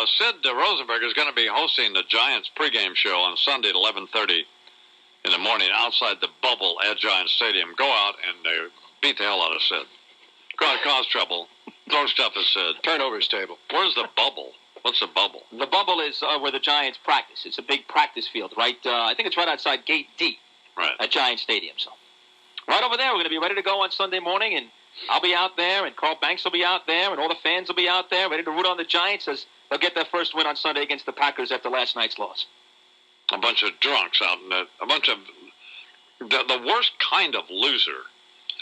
Sid Rosenberg is going to be hosting the Giants pregame show on Sunday at 11:30 in the morning outside the bubble at Giants Stadium. Go out and beat the hell out of Sid. Go out and cause trouble. Throw stuff at Sid. Turnovers table. Where's the bubble? What's the bubble? The bubble is where the Giants practice. It's a big practice field, right? I think it's right outside Gate D at Giants Stadium. So right over there, we're going to be ready to go on Sunday morning, and I'll be out there, and Carl Banks will be out there, and all the fans will be out there ready to root on the Giants as they'll get their first win on Sunday against the Packers after last night's loss. A bunch of drunks out in a bunch of... The worst kind of loser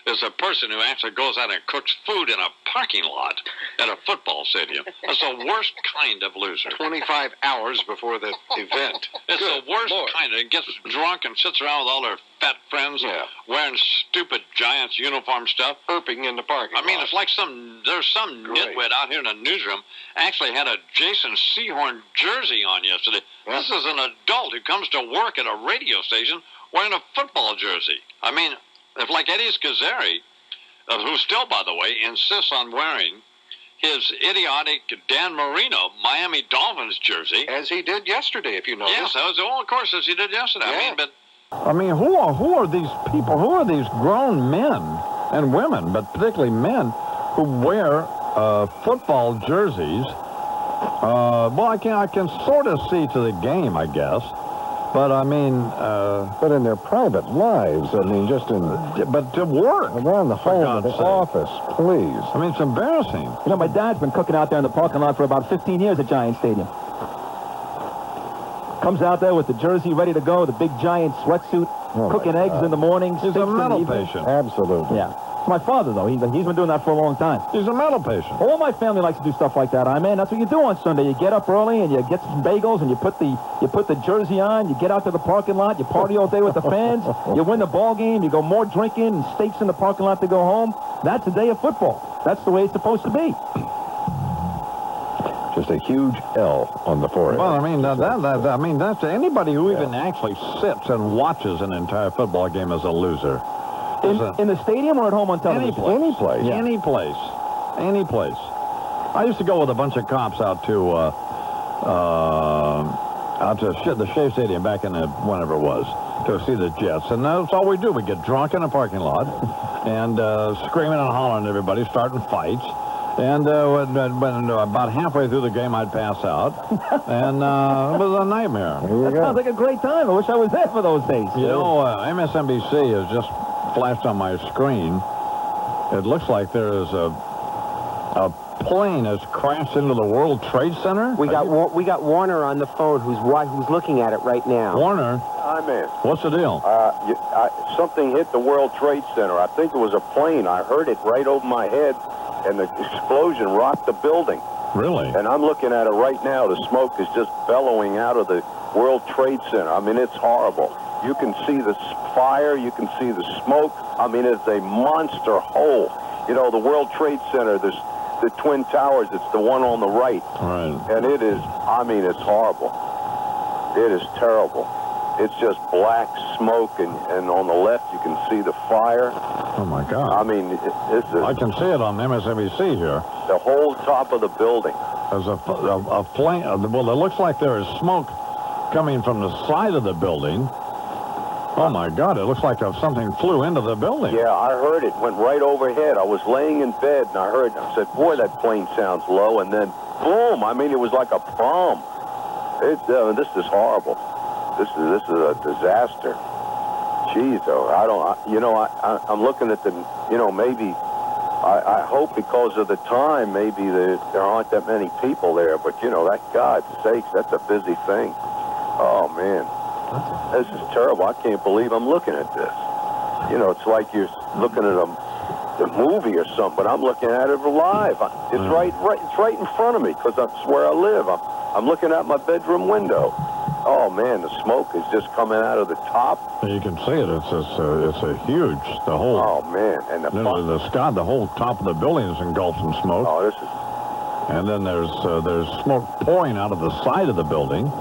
is a person who actually goes out and cooks food in a parking lot at a football stadium. That's the worst kind of loser. 25 hours before the event. It's the worst kind of... Gets drunk and sits around with all their fat friends wearing stupid Giants uniform stuff. Burping in the parking lot. I mean, it's like there's some nitwit out here in the newsroom actually had a Jason Sehorn jersey on yesterday. Yeah. This is an adult who comes to work at a radio station wearing a football jersey. I mean... If like Eddie Scazzeri, who still, by the way, insists on wearing his idiotic Dan Marino Miami Dolphins jersey. As he did yesterday, if you noticed. Yes, of course, as he did yesterday. Yeah. I mean, who are these people? Who are these grown men and women, but particularly men, who wear football jerseys? Well, I can sort of see to the game, I guess. But, I mean... but in their private lives, I mean, just in... But to work. Around the home, the office, please. I mean, it's embarrassing. You know, my dad's been cooking out there in the parking lot for about 15 years at Giant Stadium. Comes out there with the jersey ready to go, the big Giant sweatsuit, cooking eggs in the morning. He's a mental patient. Absolutely. Yeah. My father, though, he's been doing that for a long time. He's a mental patient. All my family likes to do stuff like that, man. That's what you do on Sunday. You get up early and you get some bagels and you put the jersey on. You get out to the parking lot. You party all day with the fans. You win the ball game. You go more drinking and steaks in the parking lot to go home. That's a day of football. That's the way it's supposed to be. Just a huge L on the forehead. Well, I mean, that's anybody who even actually sits and watches an entire football game is a loser. In the stadium or at home on television? Any place. Yeah. Any place. I used to go with a bunch of cops out to the Shea Stadium back in whenever it was to see the Jets, and that's all we do. We get drunk in a parking lot and screaming and hollering at everybody, starting fights. And when about halfway through the game, I'd pass out, and it was a nightmare. That sounds like a great time. I wish I was there for those days. You know, MSNBC has just flashed on my screen. It looks like there is a plane has crashed into the World Trade Center. We got Warner on the phone, who's looking at it right now. Warner, I'm in. What's the deal? Something hit the World Trade Center. I think it was a plane. I heard it right over my head, and the explosion rocked the building. Really? And I'm looking at it right now. The smoke is just bellowing out of the World Trade Center. I mean, it's horrible. You can see the fire. You can see the smoke. I mean, it's a monster hole. You know, the World Trade Center, there's the Twin Towers. It's the one on the right. Right. And it is, I mean, it's horrible. It is terrible. It's just black smoke, and on the left you can see the fire. Oh, my God. I mean, I can see it on MSNBC here. The whole top of the building. There's a flame. Well, it looks like there is smoke coming from the side of the building. Oh, my God, it looks like something flew into the building. Yeah, I heard it. Went right overhead. I was laying in bed, and I said, boy, that plane sounds low. And then, boom, I mean, it was like a bomb. This is horrible. This is a disaster. Jeez, though, I'm looking at maybe, I hope because of the time, maybe there aren't that many people there. But, that, God's sakes, that's a busy thing. Oh, man. This is terrible. I can't believe I'm looking at this. It's like you're looking at a movie or something, but I'm looking at it live. It's right in front of me because that's where I live. I'm looking out my bedroom window. Oh man, the smoke is just coming out of the top. You can see it. It's a huge. The whole. Oh man, and the whole top of the building is engulfed in smoke. Oh, this is. And then there's smoke pouring out of the side of the building,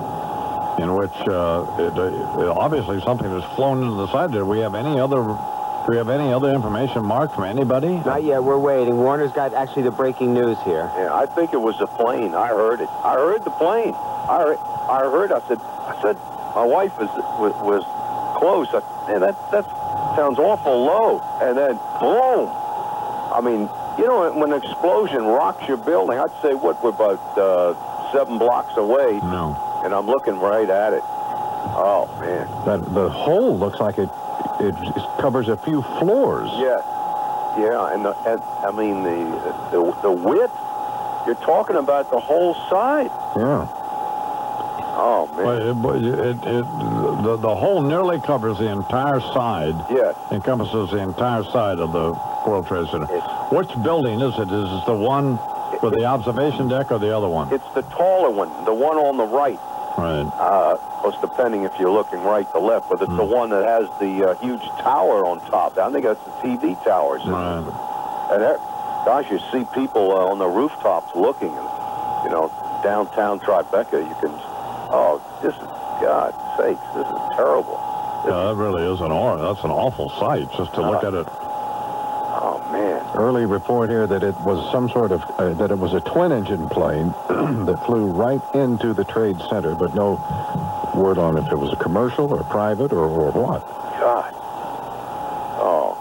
in which obviously something has flown into the side. Did we have any other Do we have any other information, Mark, from anybody? Not yet. We're waiting. Warner's got actually the breaking news here. Yeah, I think it was a plane. I heard it. I heard the plane. I said, my wife was close. And that sounds awful low. And then, boom. I mean, you know, when an explosion rocks your building, I'd say, we're about 7 blocks away. No. And I'm looking right at it. Oh, man. The hole looks like it covers a few floors. Yeah. Yeah, and I mean, the width, you're talking about the whole side. Yeah. Oh, man. But the hole nearly covers the entire side. Yes. Encompasses the entire side of the World Trade Center. Which building is it? Is it the one with the observation deck or the other one? It's the taller one, the one on the right. Right. Of course, depending if you're looking right to left, but it's the one that has the huge tower on top. I think that's the TV towers. Right. And gosh, you see people on the rooftops looking, and you know, downtown Tribeca, you can. Oh, this is, God's sakes, this is terrible. Yeah, that really is that's an awful sight just to look at it. Oh, man. Early report here that it was some sort of, that it was a twin-engine plane that flew right into the Trade Center, but no word on if it was a commercial or private or what. God. Oh.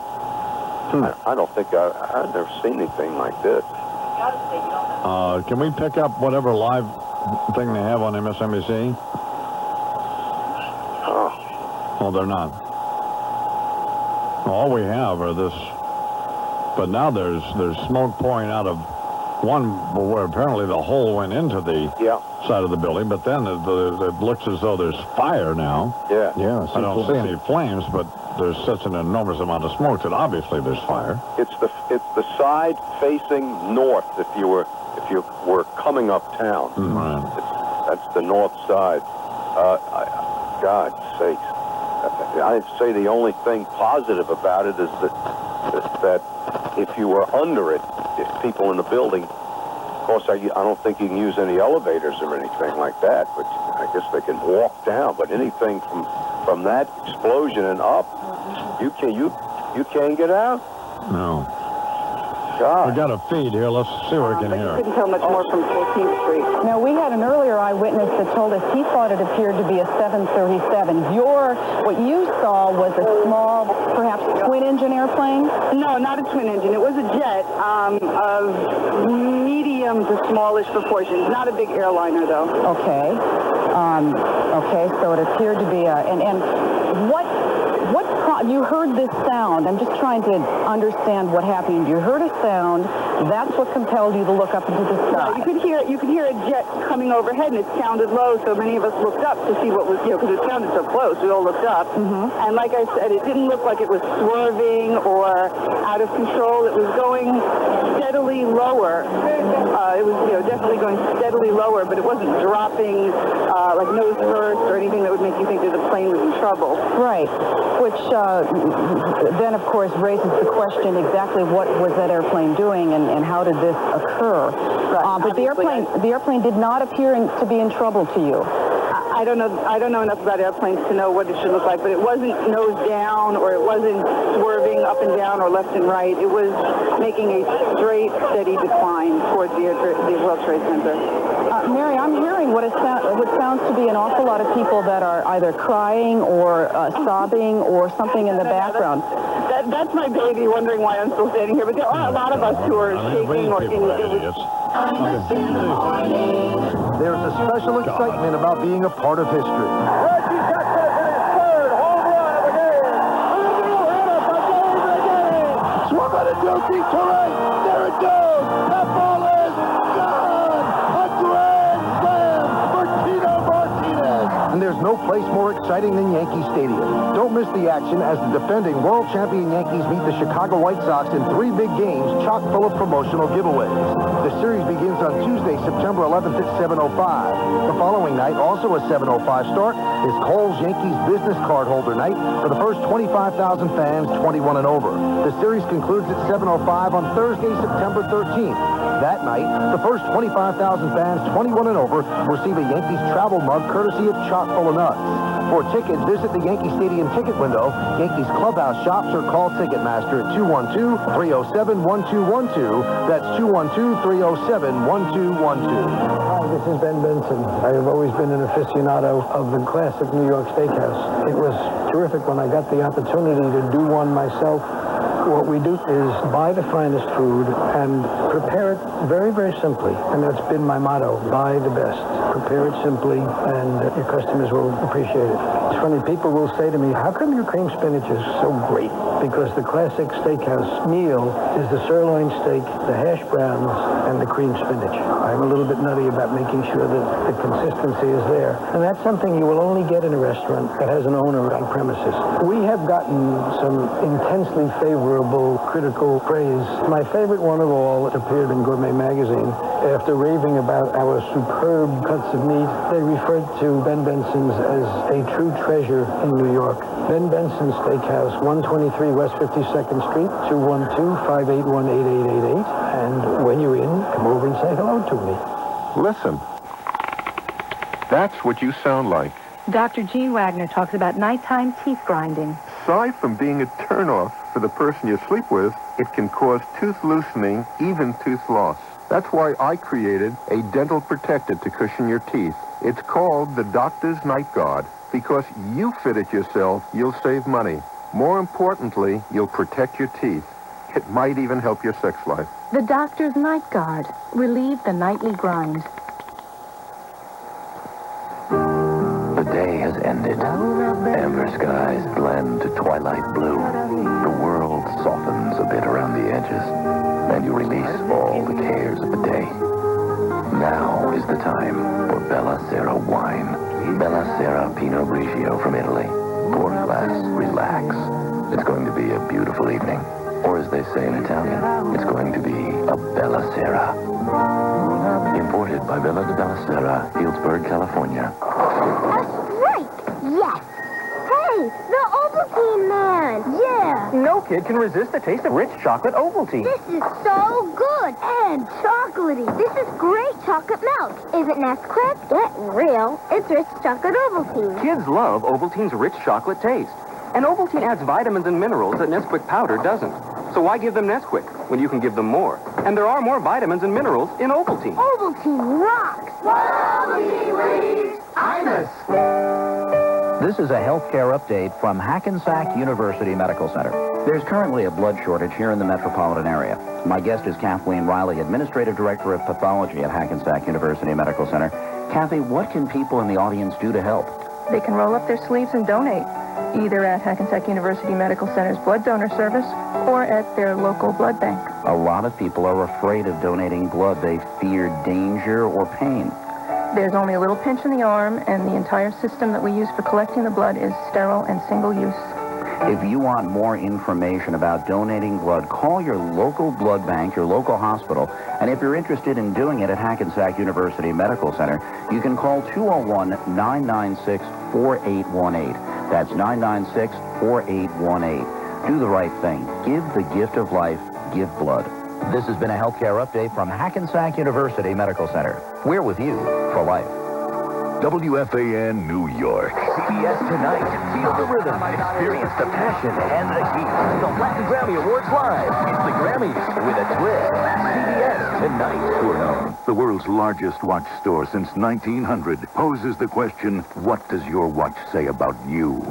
I don't think I've never seen anything like this. Can we pick up whatever live thing they have on MSNBC? Oh. Oh, they're not. All we have are this. But now there's smoke pouring out of one where apparently the hole went into the side of the building, but then it looks as though there's fire now. Yeah. Yeah. I don't see any flames, but there's such an enormous amount of smoke that obviously there's fire. It's the side facing north if you were coming uptown. Right. That's the north side. God's sakes. I'd say the only thing positive about it is that if you were under it, if people in the building, of course, I don't think you can use any elevators or anything like that, but I guess they can walk down. But anything from that explosion and up, you can't get out. No. God. We got a feed here. Let's see what we can hear. Couldn't tell much more from 14th Street. Now, we had an earlier eyewitness that told us he thought it appeared to be a 737. What you saw was a small, perhaps twin-engine airplane? No, not a twin engine. It was a jet of medium to smallish proportions. Not a big airliner, though. Okay. Okay, so it appeared to be a... And what you heard this sound. I'm just trying to understand what happened. You heard a sound. That's what compelled you to look up into the sky. You could hear a jet coming overhead, and it sounded low. So many of us looked up to see what was, because it sounded so close. We all looked up, and like I said, it didn't look like it was swerving or out of control. It was going steadily lower. It was, definitely going steadily lower, but it wasn't dropping like nose first or anything that would make you think that the plane was in trouble. Right. Which then, of course, raises the question exactly what was that airplane doing and how did this occur? Right. But the airplane did not appear to be in trouble to you. I don't know enough about airplanes to know what it should look like, but it wasn't nose down or it wasn't swerving up and down or left and right. It was making a straight, steady decline towards the World Trade Center. Mary, I'm hearing what sounds to be an awful lot of people that are either crying or sobbing or something in the background. That's my baby wondering why I'm still standing here, but there are a lot of us who are shaking or idiots. There's a special excitement about being a part of history. Swung on a Josie Torres. There it goes. That ball is gone. A grand slam for Tito Martinez. And there's no place more exciting than Yankee Stadium. Don't miss the action as the defending world champion Yankees meet the Chicago White Sox in 3 big games chock full of promotional giveaways. The series begins on Tuesday, September 11th at 7:05. The following night, also a 7:05 start, is Cole's Yankees Business Card Holder Night for the first 25,000 fans 21 and over. The series concludes at 7:05 on Thursday, September 13th. That night, the first 25,000 fans 21 and over receive a Yankees travel mug courtesy of Chock full of nuts. For tickets, visit the Yankee Stadium ticket window, Yankees clubhouse shops, or call Ticketmaster at 212-307-1212. That's 212-307-1212. Hi, this is Ben Benson. I have always been an aficionado of the classic New York Steakhouse. It was terrific when I got the opportunity to do one myself. What we do is buy the finest food and prepare it very, very simply. And that's been my motto, buy the best. Prepare it simply, and your customers will appreciate it. It's funny, people will say to me, how come your cream spinach is so great? Because the classic steakhouse meal is the sirloin steak, the hash browns, and the cream spinach. I'm a little bit nutty about making sure that the consistency is there. And that's something you will only get in a restaurant that has an owner on premises. We have gotten some intensely favorable critical praise. My favorite one of all appeared in Gourmet Magazine. After raving about our superb cuts of meat, they referred to Ben Benson's as a true treasure in New York. Ben Benson's Steakhouse, 123 West 52nd Street, 212-581-8888. And when you're in, come over and say hello to me. Listen. That's what you sound like. Dr. Gene Wagner talks about nighttime teeth grinding. Aside from being a turnoff for the person you sleep with, it can cause tooth loosening, even tooth loss. That's why I created a dental protector to cushion your teeth. It's called the Doctor's Night Guard. Because you fit it yourself, you'll save money. More importantly, you'll protect your teeth. It might even help your sex life. The Doctor's Night Guard. Relieve the nightly grind. The day has ended. Amber skies blend to twilight blue. The world softens a bit around the edges, and you release all the cares of the day. Now is the time for Bella Sera wine. Bella Sera Pinot Grigio from Italy. Pour a glass, relax. It's going to be a beautiful evening. Or as they say in Italian, it's going to be a Bella Sera. Imported by Villa de Bella Sera, Healdsburg, California. Yes. Hey, the Ovaltine man. Yeah. No kid can resist the taste of rich chocolate Ovaltine. This is so good and chocolatey. This is great chocolate milk. Isn't Nesquik? Get real. It's rich chocolate Ovaltine. Kids love Ovaltine's rich chocolate taste. And Ovaltine adds vitamins and minerals that Nesquik powder doesn't. So why give them Nesquik when you can give them more? And there are more vitamins and minerals in Ovaltine. Ovaltine rocks. Ovaltine leaves Imus. This is a healthcare update from Hackensack University Medical Center. There's currently a blood shortage here in the metropolitan area. My guest is Kathleen Riley, Administrative Director of Pathology at Hackensack University Medical Center. Kathy, what can people in the audience do to help? They can roll up their sleeves and donate, either at Hackensack University Medical Center's blood donor service or at their local blood bank. A lot of people are afraid of donating blood. They fear danger or pain. There's only a little pinch in the arm, and the entire system that we use for collecting the blood is sterile and single-use. If you want more information about donating blood, call your local blood bank, your local hospital, and if you're interested in doing it at Hackensack University Medical Center, you can call 201-996-4818. That's 996-4818. Do the right thing. Give the gift of life. Give blood. This has been a healthcare update from Hackensack University Medical Center. We're with you for life. WFAN New York. CBS Tonight. Feel the rhythm. Experience the passion and the heat. The Latin Grammy Awards live. It's the Grammys with a twist. CBS Tonight. Tourno, the world's largest watch store since 1900, poses the question, what does your watch say about you?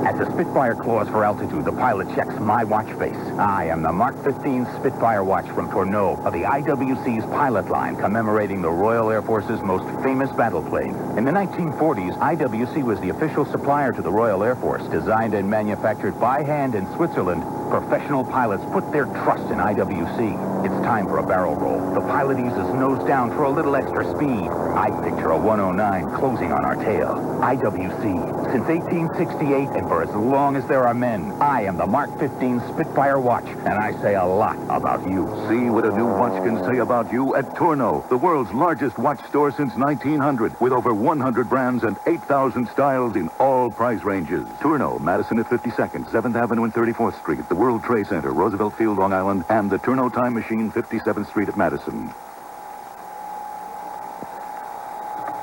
At the Spitfire clause for altitude, the pilot checks my watch face. I am the Mark 15 Spitfire watch from Tourneau of the IWC's pilot line, commemorating the Royal Air Force's most famous battle plane. In the 1940s, IWC was the official supplier to the Royal Air Force. Designed and manufactured by hand in Switzerland, professional pilots put their trust in IWC. It's time for a barrel roll. The pilot eases nose down for a little extra speed. I picture a 109 closing on our tail. IWC, since 1868 and for as long as there are men, I am the Mark 15 Spitfire watch, and I say a lot about you. See what a new watch can say about you at Tourneau, the world's largest watch store since 1900, with over 100 brands and 8,000 styles in all price ranges. Tourneau, Madison at 52nd, 7th Avenue and 34th Street, the World Trade Center, Roosevelt Field, Long Island, and the Tourneau Time Machine, 57th Street at Madison.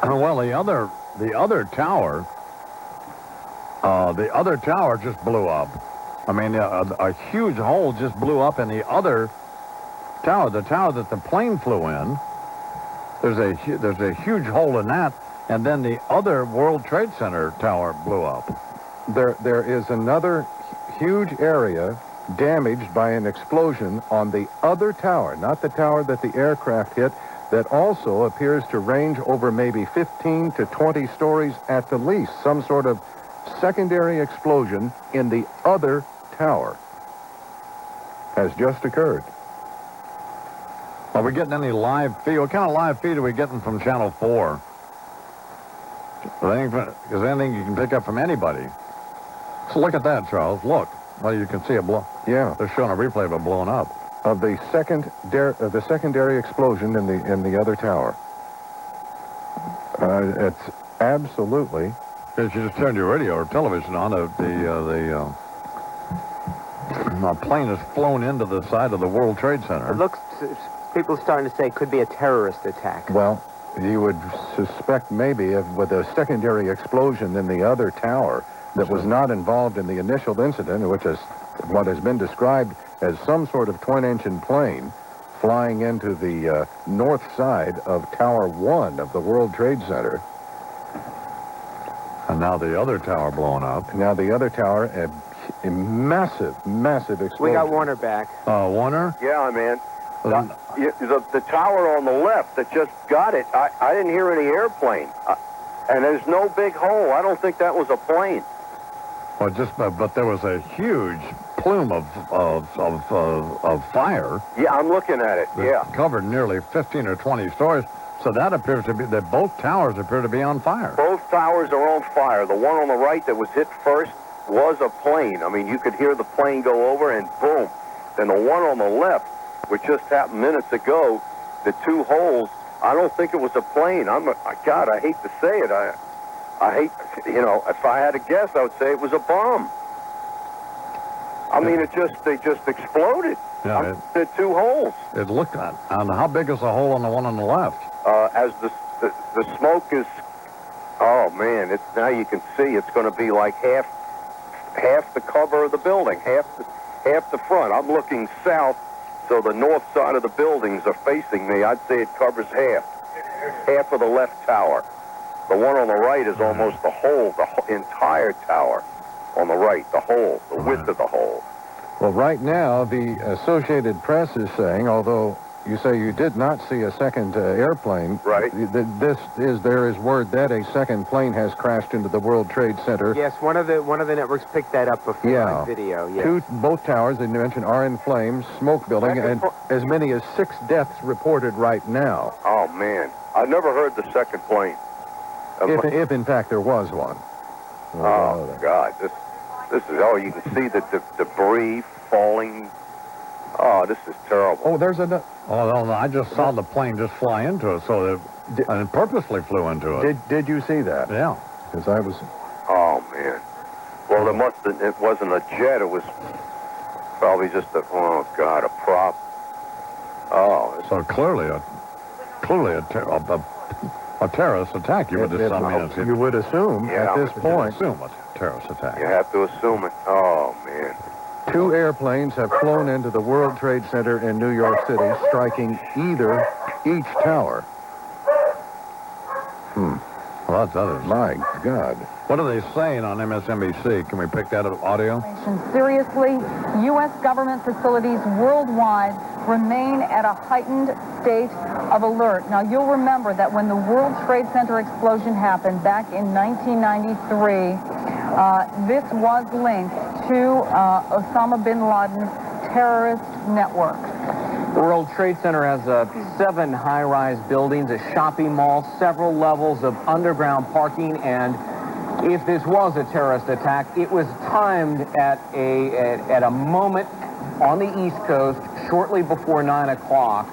Well, the other tower The other tower just blew up. I mean, a huge hole just blew up in the other tower, the tower that the plane flew in. There's a huge hole in that, and then the other World Trade Center tower blew up. There is another huge area damaged by an explosion on the other tower, not the tower that the aircraft hit, that also appears to range over maybe 15 to 20 stories at the least. Some sort of secondary explosion in the other tower has just occurred. Are we getting any live feed? What kind of live feed are we getting from Channel 4? Is there anything you can pick up from anybody? So look at that, Charles. Look. Well, you can see it blow. Yeah. They're showing a replay of it blowing up. Of the secondary explosion in the other tower. It's absolutely. Because you just turned your radio or television on, the plane has flown into the side of the World Trade Center. It looks, people are starting to say it could be a terrorist attack. Well, you would suspect maybe with a secondary explosion in the other tower that was not involved in the initial incident, which is what has been described as some sort of twin-engine plane flying into the north side of Tower 1 of the World Trade Center. And now the other tower blowing up. Now the other tower, a massive explosion. We got Warner back. Warner? Yeah, man. The tower on the left that just got it, I didn't hear any airplane. And there's no big hole. I don't think that was a plane. Well, but there was a huge plume of fire. Yeah, I'm looking at it. Yeah. Covered nearly 15 or 20 stories. So that appears to be that both towers appear to be on fire. Both towers are on fire. The one on the right that was hit first was a plane. I mean, you could hear the plane go over and boom. Then the one on the left, which just happened minutes ago, the two holes, I don't think it was a plane. God, I hate to say it. I hate, if I had to guess, I would say it was a bomb. I mean, they just exploded. Yeah, the two holes. It looked at. And how big is the hole on the one on the left? As the smoke is, oh man, now you can see it's going to be like half the cover of the building, half the front. I'm looking south, so the north side of the buildings are facing me. I'd say it covers half of the left tower. The one on the right is almost the entire tower on the right, the width of the hole. Well, right now, the Associated Press is saying, although you say you did not see a second airplane, right? There is word that a second plane has crashed into the World Trade Center. Yes, one of the networks picked that up before on video. Yeah. Both towers, they mentioned, are in flames, smoke building, and as many as 6 deaths reported right now. Oh man, I've never heard the second plane. If in fact there was one. Oh God, this is you can see the debris falling. Oh, this is terrible. Oh, there's another. Oh, no, I just saw the plane just fly into it, so it purposely flew into it. Did you see that? Yeah. Because I was. Oh man. Well, it wasn't a jet. It was probably just a prop. Oh. So clearly a terrorist attack. You would assume. You would assume at this point. Assume a terrorist attack. You have to assume it. Oh man. 2 airplanes have flown into the World Trade Center in New York City, striking each tower. Well, that is. My God. What are they saying on MSNBC? Can we pick that up audio? Seriously, U.S. government facilities worldwide remain at a heightened state of alert. Now, you'll remember that when the World Trade Center explosion happened back in 1993, this was linked to Osama bin Laden's terrorist network. The World Trade Center has 7 high-rise buildings, a shopping mall, several levels of underground parking, and if this was a terrorist attack, it was timed at a moment on the East Coast shortly before 9 o'clock,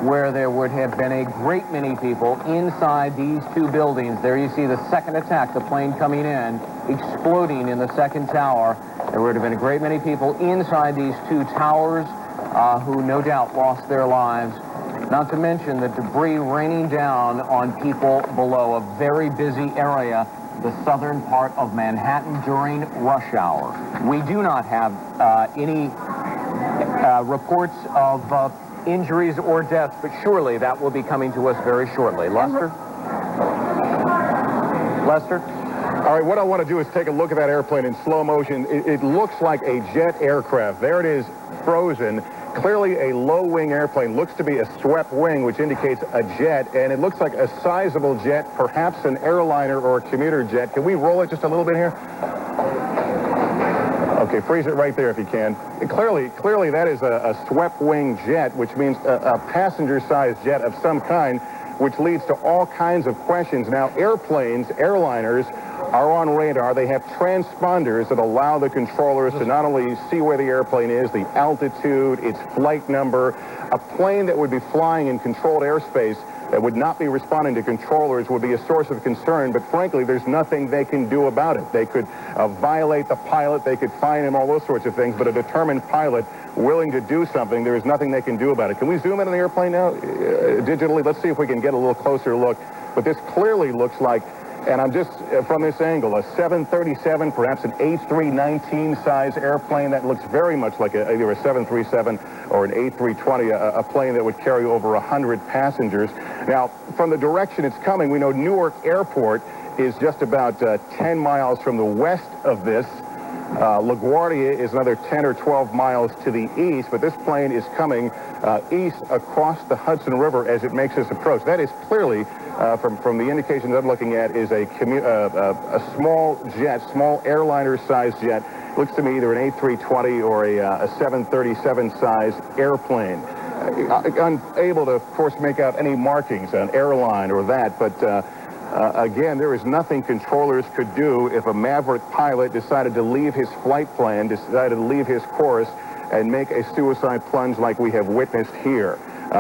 where there would have been a great many people inside these 2 buildings. There you see the second attack, the plane coming in, exploding in the second tower. There would have been a great many people inside these 2 towers who no doubt lost their lives Not to mention the debris raining down on people below a very busy area, the southern part of Manhattan during rush hour. We do not have any reports of injuries or deaths, but surely that will be coming to us very shortly. Lester? Lester? All right, what I want to do is take a look at that airplane in slow motion. It looks like a jet aircraft. There it is, frozen. Clearly a low-wing airplane. Looks to be a swept wing, which indicates a jet, and it looks like a sizable jet, perhaps an airliner or a commuter jet. Can we roll it just a little bit here? Okay, freeze it right there if you can. Clearly that is a swept-wing jet, which means a passenger-sized jet of some kind, which leads to all kinds of questions. Now, airplanes, airliners, are on radar. They have transponders that allow the controllers to not only see where the airplane is, the altitude, its flight number. A plane that would be flying in controlled airspace that would not be responding to controllers would be a source of concern, but frankly, there's nothing they can do about it. They could violate the pilot, they could fine him, all those sorts of things, but a determined pilot willing to do something, there is nothing they can do about it. Can we zoom in on the airplane now, digitally? Let's see if we can get a little closer look. But this clearly looks like, and I'm just, from this angle, a 737, perhaps an A319 size airplane that looks very much like either a 737 or an A320, a plane that would carry over 100 passengers. Now, from the direction it's coming, we know Newark Airport is just about 10 miles from the west of this. LaGuardia is another 10 or 12 miles to the east, but this plane is coming east across the Hudson River as it makes its approach. That is clearly, from the indications I'm looking at, is a small jet, small airliner-sized jet. Looks to me either an A320 or a 737-sized airplane. Unable to, of course, make out any markings, an airline or that, but again, there is nothing controllers could do if a maverick pilot decided to leave his flight plan, decided to leave his course, and make a suicide plunge like we have witnessed here.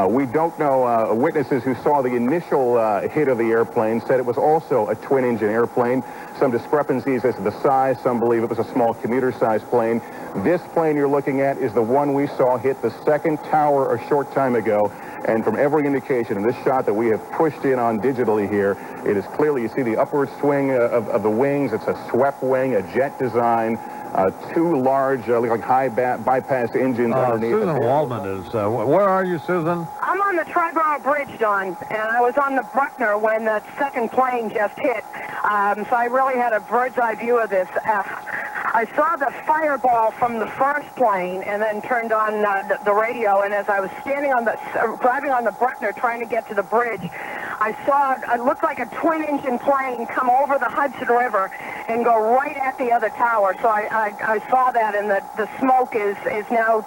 We don't know. Witnesses who saw the initial hit of the airplane said it was also a twin-engine airplane. Some discrepancies as to the size. Some believe it was a small commuter-sized plane. This plane you're looking at is the one we saw hit the second tower a short time ago. And from every indication in this shot that we have pushed in on digitally here, it is clearly, you see the upward swing of the wings. It's a swept wing, a jet design. Two large, like high bypass engines underneath. Susan Waldman is, where are you, Susan? I'm on the Triborough Bridge, Don, and I was on the Bruckner when the second plane just hit. So I really had a bird's eye view of this. I saw the fireball from the first plane and then turned on the radio, and as I was driving on the Bruckner trying to get to the bridge, I saw it looked like a twin-engine plane come over the Hudson River and go right at the other tower. So I saw that, and the smoke is now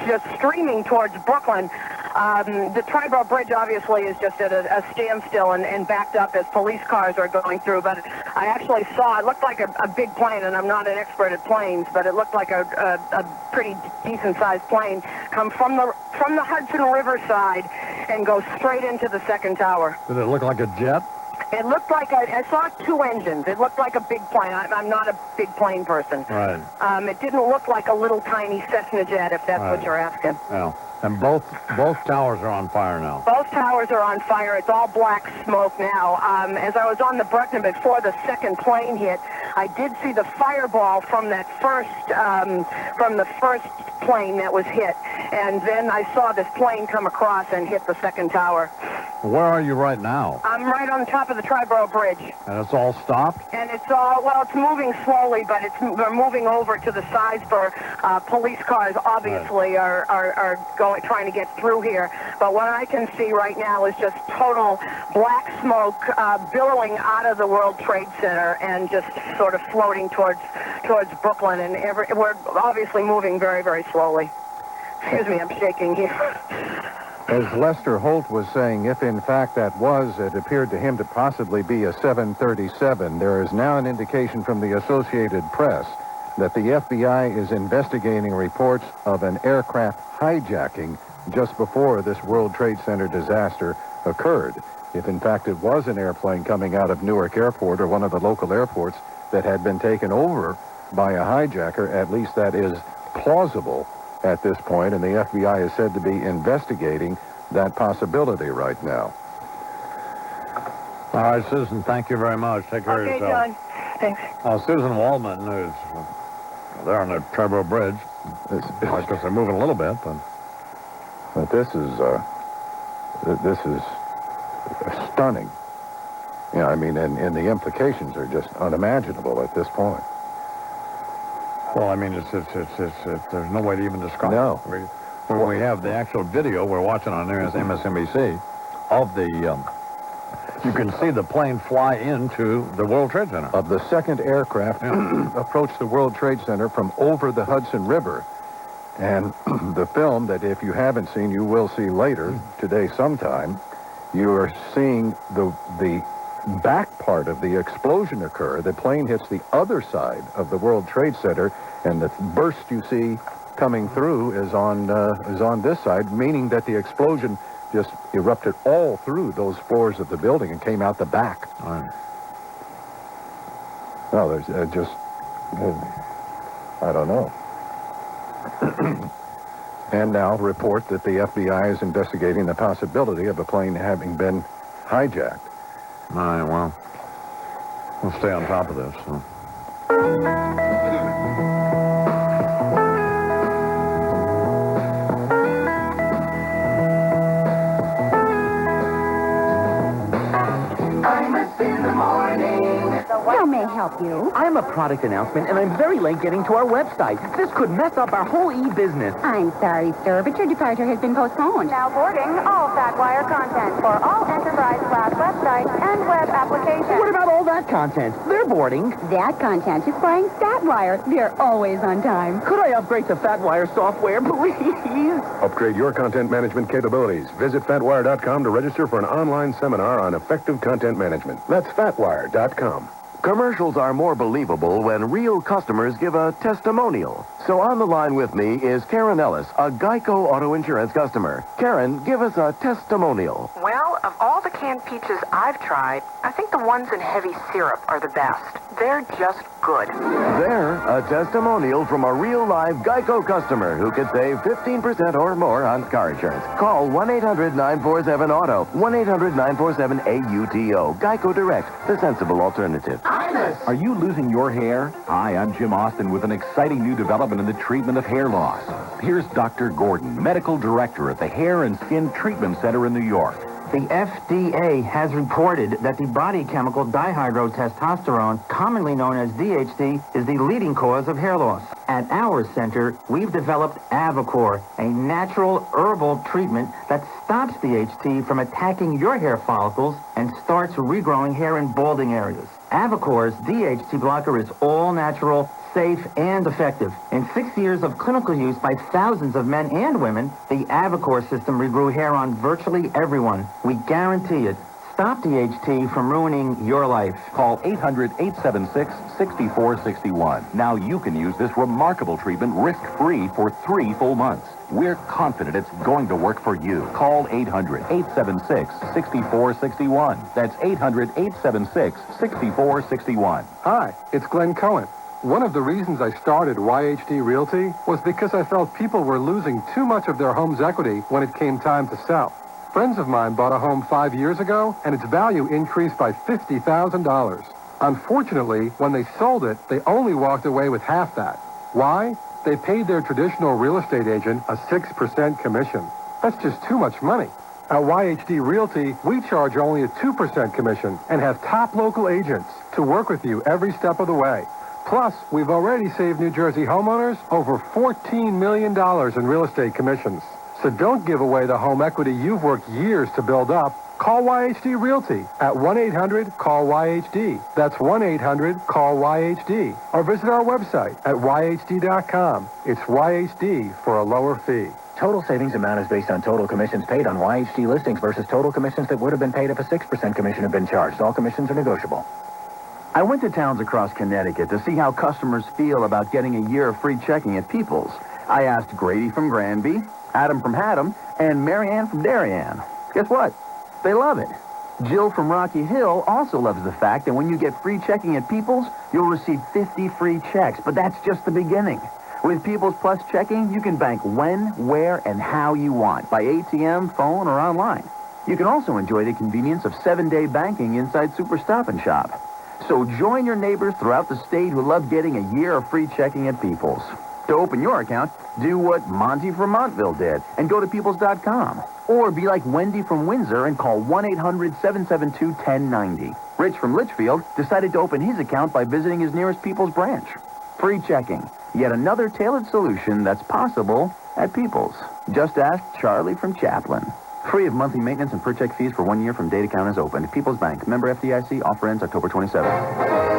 just streaming towards Brooklyn. The Triborough Bridge obviously is just at a standstill and backed up as police cars are going through, but I actually saw, it looked like a big plane, and I'm not an expert at planes, but it looked like a pretty decent-sized plane come from the Hudson River side and go straight into the second tower. Did it look like a jet? It looked like I saw two engines. It looked like a big plane. I'm not a big plane person. Right. It didn't look like a little tiny Cessna jet, if that's what you're asking. Yeah. And both towers are on fire now. Both towers are on fire. It's all black smoke now. As I was on the Bruckner before the second plane hit, I did see the fireball from that first plane that was hit, and then I saw this plane come across and hit the second tower. Where are you right now? I'm right on top of the Triborough Bridge. And it's all stopped? And it's all, well, it's moving slowly, but we're moving over to the sides for police cars obviously are trying to get through here. But what I can see right now is just total black smoke billowing out of the World Trade Center and just sort of floating towards Brooklyn. And we're obviously moving very, very slowly. Excuse me, I'm shaking here. As Lester Holt was saying, if in fact that it appeared to him to possibly be a 737, there is now an indication from the Associated Press that the FBI is investigating reports of an aircraft hijacking just before this World Trade Center disaster occurred. If in fact it was an airplane coming out of Newark Airport or one of the local airports that had been taken over by a hijacker, at least that is plausible at this point, and the FBI is said to be investigating that possibility right now. All right, Susan, thank you very much. Take care of Okay, yourself. John. Thanks. Susan Waldman is there on the Trevor Bridge. I guess they're moving a little bit, but this is stunning. Yeah, I mean, and the implications are just unimaginable at this point. Well, I mean, it's there's no way to even describe No. it. When we have the actual video we're watching on there as MSNBC of the, you can see the plane fly into the World Trade Center. Of the second aircraft approached the World Trade Center from over the Hudson River. And the film that if you haven't seen, you will see later today sometime, you are seeing the back part of the explosion occur. The plane hits the other side of the World Trade Center, and the burst you see coming through is on this side, meaning that the explosion just erupted all through those floors of the building and came out the back. Right. No, there's I don't know. And now report that the FBI is investigating the possibility of a plane having been hijacked. All right, well, we'll stay on top of this. So. How may I help you? I'm a product announcement, and I'm very late getting to our website. This could mess up our whole e-business. I'm sorry, sir, but your departure has been postponed. Now boarding all FatWire content for all enterprise-class websites and web applications. What about all that content? They're boarding. That content is flying FatWire. They're always on time. Could I upgrade to FatWire software, please? Upgrade your content management capabilities. Visit fatwire.com to register for an online seminar on effective content management. That's fatwire.com. Commercials are more believable when real customers give a testimonial. So on the line with me is Karen Ellis, a Geico Auto Insurance customer. Karen, give us a testimonial. Well, of all the canned peaches I've tried, I think the ones in heavy syrup are the best. They're just good. There, a testimonial from a real live Geico customer who could save 15% or more on car insurance. Call 1-800-947-AUTO, 1-800-947-AUTO. Geico Direct, the sensible alternative. Imus! Are you losing your hair? Hi, I'm Jim Austin with an exciting new development in the treatment of hair loss. Here's Dr. Gordon, medical director at the Hair and Skin Treatment Center in New York. The FDA has reported that the body chemical dihydrotestosterone, commonly known as DHT, is the leading cause of hair loss. At our center, we've developed Avocor, a natural herbal treatment that stops DHT from attacking your hair follicles and starts regrowing hair in balding areas. Avocor's DHT blocker is all natural, safe, and effective. In 6 years of clinical use by thousands of men and women, the Avocor system regrew hair on virtually everyone. We guarantee it. Stop DHT from ruining your life. Call 800-876-6461. Now you can use this remarkable treatment risk-free for 3 full months. We're confident it's going to work for you. Call 800-876-6461. That's 800-876-6461. Hi, it's Glenn Cohen. One of the reasons I started YHD Realty was because I felt people were losing too much of their home's equity when it came time to sell. Friends of mine bought a home 5 years ago, and its value increased by $50,000. Unfortunately, when they sold it, they only walked away with half that. Why? They paid their traditional real estate agent a 6% commission. That's just too much money. At YHD Realty, we charge only a 2% commission and have top local agents to work with you every step of the way. Plus, we've already saved New Jersey homeowners over $14 million in real estate commissions. So don't give away the home equity you've worked years to build up. Call YHD Realty at 1-800-CALL-YHD. That's 1-800-CALL-YHD. Or visit our website at YHD.com. It's YHD for a lower fee. Total savings amount is based on total commissions paid on YHD listings versus total commissions that would have been paid if a 6% commission had been charged. All commissions are negotiable. I went to towns across Connecticut to see how customers feel about getting a year of free checking at People's. I asked Grady from Granby, Adam from Haddam, and Marianne from Darien. Guess what? They love it. Jill from Rocky Hill also loves the fact that when you get free checking at People's, you'll receive 50 free checks, but that's just the beginning. With People's Plus checking, you can bank when, where, and how you want, by ATM, phone, or online. You can also enjoy the convenience of 7-day banking inside Super Stop and Shop. So join your neighbors throughout the state who love getting a year of free checking at People's. To open your account, do what Monty from Montville did and go to peoples.com. Or be like Wendy from Windsor and call 1-800-772-1090. Rich from Litchfield decided to open his account by visiting his nearest People's branch. Free checking. Yet another tailored solution that's possible at People's. Just ask Charlie from Chaplin. Free of monthly maintenance and per-check fees for 1 year from date account is open. People's Bank. Member FDIC. Offer ends October 27th.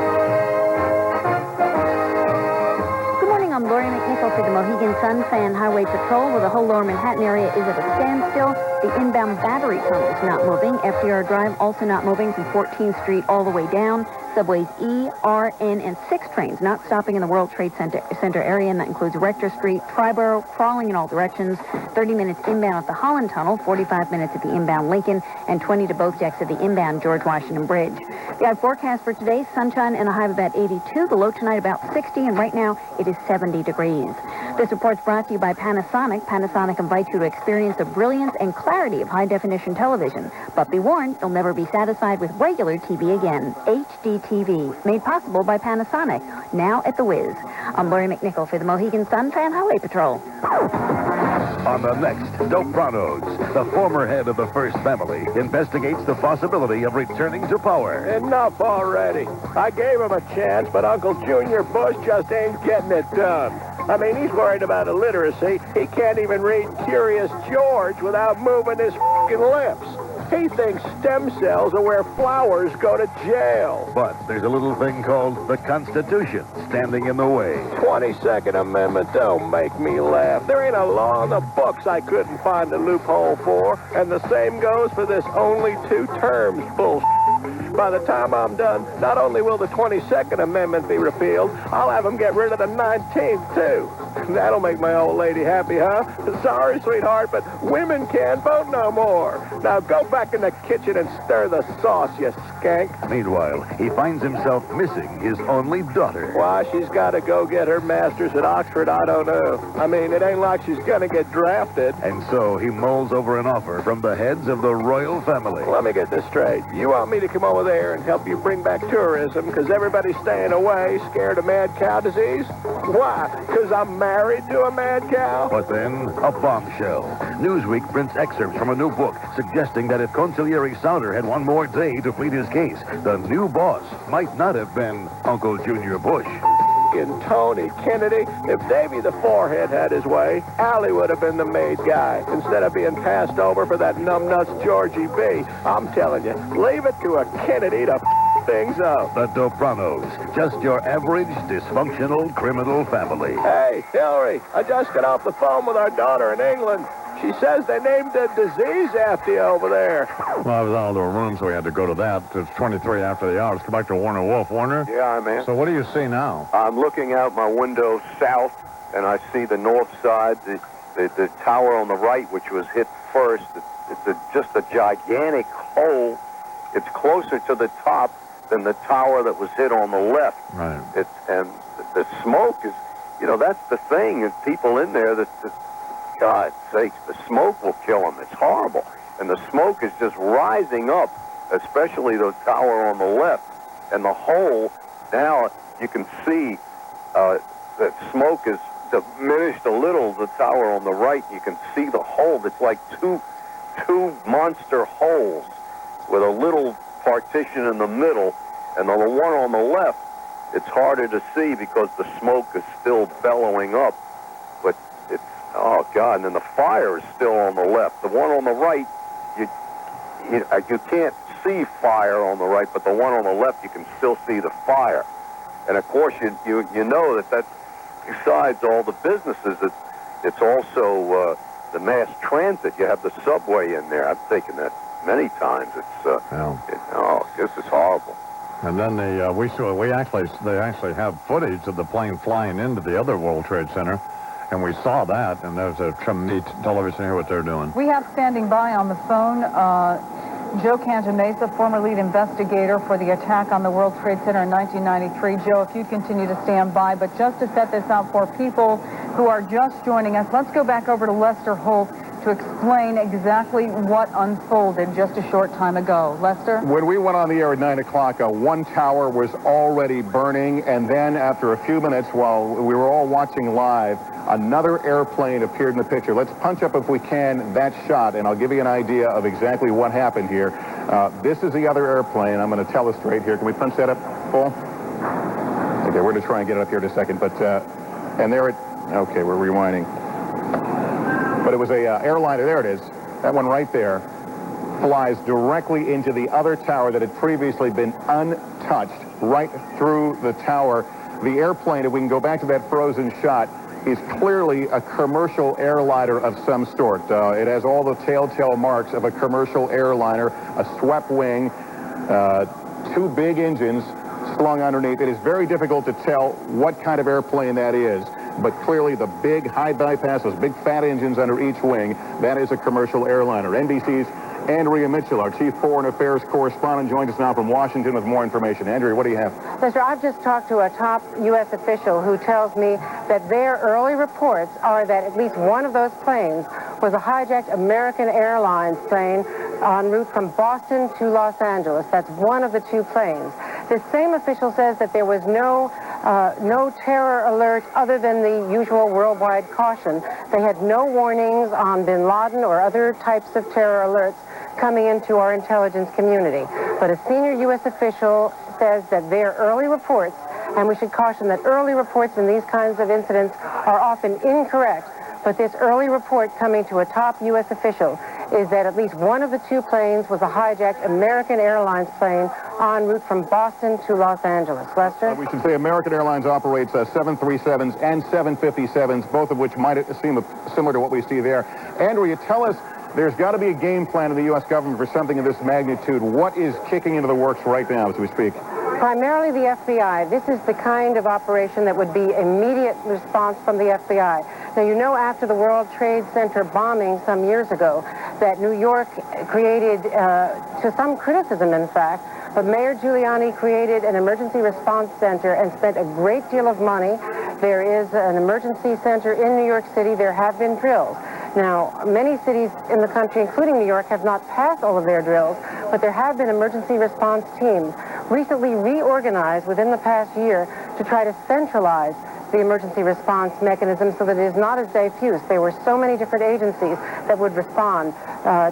I'm Lori McNichol for the Mohegan Sun Fan Highway Patrol, where the whole lower Manhattan area is at a standstill. The inbound Battery Tunnel is not moving. FDR Drive also not moving from 14th Street all the way down. Subways E, R, N, and 6 trains not stopping in the World Trade Center area, and that includes Rector Street, Triborough, crawling in all directions, 30 minutes inbound at the Holland Tunnel, 45 minutes at the inbound Lincoln, and 20 to both decks at the inbound George Washington Bridge. The eye forecast for today, sunshine and a high of about 82, the low tonight about 60, and right now it is 70 degrees. This report's brought to you by Panasonic. Panasonic invites you to experience the brilliance and clarity of high-definition television. But be warned, you'll never be satisfied with regular TV again. HD TV, made possible by Panasonic, now at the Wiz. I'm Lori McNichol for the Mohegan Sun Fan Highway Patrol. On the next Dopranos, the former head of the First Family investigates the possibility of returning to power. Enough already. I gave him a chance, but Uncle Junior Bush just ain't getting it done. I mean, he's worried about illiteracy. He can't even read Curious George without moving his f***ing lips. He thinks stem cells are where flowers go to jail. But there's a little thing called the Constitution standing in the way. 22nd Amendment, don't make me laugh. There ain't a law in the books I couldn't find a loophole for. And the same goes for this only 2 terms bullshit. By the time I'm done, not only will the 22nd Amendment be repealed, I'll have them get rid of the 19th, too. That'll make my old lady happy, huh? Sorry, sweetheart, but women can't vote no more. Now go back in the kitchen and stir the sauce, you skank. Meanwhile, he finds himself missing his only daughter. Why she's got to go get her master's at Oxford, I don't know. I mean, it ain't like she's going to get drafted. And so he mulls over an offer from the heads of the royal family. Let me get this straight. You want me to come over there and help you bring back tourism because everybody's staying away, scared of mad cow disease? Why? Because I'm married to a mad cow? But then, a bombshell. Newsweek prints excerpts from a new book suggesting that if Consigliere Souder had one more day to plead his case, the new boss might not have been Uncle Junior Bush. And Tony Kennedy, if Davy the Forehead had his way, Allie would have been the maid guy instead of being passed over for that numbnuts Georgie B. I'm telling you, leave it to a Kennedy to things up. The Dopranos, just your average dysfunctional criminal family. Hey, Hillary, I just got off the phone with our daughter in England. She says they named a disease after you over there. Well, I was out of the room, so we had to go to that. It's 23 after the hour. Let's go back to Warner Wolf. Warner? Yeah, man. So what do you see now? I'm looking out my window south, and I see the north side, the tower on the right, which was hit first. It's just a gigantic hole. It's closer to the top than the tower that was hit on the left. Right. And the smoke is, that's the thing. Is people in there God's sakes, the smoke will kill them. It's horrible. And the smoke is just rising up, especially the tower on the left. And the hole, now you can see that smoke is diminished a little, the tower on the right. You can see the hole. It's like two monster holes with a little partition in the middle. And the one on the left, it's harder to see because the smoke is still bellowing up. But it's, oh, God, and then the fire is still on the left. The one on the right, you can't see fire on the right, but the one on the left, you can still see the fire. And, of course, you know that besides all the businesses, it's also the mass transit. You have the subway in there. I've taken that many times. This is horrible. And then they actually have footage of the plane flying into the other World Trade Center, and we saw that. And there's a tremendous television here. What they're doing. We have standing by on the phone Joe Cantamesa, former lead investigator for the attack on the World Trade Center in 1993. Joe, if you continue to stand by, but just to set this up for people who are just joining us, let's go back over to Lester Holt to explain exactly what unfolded just a short time ago. Lester? When we went on the air at 9 o'clock, one tower was already burning, and then after a few minutes, while we were all watching live, another airplane appeared in the picture. Let's punch up, if we can, that shot, and I'll give you an idea of exactly what happened here. This is the other airplane. I'm going to tell us right here. Can we punch that up, Paul? Okay, we're going to try and get it up here in a second, but, and there it, okay, we're rewinding. But it was a airliner. There it is. That one right there flies directly into the other tower that had previously been untouched, right through the tower. The airplane, if we can go back to that frozen shot, is clearly a commercial airliner of some sort. It has all the telltale marks of a commercial airliner, a swept wing, two big engines slung underneath. It is very difficult to tell what kind of airplane that is. But clearly the big high bypass, those big fat engines under each wing, that is a commercial airliner. NBC's Andrea Mitchell, our chief foreign affairs correspondent, joins us now from Washington with more information. Andrea, what do you have? Lester, I've just talked to a top U.S. official who tells me that their early reports are that at least one of those planes was a hijacked American Airlines plane en route from Boston to Los Angeles. That's one of the two planes. This same official says that there was no terror alert other than the usual worldwide caution. They had no warnings on bin Laden or other types of terror alerts coming into our intelligence community. But a senior U.S. official says that their early reports, and we should caution that early reports in these kinds of incidents are often incorrect, but this early report coming to a top U.S. official is that at least one of the two planes was a hijacked American Airlines plane en route from Boston to Los Angeles. Lester? We should say American Airlines operates 737s and 757s, both of which might seem similar to what we see there. Andrea, tell us, there's got to be a game plan in the U.S. government for something of this magnitude. What is kicking into the works right now as we speak? Primarily the FBI. This is the kind of operation that would be immediate response from the FBI. Now, you know, after the World Trade Center bombing some years ago, that New York created, to some criticism, in fact, but Mayor Giuliani created an emergency response center and spent a great deal of money. There is an emergency center in New York City. There have been drills. Now, many cities in the country, including New York, have not passed all of their drills, but there have been emergency response teams recently reorganized within the past year to try to centralize the emergency response mechanism so that it is not as diffuse. There were so many different agencies that would respond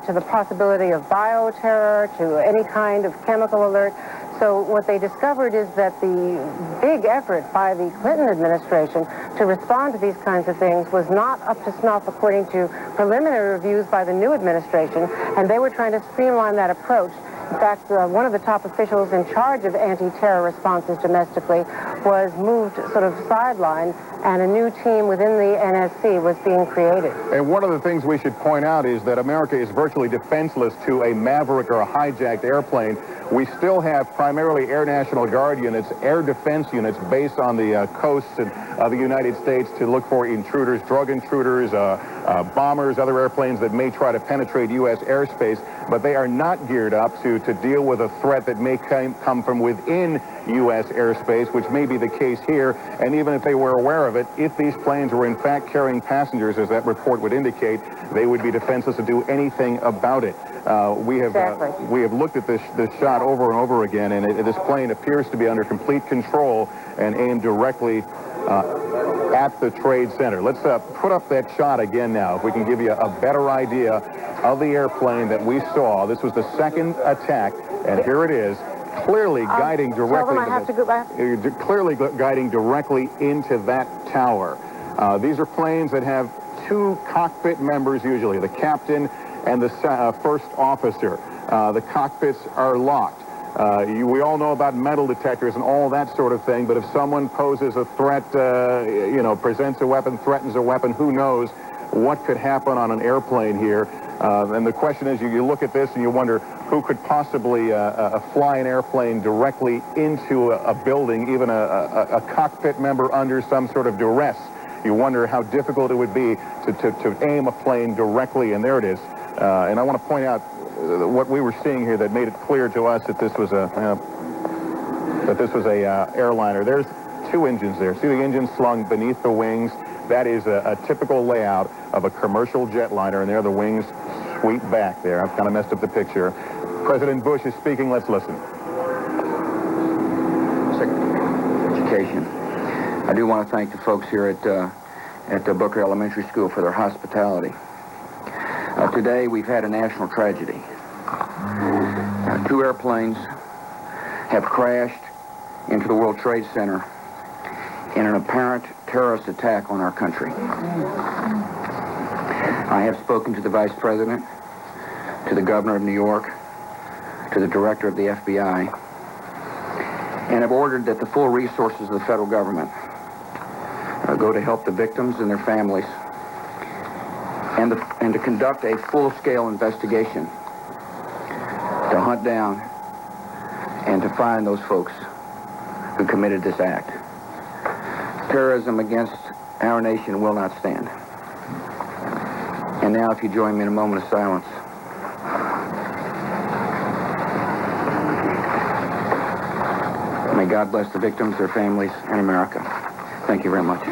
to the possibility of bioterror, to any kind of chemical alert. So what they discovered is that the big effort by the Clinton administration to respond to these kinds of things was not up to snuff according to preliminary reviews by the new administration, and they were trying to streamline that approach. In fact, one of the top officials in charge of anti-terror responses domestically was moved sort of sidelined, and a new team within the NSC was being created. And one of the things we should point out is that America is virtually defenseless to a maverick or a hijacked airplane. We still have primarily Air National Guard units, air defense units based on the coasts of the United States to look for intruders, drug intruders, bombers, other airplanes that may try to penetrate U.S. airspace, but they are not geared up to deal with a threat that may come from within U.S. airspace, which may be the case here. And even if they were aware of it, if these planes were in fact carrying passengers, as that report would indicate, they would be defenseless to do anything about it. We have looked at this shot over and over again, and this plane appears to be under complete control and aimed directly at the Trade Center. Let's put up that shot again now, if we can give you a better idea of the airplane that we saw. This was the second attack, and here it is, clearly guiding directly guiding directly into that tower. These are planes that have two cockpit members usually, the captain and the first officer. The cockpits are locked. We all know about metal detectors and all that sort of thing, but if someone poses a threat, presents a weapon, threatens a weapon, who knows what could happen on an airplane here. And the question is, you look at this and you wonder who could possibly fly an airplane directly into a building, even a cockpit member under some sort of duress. You wonder how difficult it would be to aim a plane directly, and there it is. And I want to point out, what we were seeing here that made it clear to us that this was a airliner. There's two engines there. See the engine slung beneath the wings? That is a typical layout of a commercial jetliner, and there the wings sweep back there. I've kind of messed up the picture. President Bush is speaking. Let's listen. Education. I do want to thank the folks here at the Booker Elementary School for their hospitality. Today we've had a national tragedy. Two airplanes have crashed into the World Trade Center in an apparent terrorist attack on our country. I have spoken to the Vice President, to the Governor of New York, to the Director of the FBI, and have ordered that the full resources of the federal government go to help the victims and their families, and to conduct a full-scale investigation to hunt down and to find those folks who committed this act. Terrorism against our nation will not stand. And now, if you join me in a moment of silence. May God bless the victims, their families, and America. Thank you very much.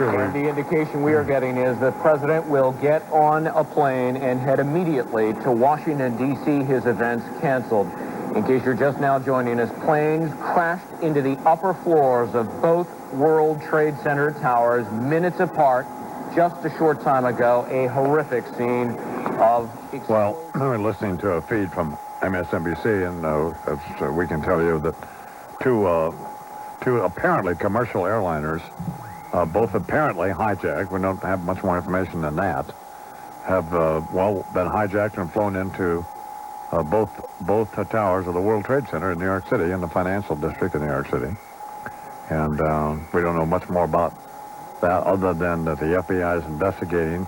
And the indication we are getting is the president will get on a plane and head immediately to Washington, D.C., his events canceled. In case you're just now joining us, planes crashed into the upper floors of both World Trade Center towers minutes apart just a short time ago. A horrific scene of... Well, we're listening to a feed from MSNBC, and we can tell you that two apparently commercial airliners, both apparently hijacked, we don't have much more information than that, have, been hijacked and flown into both towers of the World Trade Center in New York City, in the financial district of New York City. And we don't know much more about that other than that the FBI is investigating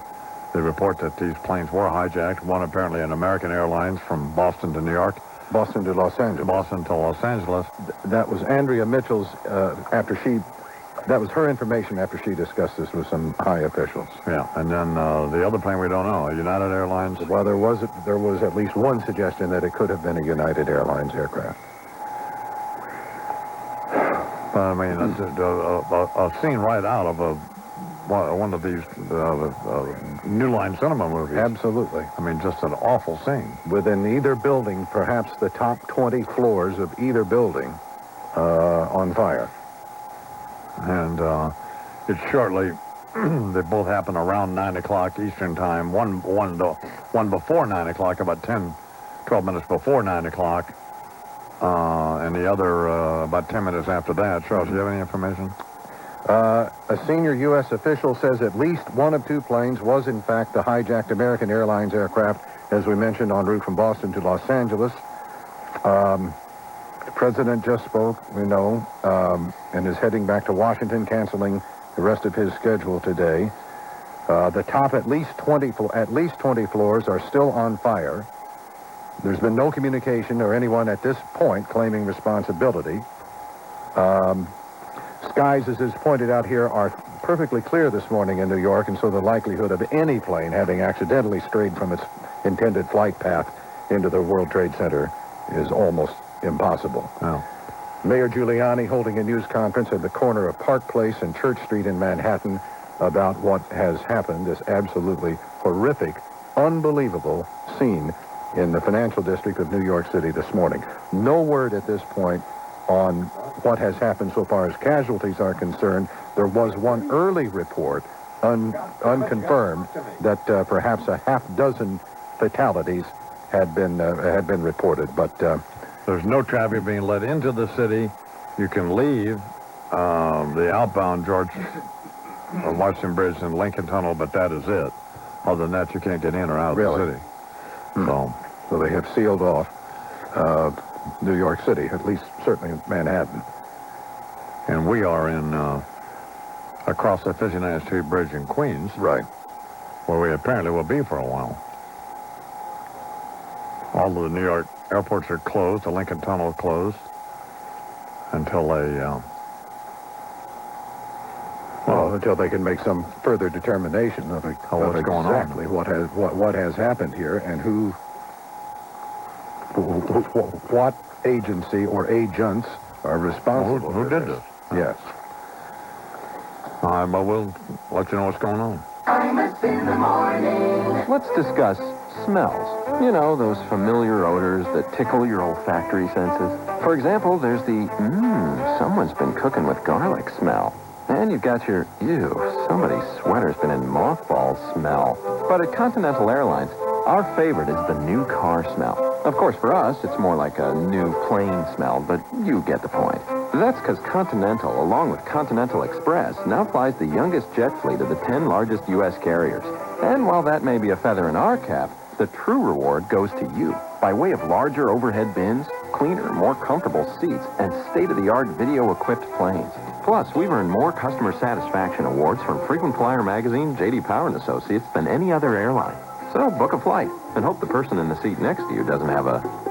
the report that these planes were hijacked, one apparently an American Airlines from Boston to New York. Boston to Los Angeles. Boston to Los Angeles. That was Andrea Mitchell's, that was her information after she discussed this with some high officials. Yeah, and then the other plane we don't know, United Airlines. Well, there was at least one suggestion that it could have been a United Airlines aircraft. I mean, a scene right out of one of these New Line cinema movies. Absolutely. I mean, just an awful scene. Within either building, perhaps the top 20 floors of either building on fire. And it's shortly, they both happen around 9 o'clock Eastern time. One before 9 o'clock, about 12 minutes before 9 o'clock. And the other about 10 minutes after that. Charles, do you have any information? A senior U.S. official says at least one of two planes was, in fact, the hijacked American Airlines aircraft, as we mentioned, en route from Boston to Los Angeles. The president just spoke, we know, and is heading back to Washington, canceling the rest of his schedule today. The top at least 20 floors are still on fire. There's been no communication or anyone at this point claiming responsibility. Skies, as is pointed out here, are perfectly clear this morning in New York, and so the likelihood of any plane having accidentally strayed from its intended flight path into the World Trade Center is almost impossible. Oh. Mayor Giuliani holding a news conference at the corner of Park Place and Church Street in Manhattan about what has happened, this absolutely horrific, unbelievable scene in the financial district of New York City this morning. No word at this point on what has happened so far as casualties are concerned. There was one early report, unconfirmed, that perhaps a half dozen fatalities had been reported, but there's no traffic being let into the city. You can leave the outbound George Washington Bridge and Lincoln Tunnel, but that is it. Other than that, you can't get in or out of the city. So they have sealed off New York City, at least certainly Manhattan. And we are in across the 59th Street Bridge in Queens. Right. Where we apparently will be for a while. All of the New York airports are closed. The Lincoln Tunnel is closed until until they can make some further determination of what's going on. Exactly what has happened here and what agency or agents are responsible. Who did this? Yes. All right, but we'll let you know what's going on. Imus in the morning. Let's discuss smells. You know, those familiar odors that tickle your olfactory senses. For example, there's the, someone's been cooking with garlic smell. And you've got your, somebody's sweater's been in mothballs smell. But at Continental Airlines, our favorite is the new car smell. Of course, for us, it's more like a new plane smell, but you get the point. That's because Continental, along with Continental Express, now flies the youngest jet fleet of the 10 largest U.S. carriers. And while that may be a feather in our cap, the true reward goes to you by way of larger overhead bins, cleaner, more comfortable seats, and state-of-the-art video-equipped planes. Plus, we've earned more customer satisfaction awards from Frequent Flyer magazine, J.D. Power & Associates than any other airline. So book a flight and hope the person in the seat next to you doesn't have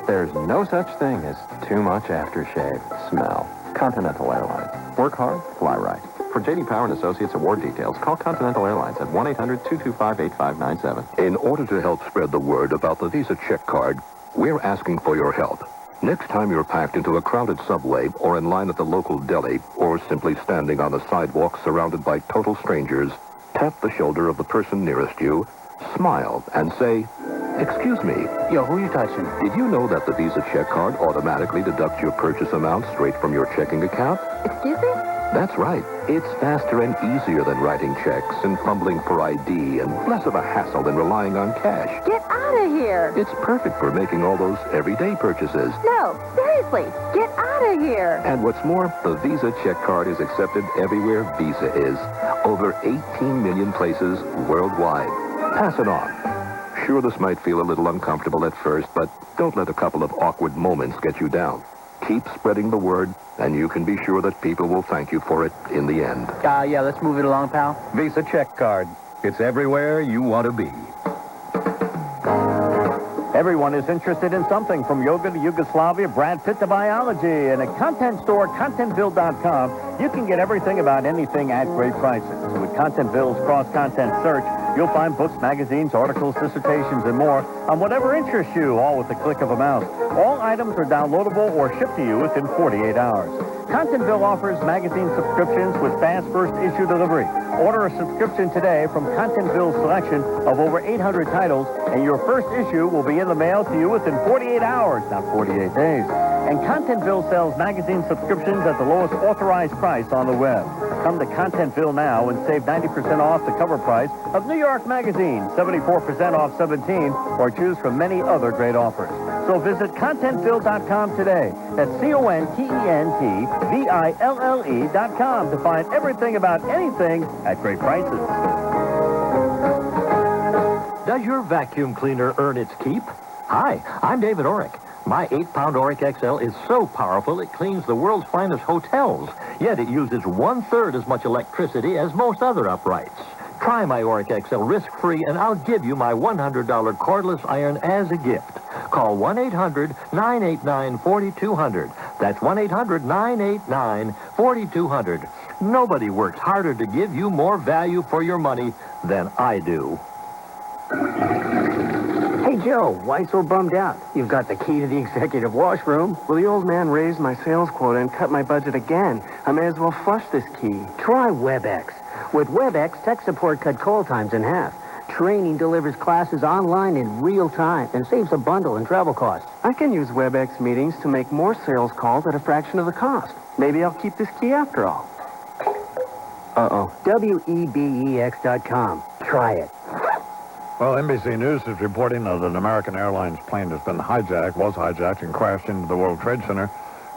there's no such thing as too much aftershave smell. Continental Airlines. Work hard, fly right. For J.D. Power & Associates award details, call Continental Airlines at 1-800-225-8597. In order to help spread the word about the Visa check card, we're asking for your help. Next time you're packed into a crowded subway or in line at the local deli or simply standing on a sidewalk surrounded by total strangers, tap the shoulder of the person nearest you, smile, and say, "Excuse me." Yo, who you touching? Did you know that the Visa check card automatically deducts your purchase amount straight from your checking account? Excuse me? That's right. It's faster and easier than writing checks and fumbling for ID and less of a hassle than relying on cash. Get out of here. It's perfect for making all those everyday purchases. No, seriously, get out of here. And what's more, the Visa check card is accepted everywhere Visa is. Over 18 million places worldwide. Pass it on. Sure, this might feel a little uncomfortable at first, but don't let a couple of awkward moments get you down. Keep spreading the word, and you can be sure that people will thank you for it in the end. Yeah, let's move it along, pal. Visa check card. It's everywhere you want to be. Everyone is interested in something from yoga to Yugoslavia, Brad Pitt to biology. And at Content Store, ContentVille.com, you can get everything about anything at great prices. With ContentVille's cross-content search, you'll find books, magazines, articles, dissertations, and more on whatever interests you, all with the click of a mouse. All items are downloadable or shipped to you within 48 hours. Contentville offers magazine subscriptions with fast first-issue delivery. Order a subscription today from Contentville's selection of over 800 titles, and your first issue will be in the mail to you within 48 hours, not 48 days. And Contentville sells magazine subscriptions at the lowest authorized price on the web. Come to Contentville now and save 90% off the cover price of New York Magazine, 74% off 17, or choose from many other great offers. So visit ContentVille.com today. That's ContentVille.com to find everything about anything at great prices. Does your vacuum cleaner earn its keep? Hi, I'm David Orrick. My 8-pound Orrick XL is so powerful it cleans the world's finest hotels, yet it uses 1/3 as much electricity as most other uprights. Try my Orrick XL risk-free, and I'll give you my $100 cordless iron as a gift. Call 1-800-989-4200. That's 1-800-989-4200. Nobody works harder to give you more value for your money than I do. Hey, Joe, why so bummed out? You've got the key to the executive washroom. Well, the old man raised my sales quota and cut my budget again. I may as well flush this key. Try WebEx. With WebEx, tech support cut call times in half. Training delivers classes online in real time and saves a bundle in travel costs. I can use WebEx meetings to make more sales calls at a fraction of the cost. Maybe I'll keep this key after all. Uh-oh. WEBEX.com. Try it. Well, NBC News is reporting that an American Airlines plane has been was hijacked, and crashed into the World Trade Center.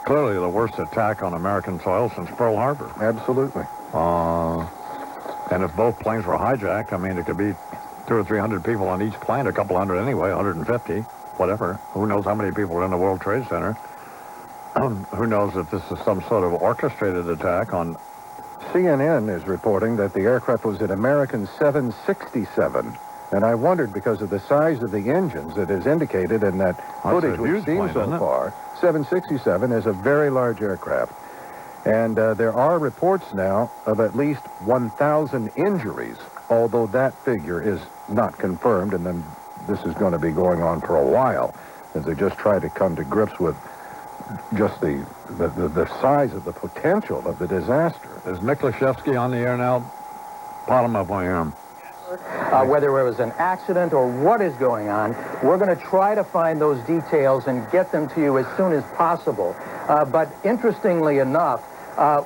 Clearly the worst attack on American soil since Pearl Harbor. Absolutely. And if both planes were hijacked, I mean, it could be 200 or 300 people on each plane, a couple hundred anyway, 150, whatever. Who knows how many people are in the World Trade Center? Who knows if this is some sort of orchestrated attack on... CNN is reporting that the aircraft was an American 767. And I wondered, because of the size of the engines that is indicated in that footage we've seen so far, 767 is a very large aircraft. And there are reports now of at least 1,000 injuries, although that figure is not confirmed, and then this is going to be going on for a while as they just try to come to grips with just the size of the potential of the disaster. Is Miklashevsky on the air now? Bottom up, I am. Whether it was an accident or what is going on, we're going to try to find those details and get them to you as soon as possible. But interestingly enough,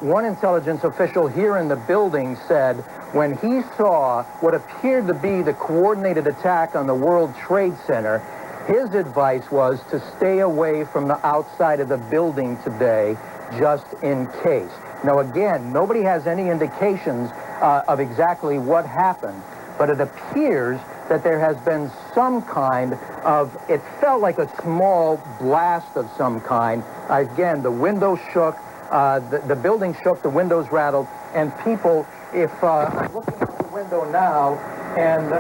one intelligence official here in the building said when he saw what appeared to be the coordinated attack on the World Trade Center, his advice was to stay away from the outside of the building today, just in case. Now, again, nobody has any indications of exactly what happened, but it appears that there has been some kind of, it felt like a small blast of some kind. Again, the windows shook, the building shook, the windows rattled, and people, if I'm looking out the window now, and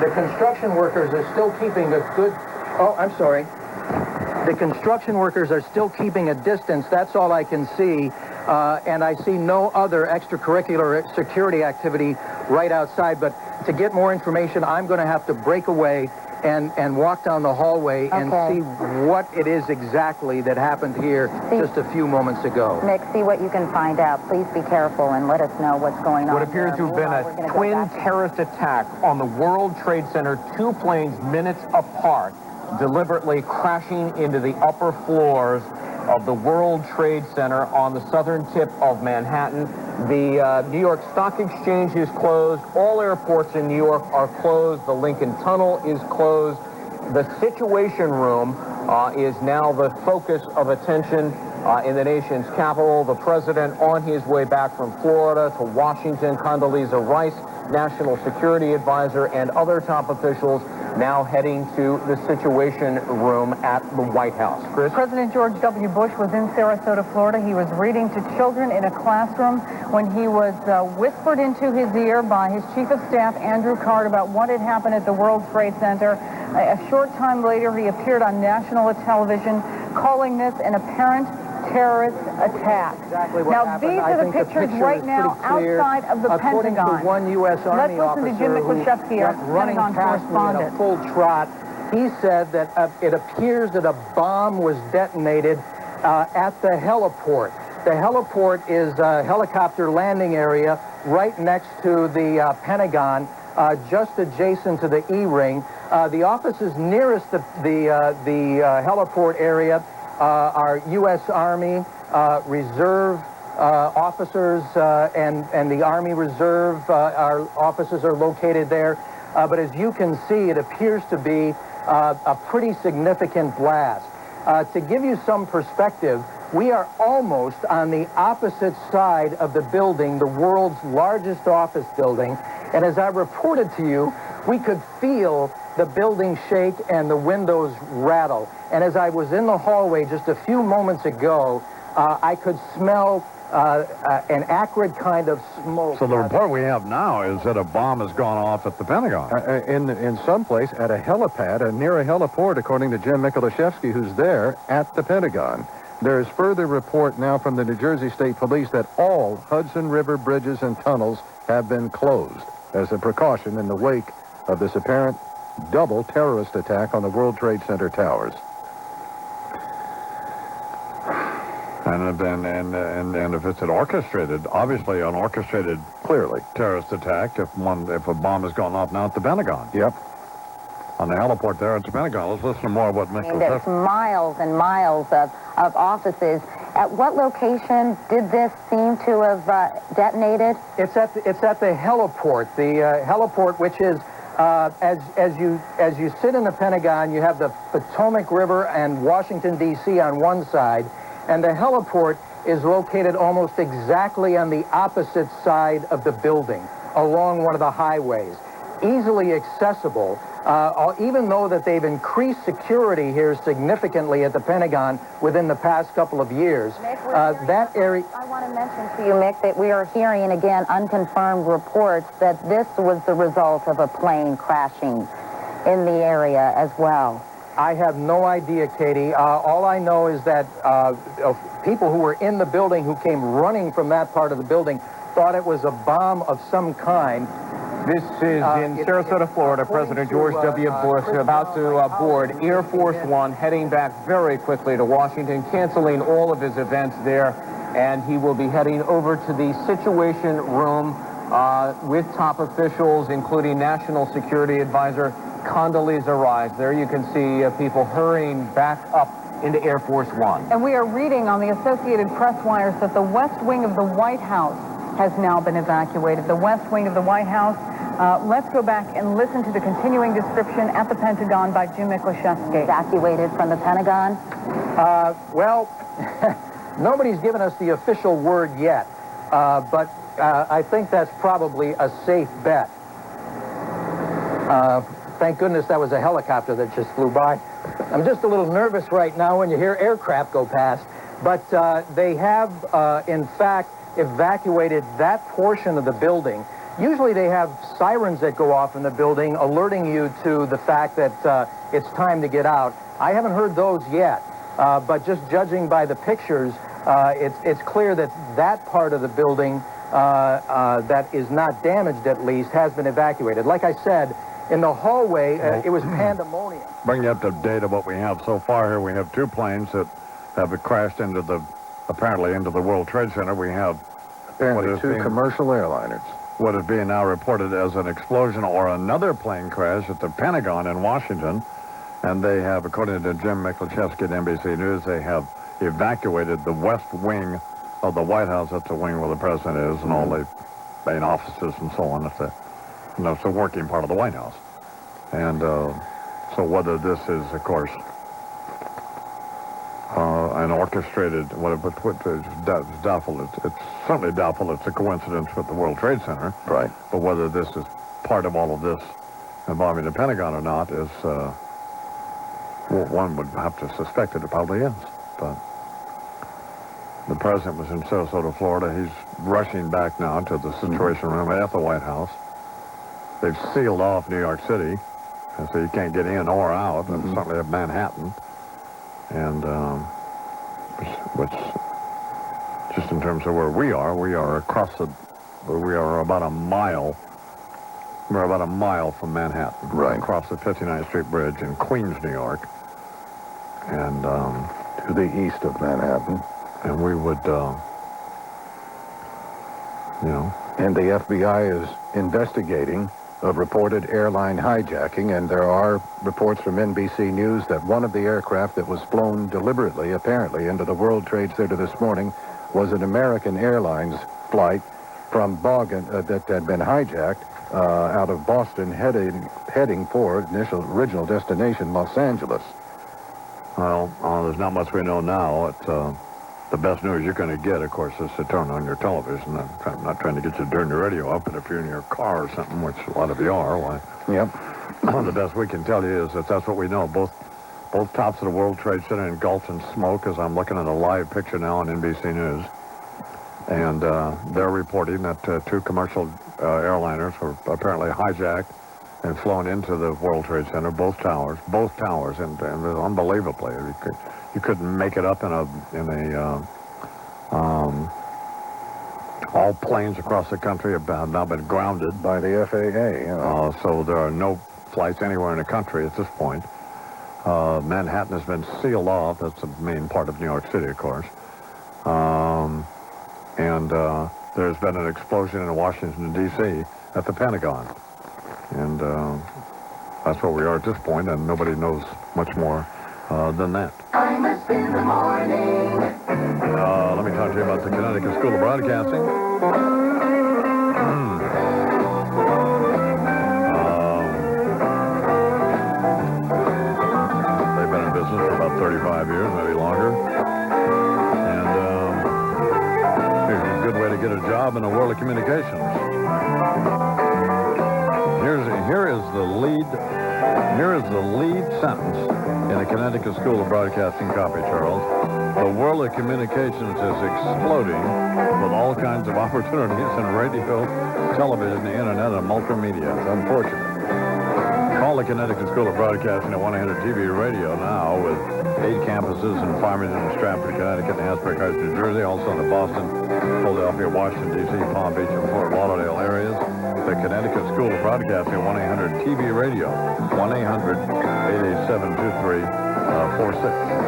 the construction workers are still keeping a good, the construction workers are still keeping a distance. That's all I can see. And I see no other extracurricular security activity right outside. But to get more information, I'm going to have to break away and walk down the hallway and see what it is exactly that happened here just a few moments ago. Mick, see what you can find out. Please be careful and let us know what's going on. What appears to have been a twin terrorist attack on the World Trade Center, 2 planes minutes apart, deliberately crashing into the upper floors of the World Trade Center on the southern tip of Manhattan. The New York Stock Exchange is closed. All airports in New York are closed. The Lincoln Tunnel is closed. The Situation Room is now the focus of attention in the nation's capital. The president on his way back from Florida to Washington, Condoleezza Rice, National Security Advisor, and other top officials now heading to the Situation Room at the White House. Chris? President George W. Bush was in Sarasota, Florida. He was reading to children in a classroom when he was whispered into his ear by his chief of staff, Andrew Card, about what had happened at the World Trade Center. A short time later, he appeared on national television calling this an apparent terrorist attack. Exactly what now, happened. these are the pictures right now outside of the According Pentagon. to one U.S. Army Let's listen to Jim Miklashevsky, our running Pentagon past me in a correspondent. full trot. He said that it appears that a bomb was detonated at the heliport. The heliport is a helicopter landing area right next to the Pentagon, just adjacent to the E-ring. The offices nearest the heliport area are U.S. Army Reserve officers and the Army Reserve our offices are located there. But as you can see, it appears to be a pretty significant blast. To give you some perspective, we are almost on the opposite side of the building, the world's largest office building. And as I reported to you, we could feel the building shake and the windows rattle. And as I was in the hallway just a few moments ago, I could smell an acrid kind of smoke. So the report we have now is that a bomb has gone off at the Pentagon. In some place at a helipad, near a heliport, according to Jim Miklashevsky, who's there at the Pentagon. There is further report now from the New Jersey State Police that all Hudson River bridges and tunnels have been closed as a precaution in the wake of this apparent double terrorist attack on the World Trade Center towers. And if it's an orchestrated, obviously an orchestrated, clearly terrorist attack, if a bomb has gone off now at the Pentagon. Yep. On the heliport there at the Pentagon. Let's listen to more of what Mick was There's miles and miles of offices. At what location did this seem to have detonated? It's at the heliport. The heliport, which is as you sit in the Pentagon, you have the Potomac River and Washington D.C. on one side, and the heliport is located almost exactly on the opposite side of the building, along one of the highways, easily accessible. Even though that they've increased security here significantly at the Pentagon within the past couple of years, that area... I want to mention to you, Mick, that we are hearing, again, unconfirmed reports that this was the result of a plane crashing in the area as well. I have no idea, Katie. All I know is that people who were in the building who came running from that part of the building thought it was a bomb of some kind. This is in Sarasota, Florida. President George W. Bush about to board Air Force One, heading back very quickly to Washington, canceling all of his events there, and he will be heading over to the Situation Room with top officials, including National Security Advisor Condoleezza Rice. There you can see people hurrying back up into Air Force One. And we are reading on the Associated Press wires that the West Wing of the White House has now been evacuated. The West Wing of the White House. Let's go back and listen to the continuing description at the Pentagon by Jim Miklashevsky. Evacuated from the Pentagon? Well, nobody's given us the official word yet, but I think that's probably a safe bet. Thank goodness that was a helicopter that just flew by. I'm just a little nervous right now when you hear aircraft go past, but they have, in fact, evacuated that portion of the building. Usually they have sirens that go off in the building alerting you to the fact that it's time to get out. I haven't heard those yet, but just judging by the pictures, it's clear that that part of the building that is not damaged, at least, has been evacuated. Like I said, in the hallway, it was pandemonium. Bring you up to date of what we have so far here. We have two planes that have crashed apparently into the World Trade Center. We have apparently two commercial airliners. What is being now reported as an explosion or another plane crash at the Pentagon in Washington. And they have, according to Jim Miklashevsky at NBC News, they have evacuated the West Wing of the White House. That's the wing where the president is and all the main offices and so on. It's the working part of the White House. And so whether this is, of course, an orchestrated, it's doubtful. It's certainly doubtful it's a coincidence with the World Trade Center. Right. But whether this is part of all of this involving the Pentagon or not is, one would have to suspect that it probably is. But the president was in Sarasota, Florida. He's rushing back now to the Situation Room at the White House. They've sealed off New York City, and so you can't get in or out, and certainly at Manhattan. And which, just in terms of where we are across we are about a mile. We're about a mile from Manhattan. Right. Across the 59th Street Bridge in Queens, New York. And to the east of Manhattan. And we would, And the FBI is investigating a reported airline hijacking, and there are reports from NBC News that one of the aircraft that was flown deliberately, apparently, into the World Trade Center this morning was an American Airlines flight from Bogan that had been hijacked out of Boston, heading for original destination, Los Angeles. Well, there's not much we know now. The best news you're going to get, of course, is to turn on your television. I'm not trying to get you to turn your radio up, but if you're in your car or something, which a lot of you are, why? Yep. The best we can tell you is that that's what we know. Both tops of the World Trade Center engulfed in smoke, as I'm looking at a live picture now on NBC News. And they're reporting that two commercial airliners were apparently hijacked and flown into the World Trade Center, both towers, and unbelievably. You couldn't make it up in a all planes across the country have now been grounded by the FAA. So there are no flights anywhere in the country at this point. Manhattan has been sealed off. That's the main part of New York City, of course. And there's been an explosion in Washington, D.C. at the Pentagon. And that's where we are at this point, and nobody knows much more than that. Imus in the morning. Let me talk to you about the Connecticut School of Broadcasting. They've been in business for about 35 years, maybe longer. And it's a good way to get a job in the world of communications. Here is the lead sentence in the Connecticut School of Broadcasting copy, Charles. The world of communications is exploding with all kinds of opportunities in radio, television, the internet, and multimedia. It's unfortunate. Call the Connecticut School of Broadcasting at 1-800-TV Radio now with 8 campuses in Farmington and Stratford, Connecticut, and Asbury Heights, New Jersey, also in the Boston, Philadelphia, Washington, D.C., Palm Beach, and Fort Lauderdale areas. The Connecticut School of Broadcasting at 1-800-TV Radio, 1-800-887-2346.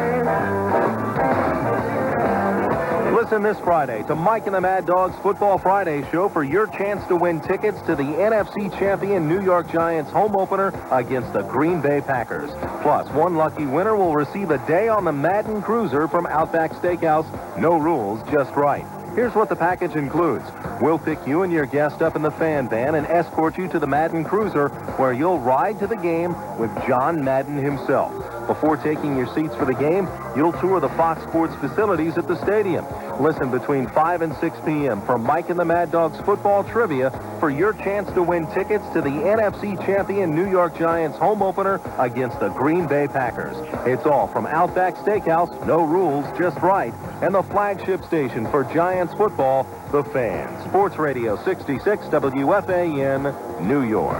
Listen this Friday to Mike and the Mad Dogs Football Friday show for your chance to win tickets to the NFC champion New York Giants home opener against the Green Bay Packers. Plus, one lucky winner will receive a day on the Madden Cruiser from Outback Steakhouse. No rules, just right. Here's what the package includes. We'll pick you and your guest up in the fan van and escort you to the Madden Cruiser, where you'll ride to the game with John Madden himself. Before taking your seats for the game, you'll tour the Fox Sports facilities at the stadium. Listen between 5 and 6 p.m. for Mike and the Mad Dogs football trivia for your chance to win tickets to the NFC champion New York Giants home opener against the Green Bay Packers. It's all from Outback Steakhouse, no rules, just right, and the flagship station for Giants football, The Fan. Sports Radio 66 WFAN, New York.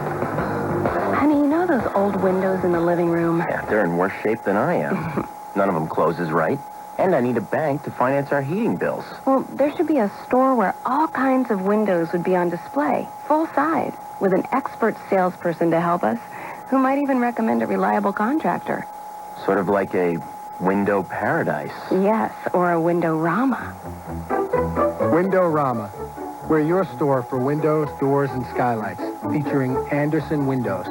Honey, you know those old windows in the living room? Yeah, they're in worse shape than I am. None of them closes right. And I need a bank to finance our heating bills. Well, there should be a store where all kinds of windows would be on display, full size, with an expert salesperson to help us, who might even recommend a reliable contractor. Sort of like a window paradise. Yes, or a Window-Rama. Window-Rama. We're your store for windows, doors, and skylights, featuring Andersen Windows.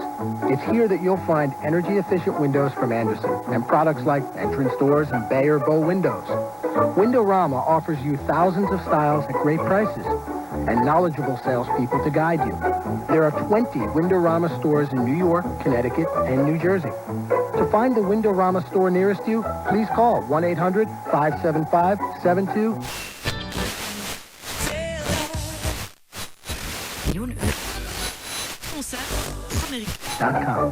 It's here that you'll find energy-efficient windows from Andersen and products like entrance doors and bay or bow windows. Window-Rama offers you thousands of styles at great prices and knowledgeable salespeople to guide you. There are 20 Window-Rama stores in New York, Connecticut, and New Jersey. To find the Window-Rama store nearest you, please call 1-800-575-72...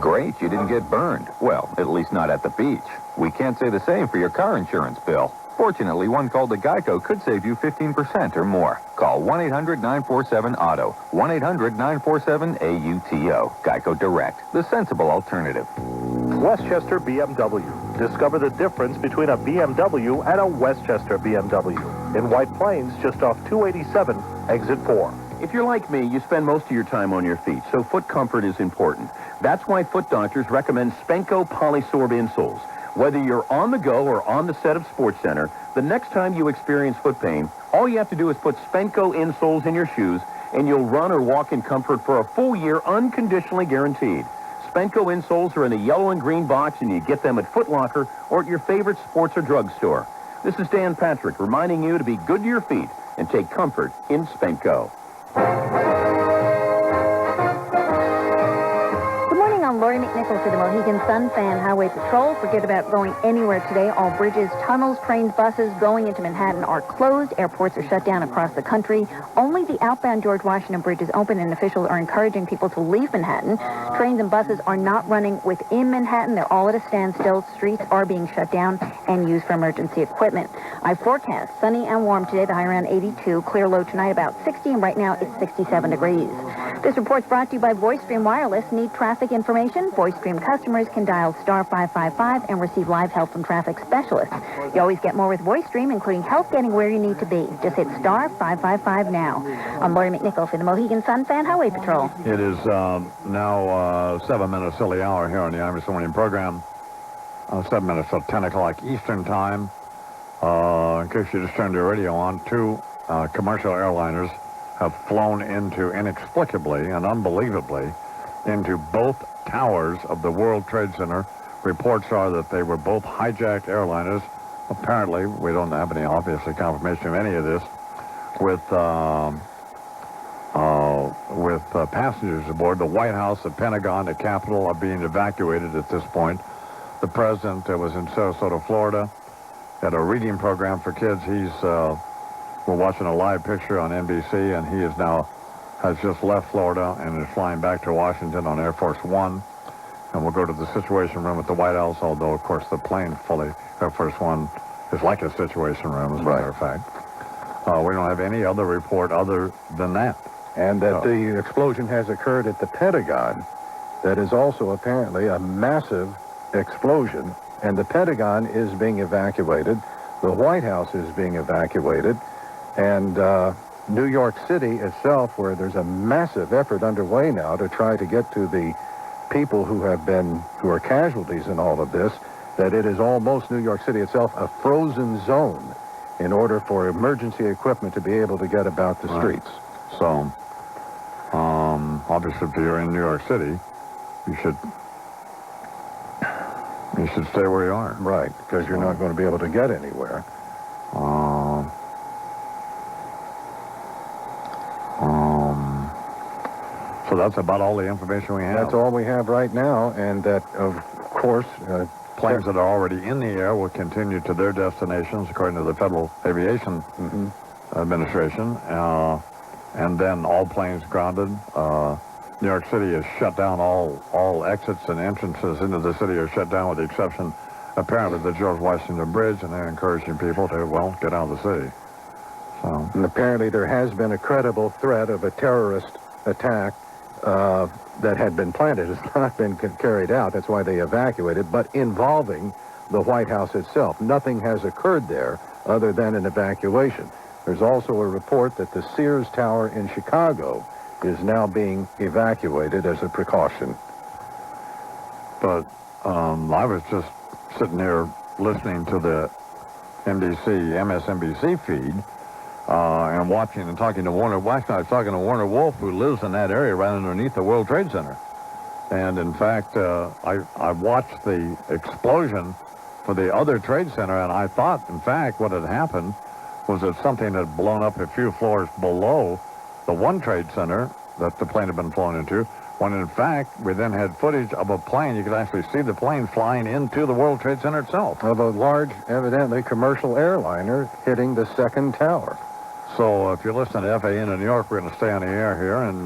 Great, you didn't get burned. Well, at least not at the beach. We can't say the same for your car insurance bill. Fortunately, one call to Geico could save you 15% or more. Call 1-800-947-AUTO. 1-800-947-AUTO. Geico Direct, the sensible alternative. Westchester BMW. Discover the difference between a BMW and a Westchester BMW. In White Plains, just off 287, exit 4. If you're like me, you spend most of your time on your feet, so foot comfort is important. That's why foot doctors recommend Spenco Polysorb insoles. Whether you're on the go or on the set of SportsCenter, the next time you experience foot pain, all you have to do is put Spenco insoles in your shoes, and you'll run or walk in comfort for a full year, unconditionally guaranteed. Spenco insoles are in a yellow and green box, and you get them at Foot Locker or at your favorite sports or drugstore. This is Dan Patrick reminding you to be good to your feet and take comfort in Spenco. Good morning, I'm Lori McNichol for the Mohegan Sun Fan Highway Patrol. Forget about going anywhere today. All bridges, tunnels, trains, buses going into Manhattan are closed. Airports are shut down across the country. Only the outbound George Washington Bridge is open, and officials are encouraging people to leave Manhattan. Trains and buses are not running within Manhattan. They're all at a standstill. Streets are being shut down and used for emergency equipment. I forecast sunny and warm today, the high around 82, clear low tonight about 60, and right now it's 67 degrees. This report's brought to you by VoiceStream Wireless. Need traffic information? VoiceStream customers can dial star 555 and receive live help from traffic specialists. You always get more with VoiceStream, including help getting where you need to be. Just hit star 555 now. I'm Lori McNichol for the Mohegan Sun Fan Highway Patrol. It is now 7 minutes till the hour here on the Imus Morning program. 7 minutes till 10 o'clock Eastern Time. In case you just turned your radio on, 2 commercial airliners have flown inexplicably and unbelievably into both towers of the World Trade Center. Reports are that they were both hijacked airliners. Apparently, we don't have any obviously confirmation of any of this, with passengers aboard. The White House, the Pentagon, the Capitol are being evacuated at this point. The president was in Sarasota, Florida, at a reading program for kids. We're watching a live picture on NBC, and he has just left Florida and is flying back to Washington on Air Force One. And we'll go to the Situation Room at the White House, although, of course, the plane fully, Air Force One, is like a Situation Room, as a matter of fact. We don't have any other report other than that. And that the explosion has occurred at the Pentagon that is also apparently a massive explosion, and the Pentagon is being evacuated. The White House is being evacuated, and New York City itself, where there's a massive effort underway now to try to get to the people who are casualties in all of this, that it is almost New York City itself a frozen zone in order for emergency equipment to be able to get about the streets. So, obviously, if you're in New York City, you should stay where you are. Right, because you're not going to be able to get anywhere. So that's about all the information we have. That's all we have right now, and that, of course, planes that are already in the air will continue to their destinations, according to the Federal Aviation Administration, and then all planes grounded. New York City is shut down. All exits and entrances into the city are shut down, with the exception, apparently, of the George Washington Bridge, and they're encouraging people to, well, get out of the city. So. And apparently there has been a credible threat of a terrorist attack that had been planted. It's not been carried out. That's why they evacuated, but involving the White House itself. Nothing has occurred there other than an evacuation. There's also a report that the Sears Tower in Chicago is now being evacuated as a precaution. But I was just sitting here listening to the MSNBC feed, and watching and talking to Warner. Last night I was talking to Warner Wolf, who lives in that area right underneath the World Trade Center. And in fact, I watched the explosion for the other trade center, and I thought, in fact, what had happened was that something had blown up a few floors below the one trade center that the plane had been flown into, when in fact we then had footage of a plane. You could actually see the plane flying into the World Trade Center itself. Of a large, evidently, commercial airliner hitting the second tower. So if you're listening to FAN in New York, we're going to stay on the air here, and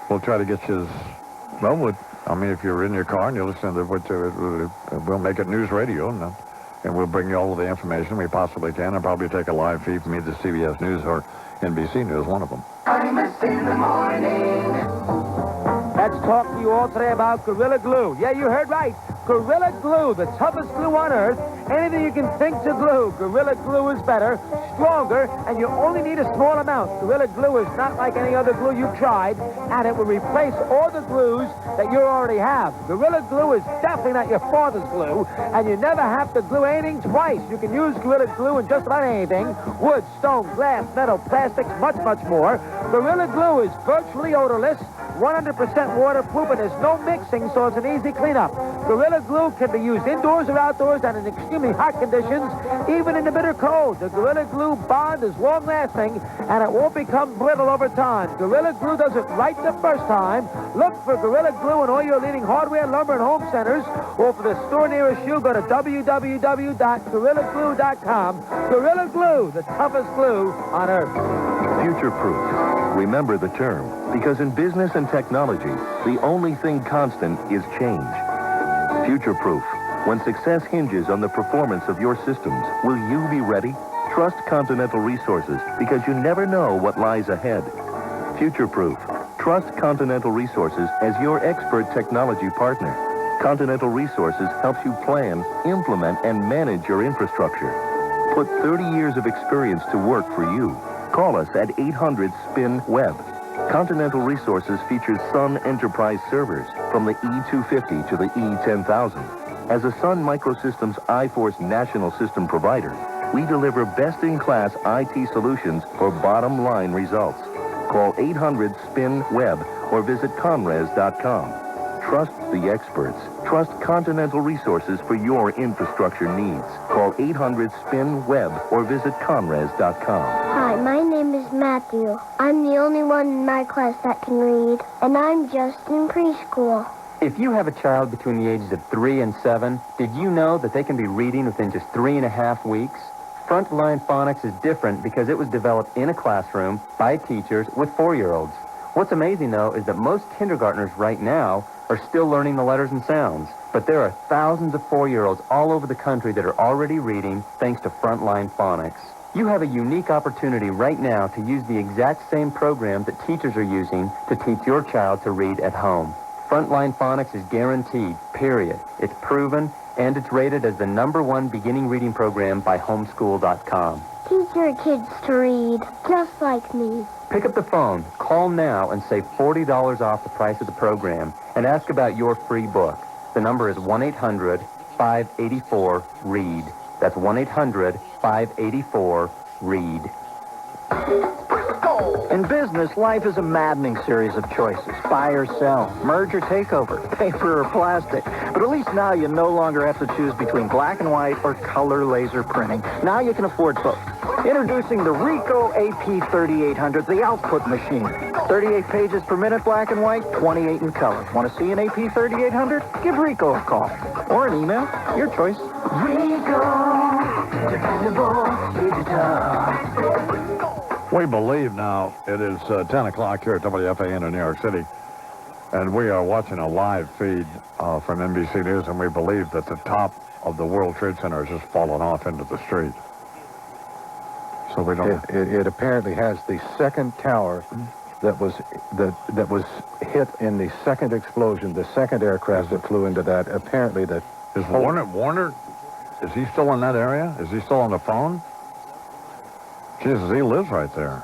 we'll try to get you if you're in your car and you're listening to we'll make it news radio, and we'll bring you all of the information we possibly can, and probably take a live feed from either CBS News or NBC News, one of them. Imus in the morning. Let's talk to you all today about Gorilla Glue. Yeah, you heard right. Gorilla Glue, the toughest glue on earth. Anything you can think to glue, Gorilla Glue is better, stronger, and you only need a small amount. Gorilla Glue is not like any other glue you've tried, and it will replace all the glues that you already have. Gorilla Glue is definitely not your father's glue, and you never have to glue anything twice. You can use Gorilla Glue in just about anything: wood, stone, glass, metal, plastics, much, much more. Gorilla Glue is virtually odorless, 100% waterproof, and there's no mixing, so it's an easy cleanup. Gorilla Glue can be used indoors or outdoors and in extremely hot conditions, even in the bitter cold. The Gorilla Glue bond is long-lasting, and it won't become brittle over time. Gorilla Glue does it right the first time. Look for Gorilla Glue in all your leading hardware, lumber, and home centers, or for the store nearest you, go to www.gorillaglue.com. Gorilla Glue, the toughest glue on earth. Future-proof. Remember the term, because in business and technology, the only thing constant is change. Future-proof. When success hinges on the performance of your systems, will you be ready? Trust Continental Resources, because you never know what lies ahead. Future-proof. Trust Continental Resources as your expert technology partner. Continental Resources helps you plan, implement, and manage your infrastructure. Put 30 years of experience to work for you. Call us at 800-SPIN-WEB. Continental Resources features Sun Enterprise servers from the E250 to the E10000. As a Sun Microsystems iForce national system provider, we deliver best-in-class IT solutions for bottom-line results. Call 800-SPIN-WEB or visit conres.com. Trust the experts. Trust Continental Resources for your infrastructure needs. Call 800-SPIN-WEB or visit conres.com. Hi, my name is Matthew. I'm the only one in my class that can read, and I'm just in preschool. If you have a child between the ages of 3 and 7, did you know that they can be reading within just 3.5 weeks? Frontline Phonics is different because it was developed in a classroom by teachers with 4-year-olds. What's amazing, though, is that most kindergartners right now are still learning the letters and sounds. But there are thousands of 4-year-olds all over the country that are already reading thanks to Frontline Phonics. You have a unique opportunity right now to use the exact same program that teachers are using to teach your child to read at home. Frontline Phonics is guaranteed, period. It's proven, and it's rated as the #1 beginning reading program by homeschool.com. Teach your kids to read, just like me. Pick up the phone, call now, and save $40 off the price of the program, and ask about your free book. The number is 1-800-584-READ. That's 1-800-584-READ. In business, life is a maddening series of choices. Buy or sell, merge or takeover, paper or plastic. But at least now you no longer have to choose between black and white or color laser printing. Now you can afford both. Introducing the Ricoh AP3800, the output machine. 38 pages per minute black and white, 28 in color. Want to see an AP3800? Give Ricoh a call. Or an email. Your choice. Ricoh, dependable, digital. We believe now it is 10 o'clock here at WFAN in New York City, and we are watching a live feed from NBC News, and we believe that the top of the World Trade Center has just fallen off into the street. So we don't... It apparently has the second tower that was hit in the second explosion, the second aircraft that flew into that. Apparently that... Is Warner, is he still in that area? Is he still on the phone? Jesus, he lives right there.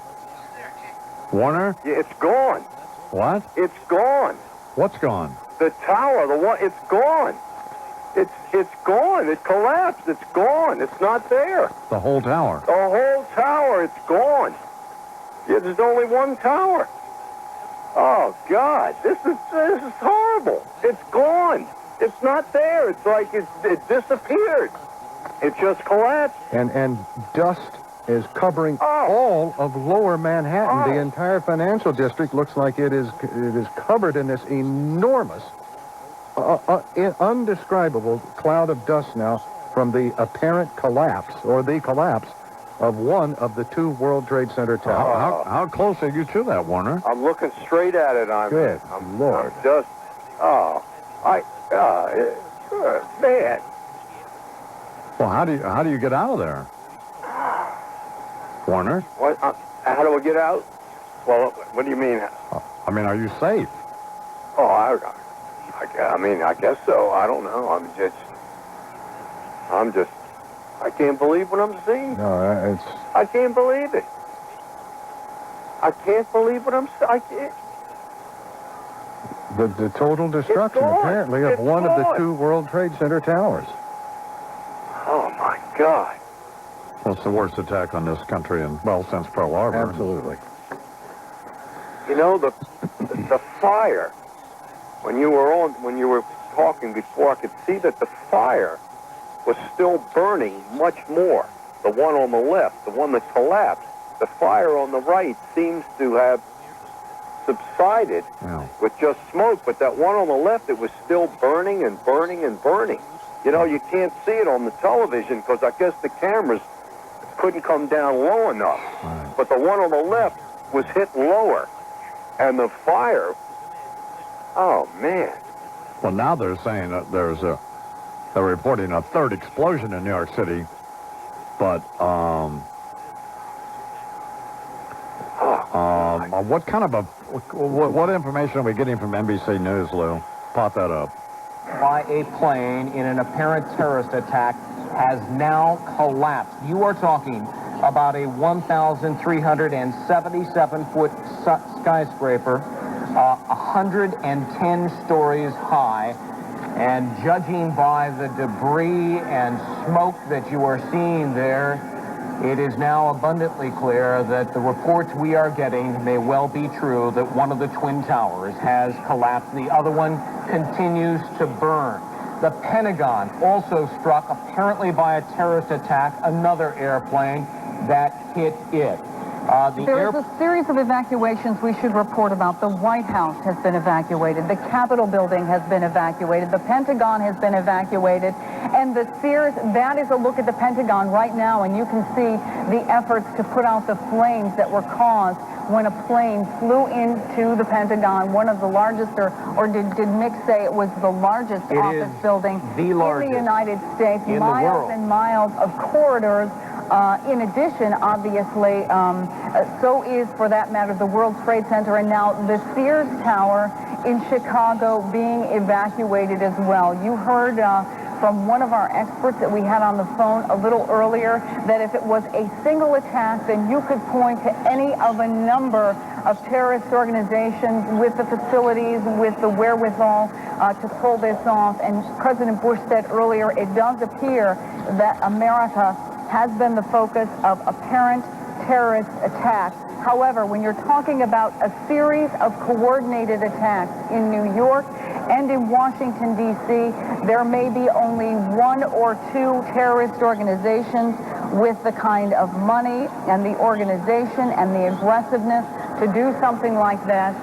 Warner? Yeah, it's gone. What? It's gone. What's gone? The tower, the one, it's gone. It's gone. It collapsed. It's gone. It's not there. The whole tower? The whole tower, it's gone. Yeah, there's only one tower. Oh, God, this is horrible. It's gone. It's not there. It's like it disappeared. It just collapsed. And dust is covering all of lower Manhattan. The entire financial district looks like it is covered in this enormous, undescribable cloud of dust now from the apparent collapse, or the collapse, of one of the two World Trade Center towers. How close are you to that, Warner? I'm looking straight at it. Good Lord. I'm just, man. Well, how do you get out of there? Warner? What? How do I get out? Well, what do you mean? I mean, are you safe? Oh, I guess so. I don't know. I can't believe what I'm seeing. No, I can't believe it. I can't believe what I'm seeing. I can't. The total destruction, apparently, of one of the two World Trade Center towers. Oh, my God. Well, it's the worst attack on this country since Pearl Harbor. Absolutely. You know, the fire, when you were talking before, I could see that the fire was still burning much more. The one on the left, the one that collapsed, the fire on the right seems to have subsided with just smoke, but that one on the left, it was still burning and burning and burning. You know, you can't see it on the television because I guess the cameras couldn't come down low enough. Right. But the one on the left was hit lower. And the fire, oh, man. Well, now they're saying that they're reporting a third explosion in New York City. But, what kind of what information are we getting from NBC News, Lou? Pop that up. By a plane in an apparent terrorist attack has now collapsed. You are talking about a 1,377-foot skyscraper, 110 stories high, and judging by the debris and smoke that you are seeing there, it is now abundantly clear that the reports we are getting may well be true that one of the Twin Towers has collapsed. The other one continues to burn. The Pentagon also struck, apparently by a terrorist attack, another airplane that hit it. There is a series of evacuations we should report about. The White House has been evacuated. The Capitol building has been evacuated. The Pentagon has been evacuated. And the Sears, that is a look at the Pentagon right now, and you can see the efforts to put out the flames that were caused when a plane flew into the Pentagon, one of the largest, or did Mick say it was the largest office building in the United States? Miles and miles of corridors. In addition, obviously, so is, for that matter, the World Trade Center, and now the Sears Tower in Chicago being evacuated as well. You heard from one of our experts that we had on the phone a little earlier that if it was a single attack, then you could point to any of a number of terrorist organizations with the facilities, with the wherewithal to pull this off. And President Bush said earlier, it does appear that America has been the focus of apparent terrorist attacks. However, when you're talking about a series of coordinated attacks in New York and in Washington, D.C., there may be only one or two terrorist organizations with the kind of money and the organization and the aggressiveness to do something like that.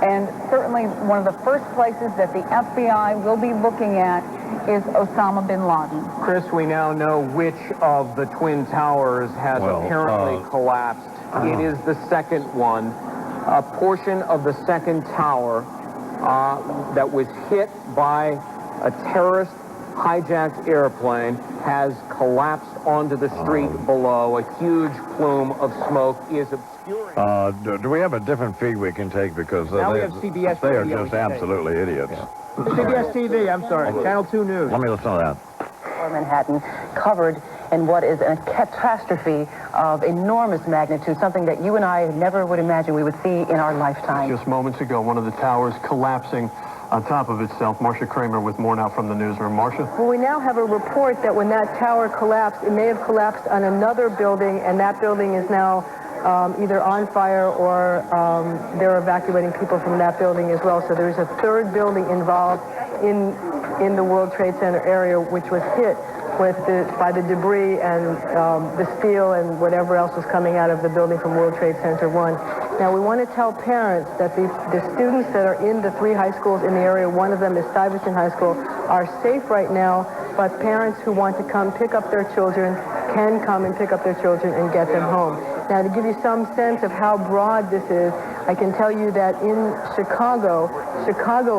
And certainly one of the first places that the FBI will be looking at is Osama bin Laden. Chris, we now know which of the Twin Towers has apparently collapsed. It is the second one. A portion of the second tower that was hit by a terrorist hijacked airplane has collapsed onto the street below. A huge plume of smoke is obscuring. Do we have a different feed we can take? Because Now we have CBS they are radio just absolutely idiots. CBS TV, I'm sorry, Channel 2 News. Let me listen to that. Manhattan, covered in what is a catastrophe of enormous magnitude, something that you and I never would imagine we would see in our lifetime. Just moments ago, one of the towers collapsing on top of itself. Marcia Kramer with more now from the newsroom. Marcia? Well, we now have a report that when that tower collapsed, it may have collapsed on another building, and that building is now either on fire or they're evacuating people from that building as well. So there's a third building involved in the World Trade Center area, which was hit by the debris and the steel and whatever else was coming out of the building from World Trade Center 1. Now, we want to tell parents that the students that are in the 3 high schools in the area, one of them is Stuyvesant High School, are safe right now, but parents who want to come pick up their children can come and pick up their children and get them home. Now, to give you some sense of how broad this is, I can tell you that in Chicago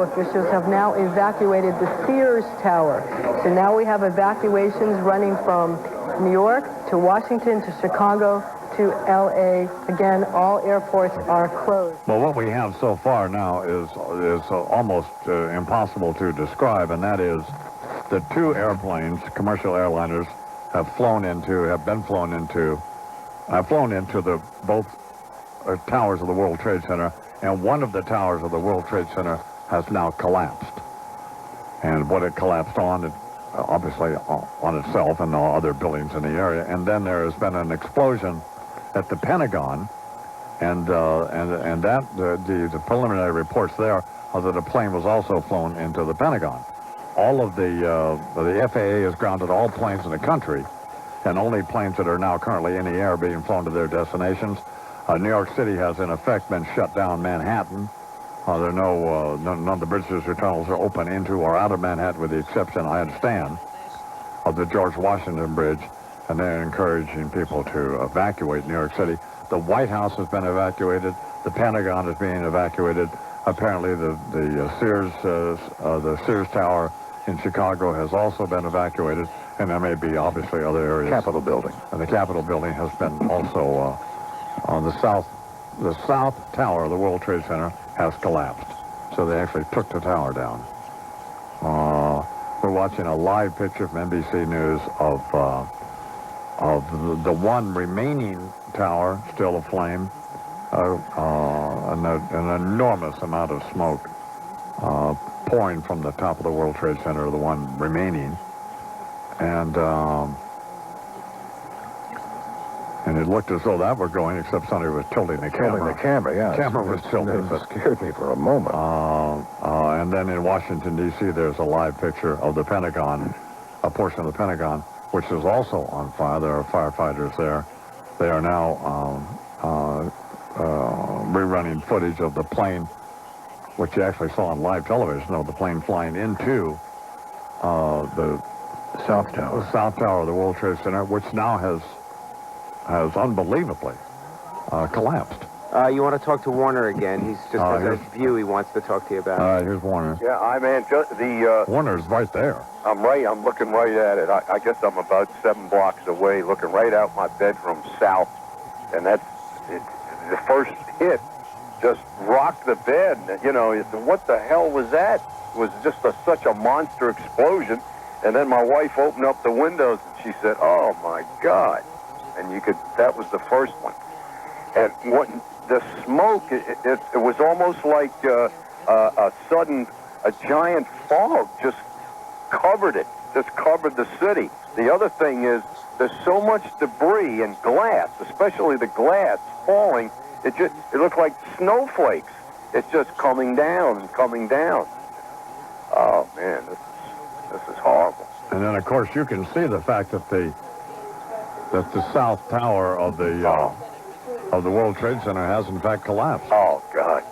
officials have now evacuated the Sears Tower. So now we have evacuations running from New York to Washington to Chicago to L.A. Again, all airports are closed. Well, what we have so far now is almost impossible to describe, and that is the 2 airplanes, commercial airliners, have flown into the both towers of the World Trade Center, and one of the towers of the World Trade Center has now collapsed. And what it collapsed on, obviously on itself and all other buildings in the area. And then there has been an explosion at the Pentagon, and that the preliminary reports there are that a plane was also flown into the Pentagon. All of the FAA has grounded all planes in the country, and only planes that are now currently in the air being flown to their destinations. New York City has, in effect, been shut down. Manhattan, there are none of the bridges or tunnels are open into or out of Manhattan, with the exception, I understand, of the George Washington Bridge, and they're encouraging people to evacuate New York City. The White House has been evacuated. The Pentagon is being evacuated. Apparently, the Sears Tower in Chicago has also been evacuated, and there may be obviously other areas. Capitol Building. And the Capitol Building has been also on the south tower of the World Trade Center has collapsed. So they actually took the tower down. We're watching a live picture from NBC News of the one remaining tower still aflame. An enormous amount of smoke pouring from the top of the World Trade Center, the one remaining. And it looked as though that were going, except somebody was tilting the camera. Tilting the camera, yeah. The camera was tilting. It scared me for a moment. And then in Washington, D.C., there's a live picture of the Pentagon, a portion of the Pentagon, which is also on fire. There are firefighters there. They are now rerunning footage of the plane, which you actually saw on live television, of the plane flying into the South Tower. The South Tower of the World Trade Center, which now has unbelievably collapsed. You want to talk to Warner again? He's just has a view he wants to talk to you about. All right, here's Warner. Yeah, Warner's right there. I'm looking right at it. I guess I'm about 7 blocks away, looking right out my bedroom south, and that's the first hit just rocked the bed. You know, you said, what the hell was that? It was just such a monster explosion. And then my wife opened up the windows and she said, "Oh my God!" And that was the first one. And what the smoke, it was almost like a giant fog just covered it, just covered the city. The other thing is, there's so much debris and glass, especially the glass falling. It looked like snowflakes. It's just coming down and coming down. Oh man, this is horrible. And then, of course, you can see the fact that the south tower of the World Trade Center has in fact collapsed. Oh God!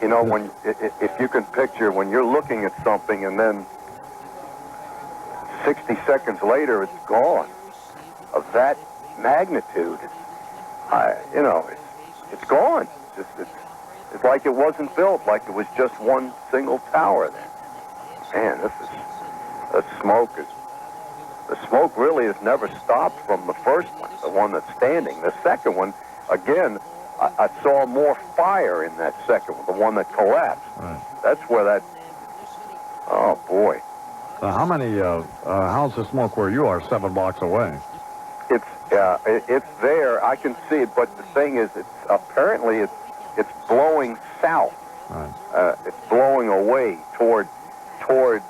If you can picture when you're looking at something and then 60 seconds later it's gone, of that magnitude, it's gone. It's like it wasn't built, like it was just one single tower there. Man, the smoke really has never stopped from the first one, the one that's standing. The second one, again, I saw more fire in that second one, the one that collapsed. Right. That's where that, oh boy. How's the smoke where you are 7 blocks away? It's there. I can see it, but the thing is, apparently it's blowing south. Right. It's blowing away toward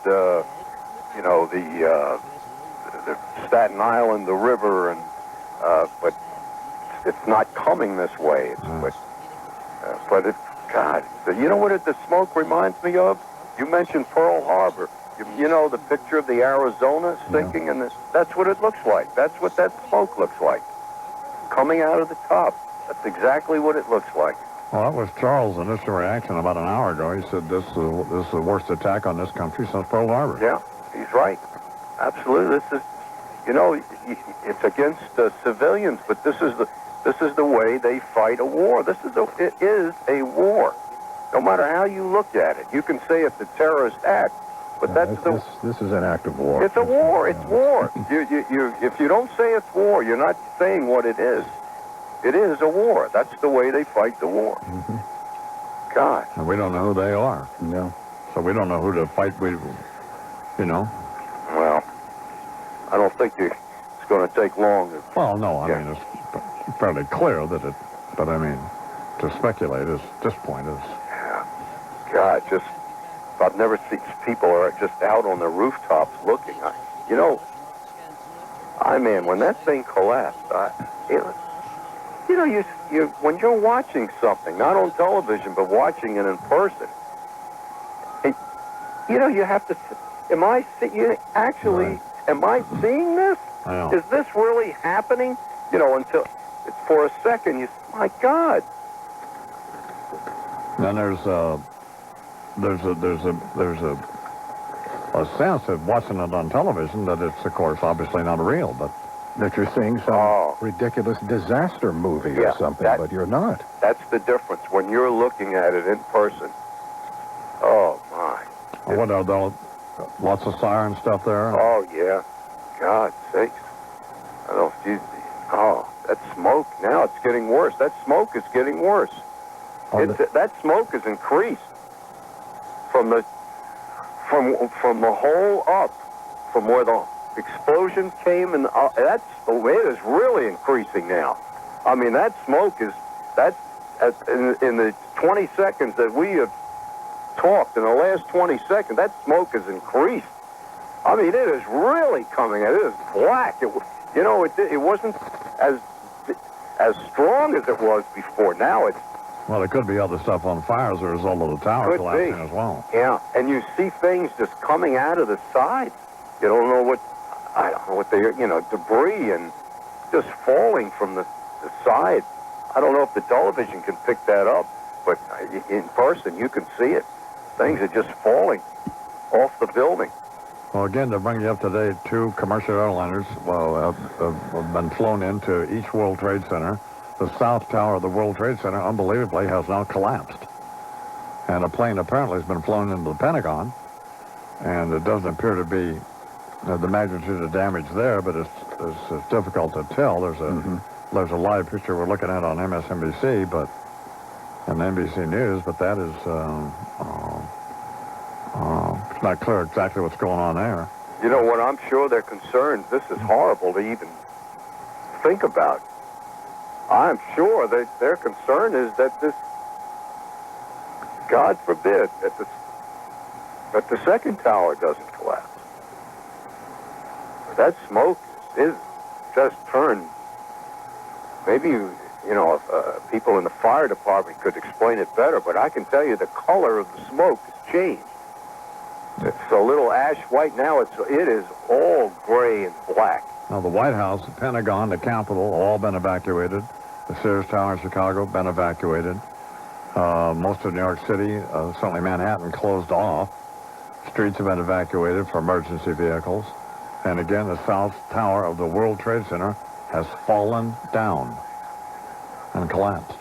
the Staten Island, the river, and but it's not coming this way. But God, you know what the smoke reminds me of? You mentioned Pearl Harbor. You know the picture of the Arizona sinking, and that's what it looks like. That's what that smoke looks like, coming out of the top. That's exactly what it looks like. Well, that was Charles' initial reaction about an hour ago. He said this is the worst attack on this country since Pearl Harbor. Yeah, he's right. Absolutely. This is, it's against civilians, but this is the way they fight a war. It is a war. No matter how you look at it, you can say it's a terrorist act, but this is an act of war. It's a war. It's war. If you don't say it's war, you're not saying what it is. It is a war. That's the way they fight the war. Mm-hmm. God. And we don't know who they are. No. So we don't know who to fight. Well, I don't think it's going to take long. Well, no. I mean, it's fairly clear that it. But I mean, to speculate at this point is. Yeah. God, I've never seen people are just out on the rooftops looking. When that thing collapsed, when you're watching something, not on television, but watching it in person, you have to, am I seeing this? Is this really happening? Until for a second, my God. Then there's a sense of watching it on television that it's, of course, obviously not real, but that you're seeing some ridiculous disaster movie or something, but you're not. That's the difference when you're looking at it in person. Oh, my. What are those? Lots of siren stuff there? Oh, yeah. God sakes. I don't know. That smoke, now it's getting worse. That smoke is getting worse. That smoke is increased from the hole up, from where the explosion came, and it is really increasing now. I mean, that smoke is in the 20 seconds that we have talked, in the last 20 seconds, that smoke has increased. I mean, it is really coming out. It is black. It wasn't as strong as it was before. Now it's. Well, there could be other stuff on fire as a result of the tower collapsing as well. Yeah, and you see things just coming out of the side. You don't know what debris and just falling from the side. I don't know if the television can pick that up, but in person you can see it. Things are just falling off the building. Well, again, to bring you up to date, 2 commercial airliners have been flown into each World Trade Center. The South Tower of the World Trade Center, unbelievably, has now collapsed. And a plane apparently has been flown into the Pentagon. And it doesn't appear to be the magnitude of damage there, but it's difficult to tell. There's a live picture we're looking at on MSNBC, but in NBC News, but that is it's not clear exactly what's going on there. You know what? I'm sure they're concerned. This is horrible to even think about. I'm sure that their concern is that this, God forbid, that the second tower doesn't collapse. That smoke is just turned. Maybe people in the fire department could explain it better, but I can tell you the color of the smoke has changed. It's a little ash white now. It is all gray and black. Now, the White House, the Pentagon, the Capitol, all been evacuated. The Sears Tower in Chicago, been evacuated. Most of New York City, certainly Manhattan, closed off. Streets have been evacuated for emergency vehicles. And again, the South Tower of the World Trade Center has fallen down and collapsed.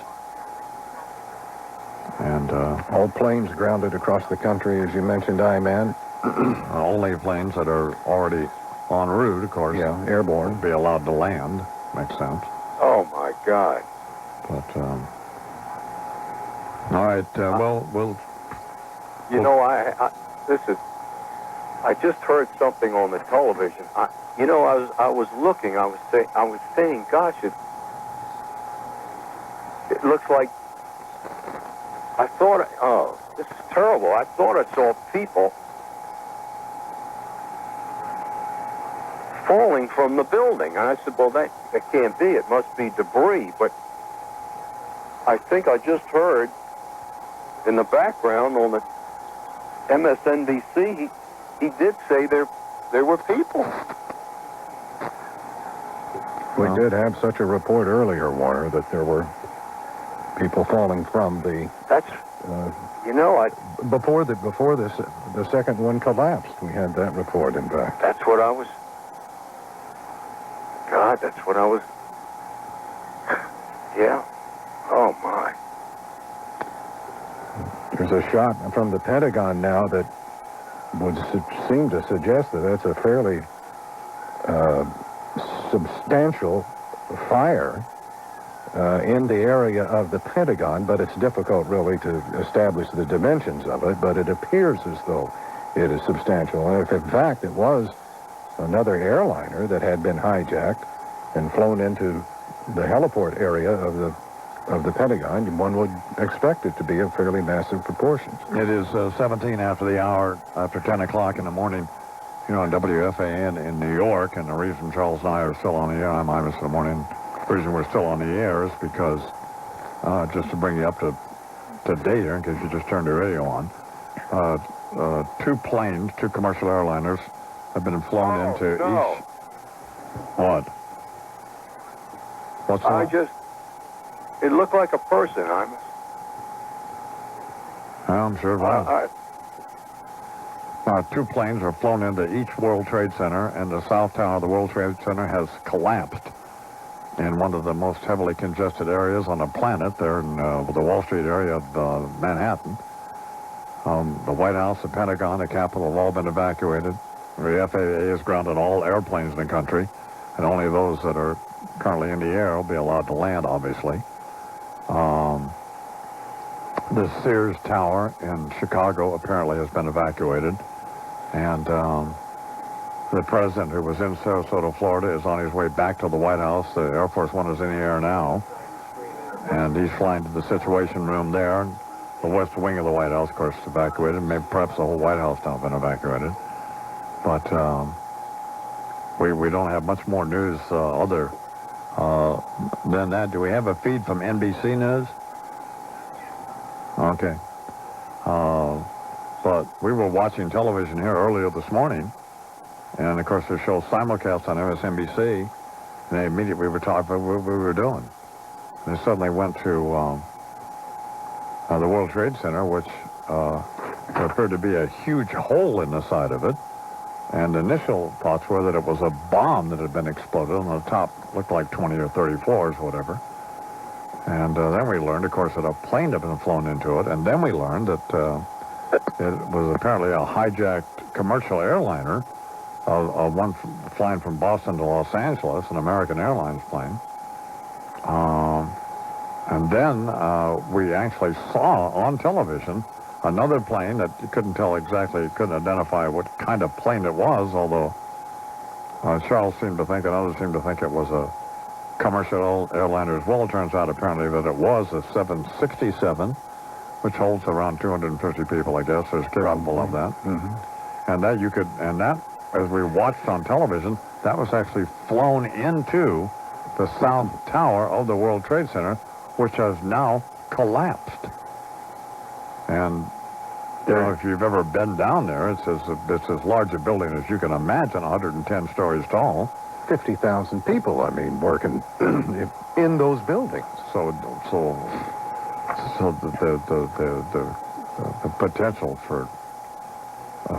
And all planes grounded across the country, as you mentioned, I-Man. Only planes that are already en route, of course. Yeah, airborne. Be allowed to land. Makes sense. Oh, my God. But, all right, we'll... You know, I just heard something on the television. I was looking, I was saying, gosh, it looks like, I thought, oh, this is terrible. I thought I saw people falling from the building. And I said, well, that can't be. It must be debris. But I think I just heard in the background on the MSNBC, he did say there were people. We did have such a report earlier, Warner, that there were people falling from the... That's... Before the second one collapsed, we had that report, in fact. That's what I was... God, that's what I was... Yeah. Oh, my. There's a shot from the Pentagon now that would seem to suggest that that's a fairly substantial fire in the area of the Pentagon, but it's difficult really to establish the dimensions of it, but it appears as though it is substantial. And if in fact it was another airliner that had been hijacked and flown into the heliport area of the Pentagon, one would expect it to be of fairly massive proportions. It is 17 after the hour, after 10 o'clock in the morning, on WFAN in New York, and the reason Charles and I are still on the air, I'm Imus in the morning, the reason we're still on the air is because, just to bring you up to date here, in case you just turned the radio on, two planes, two commercial airliners, have been flown into each... What? What's that? It looked like a person, Imus. I'm sure it was. Two planes are flown into each World Trade Center, and the South Tower of the World Trade Center has collapsed in one of the most heavily congested areas on the planet, there in the Wall Street area of Manhattan. The White House, the Pentagon, the Capitol have all been evacuated. The FAA has grounded all airplanes in the country, and only those that are currently in the air will be allowed to land, obviously. The Sears Tower in Chicago apparently has been evacuated, and the president, who was in Sarasota, Florida, is on his way back to the White House. The Air Force One is in the air now, and he's flying to the Situation Room there. The west wing of the White House, of course, is evacuated. Maybe perhaps the whole White House now has been evacuated. But we don't have much more news other than that. Do we have a feed from NBC News? Okay. But we were watching television here earlier this morning, and of course the show simulcast on MSNBC, and immediately we were talking about what we were doing. And they suddenly went to the World Trade Center, which appeared to be a huge hole in the side of it. And the initial thoughts were that it was a bomb that had been exploded on the top, looked like 20 or 30 floors, whatever. And then we learned, of course, that a plane had been flown into it. And then we learned that it was apparently a hijacked commercial airliner, one flying from Boston to Los Angeles, an American Airlines plane. And then we actually saw on television another plane that you couldn't tell exactly, couldn't identify what kind of plane it was, although Charles seemed to think and others seemed to think it was a commercial airliner as well. It turns out apparently that it was a 767, which holds around 250 people, I guess, is capable of that. And that you could, and that, as we watched on television, that was actually flown into the South Tower of the World Trade Center, which has now collapsed. And, you know, if you've ever been down there, it's as large a building as you can imagine, 110 stories tall. 50,000 people, I mean, working in those buildings. So the potential for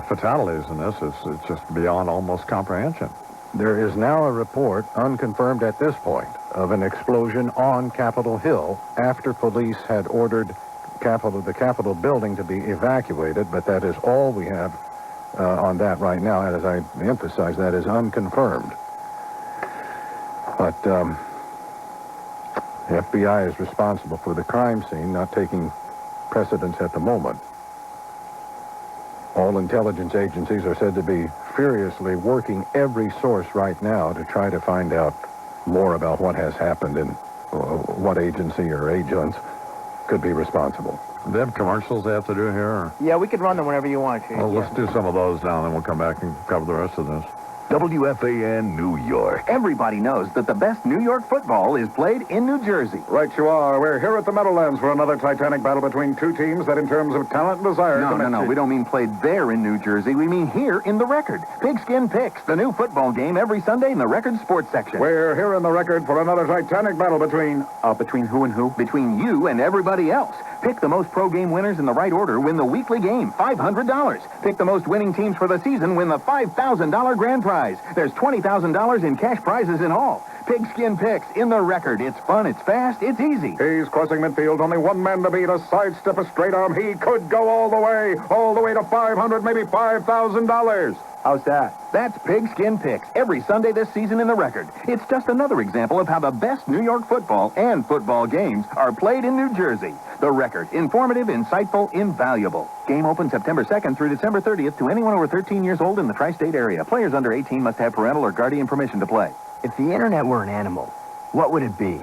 fatalities in this is just beyond almost comprehension. There is now a report, unconfirmed at this point, of an explosion on Capitol Hill after police had ordered the Capitol building to be evacuated, but that is all we have on that right now. And as I emphasize, that is unconfirmed. But the FBI is responsible for the crime scene, not taking precedence at the moment. All intelligence agencies are said to be furiously working every source right now to try to find out more about what has happened and what agency or agents could be responsible. Do they have commercials they have to do here? Or? Yeah, we could run them whenever you want, Chief. Well, let's do some of those now, and then we'll come back and cover the rest of this. WFAN New York. Everybody knows that the best New York football is played in New Jersey. Right you are. We're here at the Meadowlands for another titanic battle between two teams that in terms of talent and desire... No. We don't mean played there in New Jersey. We mean here in the Record. Pigskin Picks, the new football game every Sunday in the Record sports section. We're here in the Record for another titanic battle between... Between who and who? Between you and everybody else. Pick the most pro game winners in the right order, win the weekly game, $500. Pick the most winning teams for the season, win the $5,000 grand prize. There's $20,000 in cash prizes in all. Pigskin Picks in the Record. It's fun, it's fast, it's easy. He's crossing midfield, only one man to beat, a sidestep, a straight arm. He could go all the way to $500, maybe $5,000. How's that? That's Pigskin Picks, every Sunday this season in the Record. It's just another example of how the best New York football and football games are played in New Jersey. The Record. Informative, insightful, invaluable. Game open September 2nd through December 30th to anyone over 13 years old in the tri-state area. Players under 18 must have parental or guardian permission to play. If the internet were an animal, what would it be?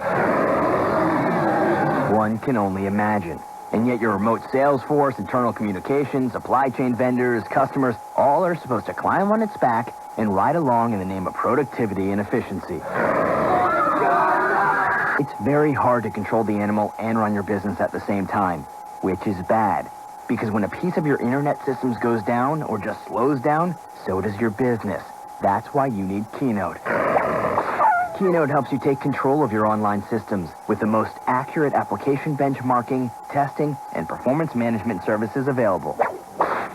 One can only imagine. And yet your remote sales force, internal communications, supply chain vendors, customers, all are supposed to climb on its back and ride along in the name of productivity and efficiency. It's very hard to control the animal and run your business at the same time, which is bad. Because when a piece of your internet systems goes down or just slows down, so does your business. That's why you need Keynote. Keynote helps you take control of your online systems with the most accurate application benchmarking, testing, and performance management services available.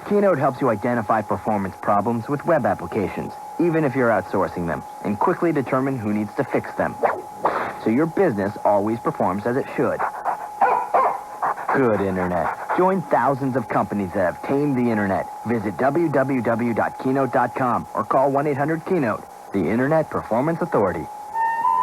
Keynote helps you identify performance problems with web applications, even if you're outsourcing them, and quickly determine who needs to fix them. So your business always performs as it should. Good internet. Join thousands of companies that have tamed the internet. Visit www.keynote.com or call 1-800-KEYNOTE, the Internet Performance Authority.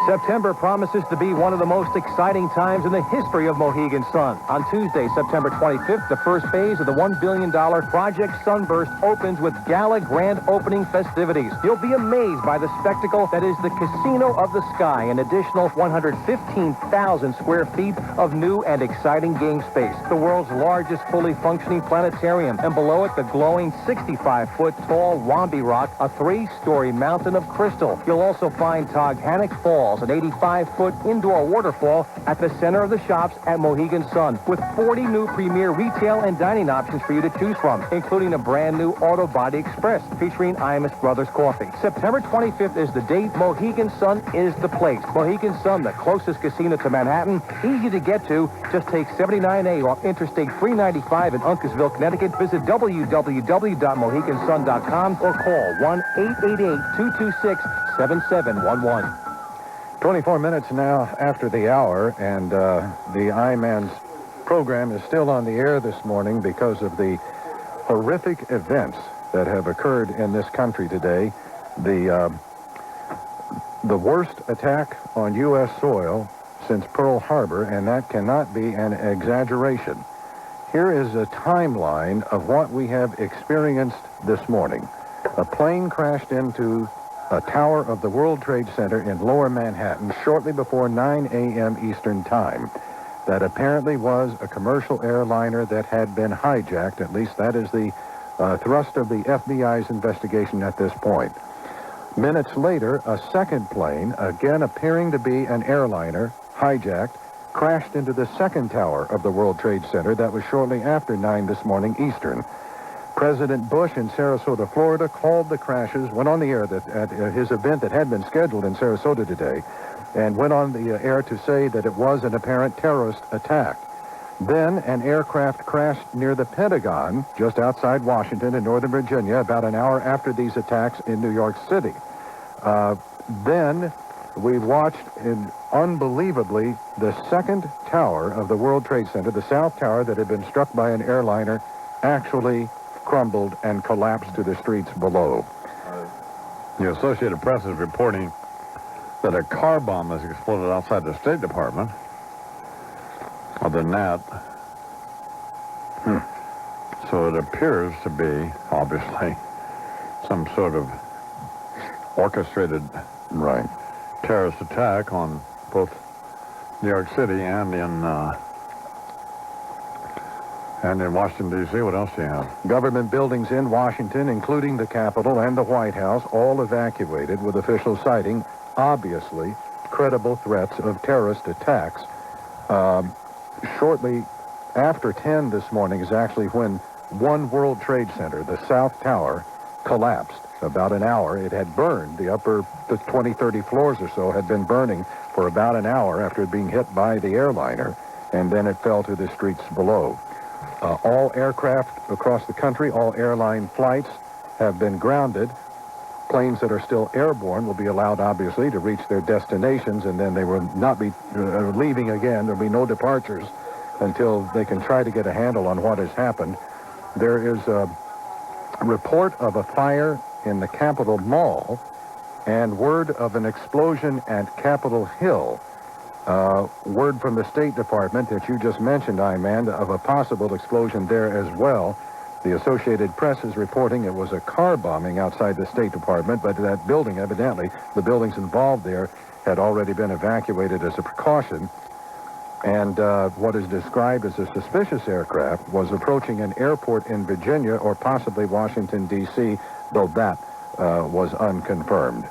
September promises to be one of the most exciting times in the history of Mohegan Sun. On Tuesday, September 25th, the first phase of the $1 billion Project Sunburst opens with gala grand opening festivities. You'll be amazed by the spectacle that is the Casino of the Sky, an additional 115,000 square feet of new and exciting game space, the world's largest fully functioning planetarium, and below it, the glowing 65-foot tall Wambi Rock, a 3-story mountain of crystal. You'll also find Toghannock Falls, an 85-foot indoor waterfall at the center of the shops at Mohegan Sun, with 40 new premier retail and dining options for you to choose from, including a brand new Auto Body Express featuring Imus Brothers Coffee. September 25th is the date. Mohegan Sun is the place. Mohegan Sun, the closest casino to Manhattan, easy to get to. Just take 79A off Interstate 395 in Uncasville, Connecticut. Visit www.mohegansun.com or call 1-888-226-7711. 24 minutes now after the hour, and the I-Man's program is still on the air this morning because of the horrific events that have occurred in this country today. The worst attack on U.S. soil since Pearl Harbor, and that cannot be an exaggeration. Here is a timeline of what we have experienced this morning. A plane crashed into a tower of the World Trade Center in Lower Manhattan shortly before 9 a.m. Eastern Time. That apparently was a commercial airliner that had been hijacked. At least that is the thrust of the FBI's investigation at this point. Minutes later, a second plane, again appearing to be an airliner, hijacked, crashed into the second tower of the World Trade Center. That was shortly after 9 this morning Eastern. President Bush in Sarasota, Florida, called the crashes, went on the air at his event that had been scheduled in Sarasota today, and went on the air to say that it was an apparent terrorist attack. Then an aircraft crashed near the Pentagon, just outside Washington in Northern Virginia, about an hour after these attacks in New York City. Then we watched, unbelievably, the second tower of the World Trade Center, the South Tower that had been struck by an airliner, actually crumbled and collapsed to the streets below. The Associated Press is reporting that a car bomb has exploded outside the State Department. Other than that, so it appears to be, obviously, some sort of orchestrated terrorist attack on both New York City and in Washington, D.C. What else do you have? Government buildings in Washington, including the Capitol and the White House, all evacuated with officials citing, obviously, credible threats of terrorist attacks. Shortly after 10 this morning is actually when One World Trade Center, the South Tower, collapsed. About an hour. It had burned. The 20, 30 floors or so had been burning for about an hour after being hit by the airliner, and then it fell to the streets below. All aircraft across the country, all airline flights have been grounded. Planes that are still airborne will be allowed, obviously, to reach their destinations, and then they will not be leaving again. There will be no departures until they can try to get a handle on what has happened. There is a report of a fire in the Capitol Mall and word of an explosion at Capitol Hill. Word from the State Department that you just mentioned, Iman, of a possible explosion there as well. The Associated Press is reporting it was a car bombing outside the State Department, but that building, evidently, the buildings involved there had already been evacuated as a precaution. And what is described as a suspicious aircraft was approaching an airport in Virginia or possibly Washington, D.C., though that was unconfirmed.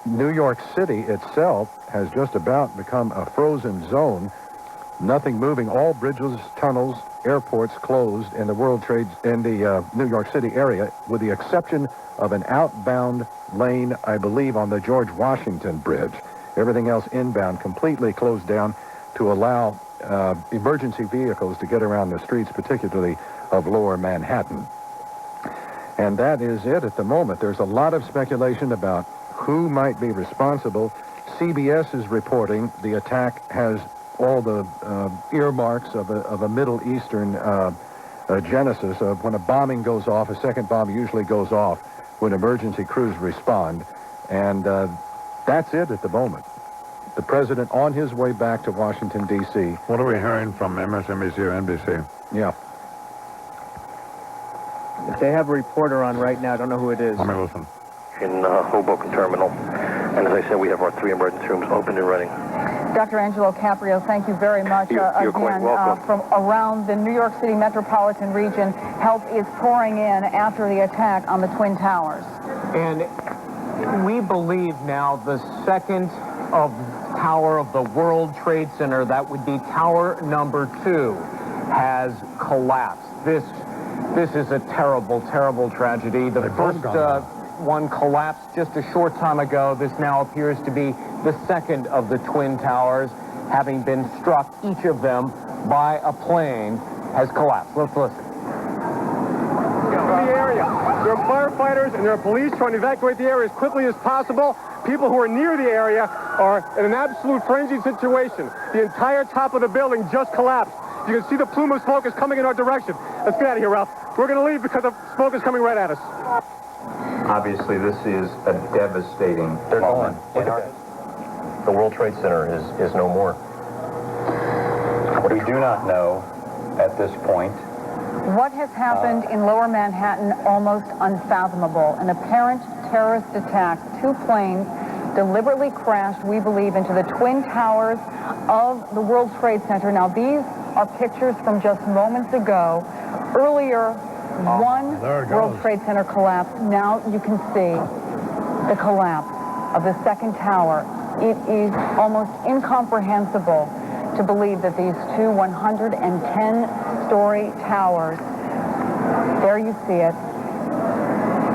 New York City itself has just about become a frozen zone. Nothing moving. All bridges, tunnels, airports closed in the New York City area, with the exception of an outbound lane, I believe, on the George Washington Bridge. Everything else inbound completely closed down to allow emergency vehicles to get around the streets, particularly of Lower Manhattan. And that is it at the moment. There's a lot of speculation about who might be responsible. CBS is reporting the attack has all the earmarks of a Middle Eastern genesis. When a bombing goes off, a second bomb usually goes off when emergency crews respond. And that's it at the moment. The president on his way back to Washington, D.C. What are we hearing from MSNBC or NBC? Yeah. They have a reporter on right now. I don't know who it is. Let me listen. In Hoboken Terminal. And as I said, we have our 3 emergency rooms open and running. Dr. Angelo Caprio, thank you very much. You're quite welcome. From around the New York City metropolitan region, help is pouring in after the attack on the Twin Towers. And we believe now the second tower of the World Trade Center, that would be tower number 2, has collapsed. This is a terrible, terrible tragedy. The first one collapsed just a short time ago. This now appears to be the second of the Twin Towers, having been struck, each of them, by a plane, has collapsed. Let's listen. The area. There are firefighters and there are police trying to evacuate the area as quickly as possible. People who are near the area are in an absolute frenzied situation. The entire top of the building just collapsed. You can see the plume of smoke is coming in our direction. Let's get out of here, Ralph. We're going to leave because the smoke is coming right at us. Obviously, this is a devastating moment. the World Trade Center is no more. We do not know at this point. What has happened in Lower Manhattan, almost unfathomable. An apparent terrorist attack. 2 planes deliberately crashed, we believe, into the Twin Towers of the World Trade Center. Now, these are pictures from just moments ago. Earlier, one World Trade Center collapsed. Now you can see the collapse of the second tower. It is almost incomprehensible to believe that these two 110-story towers, there you see it,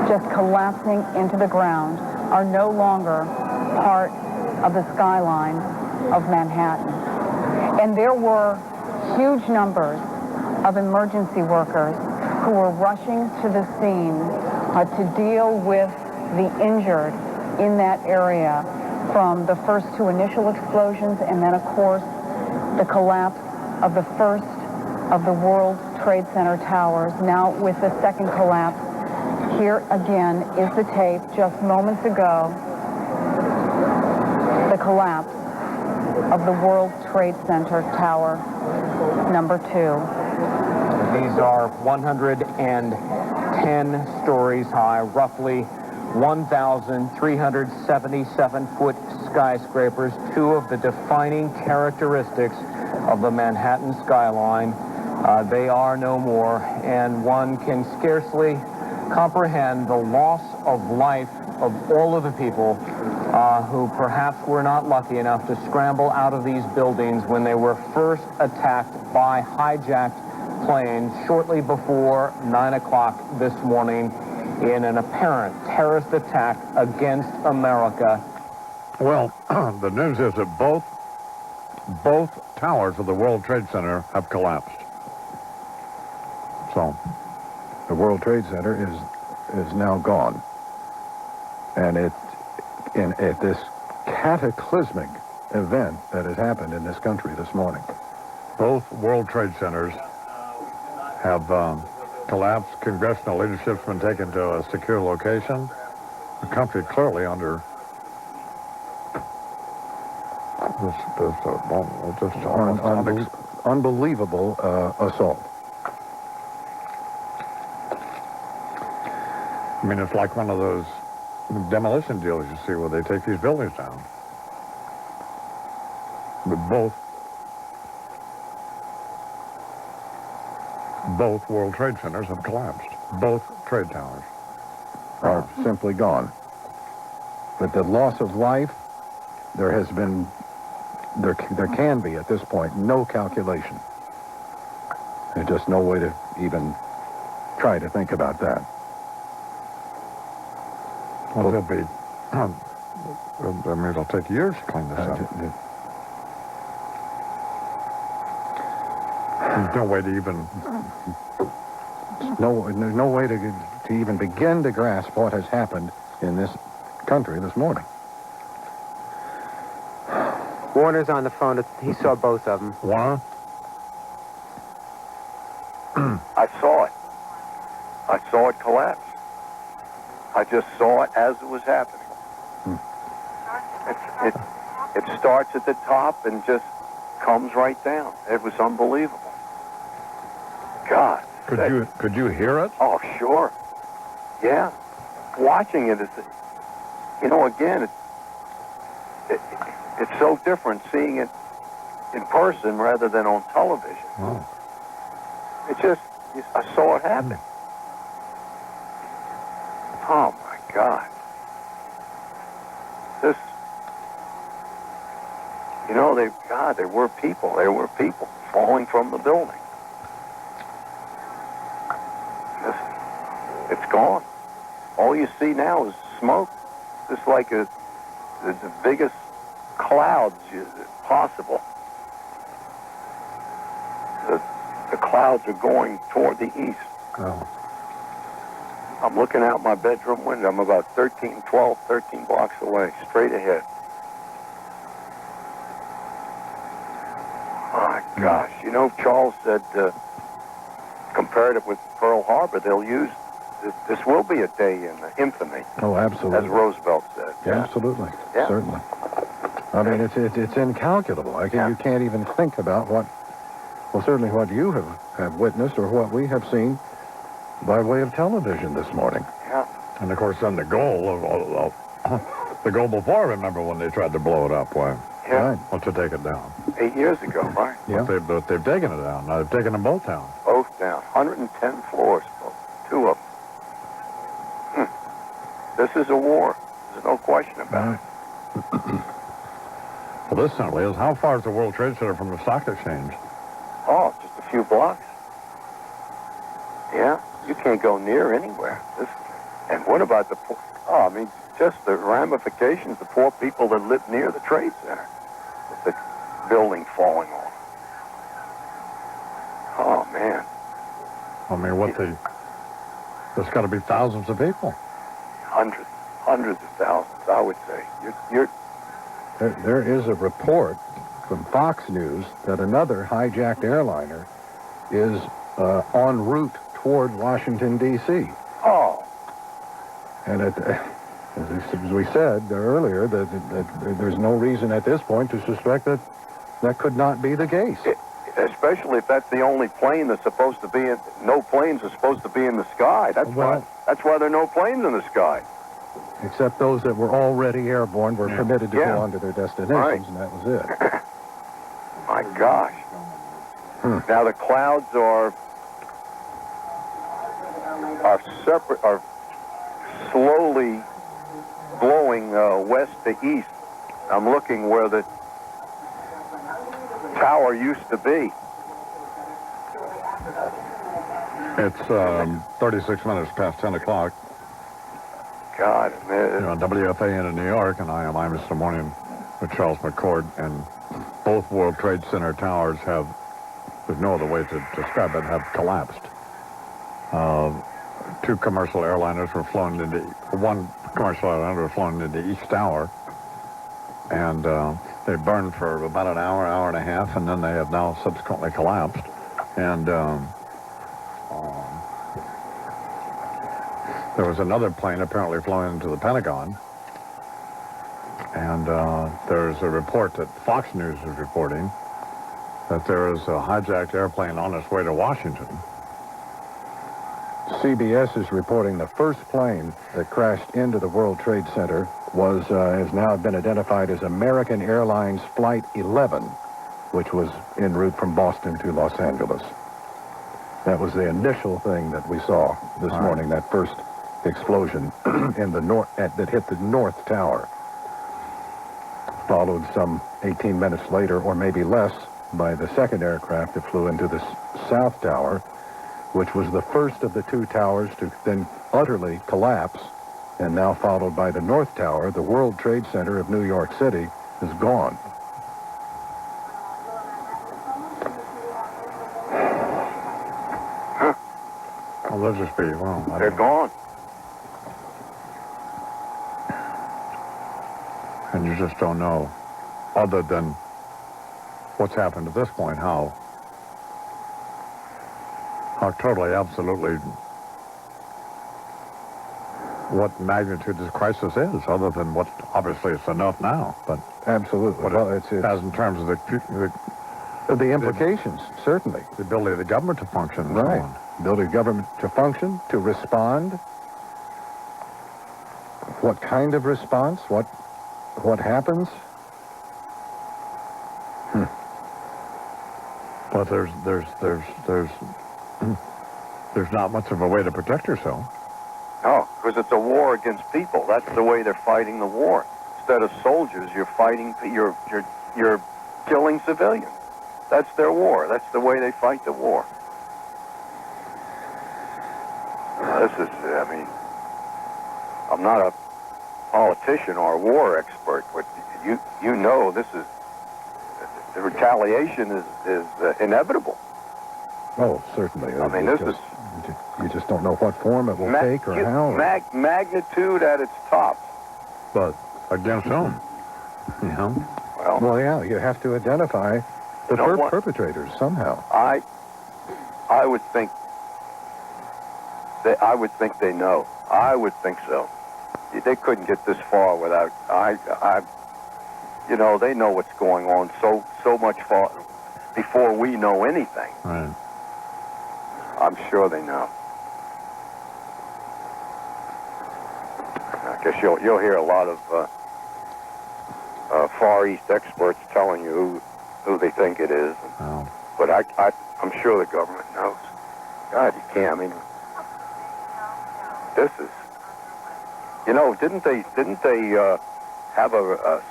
just collapsing into the ground, are no longer part of the skyline of Manhattan. And there were huge numbers of emergency workers who were rushing to the scene to deal with the injured in that area from the first 2 initial explosions and then, of course, the collapse of the first of the World Trade Center towers. Now with the second collapse, here again is the tape just moments ago, the collapse of the World Trade Center Tower number 2. These are 110 stories high, roughly 1,377-foot skyscrapers, 2 of the defining characteristics of the Manhattan skyline. They are no more, and one can scarcely comprehend the loss of life of all of the people who perhaps were not lucky enough to scramble out of these buildings when they were first attacked by hijacked planes shortly before 9 o'clock this morning in an apparent terrorist attack against America. Well, the news is that both towers of the World Trade Center have collapsed. So, the World Trade Center is now gone, and at this cataclysmic event that has happened in this country this morning. Both World Trade Centers have collapsed. Congressional leadership's been taken to a secure location. The country clearly under unbelievable assault. I mean, it's like one of those demolition deals you see where they take these buildings down. But both World Trade Centers have collapsed. Both trade towers are simply gone. But the loss of life, there can be at this point no calculation. There's just no way to even try to think about that. Well, that'd be, I mean, it'll take years to clean this up. There's no way to even... There's no way to even begin to grasp what has happened in this country this morning. Warner's on the phone. He saw both of them. Warner? I saw it. I saw it collapse. I just saw it as it was happening. It starts at the top and just comes right down. It was unbelievable. God. Could you hear it? Oh, sure. Yeah. Watching it is, again, it's so different seeing it in person rather than on television. Oh. I saw it happen. Oh, my God. There were people. There were people falling from the building. It's gone. All you see now is smoke. Just like the biggest clouds possible. The clouds are going toward the east. Oh. I'm looking out my bedroom window. I'm about 13 blocks away, straight ahead. My gosh. Charles said, compared it with Pearl Harbor, they'll use, this will be a day in infamy. Oh, absolutely. As Roosevelt said. Yeah. Absolutely. Yeah. Certainly. I mean, it's incalculable. You can't even think about certainly what you have witnessed or what we have seen by way of television this morning. Yeah. And of course, then the goal the goal before, remember when they tried to blow it up? Why? Yeah. Right. Well, to take it down. 8 years ago, right? Yeah. But they've taken it down. Now they've taken them both down. Both down. 110 floors, two of them. This is a war. There's no question about it. Well, this simply is, how far is the World Trade Center from the stock exchange? Oh, just a few blocks. Yeah, you can't go near anywhere. And what about just the ramifications, the poor people that live near the Trade Center, with the building falling on. Oh, man. I mean, there's got to be thousands of people. Hundreds of thousands, I would say. There is a report from Fox News that another hijacked airliner is en route toward Washington, D.C. Oh. And as we said earlier, that there's no reason at this point to suspect that could not be the case. Especially if that's the only plane that's supposed to be in... No planes are supposed to be in the sky. That's why there are no planes in the sky. Except those that were already airborne were permitted to go on to their destinations, and that was it. My gosh. Now the clouds are separate, are slowly blowing west to east. I'm looking where the tower used to be. It's 36 minutes past 10 o'clock. God, man. You're on WFAN in New York, and I am Imus in the morning with Charles McCord, and both World Trade Center towers there's no other way to describe it, have collapsed. Two commercial airliners were flown into, one commercial airliner was flown into each tower, and they burned for about an hour and a half, and then they have now subsequently collapsed. And there was another plane apparently flying into the Pentagon, and there's a report that Fox News is reporting that there is a hijacked airplane on its way to Washington. CBS is reporting the first plane that crashed into the World Trade Center has now been identified as American Airlines Flight 11, which was en route from Boston to Los Angeles. That was the initial thing that we saw this morning, that first explosion in the that hit the North Tower. Followed some 18 minutes later, or maybe less, by the second aircraft that flew into the South Tower, which was the first of the two towers to then utterly collapse, and now followed by the North Tower. The World Trade Center of New York City is gone. Well, they'll just be, they're gone. And you just don't know, other than what's happened at this point, how totally, absolutely, what magnitude this crisis is, other than what, obviously, it's enough now, but absolutely, what it has in terms of the implications, certainly. The ability of the government to function. And right. So on. Ability of government to function, to respond. What kind of response? What happens? But there's not much of a way to protect yourself. No, because it's a war against people. That's the way they're fighting the war. Instead of soldiers, you're killing civilians. That's their war. That's the way they fight the war. I'm not a politician or a war expert, but you know the retaliation is inevitable. Oh, certainly. I mean, you just don't know what form it will take or how. Magnitude at its top. But against whom? Yeah. Well, yeah, you have to identify the perpetrators somehow. I would think they know. I would think so. They couldn't get this far without. You know, they know what's going on so much far before we know anything. Right. I'm sure they know. I guess you'll hear a lot of Far East experts telling you who they think it is. Oh. But I'm sure the government knows. God, you can't. I mean, this is. You know, didn't they have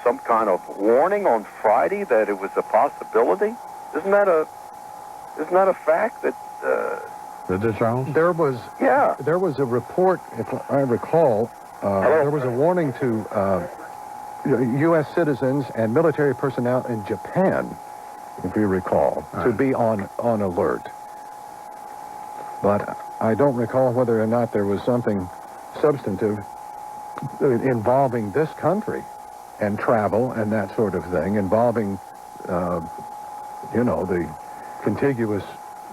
some kind of warning on Friday that it was a possibility? Isn't that a fact that? Did it, Charles? There was a report, if I recall. There was a warning to U.S. citizens and military personnel in Japan, if you recall, to be on alert. But I don't recall whether or not there was something substantive involving this country and travel and that sort of thing, involving, the contiguous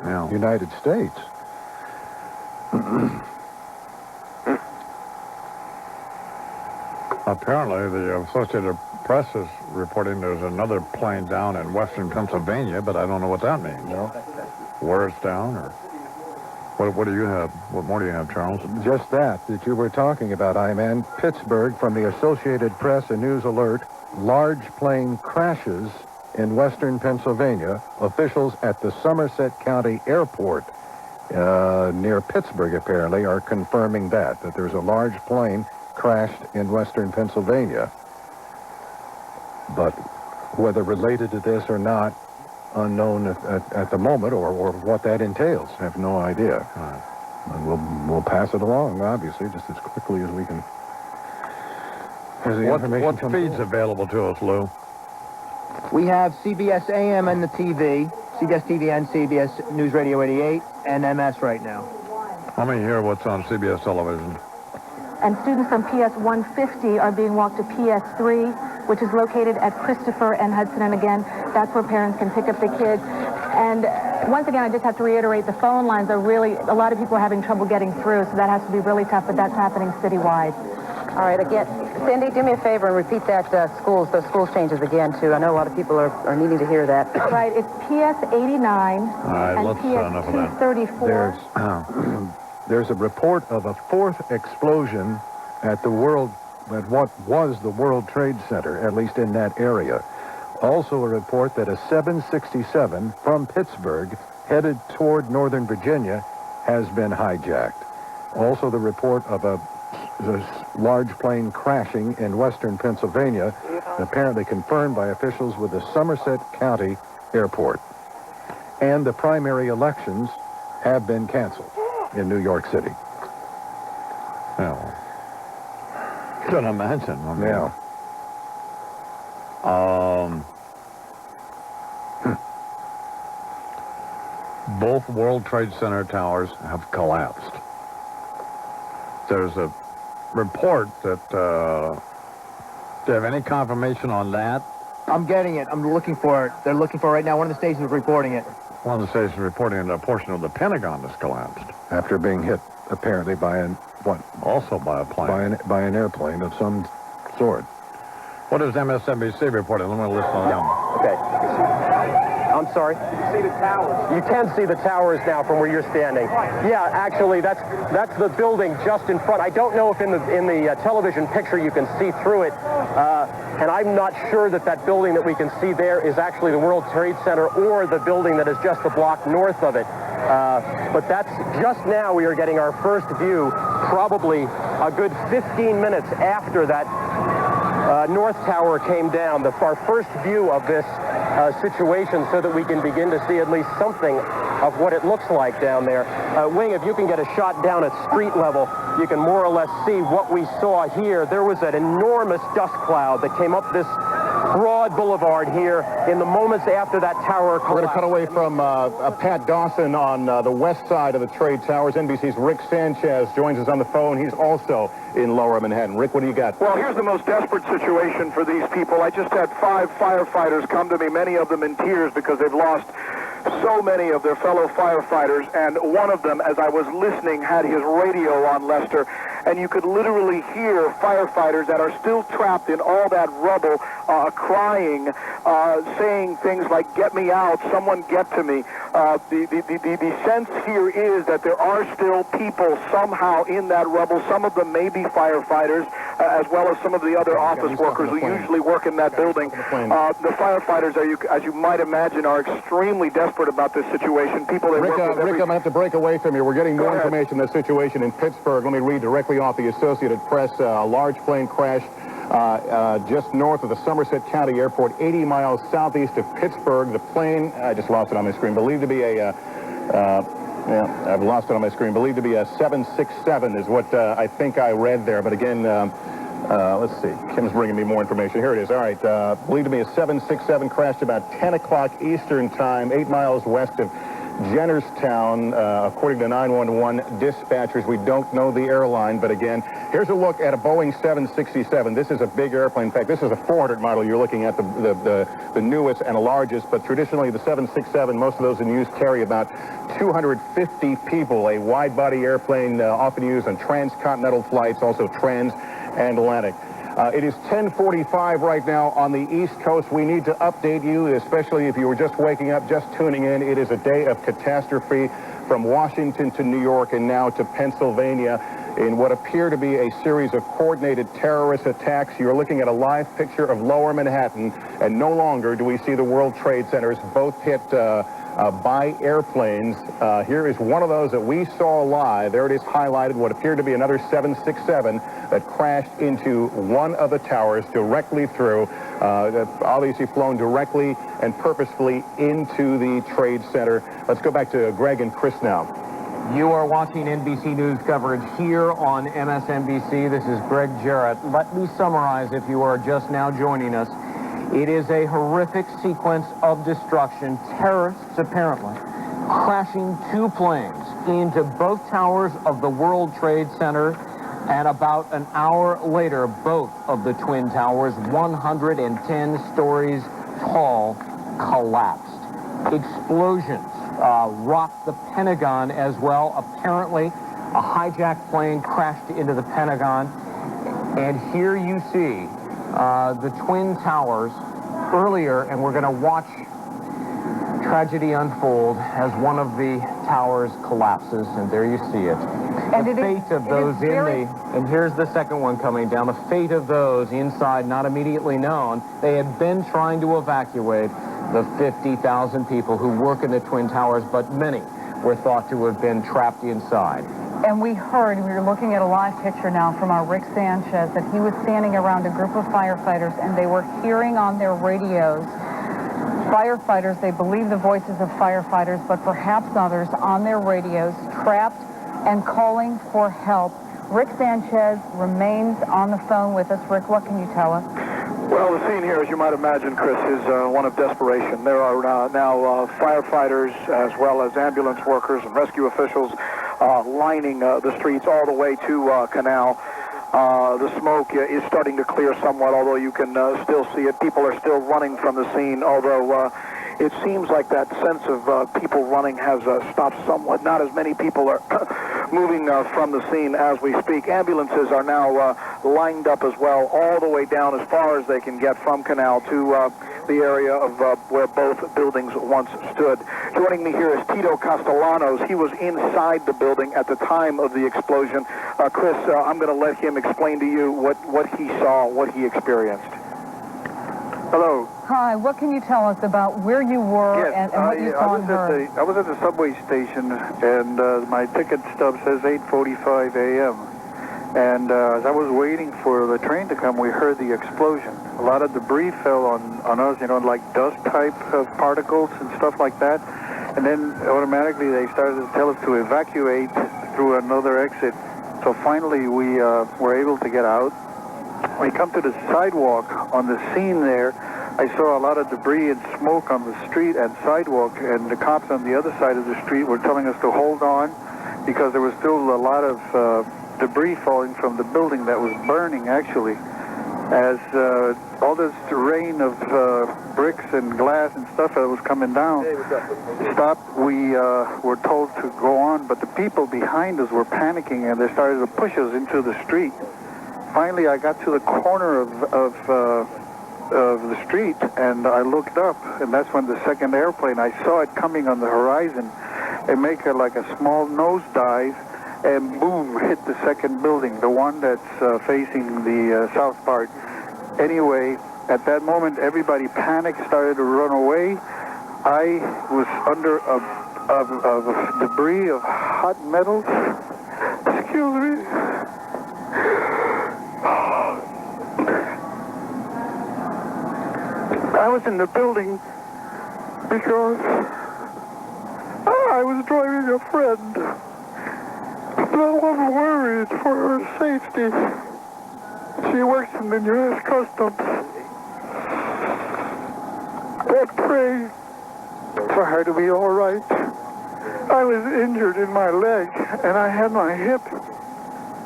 United States. Apparently, the Associated Press is reporting there's another plane down in western Pennsylvania, but I don't know what that means. No. Where it's down, or what do you have? What more do you have, Charles? Just that you were talking about, I-Man. Pittsburgh, from the Associated Press, a news alert. Large plane crashes in western Pennsylvania. Officials at the Somerset County Airport near Pittsburgh, apparently, are confirming that there's a large plane crashed in western Pennsylvania. But whether related to this or not, unknown at the moment, or what that entails. I have no idea. Right. And we'll pass it along, obviously, just as quickly as we can. What feed's available to us, Lou? We have CBS AM and the TV, CBS TV and CBS News Radio 88, and MS right now. Let me hear what's on CBS television. And students from PS 150 are being walked to PS 3, which is located at Christopher and Hudson. And again, that's where parents can pick up the kids. And once again, I just have to reiterate, the phone lines are really, a lot of people are having trouble getting through, so that has to be really tough, but that's happening citywide. All right, again, Cindy, do me a favor and repeat that those schools changes again, too. I know a lot of people are needing to hear that. Right, it's PS 89 All right, and let's PS enough of that. 234. There's a report of a fourth explosion at what was the World Trade Center, at least in that area. Also a report that a 767 from Pittsburgh headed toward Northern Virginia has been hijacked. Also the report of a large plane crashing in western Pennsylvania, apparently confirmed by officials with the Somerset County Airport. And the primary elections have been canceled in New York City. Well, can imagine. I mean, Yeah. Both World Trade Center towers have collapsed. There's a report that, do you have any confirmation on that? I'm getting it. I'm looking for it. They're looking for it right now. One of the stations is reporting it. One of the stations reporting that a portion of the Pentagon has collapsed. After being hit, apparently, Also by a plane. By an airplane of some sort. What is MSNBC reporting? Let me listen to them. Okay. I'm sorry. You can see the towers. You can see the towers now from where you're standing. Yeah, actually, that's the building just in front. I don't know if in the television picture you can see through it, and I'm not sure that building that we can see there is actually the World Trade Center or the building that is just a block north of it. But that's just now we are getting our first view, probably a good 15 minutes after that North Tower came down, our first view of this situation, so that we can begin to see at least something of what it looks like down there. Wing, if you can get a shot down at street level, you can more or less see what we saw here. There was an enormous dust cloud that came up this broad boulevard here in the moments after that tower collapsed. We're going to cut away from Pat Dawson on the west side of the Trade Towers. NBC's Rick Sanchez joins us on the phone. He's also in Lower Manhattan. Rick, what do you got? Well, here's the most desperate situation for these people. I just had 5 firefighters come to me, many of them in tears because they've lost so many of their fellow firefighters, and one of them, as I was listening, had his radio on, Lester, and you could literally hear firefighters that are still trapped in all that rubble crying, saying things like, "Get me out, someone get to me." The sense here is that there are still people somehow in that rubble. Some of them may be firefighters, as well as some of the other office workers who usually work in that building. The firefighters, as you might imagine, are extremely desperate about this situation. People they work with Rick, I'm going to have to break away from you. We're getting more information on the situation in Pittsburgh. Let me read directly off the Associated Press. A large plane crashed just north of the Somerset County Airport, 80 miles southeast of Pittsburgh. The plane, I just lost it on my screen, believed to be a, I've lost it on my screen, believed to be a 767 is what I think I read there. But again, let's see. Kim's bringing me more information. Here it is. All right. Believed to be a 767 crashed about 10 o'clock Eastern time, 8 miles west of Jennerstown, according to 911 dispatchers. We don't know the airline, but again, here's a look at a Boeing 767. This is a big airplane. In fact, this is a 400 model. You're looking at the newest and largest, but traditionally the 767, most of those in use carry about 250 people. A wide-body airplane often used on transcontinental flights, also transatlantic. It is 10:45 right now on the East Coast. We need to update you, especially if you were just waking up, just tuning in. It is a day of catastrophe from Washington to New York and now to Pennsylvania in what appear to be a series of coordinated terrorist attacks. You're looking at a live picture of Lower Manhattan, and no longer do we see the World Trade Centers, both hit by airplanes. Here is one of those that we saw live. There it is highlighted, what appeared to be another 767 that crashed into one of the towers directly through, obviously flown directly and purposefully into the Trade Center. Let's go back to Greg and Chris now. You are watching NBC News coverage here on MSNBC. This is Greg Jarrett. Let me summarize if you are just now joining us. It is a horrific sequence of destruction. Terrorists, apparently, crashing two planes into both towers of the World Trade Center, and about an hour later, both of the Twin Towers, 110 stories tall, collapsed. Explosions rocked the Pentagon as well. Apparently, a hijacked plane crashed into the Pentagon. And here you see the Twin Towers earlier, and we're going to watch tragedy unfold as one of the towers collapses, and there you see it. And the fate of those and here's the second one coming down, the fate of those inside not immediately known. They had been trying to evacuate the 50,000 people who work in the Twin Towers, but many were thought to have been trapped inside. And we were looking at a live picture now from our Rick Sanchez, that he was standing around a group of firefighters, and they were hearing on their radios firefighters, they believe the voices of firefighters, but perhaps others on their radios, trapped and calling for help. Rick Sanchez remains on the phone with us. Rick, what can you tell us? Well, the scene here, as you might imagine, Chris, is one of desperation. There are now firefighters as well as ambulance workers and rescue officials lining the streets all the way to Canal. The smoke is starting to clear somewhat, although you can still see it. People are still running from the scene, although it seems like that sense of people running has stopped somewhat. Not as many people are moving from the scene as we speak. Ambulances are now lined up as well, all the way down as far as they can get from Canal to the area of where both buildings once stood. Joining me here is Tito Castellanos. He was inside the building at the time of the explosion. Chris, I'm going to let him explain to you what he saw, what he experienced. Hello. Hi, what can you tell us about where you were and what you saw and heard? I was at the subway station, and my ticket stub says 8:45 a.m. And as I was waiting for the train to come, we heard the explosion. A lot of debris fell on us, like dust type of particles and stuff like that. And then automatically they started to tell us to evacuate through another exit. So finally we were able to get out. When we come to the sidewalk on the scene there, I saw a lot of debris and smoke on the street and sidewalk, and the cops on the other side of the street were telling us to hold on because there was still a lot of debris falling from the building that was burning, actually. as all this rain of bricks and glass and stuff that was coming down stopped. We were told to go on, but the people behind us were panicking, and they started to push us into the street. Finally, I got to the corner of the street, and I looked up, and that's when the second airplane, I saw it coming on the horizon and make like a small nosedive, and boom, hit the second building, the one that's facing the south part. Anyway, at that moment, everybody panicked, started to run away. I was under a debris of hot metals. Excuse me. I was in the building because I was driving a friend. I was worried for her safety. She works in the U.S. Customs. I pray for her to be all right. I was injured in my leg, and I had my hip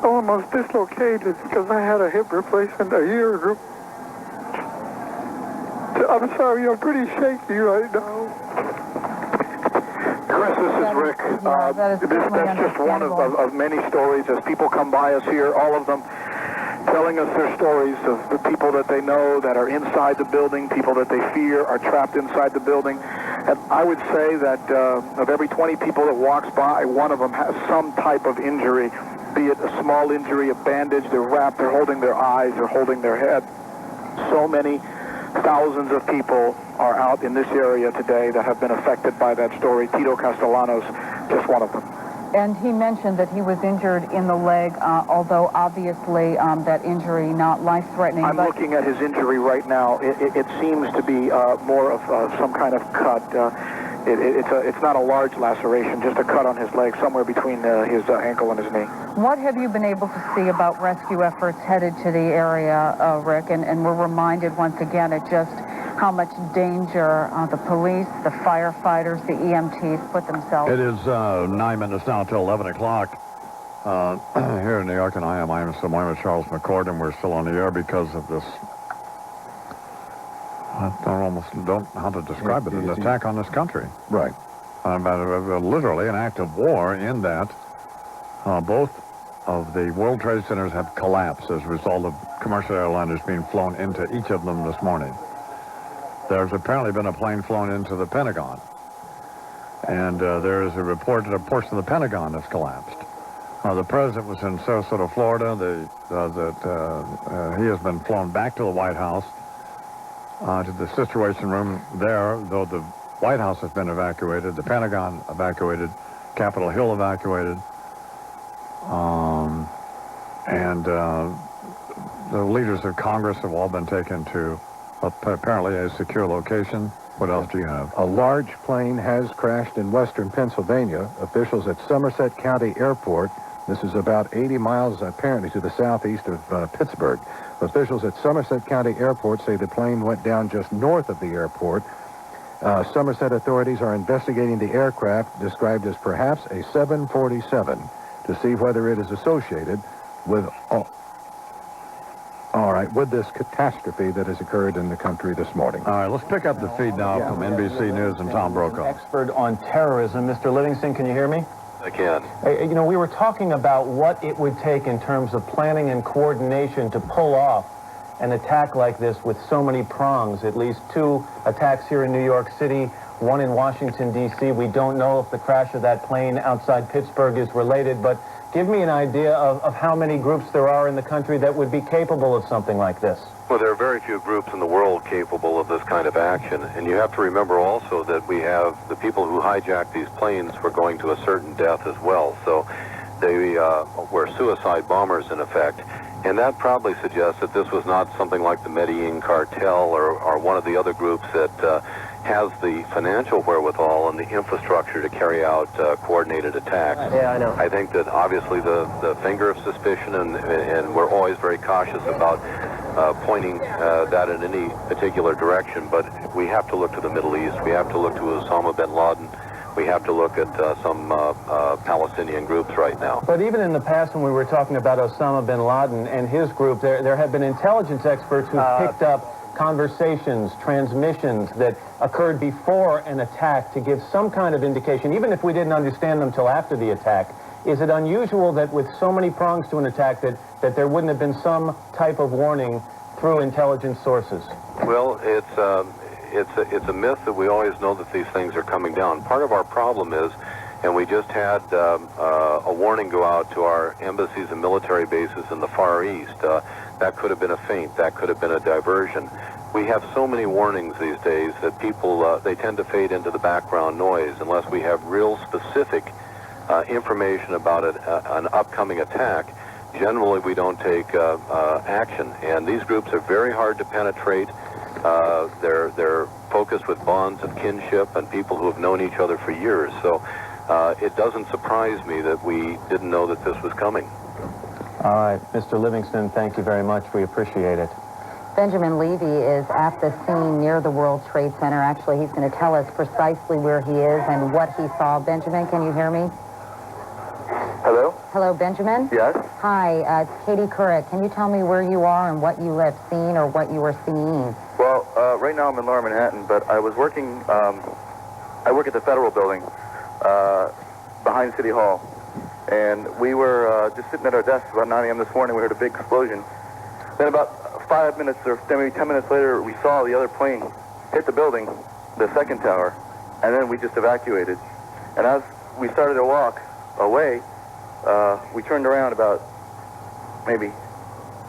almost dislocated because I had a hip replacement a year ago. I'm sorry, I'm pretty shaky right now. Chris, this is Rick. That's just one of many stories as people come by us here, all of them telling us their stories of the people that they know that are inside the building, people that they fear are trapped inside the building. And I would say that of every 20 people that walks by, one of them has some type of injury, be it a small injury, a bandage, they're wrapped, they're holding their eyes, they're holding their head. So many thousands of people are out in this area today that have been affected by that story. Tito Castellanos, just one of them. And he mentioned that he was injured in the leg, although obviously that injury not life-threatening. I'm looking at his injury right now. It seems to be more of some kind of cut. It's not a large laceration, just a cut on his leg, somewhere between his ankle and his knee. What have you been able to see about rescue efforts headed to the area, Rick? And we're reminded once again at just how much danger the police, the firefighters, the EMTs put themselves. It is 9 minutes now till 11 o'clock here in New York, and I'm Charles McCord, and we're still on the air because of this. I don't know how to describe it. An attack on this country. Right. Literally an act of war in that both of the World Trade Centers have collapsed as a result of commercial airliners being flown into each of them this morning. There's apparently been a plane flown into the Pentagon. And there is a report that a portion of the Pentagon has collapsed. The president was in Sarasota, Florida. He has been flown back to the White House, to the Situation Room there, though the White House has been evacuated, the Pentagon evacuated, Capitol Hill evacuated, and the leaders of Congress have all been taken to apparently a secure location. What else do you have? A large plane has crashed in western Pennsylvania. Officials at Somerset County Airport, this is about 80 miles apparently to the southeast of Pittsburgh. Officials at Somerset County Airport say the plane went down just north of the airport. Somerset authorities are investigating the aircraft, described as perhaps a 747, to see whether it is associated with with this catastrophe that has occurred in the country this morning. All right, let's pick up the feed now from NBC News and Tom Brokaw. Expert on terrorism, Mr. Livingston, can you hear me? I can. You know, we were talking about what it would take in terms of planning and coordination to pull off an attack like this with so many prongs. At least 2 attacks here in New York City, 1 in Washington, D.C. We don't know if the crash of that plane outside Pittsburgh is related, but give me an idea of how many groups there are in the country that would be capable of something like this. Well, there are very few groups in the world capable of this kind of action. And you have to remember also that we have the people who hijacked these planes were going to a certain death as well. So they were suicide bombers, in effect. And that probably suggests that this was not something like the Medellin cartel or one of the other groups that has the financial wherewithal and the infrastructure to carry out coordinated attacks. Yeah, I know. I think that obviously the finger of suspicion, and we're always very cautious about pointing that in any particular direction, but we have to look to the Middle East. We have to look to Osama bin Laden. We have to look at some Palestinian groups right now. But even in the past, when we were talking about Osama bin Laden and his group, there have been intelligence experts who picked up conversations, transmissions that occurred before an attack to give some kind of indication, even if we didn't understand them till after the attack. Is it unusual that with so many prongs to an attack that there wouldn't have been some type of warning through intelligence sources? Well, it's a myth that we always know that these things are coming down. Part of our problem is, and we just had a warning go out to our embassies and military bases in the Far East. That could have been a feint. That could have been a diversion. We have so many warnings these days that people, they tend to fade into the background noise unless we have real specific information about an upcoming attack. Generally, we don't take action. And these groups are very hard to penetrate. They're focused with bonds of kinship and people who have known each other for years. So it doesn't surprise me that we didn't know that this was coming. All right, Mr. Livingston, thank you very much. We appreciate it. Benjamin Levy is at the scene near the World Trade Center. Actually, he's going to tell us precisely where he is and what he saw. Benjamin, can you hear me? Hello? Hello, Benjamin? Yes? Hi, it's Katie Couric. Can you tell me where you are and what you have seen or what you were seeing? Well, right now I'm in Lower Manhattan, but I was working, I work at the Federal Building behind City Hall. And we were just sitting at our desks about 9 a.m. this morning. We heard a big explosion. Then about 5 minutes or maybe 10 minutes later, we saw the other plane hit the building, the second tower, and then we just evacuated. And as we started to walk away, we turned around about maybe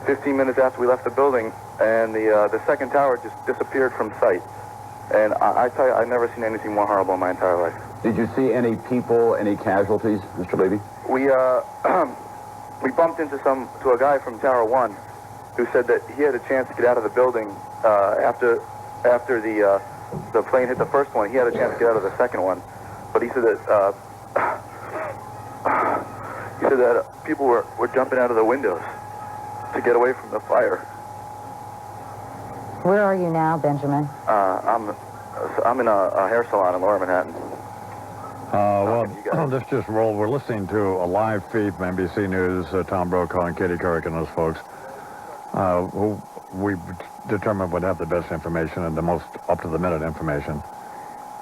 15 minutes after we left the building, and the second tower just disappeared from sight. And I tell you, I've never seen anything more horrible in my entire life. Did you see any people, any casualties, Mr. Levy? We we bumped into a guy from Tower 1 who said that he had a chance to get out of the building after the plane hit the first one. He had a chance to get out of the second one, but he said that people were jumping out of the windows to get away from the fire. Where are you now, Benjamin? I'm in a hair salon in Lower Manhattan. Well, this just rolled. We're listening to a live feed from NBC News, Tom Brokaw and Katie Couric and those folks, who we determined would have the best information and the most up-to-the-minute information.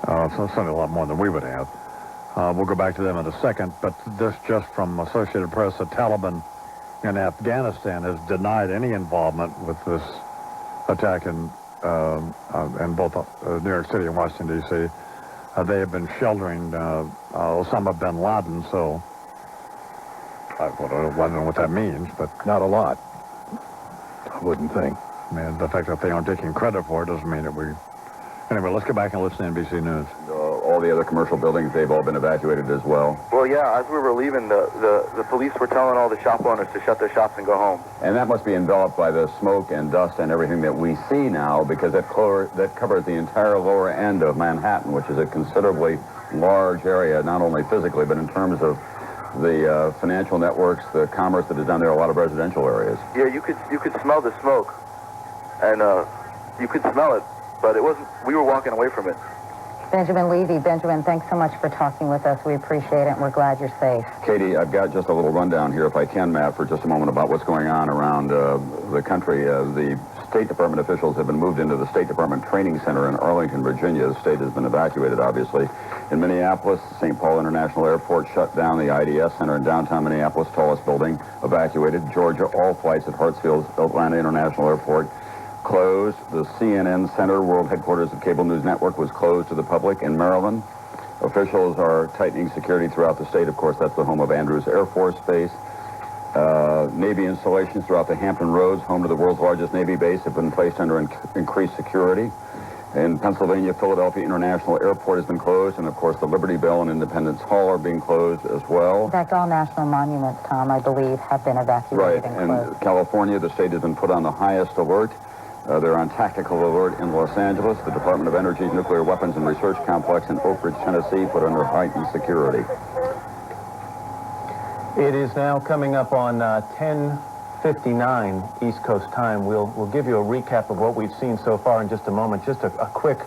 So certainly a lot more than we would have. We'll go back to them in a second, but this just from Associated Press, the Taliban in Afghanistan has denied any involvement with this attack in both New York City and Washington, D.C. They have been sheltering Osama bin Laden, so I don't know what that means, but not a lot, I wouldn't think. I mean, the fact that they aren't taking credit for it doesn't mean that we... Anyway, let's go back and listen to NBC News. All the other commercial buildings, they've all been evacuated as well. Well, yeah, as we were leaving, the police were telling all the shop owners to shut their shops and go home. And that must be enveloped by the smoke and dust and everything that we see now, because that covers the entire lower end of Manhattan, which is a considerably large area, not only physically, but in terms of the financial networks, the commerce that is down there, a lot of residential areas. Yeah, you could smell the smoke, and you could smell it, but it wasn't. We were walking away from it. Benjamin Levy. Benjamin, thanks so much for talking with us. We appreciate it, and we're glad you're safe. Katie, I've got just a little rundown here, if I can, Matt, for just a moment about what's going on around the country. The State Department officials have been moved into the State Department Training Center in Arlington, Virginia. The state has been evacuated, obviously. In Minneapolis, St. Paul International Airport shut down. The IDS Center in downtown Minneapolis, tallest building, evacuated. Georgia, all flights at Hartsfield's Atlanta International Airport closed. The CNN Center, world headquarters of Cable News Network, was closed to the public. In Maryland, officials are tightening security throughout the state. Of course, that's the home of Andrews Air Force Base. Navy installations throughout the Hampton Roads, home to the world's largest Navy base, have been placed under increased security. In Pennsylvania, Philadelphia International Airport has been closed, and of course the Liberty Bell and Independence Hall are being closed as well. In fact, all national monuments, Tom, I believe, have been evacuated and closed. In California, the state has been put on the highest alert. They're on tactical alert in Los Angeles. The Department of Energy's Nuclear Weapons and Research Complex in Oak Ridge, Tennessee, put under heightened security. It is now coming up on 10:59 East Coast time. We'll give you a recap of what we've seen so far in just a moment. Just a quick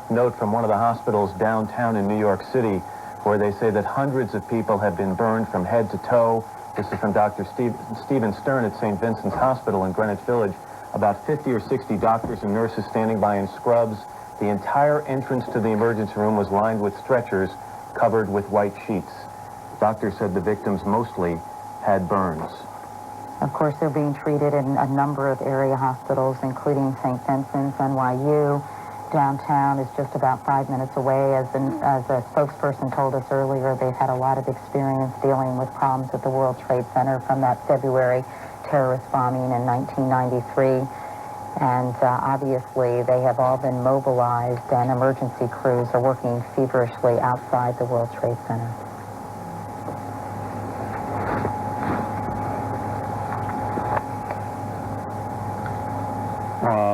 note from one of the hospitals downtown in New York City. where they say that hundreds of people have been burned from head to toe. This is from Dr. Stephen Stern at St. Vincent's Hospital in Greenwich Village. About 50 or 60 doctors and nurses standing by in scrubs. The entire entrance to the emergency room was lined with stretchers covered with white sheets. Doctors said the victims mostly had burns. Of course, they're being treated in a number of area hospitals, including St. Vincent's, NYU. Downtown is just about 5 minutes away. As a spokesperson told us earlier, they've had a lot of experience dealing with problems at the World Trade Center from that February terrorist bombing in 1993. And obviously, they have all been mobilized, and emergency crews are working feverishly outside the World Trade Center.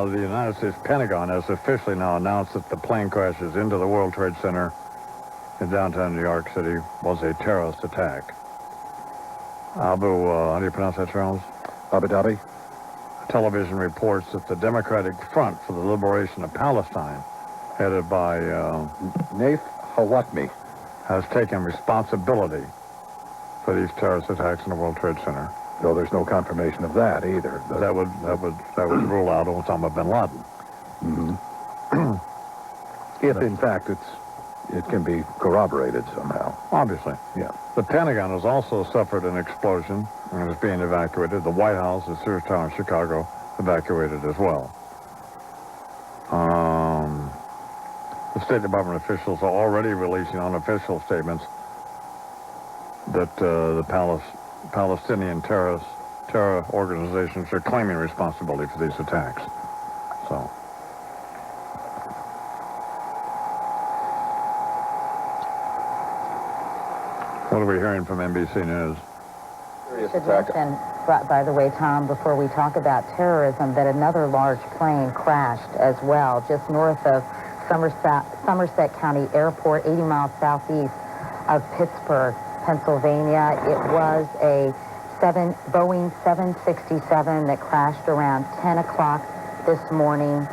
The United States Pentagon has officially now announced that the plane crashes into the World Trade Center in downtown New York City was a terrorist attack. How do you pronounce that, Charles? Abu Dhabi. Television reports that the Democratic Front for the Liberation of Palestine, headed by Naif Hawatmi, has taken responsibility for these terrorist attacks in the World Trade Center. Though there's no confirmation of that either. That would rule out Osama bin Laden. Mm-hmm. If in fact it can be corroborated somehow. Obviously. Yeah. The Pentagon has also suffered an explosion and is being evacuated. The White House, the Sears Tower in Chicago, evacuated as well. The State Department officials are already releasing unofficial statements that the Palestinian terror organizations are claiming responsibility for these attacks. So. What are we hearing from NBC News? We should mention, by the way, Tom, before we talk about terrorism, that another large plane crashed as well, just north of Somerset County Airport, 80 miles southeast of Pittsburgh, Pennsylvania. It was a Boeing 767 that crashed around 10 o'clock this morning,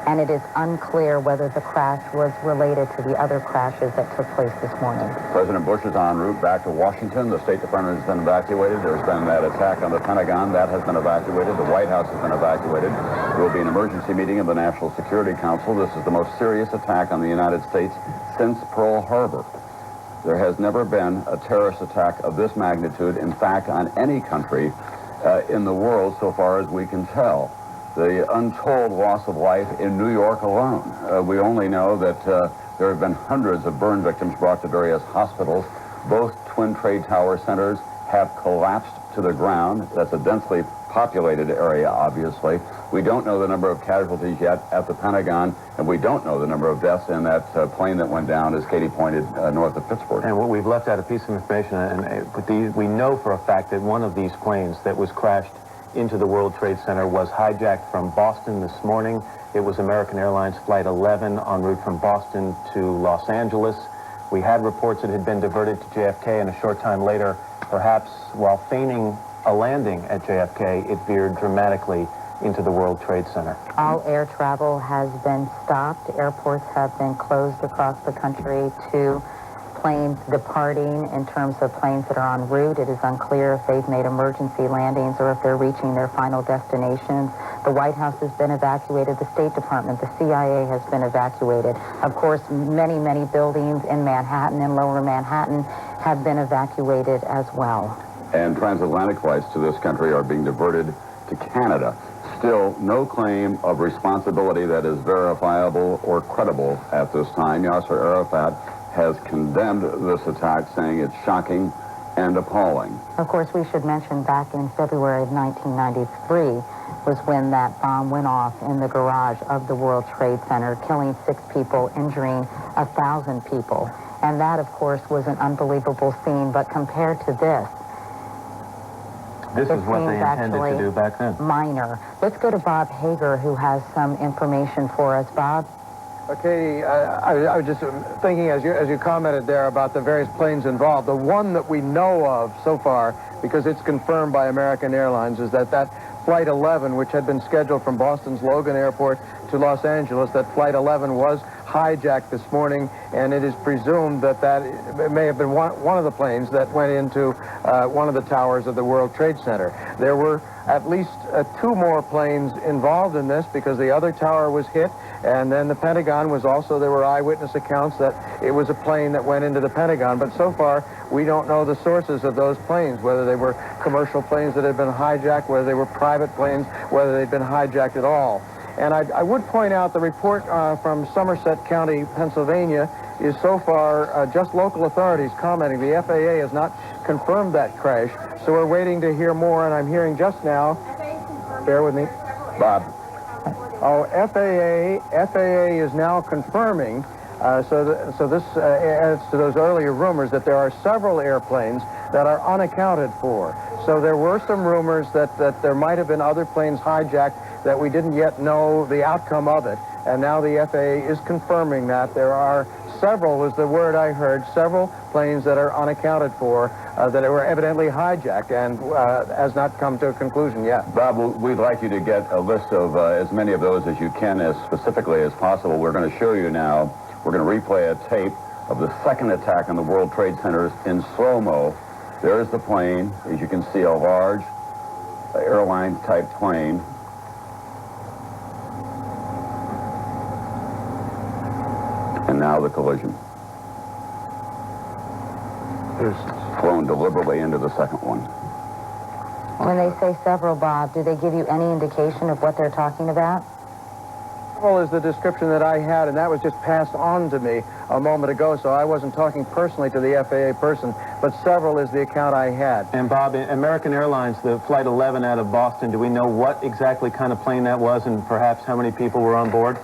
and it is unclear whether the crash was related to the other crashes that took place this morning. President Bush is en route back to Washington. The State Department has been evacuated. There's been that attack on the Pentagon. That has been evacuated. The White House has been evacuated. There will be an emergency meeting of the National Security Council. This is the most serious attack on the United States since Pearl Harbor. There has never been a terrorist attack of this magnitude, in fact, on any country in the world so far as we can tell. The untold loss of life in New York alone. We only know that there have been hundreds of burn victims brought to various hospitals. Both Twin Trade Tower centers have collapsed to the ground. That's a densely populated area, obviously. We don't know the number of casualties yet at the Pentagon, and we don't know the number of deaths in that plane that went down, as Katie pointed, north of Pittsburgh. And what we've left out a piece of information, and we know for a fact that one of these planes that was crashed into the World Trade Center was hijacked from Boston this morning. It was American Airlines Flight 11 en route from Boston to Los Angeles. We had reports it had been diverted to JFK, and a short time later, perhaps while feigning a landing at JFK, it veered dramatically into the World Trade Center. All air travel has been stopped. Airports have been closed across the country to planes departing. In terms of planes that are en route, it is unclear if they've made emergency landings or if they're reaching their final destinations. The White House has been evacuated. The State Department, the CIA has been evacuated. Of course, many, many buildings in Manhattan and Lower Manhattan have been evacuated as well. And transatlantic flights to this country are being diverted to Canada. Still, no claim of responsibility that is verifiable or credible at this time. Yasser Arafat has condemned this attack, saying it's shocking and appalling. Of course, we should mention back in February of 1993 was when that bomb went off in the garage of the World Trade Center, killing 6 people, injuring 1,000 people. And that, of course, was an unbelievable scene, but compared to this is what they intended to do back then. Minor. Let's go to Bob Hager, who has some information for us. Bob? Okay, I was just thinking as you commented there about the various planes involved. The one that we know of so far, because it's confirmed by American Airlines, is that Flight 11, which had been scheduled from Boston's Logan Airport to Los Angeles, that Flight 11 was hijacked this morning, and it is presumed that it may have been one of the planes that went into one of the towers of the World Trade Center. There were at least 2 more planes involved in this because the other tower was hit, and then the Pentagon was also, there were eyewitness accounts that it was a plane that went into the Pentagon, but so far we don't know the sources of those planes, whether they were commercial planes that had been hijacked, whether they were private planes, whether they'd been hijacked at all. And I would point out the report from Somerset County, Pennsylvania, is so far just local authorities commenting. The FAA has not confirmed that crash, so we're waiting to hear more, and I'm hearing just now, bear with me. Bob. Oh, FAA is now confirming, so this adds to those earlier rumors that there are several airplanes that are unaccounted for. So there were some rumors that there might have been other planes hijacked that we didn't yet know the outcome of it. And now the FAA is confirming that. There are several, was the word I heard, several planes that are unaccounted for that were evidently hijacked and has not come to a conclusion yet. Bob, we'd like you to get a list of as many of those as you can, as specifically as possible. We're going to show you now, we're going to replay a tape of the second attack on the World Trade Centers in slow-mo. There's the plane, as you can see, a large airline-type plane. And now the collision. It's flown deliberately into the second one. When they say several, Bob, do they give you any indication of what they're talking about? Several is the description that I had, and that was just passed on to me a moment ago, so I wasn't talking personally to the FAA person, but several is the account I had. And Bob, American Airlines, the Flight 11 out of Boston, do we know what exactly kind of plane that was and perhaps how many people were on board?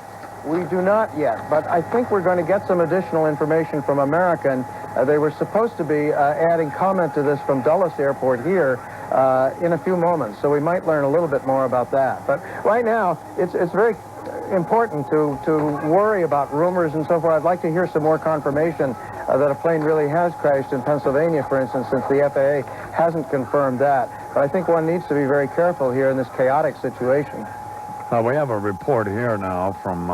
We do not yet, but I think we're going to get some additional information from American. They were supposed to be adding comment to this from Dulles Airport here in a few moments, so we might learn a little bit more about that. But right now, it's very important to worry about rumors and so forth. I'd like to hear some more confirmation that a plane really has crashed in Pennsylvania, for instance, since the FAA hasn't confirmed that. But I think one needs to be very careful here in this chaotic situation. We have a report here now from...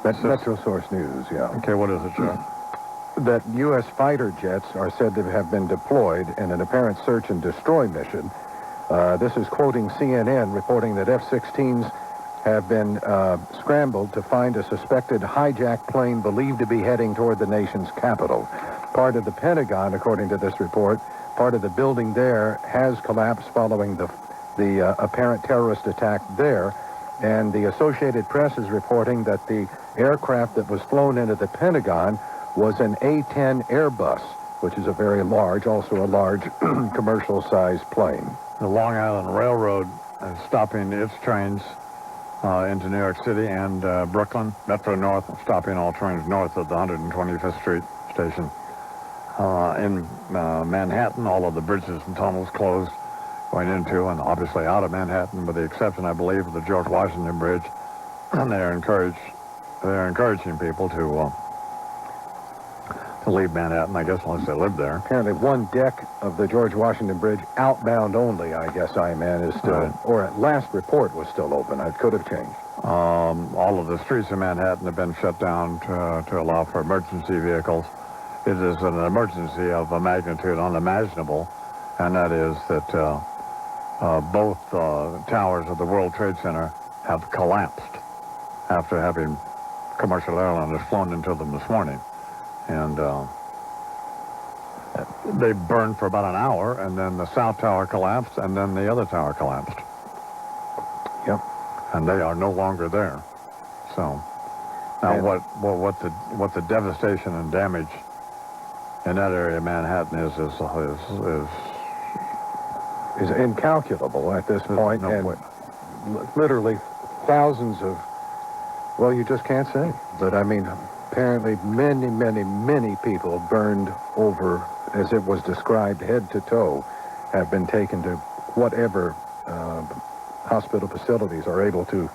That's Metro Source News, yeah. Okay, what is it, Joe? That U.S. fighter jets are said to have been deployed in an apparent search and destroy mission. This is quoting CNN, reporting that F-16s have been scrambled to find a suspected hijacked plane believed to be heading toward the nation's capital. Part of the Pentagon, according to this report, part of the building there has collapsed following the apparent terrorist attack there, and the Associated Press is reporting that the aircraft that was flown into the Pentagon was an A-10 Airbus, which is a very large, also a large commercial-sized plane. The Long Island Railroad is stopping its trains into New York City and Brooklyn. Metro North stopping all trains north of the 125th Street station. In Manhattan, all of the bridges and tunnels closed going into and obviously out of Manhattan, with the exception, I believe, of the George Washington Bridge. And they're encouraging people to leave Manhattan, I guess, unless they live there. Apparently one deck of the George Washington Bridge, outbound only, I guess, is still, right. Or at last report was still open. It could have changed. All of the streets in Manhattan have been shut down to allow for emergency vehicles. It is an emergency of a magnitude unimaginable, and that is that both towers of the World Trade Center have collapsed after having commercial airliners flown into them this morning. And they burned for about an hour, and then the South Tower collapsed, and then the other tower collapsed. Yep. And they are no longer there. So now what the devastation and damage in that area of Manhattan is incalculable at this point, and literally thousands of, well, you just can't say. But I mean, apparently many people burned over, as it was described, head to toe, have been taken to whatever hospital facilities are able to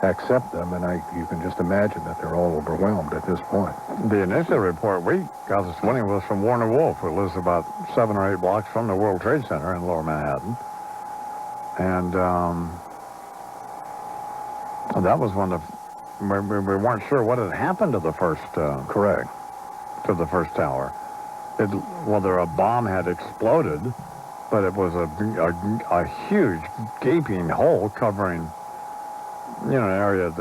accept them, and you can just imagine that they're all overwhelmed at this point. The initial report we got this morning was from Warner Wolf, who lives about 7 or 8 blocks from the World Trade Center in Lower Manhattan. And that was one of we weren't sure what had happened to the first. Correct. To the first tower. Whether a bomb had exploded, but it was a huge gaping hole covering, an area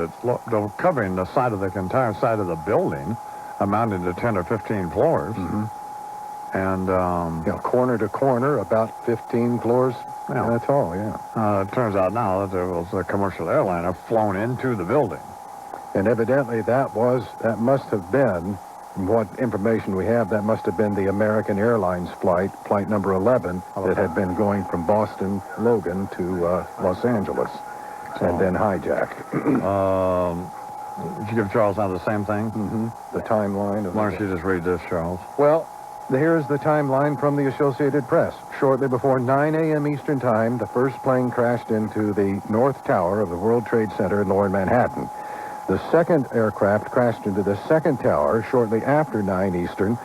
covering the side of the entire side of the building, amounting to 10 or 15 floors. Mm-hmm. And corner to corner, about 15 floors. Yeah, that's all. Yeah. It turns out now that there was a commercial airliner flown into the building, and evidently that must have been, from what information we have, that must have been the American Airlines flight number 11, that had been going from Boston Logan to Los Angeles, and then hijacked. Did you give Charles now the same thing? Mm-hmm. The timeline. Why don't you just read this, Charles? Well, here's the timeline from the Associated Press. Shortly before 9 a.m. Eastern Time, the first plane crashed into the North Tower of the World Trade Center in Lower Manhattan. The second aircraft crashed into the second tower shortly after 9 Eastern.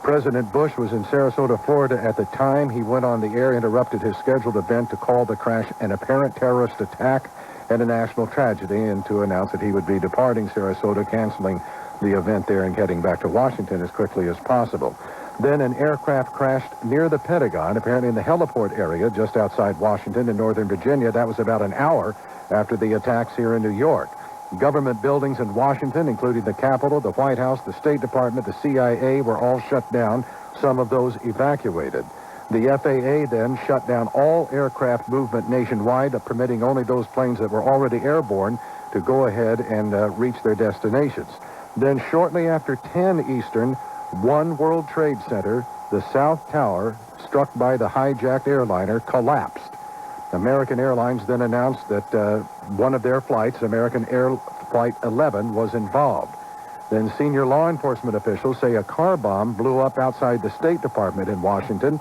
President Bush was in Sarasota, Florida at the time. He went on the air, interrupted his scheduled event to call the crash an apparent terrorist attack and a national tragedy, and to announce that he would be departing Sarasota, canceling the event there and heading back to Washington as quickly as possible. Then an aircraft crashed near the Pentagon, apparently in the heliport area just outside Washington in Northern Virginia. That was about an hour after the attacks here in New York. Government buildings in Washington, including the Capitol, the White House, the State Department, the CIA, were all shut down, some of those evacuated. The FAA then shut down all aircraft movement nationwide, permitting only those planes that were already airborne to go ahead and reach their destinations. Then shortly after 10 Eastern, One World Trade Center, the South Tower, struck by the hijacked airliner, collapsed. American Airlines then announced that one of their flights, American Air Flight 11, was involved. Then senior law enforcement officials say a car bomb blew up outside the State Department in Washington.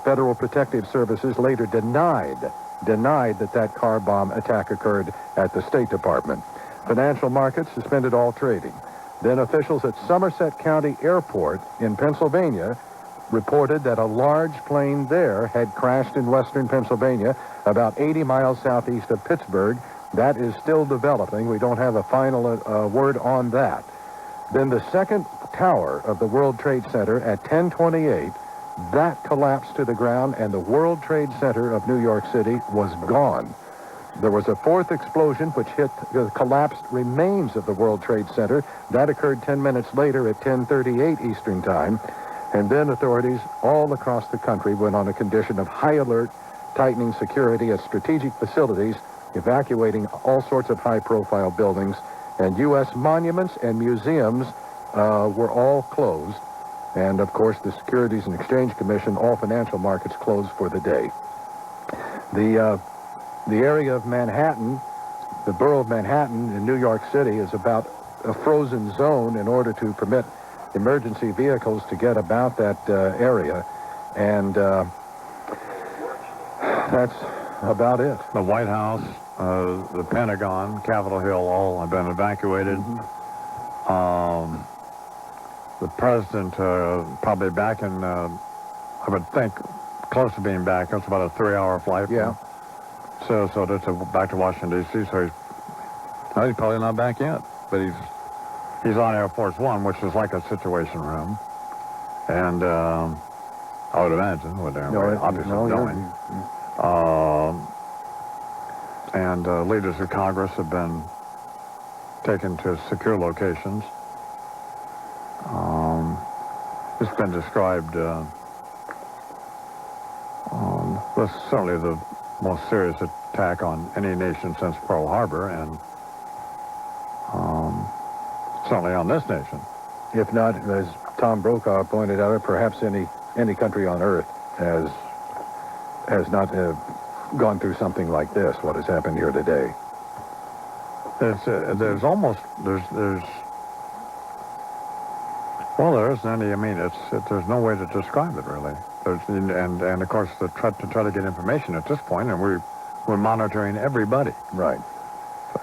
Federal Protective Services later denied that car bomb attack occurred at the State Department. Financial markets suspended all trading. Then officials at Somerset County Airport in Pennsylvania reported that a large plane there had crashed in western Pennsylvania, about 80 miles southeast of Pittsburgh. That is still developing. We don't have a final word on that. Then the second tower of the World Trade Center at 10:28, that collapsed to the ground, and the World Trade Center of New York City was gone. There was a fourth explosion which hit the collapsed remains of the World Trade Center. That occurred 10 minutes later at 10:38 Eastern Time. And then authorities all across the country went on a condition of high alert, tightening security at strategic facilities, evacuating all sorts of high-profile buildings, and U.S. monuments and museums were all closed. And, of course, the Securities and Exchange Commission, all financial markets closed for the day. The area of Manhattan, the borough of Manhattan in New York City, is about a frozen zone in order to permit emergency vehicles to get about that area, and that's about it. The White House, the Pentagon, Capitol Hill, all have been evacuated. Mm-hmm. The president probably back in, I would think, close to being back. It's about a 3-hour flight from Sarasota to back to Washington, D.C., so he's probably not back yet, but he's on Air Force One, which is like a situation room. And I would imagine, obviously knowing. And leaders of Congress have been taken to secure locations. It's been described, this is certainly the most serious attack on any nation since Pearl Harbor, and certainly on this nation. If not, as Tom Brokaw pointed out, perhaps any country on earth has not gone through something like this, what has happened here today. There isn't any, there's no way to describe it, really. And of course, to try to get information at this point, and we're monitoring everybody. Right.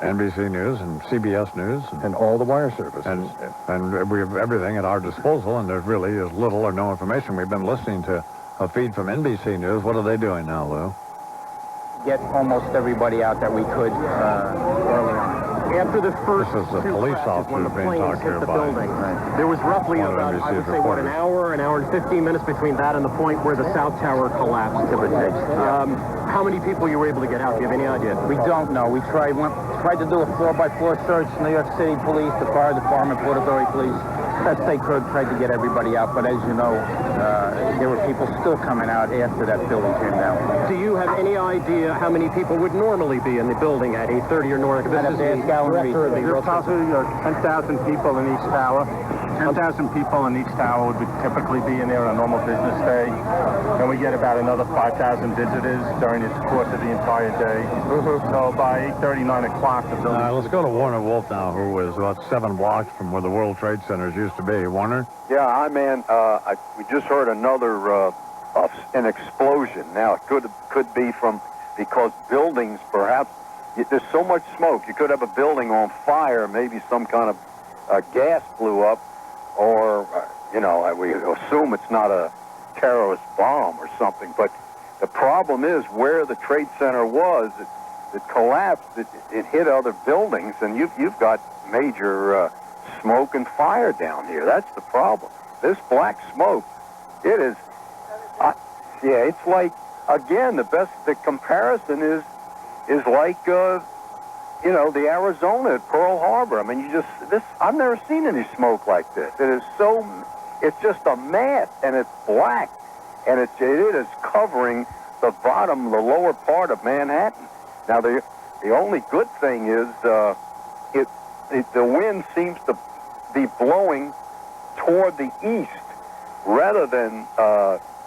NBC News and CBS News. And all the wire services. And we have everything at our disposal, and there really is little or no information. We've been listening to a feed from NBC News. What are they doing now, Lou? Get almost everybody out that we could early on. After the first This is the two police crashes, when the officer being planes talked hit here the by building, there was roughly one of about, I would NBC's say, what, an reporters. hour and 15 minutes between that and the point where the South Tower collapsed, give or take. How many people you were able to get out? Do you have any idea? We don't know. We tried to do a floor-by-floor search. New York City Police, the Fire Department, Port Authority Police, best they could, tried to get everybody out. But as you know, there were people still coming out after that building came down. Do you have any idea how many people would normally be in the building at 8:30 or north? This is the director of the There's possibly 10,000 people in each tower. 10,000 people in each tower would typically be in there on a normal business day. And we get about another 5,000 visitors during the course of the entire day. So by 8:30, 9 o'clock, the building... Let's go to Warner Wolf now, who is about 7 blocks from where the World Trade Centers used to be. Warner? Yeah, hi, man. We just heard another an explosion. Now, it could be because buildings, perhaps, there's so much smoke. You could have a building on fire, maybe some kind of gas blew up, or, we assume it's not a terrorist bomb or something. But the problem is where the Trade Center was, it collapsed, it hit other buildings, and you've got major smoke and fire down here. That's the problem. This black smoke, it is, it's like, again, the comparison is like, the Arizona at Pearl Harbor. I mean, I've never seen any smoke like this. It's just a mass, and it's black, and it is covering the lower part of Manhattan. Now, the only good thing is, the wind seems to be blowing toward the east rather than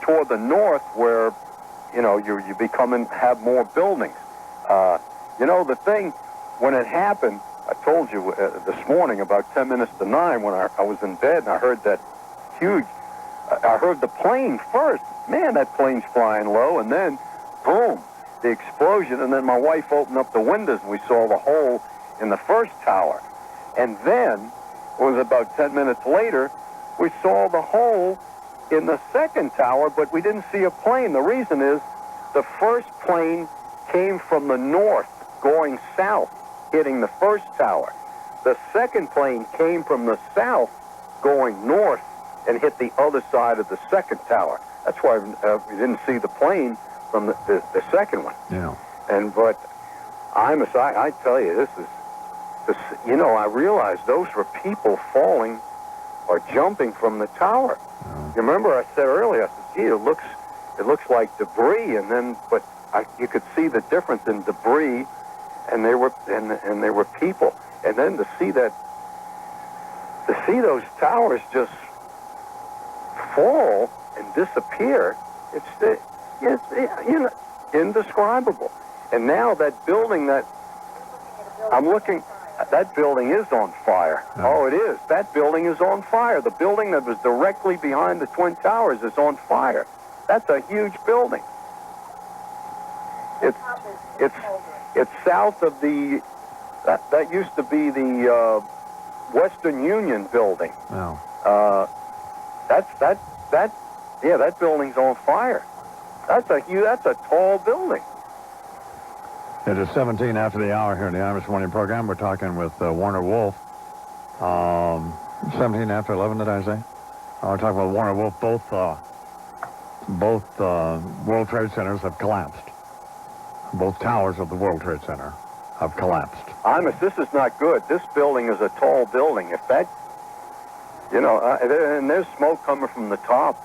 toward the north, where you have more buildings. The thing, when it happened, I told you this morning about 10 minutes to 9 when I was in bed and I heard that I heard the plane first. Man, that plane's flying low, and then boom, the explosion, and then my wife opened up the windows and we saw the hole in the first tower. And then, it was about 10 minutes later, we saw the hole in the second tower, but we didn't see a plane. The reason is the first plane came from the north, going south, hitting the first tower. The second plane came from the south, going north, and hit the other side of the second tower. That's why we didn't see the plane from the second one. Yeah. But I tell you, I realized those were people falling or jumping from the tower. You remember I said earlier, I said, gee, it looks like debris, but you could see the difference in debris, and there were people, and then to see those towers just fall and disappear, it's indescribable. And now that building that I'm looking, that building is on fire. Oh, it is. That building is on fire. The building that was directly behind the Twin Towers is on fire. That's a huge building. It's south of that used to be the Western Union building. Oh. That building's on fire. That's a tall building. It is 17 after the hour here in the Irish Morning Program. We're talking with Warner Wolf. 17 after 11, did I say? We're talking with Warner Wolf. Both World Trade Centers have collapsed. Both towers of the World Trade Center have collapsed. Imus, this is not good. This building is a tall building. If that, and there's smoke coming from the top,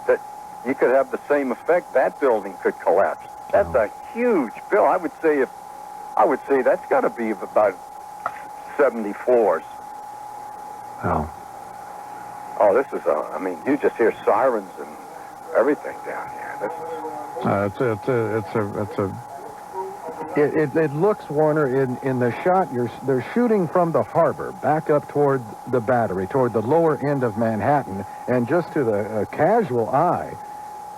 that you could have the same effect. That building could collapse. That's a huge building. I would say that's got to be about 70 floors. Oh. Oh, this is you just hear sirens and everything down here. It looks, Warner, in the shot, they're shooting from the harbor back up toward the Battery, toward the lower end of Manhattan, and just to the casual eye,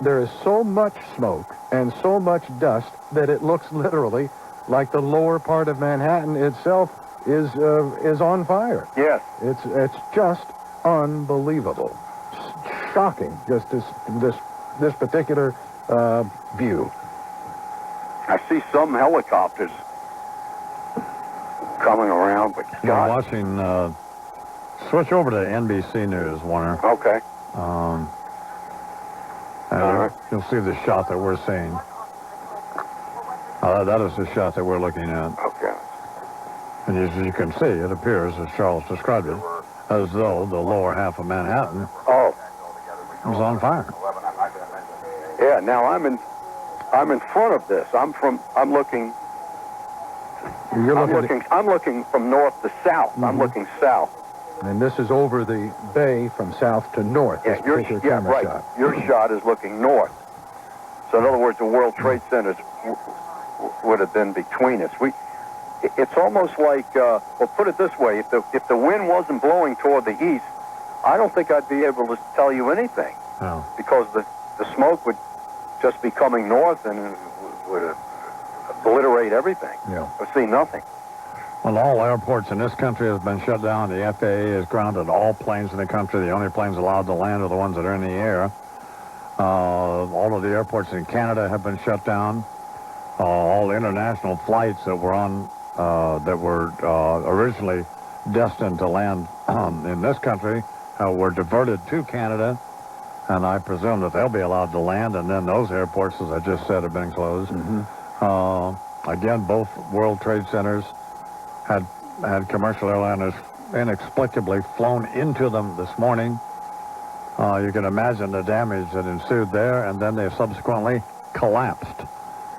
there is so much smoke and so much dust that it looks literally like the lower part of Manhattan itself is on fire. Yes. It's just unbelievable. Shocking, just this particular view. I see some helicopters coming around, but You're God. watching, switch over to NBC News, Warner. Okay. And you'll see the shot that we're seeing. That is the shot that we're looking at. Okay. And as you can see, it appears, as Charles described it, as though the lower half of Manhattan was on fire. Yeah. Now I'm in front of this. I'm looking. I'm looking from north to south. Mm-hmm. I'm looking south. And this is over the bay from south to north. Yeah, this particular camera right. shot. Your shot is looking north. So in other words, the World Trade Center would have been between us. It's almost like, well, put it this way: if the wind wasn't blowing toward the east, I don't think I'd be able to tell you anything, because the smoke would just be coming north and it would obliterate everything. Yeah. I'd see nothing. Well, all airports in this country have been shut down. The FAA has grounded all planes in the country. The only planes allowed to land are the ones that are in the air. All of the airports in Canada have been shut down. All international flights that were on, that were originally destined to land in this country were diverted to Canada, and I presume that they'll be allowed to land, and then those airports, as I just said, have been closed. Again, both World Trade Centers had commercial airliners inexplicably flown into them this morning. You can imagine the damage that ensued there, and then they subsequently collapsed.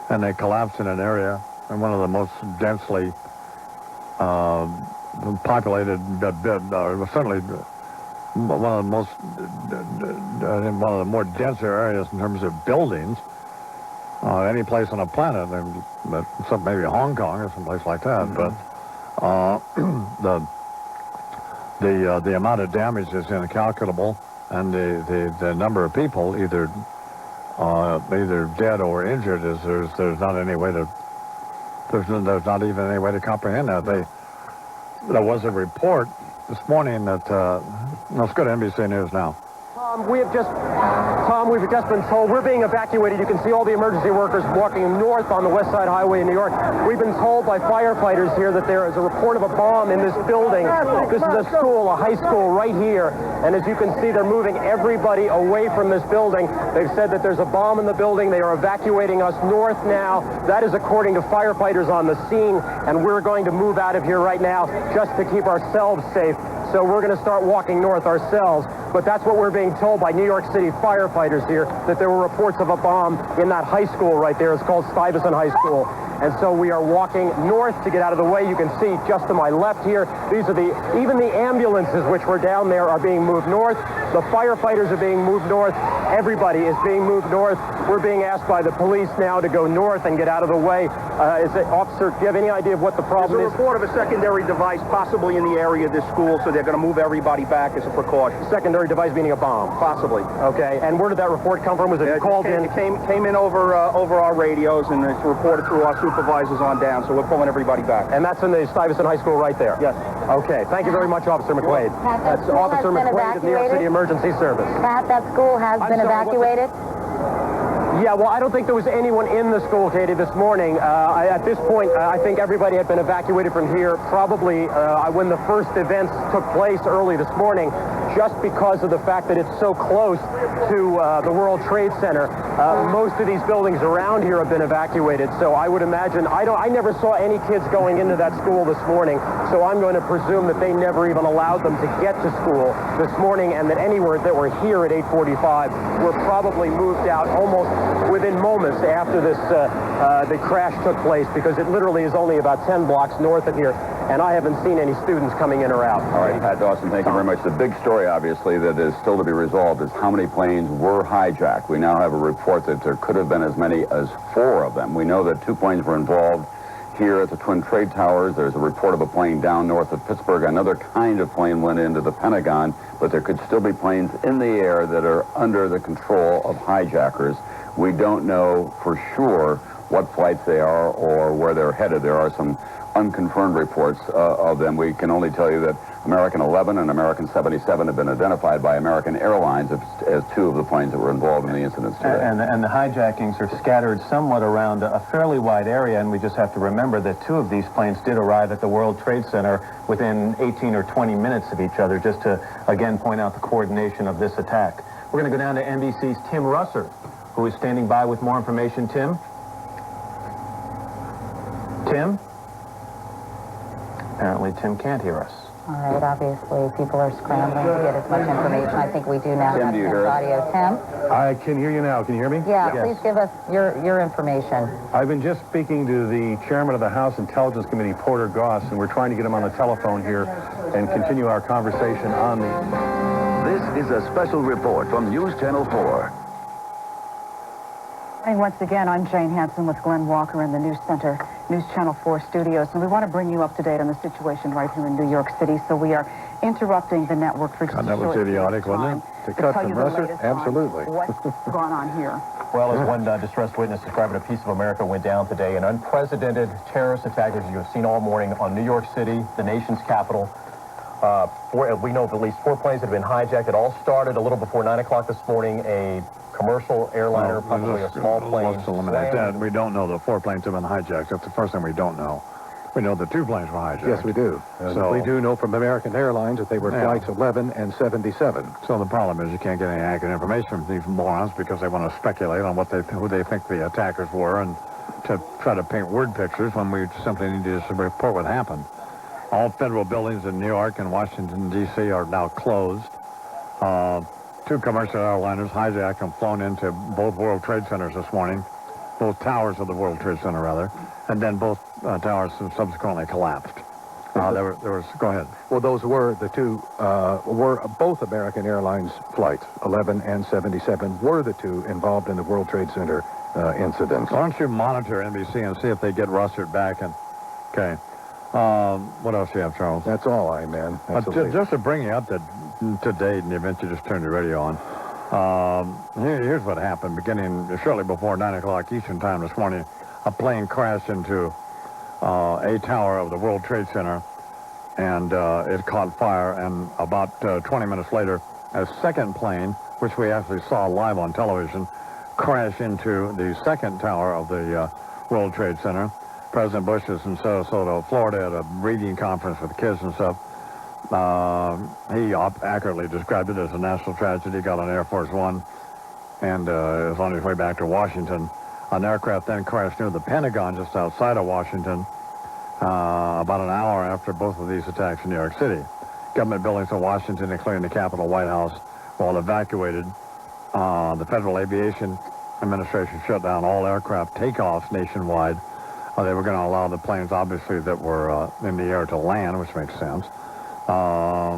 And they collapsed in an area, in one of the most densely populated, certainly one of the more denser areas in terms of buildings, any place on the planet, except maybe Hong Kong or someplace like that. But the amount of damage is incalculable, and the number of people either dead or injured there's not any way to there's not even any way to comprehend that. There was a report this morning that let's go to NBC News now. We've just been told we're being evacuated. You can see all the emergency workers walking north on the West Side Highway in New York. We've been told by firefighters here that there is a report of a bomb in this building. This is a school, a high school right here. And as you can see, they're moving everybody away from this building. They've said that there's a bomb in the building. They are evacuating us north now. That is according to firefighters on the scene. And we're going to move out of here right now just to keep ourselves safe. So we're going to start walking north ourselves. But that's what we're being told by New York City firefighters here, that there were reports of a bomb in that high school right there. It's called Stuyvesant High School. And so we are walking north to get out of the way. You can see just to my left here, even the ambulances which were down there are being moved north. The firefighters are being moved north. Everybody is being moved north. We're being asked by the police now to go north and get out of the way. Officer, do you have any idea of what the problem is? There's a report of a secondary device possibly in the area of this school, so they're going to move everybody back as a precaution. Secondary device meaning a bomb? Possibly. Okay, and where did that report come from? Was it called in? It came in over our radios, and it's reported through our supervisors on down, so we're pulling everybody back. And that's in the Stuyvesant High School right there? Yes. Okay, thank you very much, Officer McQuaid. That's Officer McQuaid of New York City Emergency Service. Pat, that school has been evacuated? Yeah, well, I don't think there was anyone in the school, Katie, this morning. At this point, I think everybody had been evacuated from here probably when the first events took place early this morning, just because of the fact that it's so close to the World Trade Center. Most of these buildings around here have been evacuated, so I would imagine, I never saw any kids going into that school this morning, so I'm going to presume that they never even allowed them to get to school this morning, and that anywhere that were here at 8:45 were probably moved out almost within moments after the crash took place, because it literally is only about 10 blocks north of here, and I haven't seen any students coming in or out. All right, Pat Dawson, thank you very much. The big story, obviously, that is still to be resolved is how many planes were hijacked. We now have a report that there could have been as many as 4 of them. We know that 2 planes were involved here at the Twin Trade Towers. There's a report of a plane down north of Pittsburgh. Another kind of plane went into the Pentagon, but there could still be planes in the air that are under the control of hijackers. We don't know for sure what flights they are or where they're headed. There are some unconfirmed reports of them. We can only tell you that American 11 and American 77 have been identified by American Airlines as two of the planes that were involved in the incidents today. And the hijackings are scattered somewhat around a fairly wide area, and we just have to remember that two of these planes did arrive at the World Trade Center within 18 or 20 minutes of each other, just to, again, point out the coordination of this attack. We're going to go down to NBC's Tim Russer, who is standing by with more information. Tim? Tim? Apparently Tim can't hear us. All right, obviously people are scrambling to get as much information. I think we do now have Tim's audio. Tim? I can hear you now. Can you hear me? Yeah, yes. Please give us your information. I've been just speaking to the chairman of the House Intelligence Committee, Porter Goss, and we're trying to get him on the telephone here and continue our conversation on the... This is a special report from News Channel 4. And once again, I'm Jane Hansen with Glenn Walker in the News Center, News Channel 4 studios, and we want to bring you up to date on the situation right here in New York City, so we are interrupting the network for just a that was idiotic, wasn't it? To cut from Russer? Absolutely. What's gone on here? Well, as one distressed witness described it, a piece of America went down today. An unprecedented terrorist attack, as you have seen all morning, on New York City, the nation's capital. We know of at least 4 planes that have been hijacked. It all started a little before 9 o'clock this morning. A commercial airliner, possibly a small plane. Let's eliminate that. We don't know the 4 planes have been hijacked. That's the first thing we don't know. We know the 2 planes were hijacked. Yes, we do. So we do know from American Airlines that they were flights 11 and 77. So the problem is you can't get any accurate information from these morons because they want to speculate on who they think the attackers were and to try to paint word pictures when we simply need to report what happened. All federal buildings in New York and Washington, D.C. are now closed. 2 commercial airliners hijacked and flown into both World Trade Centers this morning, both towers of the World Trade Center, rather, and then both towers subsequently collapsed. There was, go ahead. Well, those were the 2, were both American Airlines flights, 11 and 77, were the 2 involved in the World Trade Center incidents. Why don't you monitor NBC and see if they get Russert back? And okay. What else do you have, Charles? That's all, man. Just to bring you up to date, in the event you just turned your radio on, here's what happened. Beginning shortly before 9 o'clock Eastern Time this morning, a plane crashed into a tower of the World Trade Center, and it caught fire, and about 20 minutes later, a second plane, which we actually saw live on television, crashed into the second tower of the World Trade Center. President Bush is in Sarasota, Florida, at a reading conference with kids and stuff. He accurately described it as a national tragedy. Got on Air Force One and is on his way back to Washington. An aircraft then crashed near the Pentagon just outside of Washington about an hour after both of these attacks in New York City. Government buildings in Washington, including the Capitol, White House, were all evacuated. The Federal Aviation Administration shut down all aircraft takeoffs nationwide. They were going to allow the planes, obviously, that were in the air to land, which makes sense. A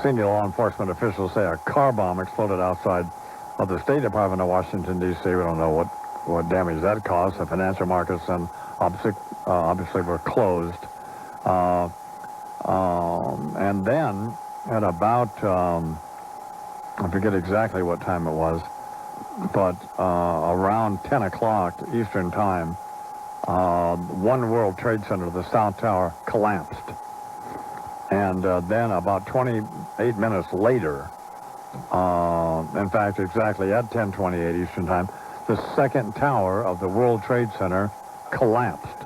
senior law enforcement officials say a car bomb exploded outside of the State Department of Washington, D.C. We don't know what damage that caused. The financial markets then obviously were closed. And then at about, I forget exactly what time it was, but around 10 o'clock Eastern Time, One World Trade Center, the South Tower, collapsed. And then about 28 minutes later, in fact, exactly at 10:28 Eastern Time, the second tower of the World Trade Center collapsed.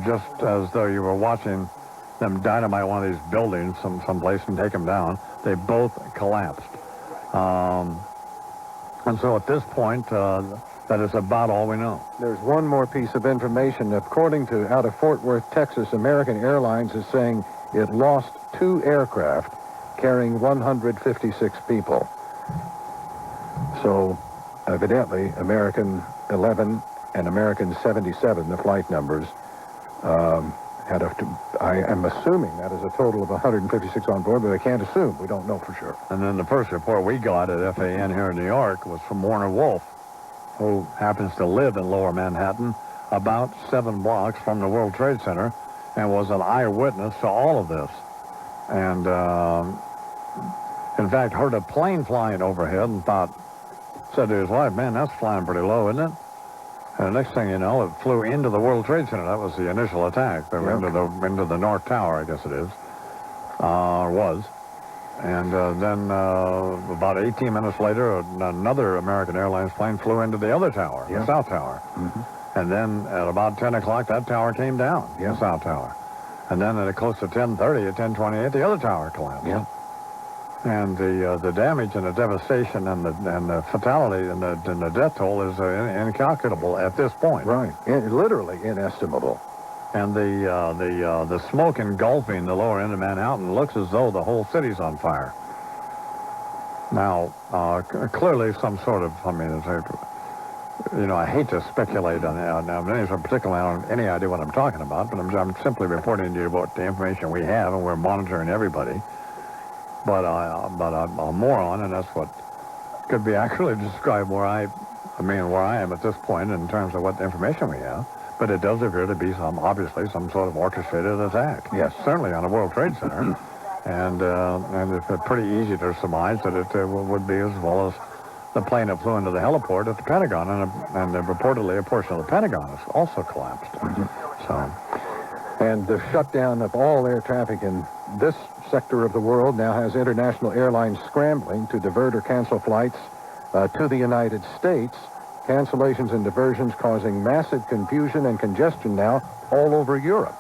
Just as though you were watching them dynamite one of these buildings someplace and take them down, they both collapsed. And so at this point, that is about all we know. There's one more piece of information. According to out of Fort Worth, Texas, American Airlines is saying it lost 2 aircraft carrying 156 people. So evidently, American 11 and American 77, the flight numbers, I am assuming that is a total of 156 on board, but I can't assume. We don't know for sure. And then the first report we got at FAN here in New York was from Warner Wolf, who happens to live in Lower Manhattan, about 7 blocks from the World Trade Center, and was an eyewitness to all of this. And, in fact, heard a plane flying overhead and said to his wife, man, that's flying pretty low, isn't it? And the next thing you know, it flew into the World Trade Center. That was the initial attack. They went into the North Tower, I guess it is, was. And then about 18 minutes later, another American Airlines plane flew into the other tower, the South Tower. And then at about 10 o'clock, that tower came down, the South Tower. And then at close to 10:30, at 10:28, the other tower collapsed. And the damage and the devastation and the fatality and the death toll is incalculable at this point. Right, literally inestimable. And the smoke engulfing the lower end of Manhattan looks as though the whole city's on fire. Now, clearly some sort of, I mean, I hate to speculate on any particular, I don't have any idea what I'm talking about, but I'm simply reporting to you about the information we have, and we're monitoring everybody. But I'm a moron, and that's what could be accurately described where I am at this point in terms of what information we have. But it does appear to be obviously some sort of orchestrated attack. Yes. Certainly on a World Trade Center. And it's pretty easy to surmise that it would be, as well as the plane that flew into the heliport at the Pentagon, and reportedly a portion of the Pentagon has also collapsed. So, and the shutdown of all air traffic in this sector of the world now has international airlines scrambling to divert or cancel flights to the United States. Cancellations and diversions causing massive confusion and congestion now all over Europe.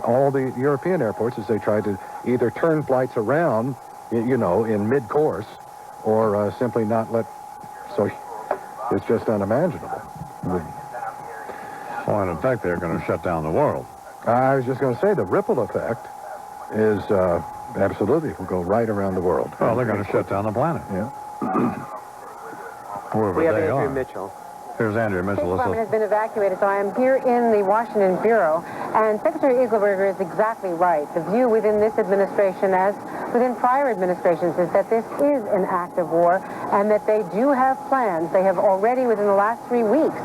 All the European airports, as they try to either turn flights around, in mid-course, or simply not let. So it's just unimaginable. Well, in effect, they're going to shut down the world. I was just going to say the ripple effect is absolutely will go right around the world. Well, they're going to shut down the planet. Yeah. We have Andrew Mitchell. Here's Andrew Mitchell. The Department has been evacuated, so I am here in the Washington Bureau, and Secretary Eagleberger is exactly right. The view within this administration, as within prior administrations, is that this is an act of war, and that they do have plans. They have already, within the last 3 weeks,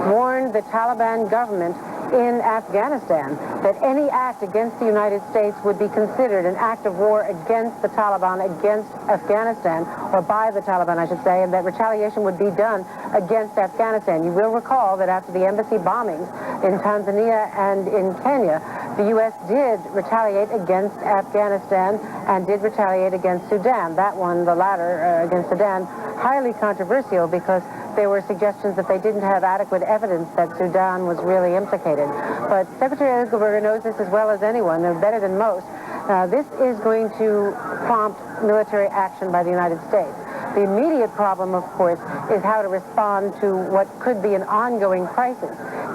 warned the Taliban government in Afghanistan that any act against the United States would be considered an act of war against the Taliban, against Afghanistan, or by the Taliban, I should say, and that retaliation would be done against Afghanistan. You will recall that after the embassy bombings in Tanzania and in Kenya, the U.S. did retaliate against Afghanistan and did retaliate against Sudan. That one, the latter, against Sudan, highly controversial because there were suggestions that they didn't have adequate evidence that Sudan was really implicated. But Secretary Eagleberger knows this as well as anyone, and better than most. This is going to prompt military action by the United States. The immediate problem, of course, is how to respond to what could be an ongoing crisis,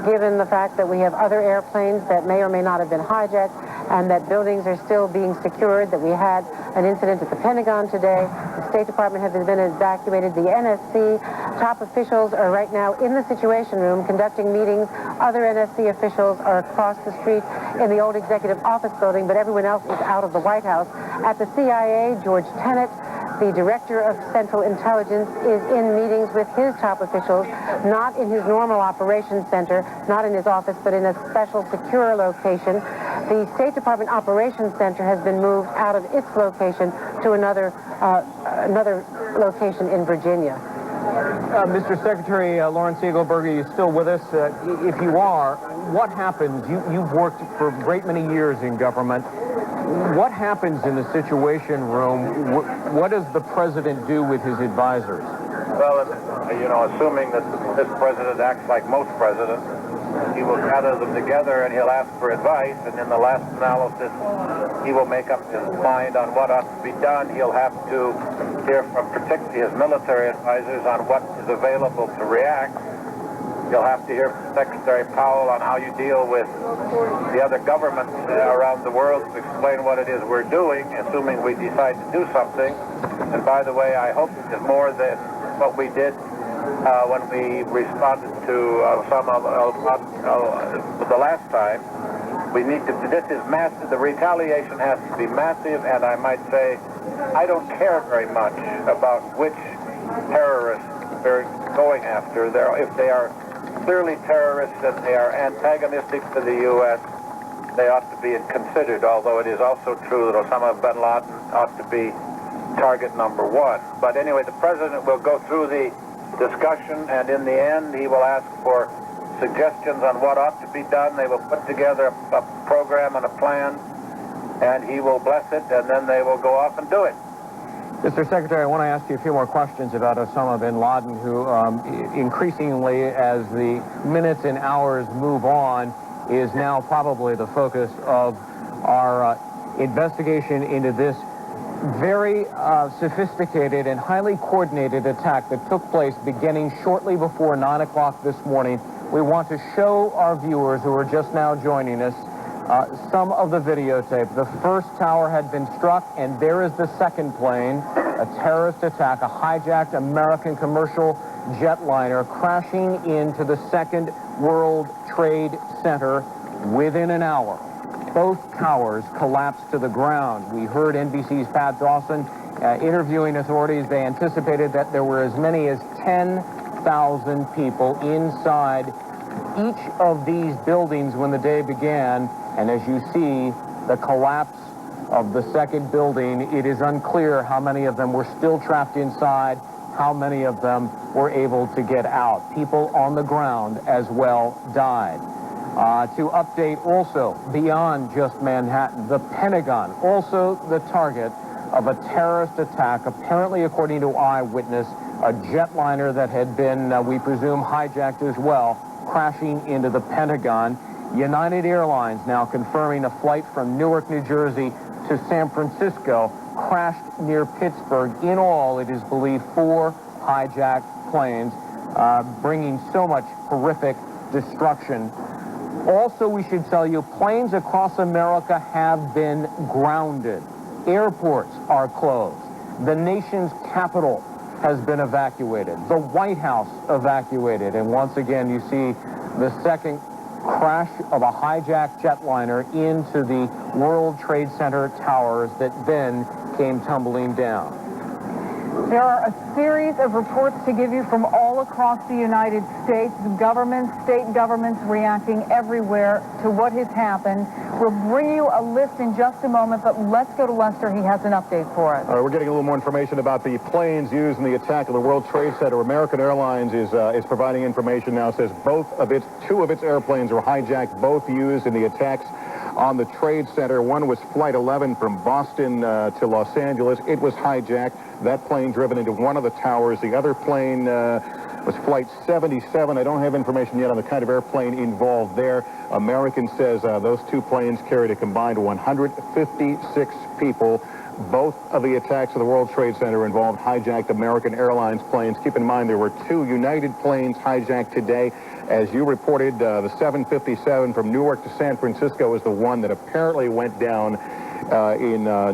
given the fact that we have other airplanes that may or may not have been hijacked, and that buildings are still being secured, that we had an incident at the Pentagon today. The State Department has been evacuated. The NSC top officials are right now in the Situation Room conducting meetings. Other NSC officials are across the street in the old Executive Office building, but everyone else is out of the White House. At the CIA, George Tenet, the Director of Central Intelligence, is in meetings with his top officials, not in his normal operations center, not in his office, but in a special secure location. The State Department Operations Center has been moved out of its location to another location in Virginia. Mr. Secretary Lawrence Eagleberger, you're still with us. If you are, what happens? You've worked for a great many years in government. What happens in the Situation Room? What does the president do with his advisors? Well, assuming that this president acts like most presidents, he will gather them together and he'll ask for advice, and in the last analysis, he will make up his mind on what ought to be done. He'll have to hear from particularly his military advisors on what is available to react. You'll have to hear from Secretary Powell on how you deal with the other governments around the world to explain what it is we're doing, assuming we decide to do something. And by the way, I hope it is more than what we did when we responded to some of the last time. We need to, this is massive, the retaliation has to be massive, and I might say, I don't care very much about which terrorists they're going after. If they are clearly terrorists and they are antagonistic to the U.S., they ought to be considered, although it is also true that Osama bin Laden ought to be target number one. But anyway, the president will go through the discussion, and in the end, he will ask for suggestions on what ought to be done. They will put together a program and a plan, and he will bless it, and then they will go off and do it. Mr. Secretary, I want to ask you a few more questions about Osama bin Laden, who increasingly, as the minutes and hours move on, is now probably the focus of our investigation into this very sophisticated and highly coordinated attack that took place beginning shortly before 9 o'clock this morning. We want to show our viewers who are just now joining us some of the videotape. The first tower had been struck, and there is the second plane, a terrorist attack, a hijacked American commercial jetliner crashing into the Second World Trade Center within an hour. Both towers collapsed to the ground. We heard NBC's Pat Dawson interviewing authorities. They anticipated that there were as many as 10,000 people inside each of these buildings when the day began. And as you see the collapse of the second building, it is unclear how many of them were still trapped inside, how many of them were able to get out. People on the ground as well died. To update also, beyond just Manhattan, the Pentagon, also the target of a terrorist attack, apparently, according to eyewitness, a jetliner that had been, we presume, hijacked as well, crashing into the Pentagon. United Airlines now confirming a flight from Newark, New Jersey to San Francisco crashed near Pittsburgh. In all, it is believed 4 hijacked planes, bringing so much horrific destruction. Also, we should tell you, planes across America have been grounded. Airports are closed. The nation's capital has been evacuated. The White House evacuated. And once again, you see the second crash of a hijacked jetliner into the World Trade Center towers that then came tumbling down. There are a series of reports to give you from all across the United States, governments, state governments reacting everywhere to what has happened. We'll bring you a list in just a moment, but let's go to Lester. He has an update for us. All right, we're getting a little more information about the planes used in the attack of the World Trade Center. American Airlines is providing information now. Says two of its airplanes were hijacked, both used in the attacks on the Trade Center. One was Flight 11 from Boston to Los Angeles. It was hijacked. That plane driven into one of the towers. The other plane was Flight 77. I don't have information yet on the kind of airplane involved there. American says those 2 planes carried a combined 156 people. Both of the attacks of the World Trade Center involved hijacked American Airlines planes. Keep in mind there were 2 United planes hijacked today. As you reported, the 757 from Newark to San Francisco is the one that apparently went down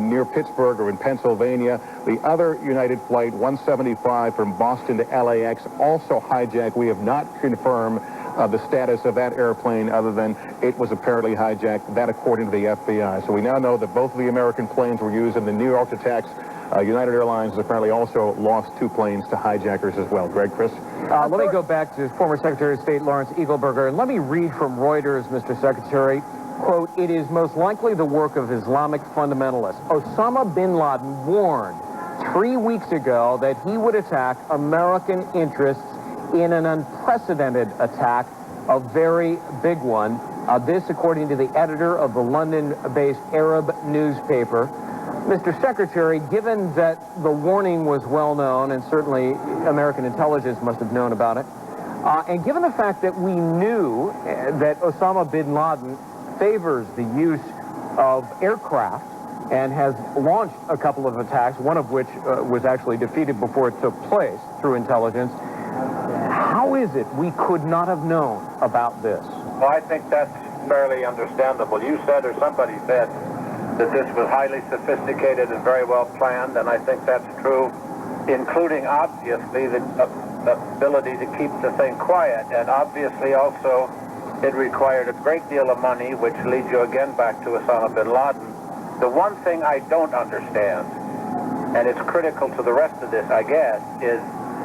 near Pittsburgh or in Pennsylvania. The other United flight, 175 from Boston to LAX, also hijacked. We have not confirmed the status of that airplane other than it was apparently hijacked, that according to the FBI. So we now know that both of the American planes were used in the New York attacks. United Airlines has apparently also lost 2 planes to hijackers as well. Greg, Chris? Let me go back to former Secretary of State Lawrence Eagleburger, and let me read from Reuters, Mr. Secretary. Quote, "It is most likely the work of Islamic fundamentalists. Osama bin Laden warned 3 weeks ago that he would attack American interests in an unprecedented attack, a very big one." This, according to the editor of the London-based Arab newspaper. Mr. Secretary, given that the warning was well known, and certainly American intelligence must have known about it, and given the fact that we knew that Osama bin Laden favors the use of aircraft and has launched a couple of attacks, one of which was actually defeated before it took place through intelligence, how is it we could not have known about this? Well, I think that's fairly understandable. You said, or somebody said, that this was highly sophisticated and very well planned, and I think that's true, including, obviously, the ability to keep the thing quiet, and obviously also it required a great deal of money, which leads you again back to Osama bin Laden. The one thing I don't understand, and it's critical to the rest of this, I guess, is,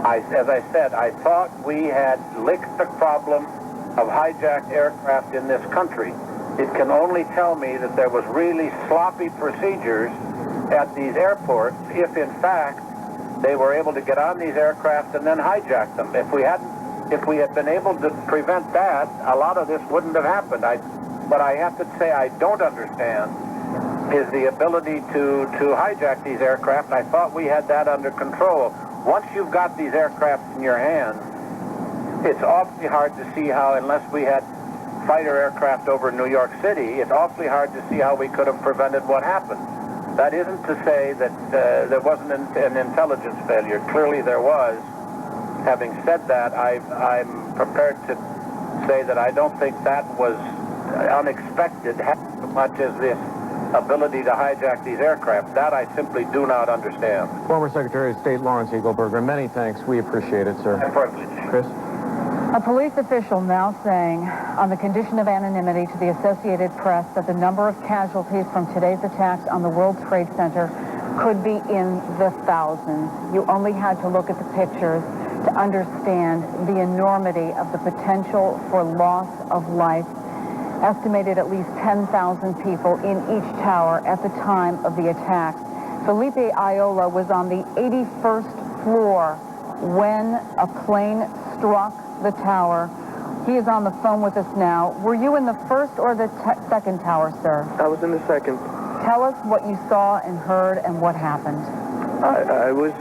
as I said, I thought we had licked the problem of hijacked aircraft in this country. It can only tell me that there was really sloppy procedures at these airports if, in fact, they were able to get on these aircraft and then hijack them. If if we had been able to prevent that, a lot of this wouldn't have happened. What I have to say I don't understand is the ability to hijack these aircraft. I thought we had that under control. Once you've got these aircraft in your hands, it's awfully hard to see how, unless we had fighter aircraft over New York City, it's awfully hard to see how we could have prevented what happened. That isn't to say that there wasn't an intelligence failure. Clearly there was. Having said that, I'm prepared to say that I don't think that was unexpected as much as this ability to hijack these aircraft. That I simply do not understand. Former Secretary of State Lawrence Eagleburger, many thanks. We appreciate it, sir. My privilege. Chris? A police official now saying, on the condition of anonymity to the Associated Press, that the number of casualties from today's attacks on the World Trade Center could be in the thousands. You only had to look at the pictures to understand the enormity of the potential for loss of life. Estimated at least 10,000 people in each tower at the time of the attacks. Felipe Ayola was on the 81st floor when a plane struck the tower. He is on the phone with us now. Were you in the first or the second tower, sir? I was in the second. Tell us what you saw and heard and what happened. I was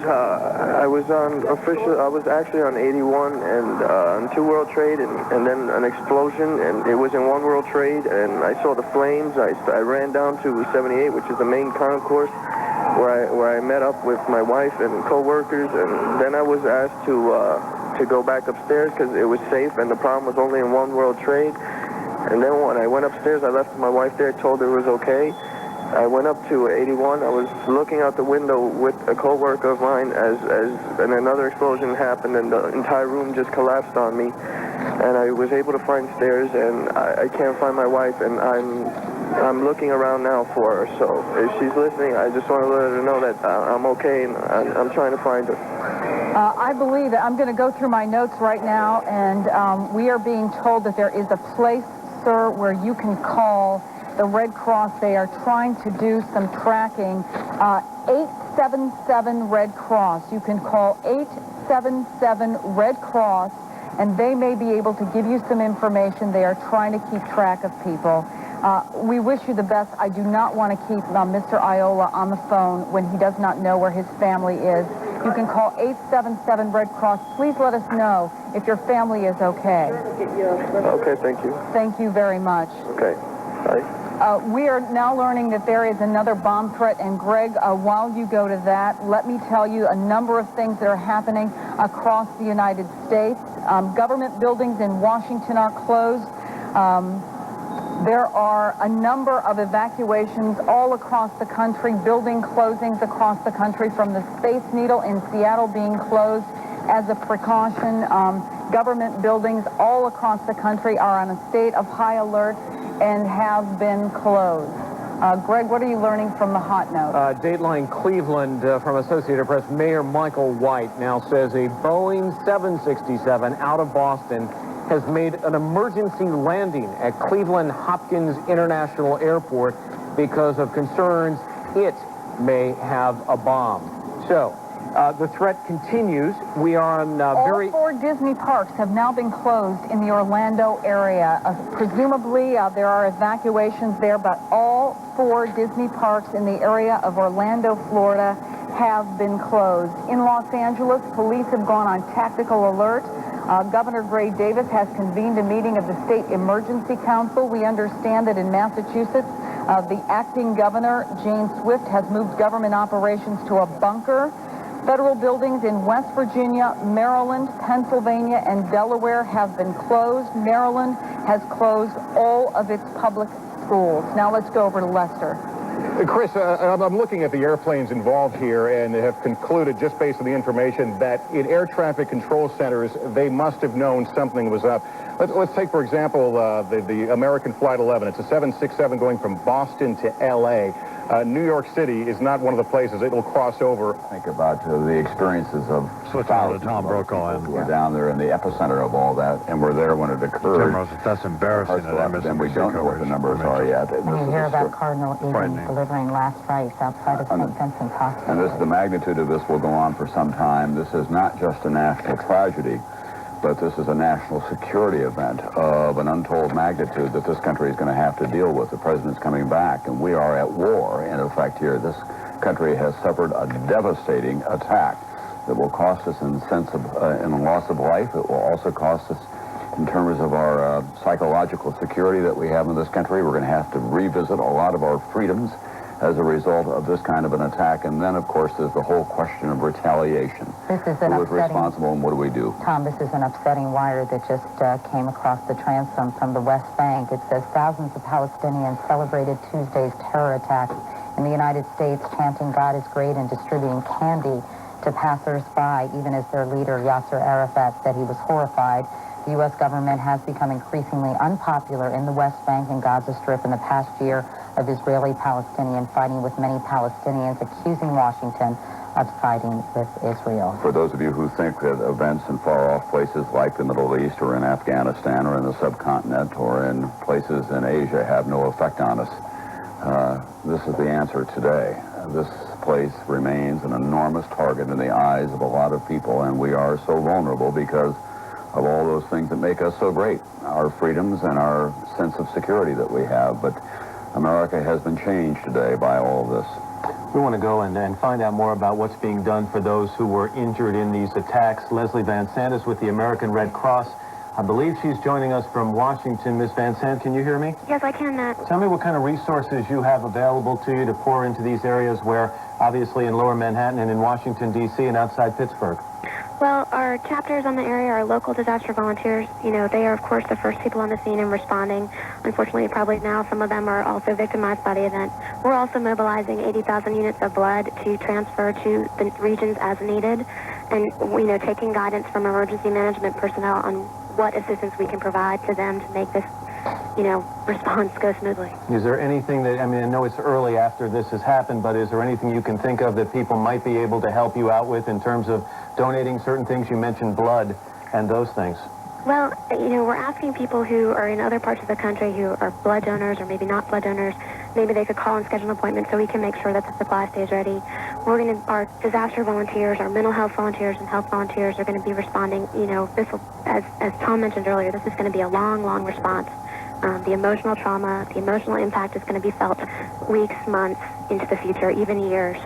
actually on 81 and on 2 World Trade and then an explosion, and it was in 1 World Trade, and I saw the flames. I ran down to 78, which is the main concourse, where I met up with my wife and co-workers, and then I was asked to go back upstairs because it was safe, and the problem was only in 1 World Trade. And then when I went upstairs, I left my wife there, told her it was okay. I went up to 81. I was looking out the window with a co-worker of mine and another explosion happened, and the entire room just collapsed on me. And I was able to find stairs, and I can't find my wife, and I'm looking around now for her. So if she's listening, I just want to let her know that I'm okay, and I'm trying to find her. I believe that I'm going to go through my notes right now, and we are being told that there is a place, sir, where you can call the Red Cross. They are trying to do some tracking. 877 Red Cross. You can call 877 Red Cross, and they may be able to give you some information. They are trying to keep track of people. We wish you the best. I do not want to keep Mr. Ayola on the phone when he does not know where his family is. You can call 877 Red Cross. Please let us know if your family is okay. Okay, thank you. Thank you very much. Okay, bye. We are now learning that there is another bomb threat, and Greg, while you go to that, let me tell you a number of things that are happening across the United States. Government buildings in Washington are closed. There are a number of evacuations all across the country, building closings across the country, from the Space Needle in Seattle being closed as a precaution. Government buildings all across the country are on a state of high alert and have been closed. Greg, what are you learning from the hot note? Dateline Cleveland from Associated Press. Mayor Michael White now says a Boeing 767 out of Boston has made an emergency landing at Cleveland Hopkins International Airport because of concerns it may have a bomb. So, the threat continues. We are on All 4 Disney parks have now been closed in the Orlando area. Presumably, there are evacuations there, but all 4 Disney parks in the area of Orlando, Florida, have been closed. In Los Angeles, police have gone on tactical alert. Governor Gray Davis has convened a meeting of the State Emergency Council. We understand that in Massachusetts, the acting governor, Jane Swift, has moved government operations to a bunker. Federal buildings in West Virginia, Maryland, Pennsylvania, and Delaware have been closed. Maryland has closed all of its public schools. Now let's go over to Lester. Chris, I'm looking at the airplanes involved here and have concluded, just based on the information, that in air traffic control centers, they must have known something was up. Let's take, for example, the American Flight 11. It's a 767 going from Boston to L.A. New York City is not one of the places it will cross over. Think about the experiences of thousands of Tom Brokaw who were down there in the epicenter of all that and were there when it occurred. That's embarrassing. And we don't know what the numbers are yet. We hear about Cardinal Egan delivering last rites outside of St. Vincent's Hospital. And the magnitude of this will go on for some time. This is not just a national tragedy, but this is a national security event of an untold magnitude that this country is going to have to deal with. The president's coming back, and we are at war, in effect, here. This country has suffered a devastating attack that will cost us in the sense of in the loss of life. It will also cost us in terms of our psychological security that we have in this country. We're going to have to revisit a lot of our freedoms as a result of this kind of an attack. And then, of course, there's the whole question of retaliation. This is an Who is responsible and what do we do? Tom, this is an upsetting wire that just came across the transom from the West Bank. It says thousands of Palestinians celebrated Tuesday's terror attack in the United States, chanting God is great and distributing candy to passers-by, even as their leader, Yasser Arafat, said he was horrified. The U.S. government has become increasingly unpopular in the West Bank and Gaza Strip in the past year of Israeli-Palestinian fighting, with many Palestinians accusing Washington of siding with Israel. For those of you who think that events in far-off places like the Middle East or in Afghanistan or in the subcontinent or in places in Asia have no effect on us, this is the answer today. This place remains an enormous target in the eyes of a lot of people, and we are so vulnerable because of all those things that make us so great, our freedoms and our sense of security that we have. But America has been changed today by all of this. We want to go and find out more about what's being done for those who were injured in these attacks. Leslie Van Sant is with the American Red Cross. I believe she's joining us from Washington. Ms. Van Sant, can you hear me? Yes, I can, Matt. Tell me what kind of resources you have available to you to pour into these areas where, obviously, in Lower Manhattan and in Washington, D.C. and outside Pittsburgh. Well, our chapters on the area, our local disaster volunteers, they are, of course, the first people on the scene and responding. Unfortunately, probably now some of them are also victimized by the event. We're also mobilizing 80,000 units of blood to transfer to the regions as needed, and, taking guidance from emergency management personnel on what assistance we can provide to them to make this, response go smoothly. Is there anything that, I know it's early after this has happened, but is there anything you can think of that people might be able to help you out with in terms of donating certain things? You mentioned blood and those things. Well, we're asking people who are in other parts of the country who are blood donors or maybe not blood donors, maybe they could call and schedule an appointment so we can make sure that the supply stays ready. Our disaster volunteers, our mental health volunteers and health volunteers are going to be responding. This will, as Tom mentioned earlier, this is going to be a long, long response. The emotional trauma, the emotional impact is going to be felt weeks, months into the future, even years.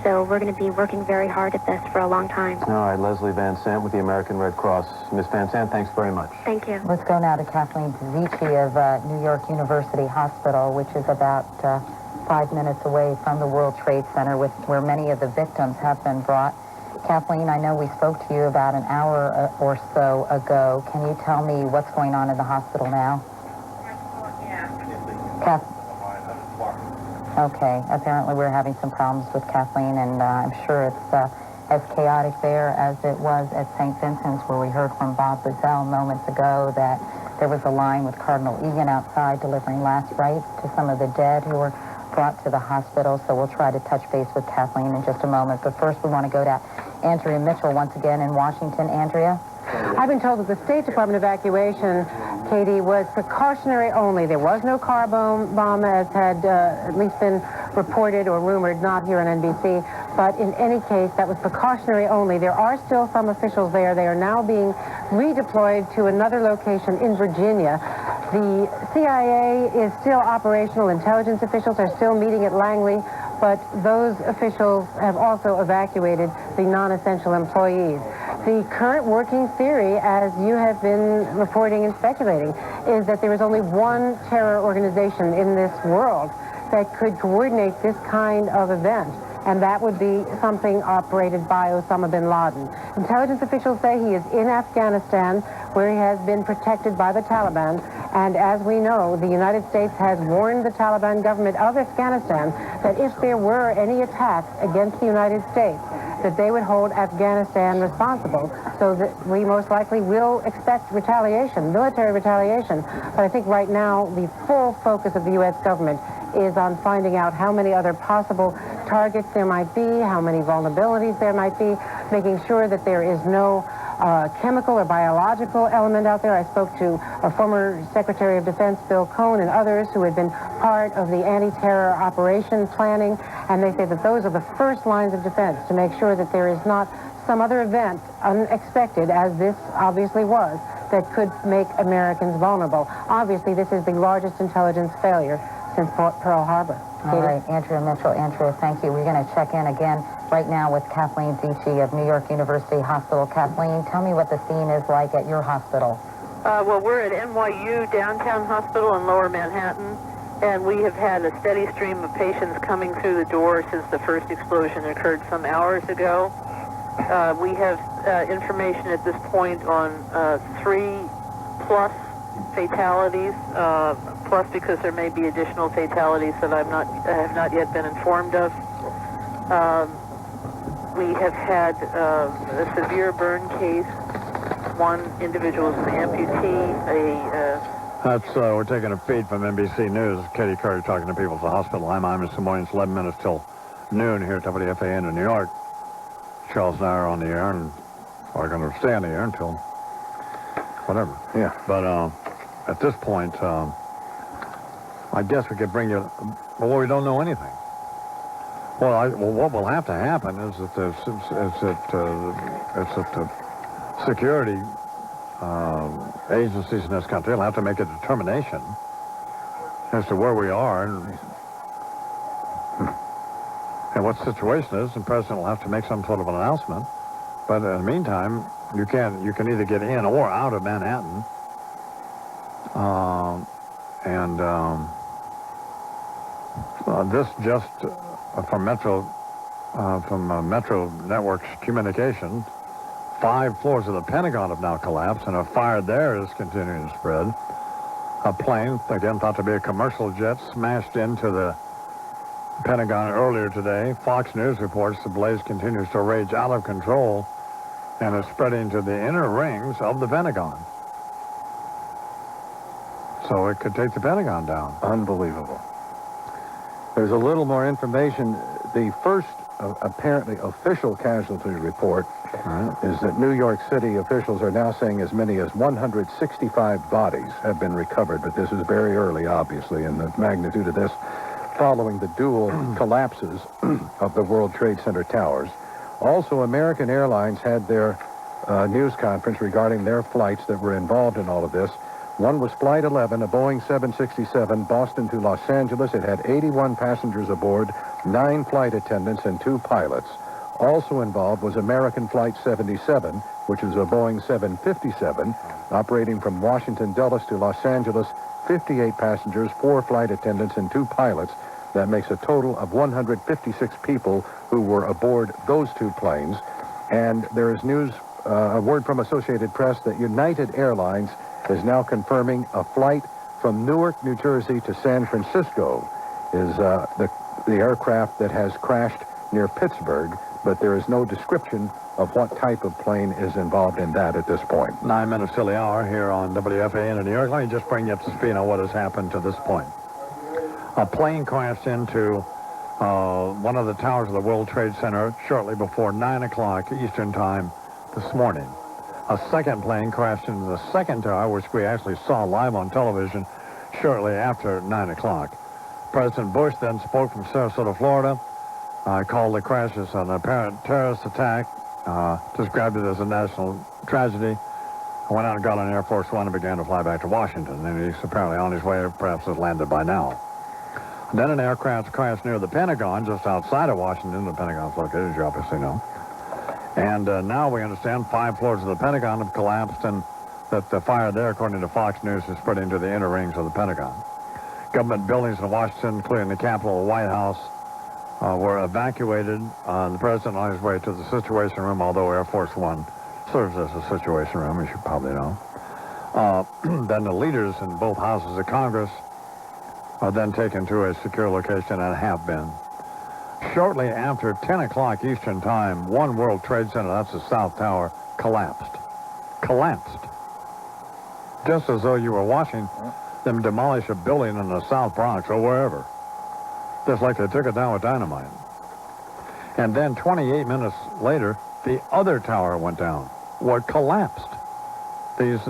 So we're going to be working very hard at this for a long time. All right, Leslie Van Sant with the American Red Cross. Ms. Van Sant, thanks very much. Thank you. Let's go now to Kathleen Zici of New York University Hospital, which is about 5 minutes away from the World Trade Center, where many of the victims have been brought. Kathleen, I know we spoke to you about an hour or so ago. Can you tell me what's going on in the hospital now? Okay, apparently we're having some problems with Kathleen, and I'm sure it's as chaotic there as it was at St. Vincent's, where we heard from Bob Bazell moments ago that there was a line with Cardinal Egan outside delivering last rites to some of the dead who were brought to the hospital. So we'll try to touch base with Kathleen in just a moment. But first we want to go to Andrea Mitchell once again in Washington. Andrea? I've been told that the State Department evacuation, Katie, was precautionary only. There was no car bomb as had at least been reported or rumored, not here on NBC. But in any case, that was precautionary only. There are still some officials there. They are now being redeployed to another location in Virginia. The CIA is still operational. Intelligence officials are still meeting at Langley, but those officials have also evacuated the non-essential employees. The current working theory, as you have been reporting and speculating, is that there is only one terror organization in this world that could coordinate this kind of event, and that would be something operated by Osama bin Laden. Intelligence officials say he is in Afghanistan, where he has been protected by the Taliban, and as we know, the United States has warned the Taliban government of Afghanistan that if there were any attacks against the United States, that they would hold Afghanistan responsible, so that we most likely will expect retaliation, military retaliation. But I think right now the full focus of the U.S. government is on finding out how many other possible targets there might be, how many vulnerabilities there might be, making sure that there is no chemical or biological element out there. I spoke to a former Secretary of Defense, Bill Cohn, and others who had been part of the anti-terror operation planning, and they say that those are the first lines of defense to make sure that there is not some other event, unexpected as this obviously was, that could make Americans vulnerable. Obviously, this is the largest intelligence failure since Pearl Harbor. All right, Andrea Mitchell. Andrea, thank you. We're going to check in again right now with Kathleen Dietschy of New York University Hospital. Kathleen, tell me what the scene is like at your hospital. Well, we're at NYU Downtown Hospital in Lower Manhattan, and we have had a steady stream of patients coming through the door since the first explosion occurred some hours ago. We have information at this point on 3+ fatalities, plus because there may be additional fatalities that I have not yet been informed of. We have had a severe burn case. One individual is an amputee. We're taking a feed from NBC News. Katie Curry talking to people at the hospital. I'm Imus. Good morning. It's 11 minutes till noon here at WFAN in New York. Charles and I are on the air, and we're going to stay on the air until whatever. Yeah. But at this point, I guess we could bring you. Well, we don't know anything. Well, what will have to happen is that the security agencies in this country will have to make a determination as to where we are and what the situation is, and the president will have to make some sort of an announcement. But in the meantime, you can either get in or out of Manhattan, this just from Metro Networks Communications. 5 floors of the Pentagon have now collapsed, and a fire there is continuing to spread. A plane, again thought to be a commercial jet, smashed into the Pentagon earlier today. Fox News reports the blaze continues to rage out of control and is spreading to the inner rings of the Pentagon. So it could take the Pentagon down. Unbelievable. There's a little more information. The first apparently official casualty report is that New York City officials are now saying as many as 165 bodies have been recovered, but this is very early, obviously, in the magnitude of this, following the dual collapses of the World Trade Center towers. Also, American Airlines had their news conference regarding their flights that were involved in all of this. One was Flight 11, a Boeing 767, Boston to Los Angeles. It had 81 passengers aboard, 9 flight attendants, and 2 pilots. Also involved was American Flight 77, which is a Boeing 757, operating from Washington Dulles to Los Angeles, 58 passengers, 4 flight attendants, and 2 pilots. That makes a total of 156 people who were aboard those 2 planes. And there is news, a word from Associated Press, that United Airlines is now confirming a flight from Newark, New Jersey to San Francisco is the aircraft that has crashed near Pittsburgh, but there is no description of what type of plane is involved in that at this point. 9 minutes till the hour here on WFAN in New York. Let me just bring you up to speed on what has happened to this point. A plane crashed into one of the towers of the World Trade Center shortly before 9 o'clock Eastern Time this morning. A second plane crashed into the second tower, which we actually saw live on television shortly after 9 o'clock. President Bush then spoke from Sarasota, Florida, called the crashes an apparent terrorist attack, described it as a national tragedy, went out and got on Air Force One and began to fly back to Washington. And he's apparently on his way, perhaps has landed by now. Then an aircraft crashed near the Pentagon, just outside of Washington. The Pentagon's located, as you obviously know. And now we understand 5 floors of the Pentagon have collapsed, and that the fire there, according to Fox News, is spreading to the inner rings of the Pentagon. Government buildings in Washington, including the Capitol, the White House, were evacuated. The president on his way to the Situation Room, although Air Force One serves as a Situation Room, as you probably know. Then the leaders in both houses of Congress are then taken to a secure location and have been. Shortly after 10 o'clock Eastern Time, One World Trade Center, that's the South Tower, collapsed. Collapsed. Just as though you were watching them demolish a building in the South Bronx or wherever. Just like they took it down with dynamite. And then 28 minutes later, the other tower went down, or collapsed. These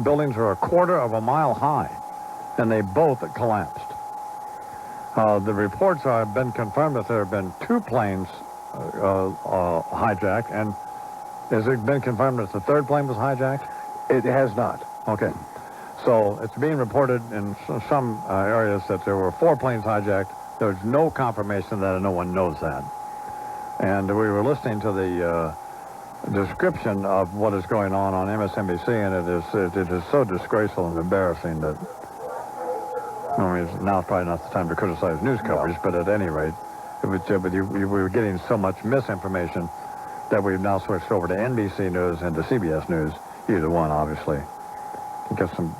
buildings are a quarter of a mile high, and they both collapsed. The reports have been confirmed that there have been 2 planes hijacked, and has it been confirmed that the third plane was hijacked? It has not. Okay. So it's being reported in some areas that there were 4 planes hijacked. There's no confirmation that, and no one knows that. And we were listening to the description of what is going on MSNBC, and it is so disgraceful and embarrassing that, I mean, now it's probably not the time to criticize news coverage, but at any rate, we were getting so much misinformation that we've now switched over to NBC News and to CBS News, either one, obviously, to get some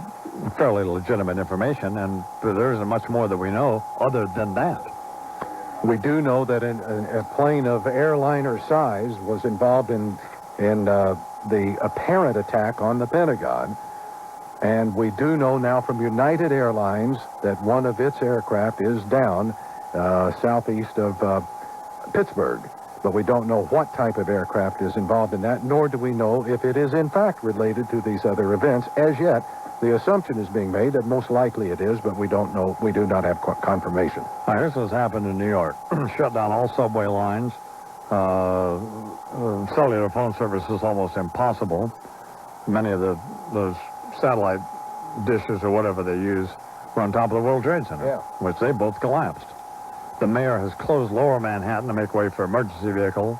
fairly legitimate information, and there isn't much more that we know other than that. We do know that a plane of airliner size was involved in the apparent attack on the Pentagon, and we do know now from United Airlines that one of its aircraft is down southeast of Pittsburgh. But we don't know what type of aircraft is involved in that, nor do we know if it is in fact related to these other events. As yet, the assumption is being made that most likely it is, but we don't know. We do not have confirmation. All right, this has happened in New York. Shut down all subway lines. Cellular phone service is almost impossible. Many of those satellite dishes or whatever they use were on top of the World Trade Center, which they both collapsed. The mayor has closed Lower Manhattan to make way for emergency vehicles.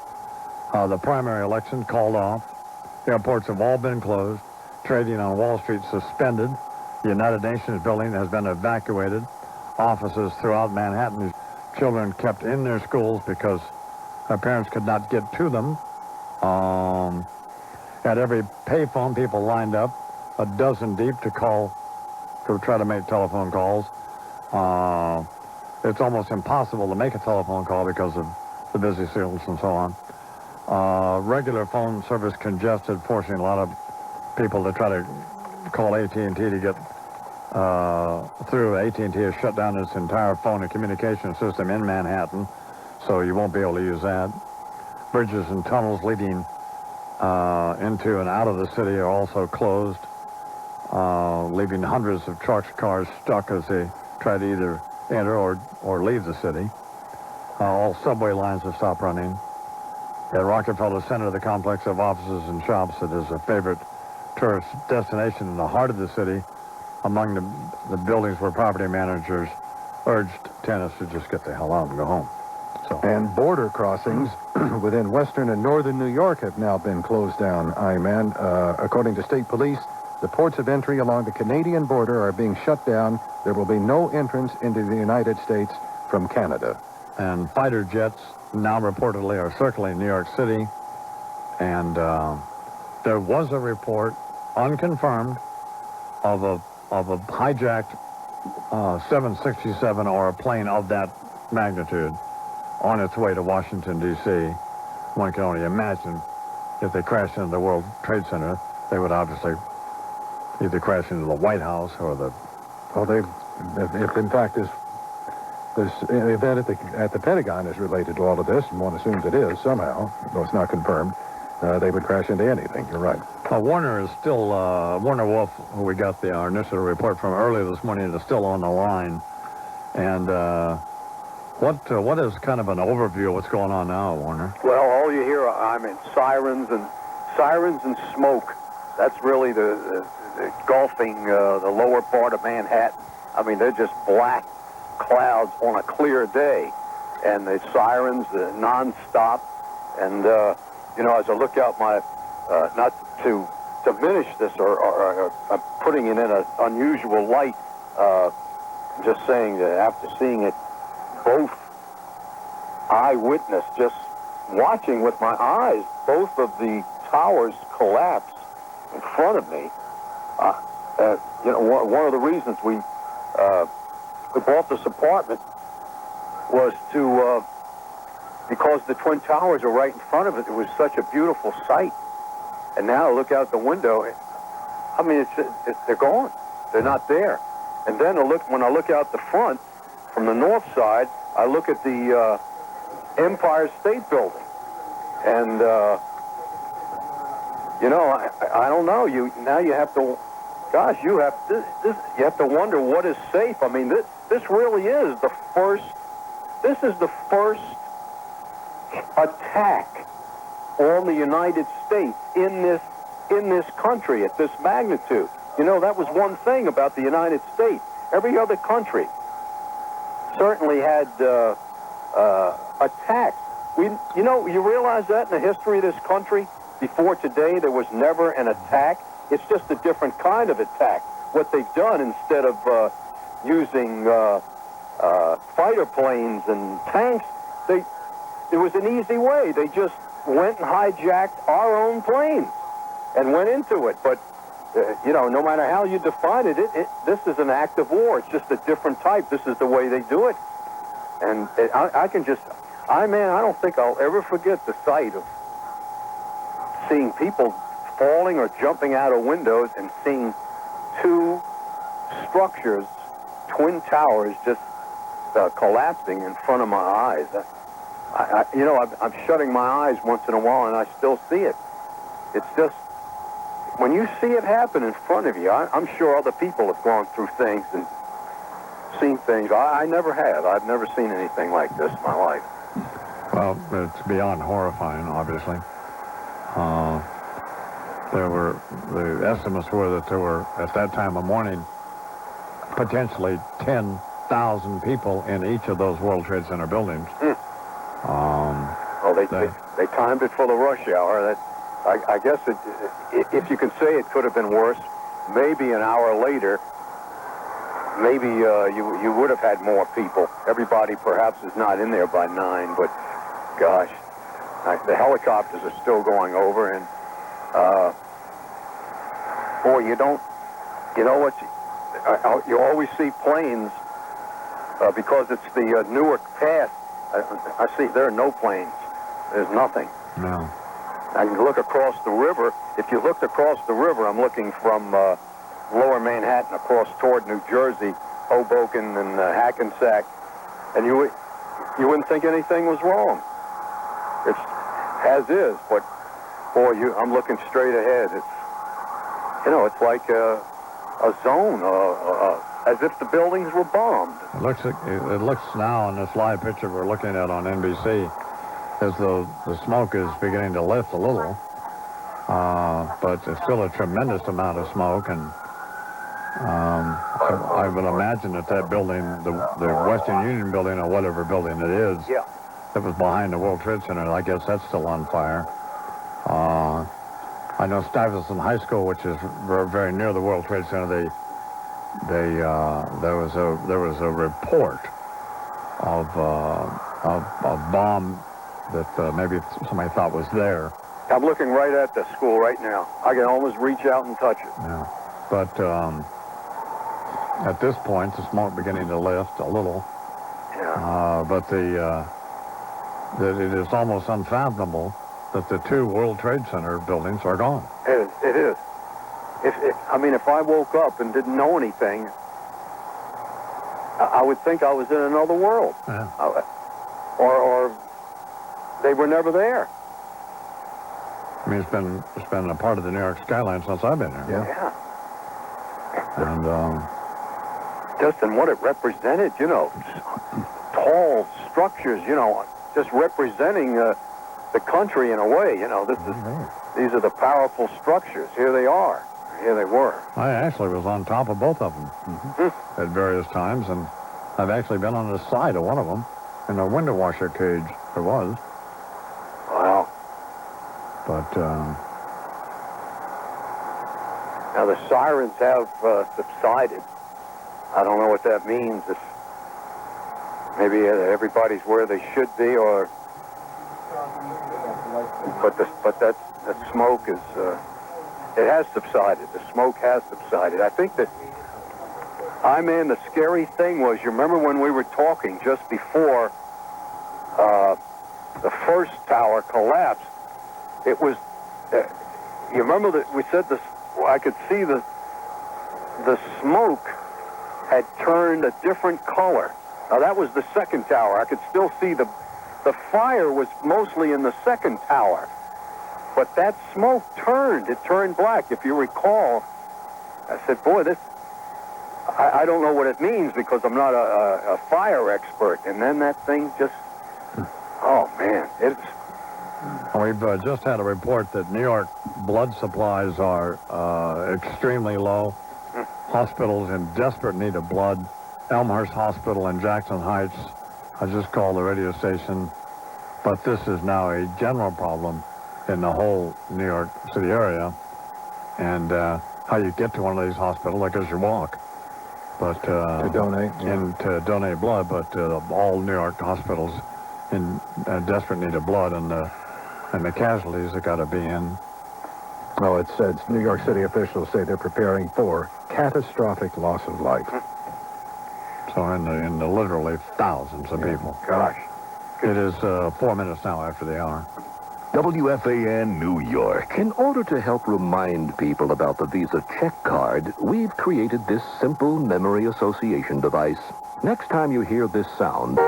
The primary election called off. Airports have all been closed. Trading on Wall Street suspended. The United Nations building has been evacuated. Offices throughout Manhattan. Children kept in their schools because their parents could not get to them. At every payphone, people lined up, a dozen deep, to try to make telephone calls. It's almost impossible to make a telephone call because of the busy signals and so on. Regular phone service congested, forcing a lot of people to try to call AT&T to get through. AT&T has shut down its entire phone and communication system in Manhattan, so you won't be able to use that. Bridges and tunnels leading into and out of the city are also closed, leaving hundreds of trucks, cars stuck as they try to either enter or leave the city. All subway lines have stopped running. At Rockefeller Center, the complex of offices and shops that is a favorite tourist destination in the heart of the city, among the buildings where property managers urged tenants to just get the hell out and go home. And border crossings within western and northern New York have now been closed down, Iman. According to state police, the ports of entry along the Canadian border are being shut down. There will be no entrance into the United States from Canada. And fighter jets now reportedly are circling New York City. And there was a report, unconfirmed, of a hijacked 767 or a plane of that magnitude on its way to Washington, D.C. One can only imagine if they crashed into the World Trade Center, they would obviously either crash into the White House or the... Well, if in fact this event at the Pentagon is related to all of this, and one assumes it is somehow, though it's not confirmed, they would crash into anything. You're right. Warner is still, Warner Wolf, who we got our initial report from earlier this morning, is still on the line. And what is kind of an overview of what's going on now, Warner? Well, all you hear, sirens and smoke. That's really the engulfing the lower part of Manhattan. I mean, they're just black clouds on a clear day. And the sirens, nonstop. And, as I look out not to diminish this or I'm putting it in an unusual light, just saying that after seeing it, both eyewitness, just watching with my eyes, both of the towers collapse in front of me. One of the reasons we bought this apartment was because the Twin Towers are right in front of it. It was such a beautiful sight. And now I look out the window, I mean, they're gone. They're not there. And then when I look out the front, from the north side, I look at the Empire State Building. And, I don't know. You have to, gosh, you have to wonder what is safe. I mean, this really is this is the first attack on the United States in this country at this magnitude. You know, that was one thing about the United States. Every other country certainly had attacks. You realize that in the history of this country, before today, there was never an attack. It's just a different kind of attack. What they've done, instead of using fighter planes and tanks, it was an easy way. They just went and hijacked our own planes and went into it. But, no matter how you define it, this is an act of war. It's just a different type. This is the way they do it. And I don't think I'll ever forget the sight of seeing people falling or jumping out of windows and seeing two structures, twin towers, just collapsing in front of my eyes. I'm shutting my eyes once in a while, and I still see it. It's just, when you see it happen in front of you, I'm sure other people have gone through things and seen things. I never have. I've never seen anything like this in my life. Well, it's beyond horrifying, obviously. The estimates were that there were, at that time of morning, potentially 10,000 people in each of those World Trade Center buildings. They timed it for the rush hour. I guess if you can say it could have been worse, maybe an hour later, maybe you would have had more people. Everybody perhaps is not in there by 9, but gosh, the helicopters are still going over, and boy, you always see planes because it's the Newark Pass. I see there are no planes. There's nothing. No. I can look across the river. If you looked across the river, I'm looking from lower Manhattan across toward New Jersey, Hoboken, and Hackensack, and you wouldn't think anything was wrong. It's as is, but boy, I'm looking straight ahead. It's like a zone, as if the buildings were bombed. It looks now in this live picture we're looking at on NBC as though the smoke is beginning to lift a little, but there's still a tremendous amount of smoke, and I would imagine that building, the Western Union building or whatever building it is, that was behind the World Trade Center, I guess that's still on fire. I know Stuyvesant High School, which is very near the World Trade Center, there was a report of a bomb that maybe somebody thought was there. I'm looking right at the school right now. I can almost reach out and touch it. Yeah. But at this point, the smoke beginning to lift a little. Yeah. But that it is almost unfathomable that the two World Trade Center buildings are gone. It is. If I woke up and didn't know anything, I would think I was in another world. Yeah. Or they were never there. I mean, it's been a part of the New York skyline since I've been here. Yeah. And just in what it represented, tall structures, just representing the country in a way. These are the powerful structures. Here they are. Here they were. I actually was on top of both of them at various times, and I've actually been on the side of one of them in a window washer cage. There was. Wow. But now the sirens have subsided. I don't know what that means. Maybe everybody's where they should be, or but that smoke is it has subsided. The smoke has subsided. I think that the scary thing was, you remember when we were talking just before the first tower collapsed? It was you remember that we said this? I could see the smoke had turned a different color. Now that was the second tower. I could still see the fire was mostly in the second tower, but that smoke turned. It turned black. If you recall, I said, "Boy, this." I don't know what it means because I'm not a fire expert. And then that thing just, oh man, We've just had a report that New York blood supplies are extremely low. Hospitals in desperate need of blood. Elmhurst Hospital in Jackson Heights. I just called the radio station. But this is now a general problem in the whole New York City area. And how you get to one of these hospitals, I guess you walk. But to donate? And to donate blood, but all New York hospitals in desperate need of blood, and the casualties have got to be in. Well, it says New York City officials say they're preparing for catastrophic loss of life. So in the literally thousands of people. Gosh. It is 4 minutes now after the hour. WFAN New York. In order to help remind people about the Visa check card, we've created this simple memory association device. Next time you hear this sound,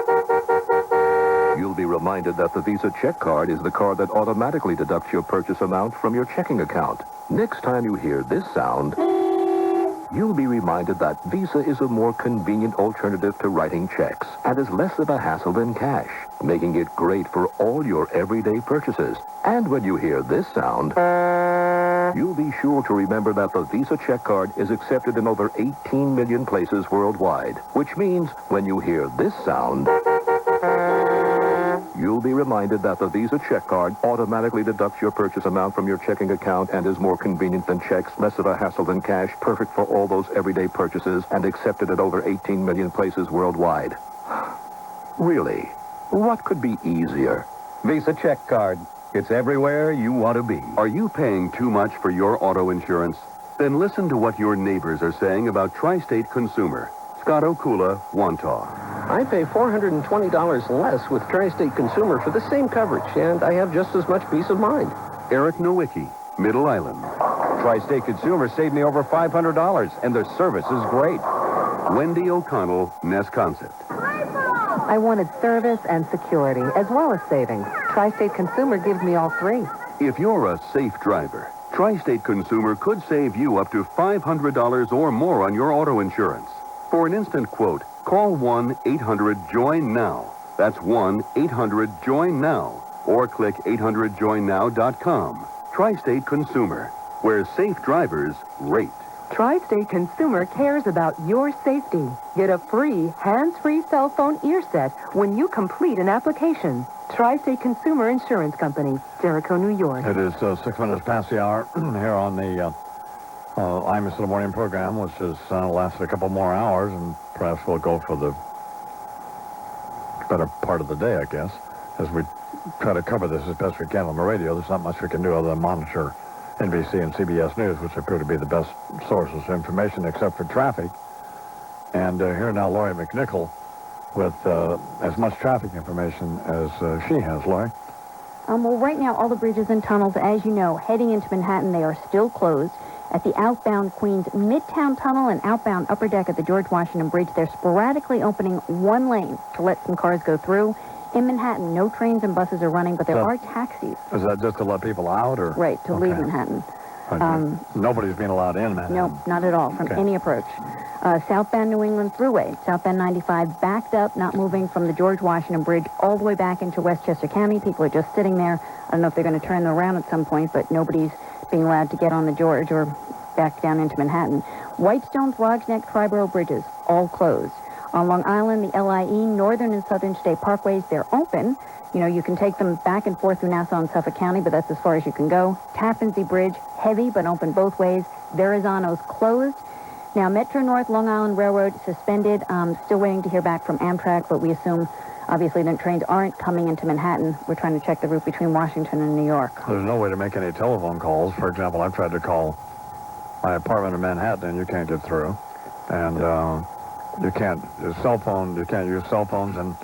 you'll be reminded that the Visa check card is the card that automatically deducts your purchase amount from your checking account. Next time you hear this sound, you'll be reminded that Visa is a more convenient alternative to writing checks and is less of a hassle than cash, making it great for all your everyday purchases. And when you hear this sound, you'll be sure to remember that the Visa check card is accepted in over 18 million places worldwide, which means when you hear this sound, you'll be reminded that the Visa check card automatically deducts your purchase amount from your checking account and is more convenient than checks, less of a hassle than cash, perfect for all those everyday purchases, and accepted at over 18 million places worldwide. Really? What could be easier? Visa check card. It's everywhere you want to be. Are you paying too much for your auto insurance? Then listen to what your neighbors are saying about Tri-State Consumer. Scott Okula, Wantagh. I pay $420 less with Tri-State Consumer for the same coverage, and I have just as much peace of mind. Eric Nowicki, Middle Island. Tri-State Consumer saved me over $500, and their service is great. Wendy O'Connell, Nesconset. I wanted service and security, as well as savings. Tri-State Consumer gives me all three. If you're a safe driver, Tri-State Consumer could save you up to $500 or more on your auto insurance. For an instant quote, call 1-800-JOIN-NOW. That's 1-800-JOIN-NOW. Or click 800joinnow.com. Tri-State Consumer, where safe drivers rate. Tri-State Consumer cares about your safety. Get a free, hands-free cell phone ear set when you complete an application. Tri-State Consumer Insurance Company, Jericho, New York. It is 6 minutes past the hour here on the Imus in the Morning program, which has lasted a couple more hours, and perhaps we'll go for the better part of the day, I guess, as we try to cover this as best we can on the radio. There's not much we can do other than monitor NBC and CBS News, which appear to be the best sources of information except for traffic. And here now Lori McNichol with as much traffic information as she has. Lori? Well, right now, all the bridges and tunnels, as you know, heading into Manhattan, they are still closed. At the outbound Queens Midtown Tunnel and outbound Upper Deck at the George Washington Bridge, they're sporadically opening one lane to let some cars go through. In Manhattan, no trains and buses are running, but there are taxis. Is that just to let people out, or? Right, to leave Manhattan. Nobody's being allowed in Manhattan. No, not at all, from any approach. Southbound New England Thruway, southbound 95, backed up, not moving from the George Washington Bridge all the way back into Westchester County. People are just sitting there. I don't know if they're going to turn them around at some point, but nobody's being allowed to get on the George or back down into Manhattan. Whitestone, Throgs Neck, Triborough bridges, all closed. On Long Island, the LIE, Northern and Southern State Parkways, they're open. You know, you can take them back and forth through Nassau and Suffolk County, but that's as far as you can go. Tappan Zee Bridge, heavy but open both ways. Verrazano's closed. Now, Metro North Long Island Railroad suspended. Still waiting to hear back from Amtrak, but we assume, obviously, that trains aren't coming into Manhattan. We're trying to check the route between Washington and New York. There's no way to make any telephone calls. For example, I've tried to call my apartment in Manhattan, and you can't get through. And you can't, your cell phone, you can't use cell phones, and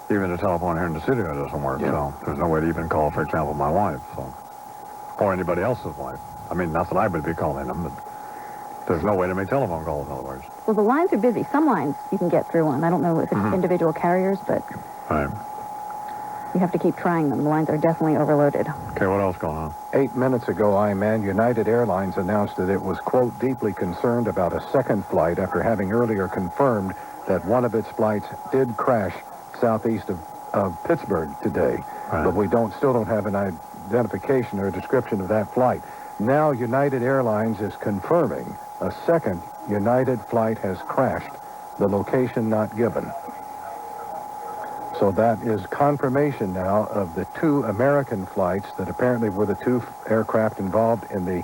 even the telephone here in the studio doesn't work. So there's no way to even call, for example, my wife, or anybody else's wife. I mean, not that I would be calling them, but there's no way to make telephone calls, in other words. Well, the lines are busy. Some lines you can get through on. I don't know if it's individual carriers, but you have to keep trying them. The lines are definitely overloaded. Okay, what else going on? 8 minutes ago, Iman, United Airlines announced that it was, quote, deeply concerned about a second flight after having earlier confirmed that one of its flights did crash southeast of Pittsburgh today. but we still don't have an identification or a description of that flight. Now United Airlines is confirming a second United flight has crashed, the location not given. So that is confirmation now of the two American flights that apparently were the two aircraft involved in the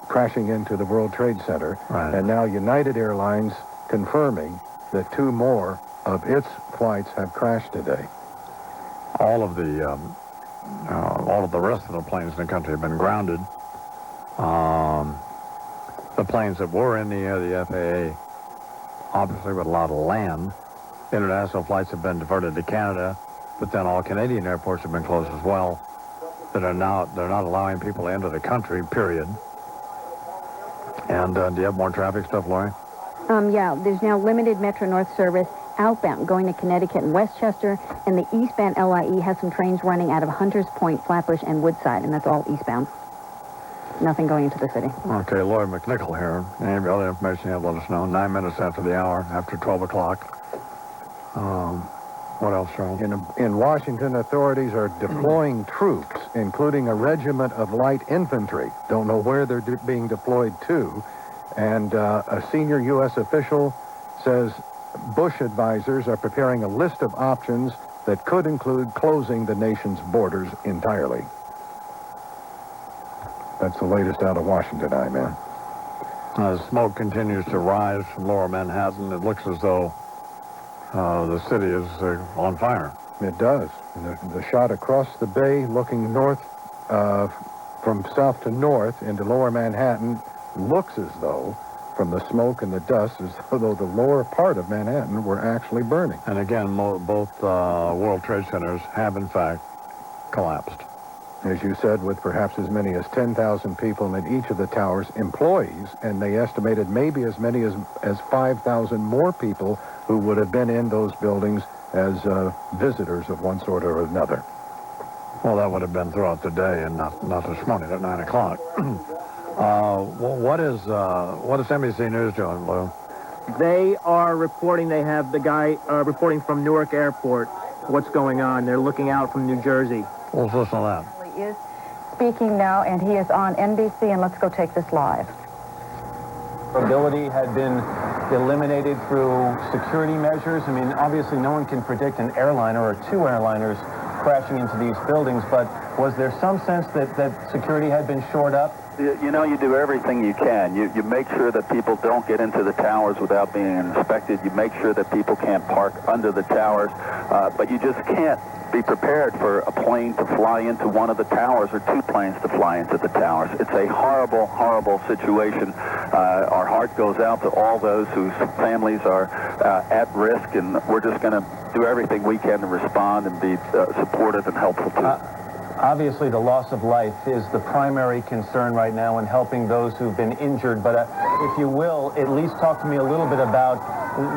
crashing into the World Trade Center. Right. And now United Airlines confirming that two more of its flights have crashed today. All of the rest of the planes in the country have been grounded. The planes that were in the air, the FAA, obviously with a lot of land. International flights have been diverted to Canada, but then all Canadian airports have been closed as well. They're not allowing people to enter the country, period. And do you have more traffic stuff, Lori? Yeah, there's now limited Metro North service outbound going to Connecticut and Westchester, and the eastbound LIE has some trains running out of Hunters Point, Flatbush, and Woodside, and that's all eastbound. Nothing going into the city. Okay, Lori McNichol here. Any other information you have, let us know. 9 minutes after the hour, after 12 o'clock. What else, Charles? In Washington, authorities are deploying troops, including a regiment of light infantry. Don't know where they're being deployed to. And a senior U.S. official says Bush advisors are preparing a list of options that could include closing the nation's borders entirely. That's the latest out of Washington, man. As smoke continues to rise from lower Manhattan, it looks as though the city is on fire. It does. The shot across the bay looking north, from south to north into lower Manhattan, looks as though, from the smoke and the dust, as though the lower part of Manhattan were actually burning. And again, both World Trade Centers have, in fact, collapsed. As you said, with perhaps as many as 10,000 people in each of the towers, employees, and they estimated maybe as many as 5,000 more people who would have been in those buildings as visitors of one sort or another. Well, that would have been throughout the day and not this morning at 9 o'clock. What is NBC News doing, Lou? They are reporting, they have the guy reporting from Newark Airport what's going on. They're looking out from New Jersey. Well, let's listen to that. He is speaking now, and he is on NBC, and let's go take this live. Ability had been eliminated through security measures. I mean, obviously no one can predict an airliner or two airliners crashing into these buildings, but was there some sense that security had been shored up? You know, you do everything you can. You make sure that people don't get into the towers without being inspected. You make sure that people can't park under the towers, but you just can't be prepared for a plane to fly into one of the towers or two planes to fly into the towers. It's a horrible, horrible situation. Our heart goes out to all those whose families are at risk, and we're just going to do everything we can to respond and be supportive and helpful too. Obviously, the loss of life is the primary concern right now in helping those who've been injured. But if you will, at least talk to me a little bit about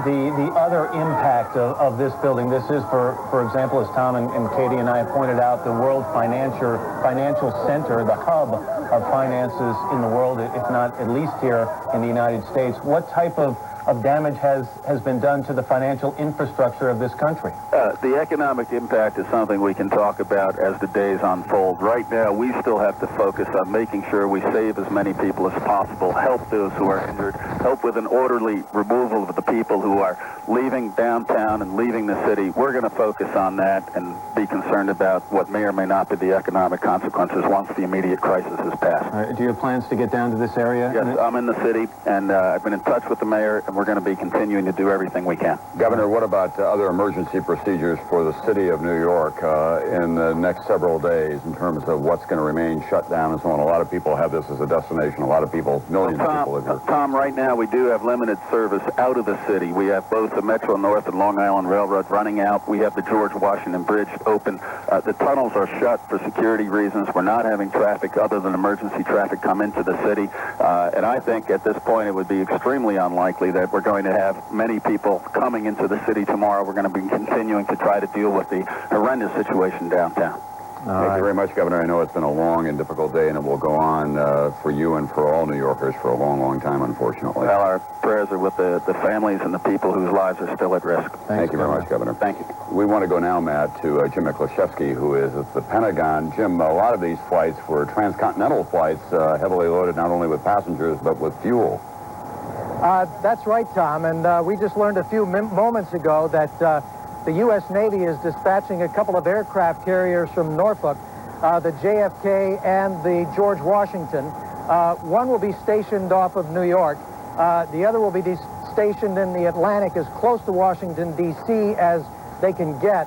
the other impact of this building. This is, for example, as Tom and Katie and I have pointed out, the world financial center, the hub of finances in the world, if not at least here in the United States. What type of damage has been done to the financial infrastructure of this country? The economic impact is something we can talk about as the days unfold. Right now, we still have to focus on making sure we save as many people as possible, help those who are injured, help with an orderly removal of the people who are leaving downtown and leaving the city. We're going to focus on that and be concerned about what may or may not be the economic consequences once the immediate crisis is passed. Do you have plans to get down to this area? Yes, I'm in the city, and I've been in touch with the mayor, and we're going to be continuing to do everything we can. Governor, what about other emergency procedures for the city of New York in the next several days in terms of what's going to remain shut down and so on? A lot of people have this as a destination. A lot of people, millions of people live here. Tom, right now we do have limited service out of the city. We have both the Metro North and Long Island Railroad running out. We have the George Washington Bridge open. The tunnels are shut for security reasons. We're not having traffic other than emergency traffic come into the city. And I think at this point it would be extremely unlikely that we're going to have many people coming into the city tomorrow. We're going to be continuing to try to deal with the horrendous situation downtown. Thank you very much, Governor. I know it's been a long and difficult day, and it will go on for you and for all New Yorkers for a long, long time, unfortunately. Well, our prayers are with the families and the people whose lives are still at risk. Thank you very much, Governor. Thank you. We want to go now, Matt, to Jim Miklashevsky, who is at the Pentagon. Jim, a lot of these flights were transcontinental flights, heavily loaded not only with passengers, but with fuel. That's right, Tom, and we just learned a few moments ago that the U.S. Navy is dispatching a couple of aircraft carriers from Norfolk, the JFK and the George Washington. One will be stationed off of New York. The other will be stationed in the Atlantic as close to Washington, D.C. as they can get.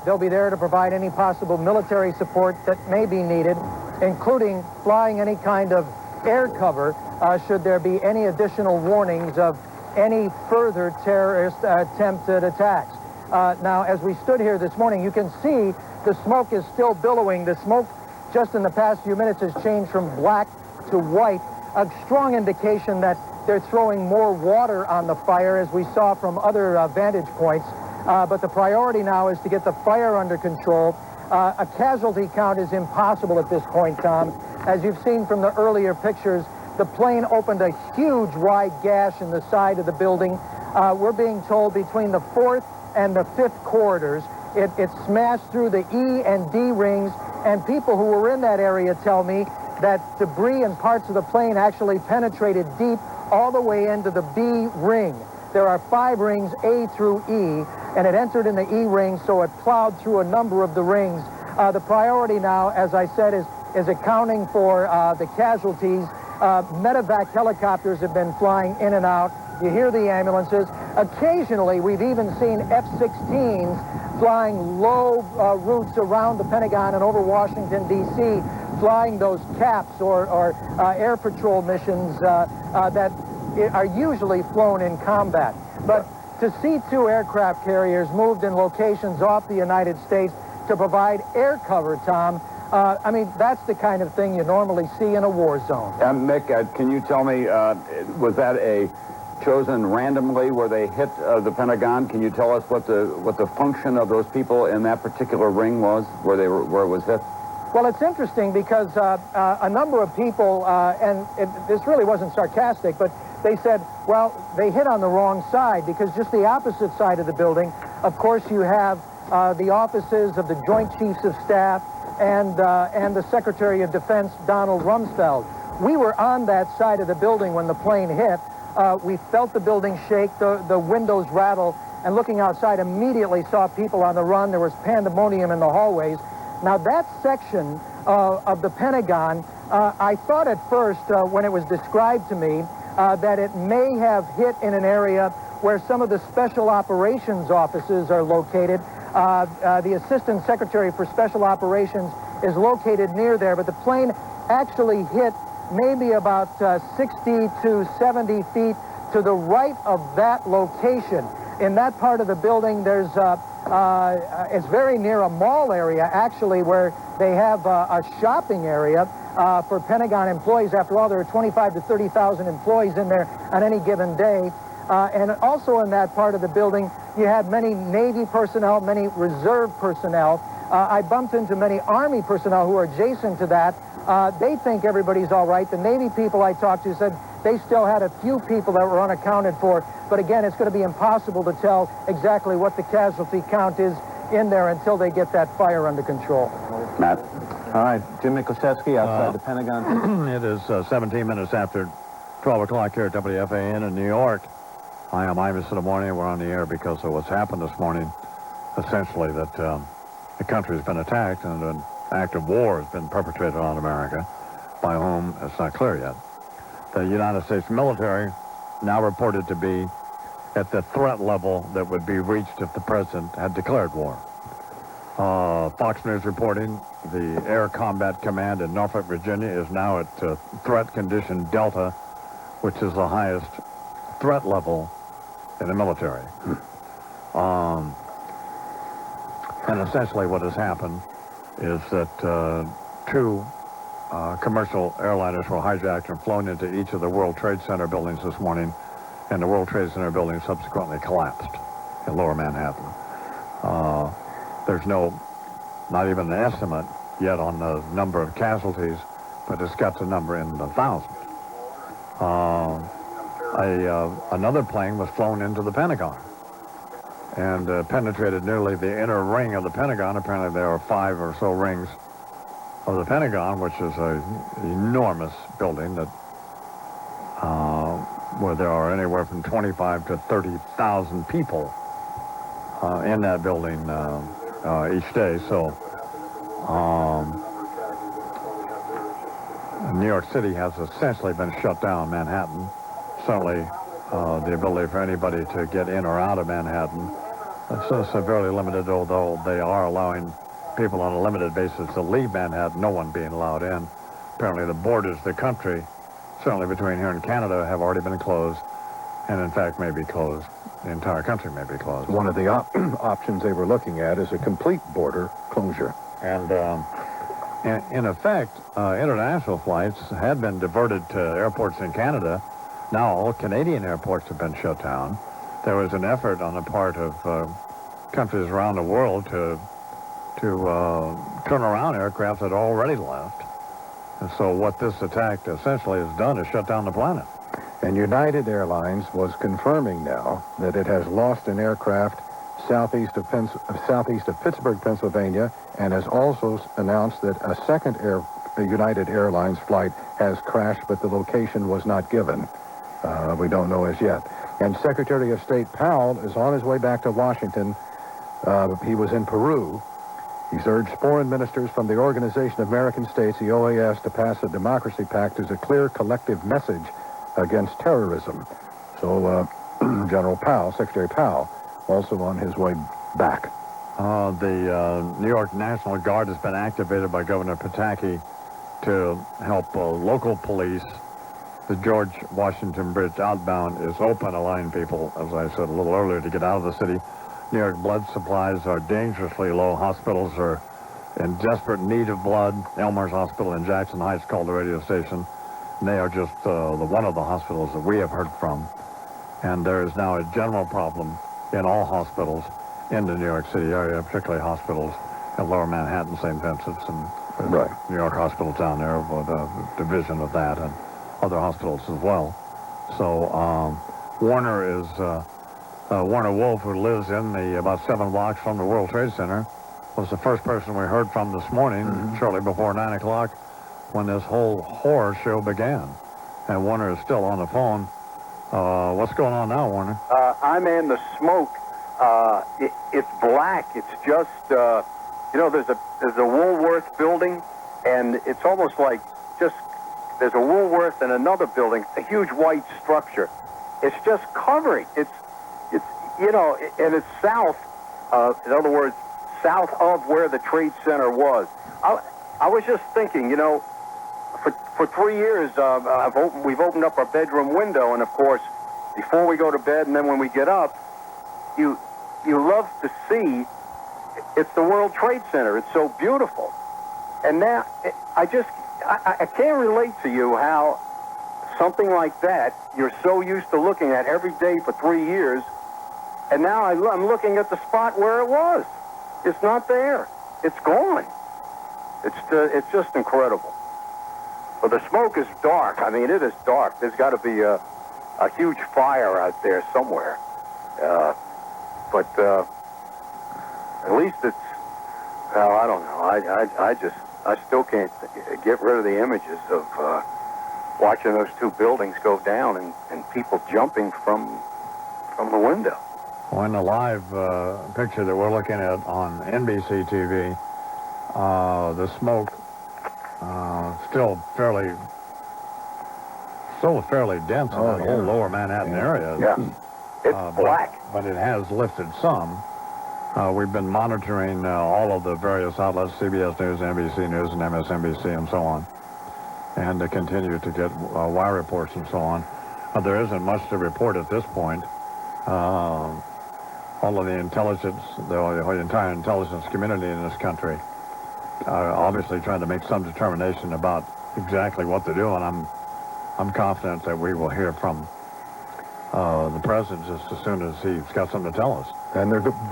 They'll be there to provide any possible military support that may be needed, including flying any kind of air cover should there be any additional warnings of any further terrorist attempted attacks. Now, as we stood here this morning, you can see the smoke is still billowing. The smoke just in the past few minutes has changed from black to white, a strong indication that they're throwing more water on the fire, as we saw from other vantage points. But the priority now is to get the fire under control. A casualty count is impossible at this point, Tom. As you've seen from the earlier pictures, the plane opened a huge wide gash in the side of the building. We're being told between the 4th and the 5th corridors. It smashed through the E and D rings, and people who were in that area tell me that debris and parts of the plane actually penetrated deep all the way into the B ring. There are 5 rings, A through E, and it entered in the E ring, so it plowed through a number of the rings. The priority now, as I said, is accounting for the casualties. Medevac helicopters have been flying in and out. You hear the ambulances. Occasionally, we've even seen F-16s flying low routes around the Pentagon and over Washington, D.C., flying those CAPs or air patrol missions that are usually flown in combat. But to see 2 aircraft carriers moved in locations off the United States to provide air cover, Tom, I mean, that's the kind of thing you normally see in a war zone. Mick, can you tell me, was that chosen randomly where they hit the Pentagon? Can you tell us what the function of those people in that particular ring was, where it was hit? Well, it's interesting because a number of people, and this really wasn't sarcastic, but they said, well, they hit on the wrong side, because just the opposite side of the building, of course, you have the offices of the Joint Chiefs of Staff and the Secretary of Defense, Donald Rumsfeld. We were on that side of the building when the plane hit. We felt the building shake, the windows rattle, and looking outside, immediately saw people on the run. There was pandemonium in the hallways. Now, that section of the Pentagon, I thought at first, when it was described to me, that it may have hit in an area where some of the special operations offices are located. The Assistant Secretary for Special Operations is located near there, but the plane actually hit maybe about 60 to 70 feet to the right of that location. In that part of the building, there's it's very near a mall area, actually, where they have a shopping area for Pentagon employees. After all, there are 25 to 30,000 employees in there on any given day. And also in that part of the building, you had many Navy personnel, many reserve personnel. I bumped into many Army personnel who are adjacent to that. They think everybody's all right. The Navy people I talked to said they still had a few people that were unaccounted for. But again, it's going to be impossible to tell exactly what the casualty count is in there until they get that fire under control. Matt? All right, Jim Miklashevsky outside the Pentagon. It is 17 minutes after 12 o'clock here at WFAN in New York. I am Imus in the morning. We're on the air because of what's happened this morning. Essentially that the country has been attacked and an act of war has been perpetrated on America. By whom, it's not clear yet. The United States military now reported to be at the threat level that would be reached if the president had declared war. Fox News reporting the Air Combat Command in Norfolk, Virginia is now at threat condition Delta, which is the highest threat level in the military. And essentially what has happened is that 2 commercial airliners were hijacked and flown into each of the World Trade Center buildings this morning, and the World Trade Center building subsequently collapsed in Lower Manhattan. There's no not even an estimate yet on the number of casualties, but it's got the number in the thousands. Another plane was flown into the Pentagon and penetrated nearly the inner ring of the Pentagon. Apparently there are 5 or so rings of the Pentagon, which is an enormous building that where there are anywhere from 25 to 30,000 people in that building each day. So New York City has essentially been shut down. Manhattan, certainly the ability for anybody to get in or out of Manhattan is severely limited, although they are allowing people on a limited basis to leave Manhattan, no one being allowed in. Apparently the borders of the country, certainly between here and Canada, have already been closed, and in fact may be closed. The entire country may be closed. One of the options they were looking at is a complete border closure. And in effect, international flights had been diverted to airports in Canada. Now all Canadian airports have been shut down. There was an effort on the part of countries around the world to turn around aircraft that had already left. And so what this attack essentially has done is shut down the planet. And United Airlines was confirming now that it has lost an aircraft southeast of Pittsburgh, Pennsylvania, and has also announced that a second United Airlines flight has crashed, but the location was not given. We don't know as yet. And Secretary of State Powell is on his way back to Washington. He was in Peru. He's urged foreign ministers from the Organization of American States, the OAS, to pass a democracy pact as a clear collective message against terrorism. So General Powell, Secretary Powell, also on his way back. The New York National Guard has been activated by Governor Pataki to help local police. The George Washington Bridge outbound is open, allowing people, as I said a little earlier, to get out of the city. New York blood supplies are dangerously low. Hospitals are in desperate need of blood. Elmer's Hospital in Jackson Heights called the radio station. And they are just one of the hospitals that we have heard from. And there is now a general problem in all hospitals in the New York City area, particularly hospitals at Lower Manhattan, St. Vincent's, and New York Hospital down there, with a division of that, and other hospitals as well. So Warner Wolf, who lives in the about 7 blocks from the World Trade Center, was the first person we heard from this morning, shortly before 9 o'clock, when this whole horror show began. And Warner is still on the phone. What's going on now, Warner? I'm in the smoke. It's black. It's just, there's a Woolworth building, and it's almost like just there's a Woolworth and another building, a huge white structure. It's just covering. It's and it's south. In other words, south of where the Trade Center was. I was just thinking, for 3 years, we've opened up our bedroom window, and of course, before we go to bed and then when we get up, you love to see it's the World Trade Center. It's so beautiful. And now I can't relate to you how something like that you're so used to looking at every day for 3 years, and now I'm looking at the spot where it was. It's not there. It's gone. It's just incredible. But the smoke is dark. I mean, it is dark. There's got to be a huge fire out there somewhere. But at least it's, I don't know. I still can't get rid of the images of watching those 2 buildings go down and people jumping from the window. Well, in the live picture that we're looking at on NBC TV, the smoke still fairly dense in that whole Lower Manhattan area. Yeah, it's black. But it has lifted some. We've been monitoring all of the various outlets, CBS News, NBC News, and MSNBC, and so on, and to continue to get wire reports and so on. There isn't much to report at this point. All of the intelligence, the entire intelligence community in this country are obviously trying to make some determination about exactly what to do, and I'm confident that we will hear from the president just as soon as he's got something to tell us. And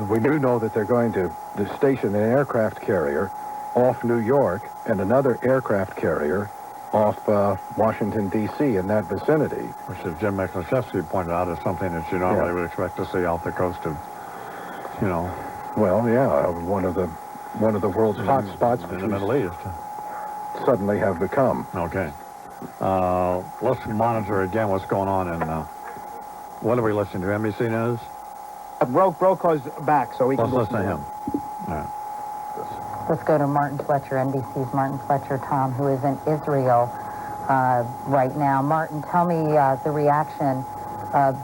we do know that they're going to station an aircraft carrier off New York and another aircraft carrier off Washington, D.C. in that vicinity. Which, as Jim McLachesky pointed out, is something that you normally would expect to see off the coast of, Well, yeah, one of the world's hot spots in the Middle East. Suddenly have become. Okay. Let's monitor again what's going on in, what are we listening to, NBC News? Brokaws back, so we Let's listen to him. Let's go to Martin Fletcher, NBC's Martin Fletcher, Tom, who is in Israel right now. Martin, tell me the reaction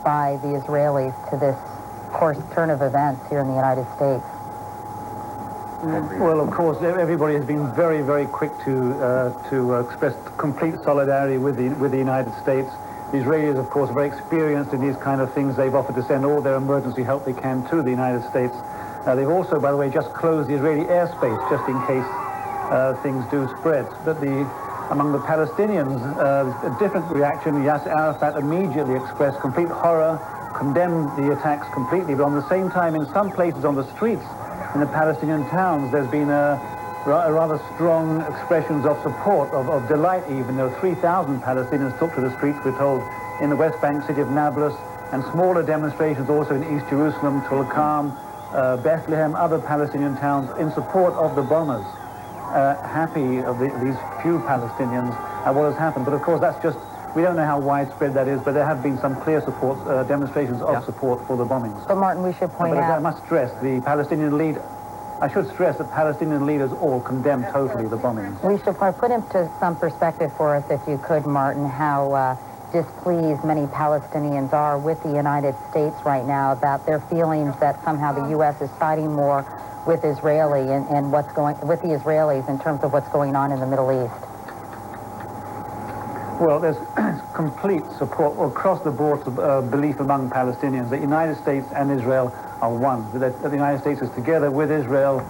by the Israelis to this, of course, turn of events here in the United States. Well, of course, everybody has been very, very quick to express complete solidarity with the United States. The Israelis, of course, are very experienced in these kind of things. They've offered to send all their emergency help they can to the United States. They've also, by the way, just closed the Israeli airspace just in case things do spread. But among the Palestinians, a different reaction. Yasser Arafat immediately expressed complete horror, condemned the attacks completely. But on the same time, in some places on the streets, in the Palestinian towns, there's been a rather strong expressions of support, of delight even. There were 3,000 Palestinians took to the streets, we're told, in the West Bank city of Nablus, and smaller demonstrations also in East Jerusalem, Tulkarm, Bethlehem, other Palestinian towns in support of the bombers. Happy of these few Palestinians at what has happened. But of course, that's just, we don't know how widespread that is, but there have been some clear support, demonstrations of support for the bombings. But Martin, we should point out... I must stress, the Palestinian lead... I should stress that Palestinian leaders all condemn totally the bombings. We should put into some perspective for us, if you could, Martin, how displeased many Palestinians are with the United States right now about their feelings that somehow the U.S. is siding more with Israeli and with the Israelis in terms of what's going on in the Middle East. Well, there's complete support across the board belief among Palestinians that the United States and Israel are one. That the United States is together with Israel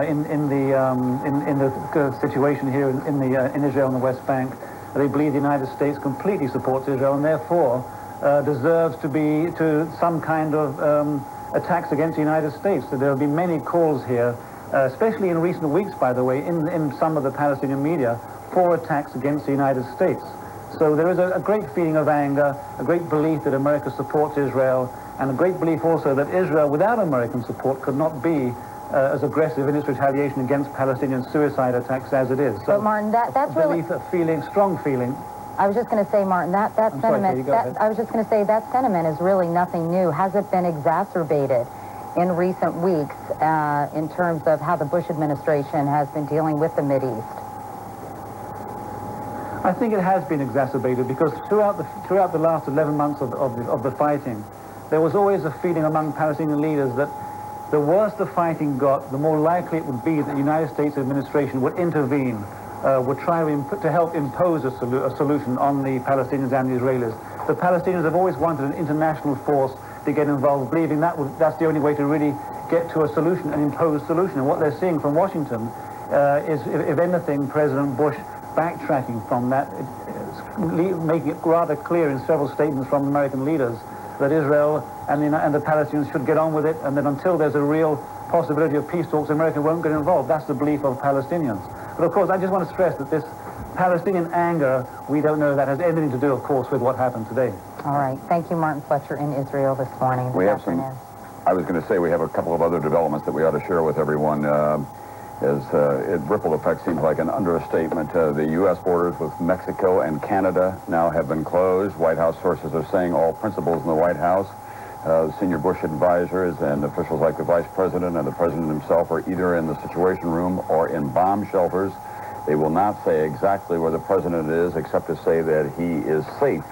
in the situation here in Israel and the West Bank. They believe the United States completely supports Israel and therefore deserves to some kind of attacks against the United States. So there have been many calls here, especially in recent weeks, by the way, in some of the Palestinian media, for attacks against the United States. So there is a great feeling of anger, a great belief that America supports Israel, and a great belief also that Israel, without American support, could not be as aggressive in its retaliation against Palestinian suicide attacks as it is. So, but Martin, that's really a feeling, strong feeling. I was just going to say, Martin, that sentiment. I was just going to say that sentiment is really nothing new. Has it been exacerbated in recent weeks in terms of how the Bush administration has been dealing with the Mideast? I think it has been exacerbated because throughout the last 11 months of the fighting, there was always a feeling among Palestinian leaders that the worse the fighting got, the more likely it would be that the United States administration would intervene, would try to help impose a solution on the Palestinians and the Israelis. The Palestinians have always wanted an international force to get involved, believing that's the only way to really get to a solution, an imposed solution. And what they're seeing from Washington is, if anything, President Bush backtracking from that, making it rather clear in several statements from American leaders that Israel and the Palestinians should get on with it, and that until there's a real possibility of peace talks, America won't get involved. That's the belief of Palestinians. But of course, I just want to stress that this Palestinian anger, we don't know that has anything to do, of course, with what happened today. All right. Thank you, Martin Fletcher, in Israel this morning. I was going to say we have a couple of other developments that we ought to share with everyone. Ripple effect seems like an understatement. The U.S. borders with Mexico and Canada now have been closed. White House sources are saying all principals in the White House, senior Bush advisors and officials like the Vice President and the President himself are either in the Situation Room or in bomb shelters. They will not say exactly where the President is, except to say that he is safe.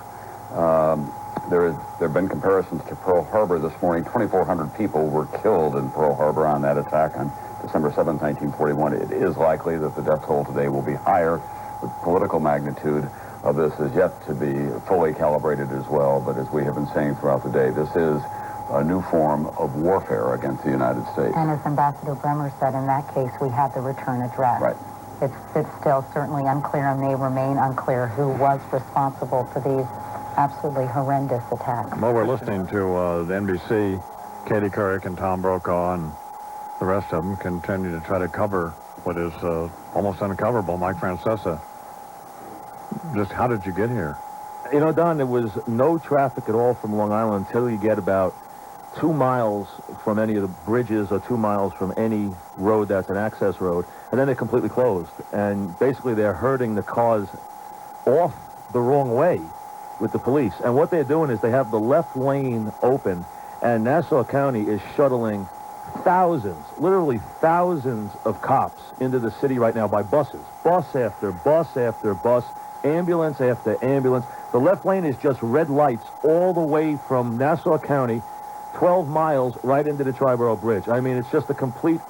There have been comparisons to Pearl Harbor this morning. 2,400 people were killed in Pearl Harbor on that attack on December 7, 1941. It is likely that the death toll today will be higher. The political magnitude of this is yet to be fully calibrated as well. But as we have been saying throughout the day, this is a new form of warfare against the United States. And as Ambassador Bremer said, in that case, we had the return address. Right. It's still certainly unclear and may remain unclear who was responsible for these absolutely horrendous attack. Well, we're listening to the NBC, Katie Couric and Tom Brokaw and the rest of them continue to try to cover what is almost uncoverable. Mike Francesa, just how did you get here? You know, Don, there was no traffic at all from Long Island until you get about 2 miles from any of the bridges or 2 miles from any road that's an access road, and then they're completely closed. And basically they're herding the cars off the wrong way with the police. And what they're doing is they have the left lane open, and Nassau County is shuttling thousands, literally thousands of cops into the city right now by buses. Bus after bus after bus, ambulance after ambulance. The left lane is just red lights all the way from Nassau County, 12 miles right into the Triborough Bridge. I mean, it's just a complete,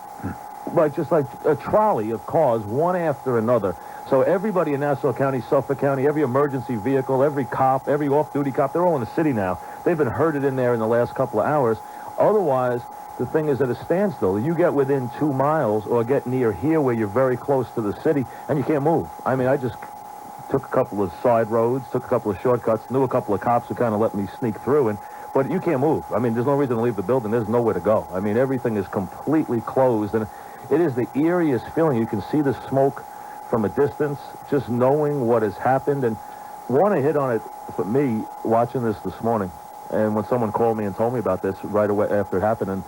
just like a trolley of cars, one after another. So everybody in Nassau County, Suffolk County, every emergency vehicle, every cop, every off-duty cop, they're all in the city now. They've been herded in there in the last couple of hours. Otherwise, the thing is at a standstill. You get within 2 miles or get near here where you're very close to the city, and you can't move. I mean, I just took a couple of side roads, took a couple of shortcuts, knew a couple of cops who kind of let me sneak through, but you can't move. I mean, there's no reason to leave the building. There's nowhere to go. I mean, everything is completely closed, and it is the eeriest feeling. You can see the smoke from a distance, just knowing what has happened. And want to hit on it for me watching this morning, and when someone called me and told me about this right away after it happened, and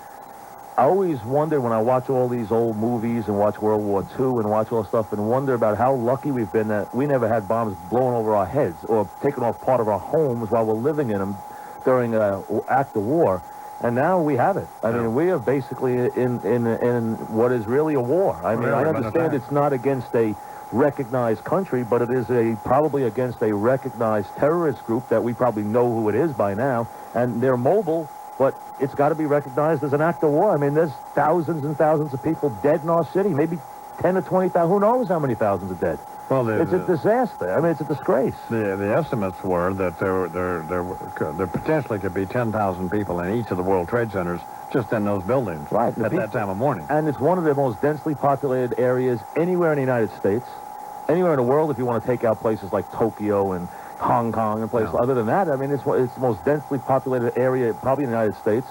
I always wonder when I watch all these old movies and watch World War II and watch all stuff and wonder about how lucky we've been that we never had bombs blown over our heads or taken off part of our homes while we're living in them during an act of war. And now we have it. I mean, we are basically in what is really a war. I mean, I understand it's not against a recognized country, but it is probably against a recognized terrorist group that we probably know who it is by now. And they're mobile, but it's got to be recognized as an act of war. I mean, there's thousands and thousands of people dead in our city, maybe 10 or 20,000. Who knows how many thousands are dead? Well, it's a disaster. I mean, it's a disgrace. The estimates were that there potentially could be 10,000 people in each of the World Trade Centers just in those buildings at that time of morning. And it's one of the most densely populated areas anywhere in the United States, anywhere in the world if you want to take out places like Tokyo and Hong Kong and places. Other than that, I mean, it's the most densely populated area probably in the United States.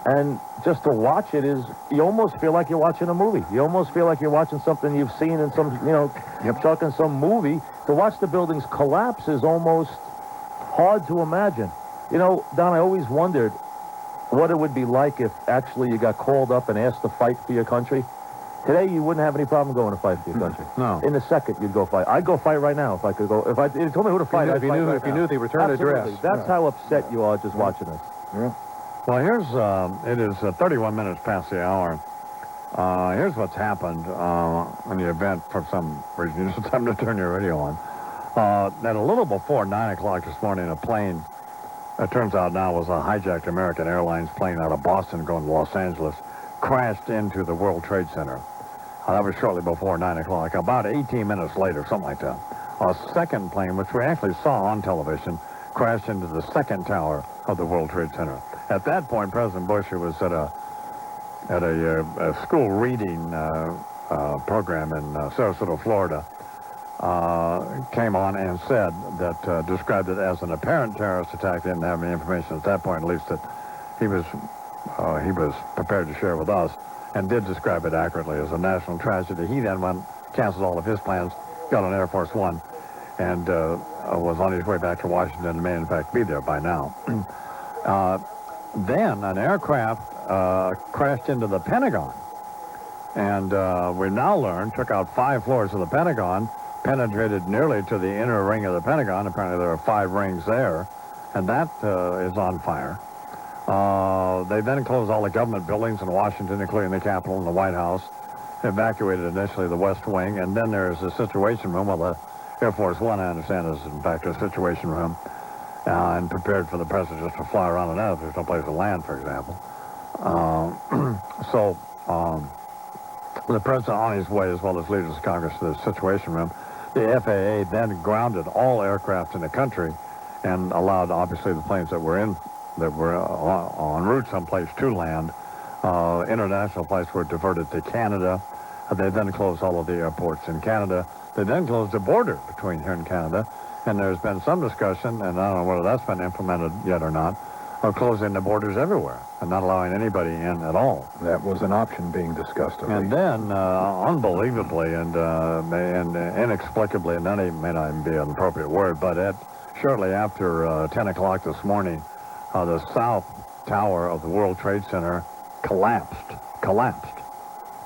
And just to watch it you almost feel like you're watching a movie. You almost feel like you're watching something you've seen in some, Chuck, in some movie. To watch the buildings collapse is almost hard to imagine. You know, Don, I always wondered what it would be like if actually you got called up and asked to fight for your country. Today, you wouldn't have any problem going to fight for your country. No. In a second, you'd go fight. I'd go fight right now if I could go. If you told me who to fight, I'd fight right now. If you knew the return address. That's how upset you are just watching this. Yeah. Well, it is 31 minutes past the hour. Here's what's happened in the event for some reason. It's time to turn your radio on. At a little before 9 o'clock this morning, a plane, it turns out now was a hijacked American Airlines plane out of Boston going to Los Angeles, crashed into the World Trade Center. That was shortly before 9 o'clock. About 18 minutes later, something like that, a second plane, which we actually saw on television, crashed into the second tower of the World Trade Center. At that point, President Bush, who was at a school reading program in Sarasota, Florida, came on and said that described it as an apparent terrorist attack. Didn't have any information at that point, at least, that he was prepared to share with us, and did describe it accurately as a national tragedy. He then canceled all of his plans, got on Air Force One, and was on his way back to Washington and may, in fact, be there by now. Then an aircraft crashed into the Pentagon, and we've now learned, took out 5 floors of the Pentagon, penetrated nearly to the inner ring of the Pentagon. Apparently there are 5 rings there, and that is on fire. They then closed all the government buildings in Washington, including the Capitol and the White House, evacuated initially the West Wing, and then there's a situation room. Well, the Air Force One, I understand, is in fact a situation room, and prepared for the president just to fly around in that if there's no place to land, for example. So the president on his way, as well as leaders of Congress, to the situation room. The FAA then grounded all aircraft in the country and allowed, obviously, the planes that were en route someplace to land. International flights were diverted to Canada. They then closed all of the airports in Canada. They then closed the border between here and Canada. And there's been some discussion, and I don't know whether that's been implemented yet or not, of closing the borders everywhere and not allowing anybody in at all. That was an option being discussed. And then, unbelievably and inexplicably, and that may not even be an appropriate word, but shortly after 10 o'clock this morning, the south tower of the World Trade Center collapsed.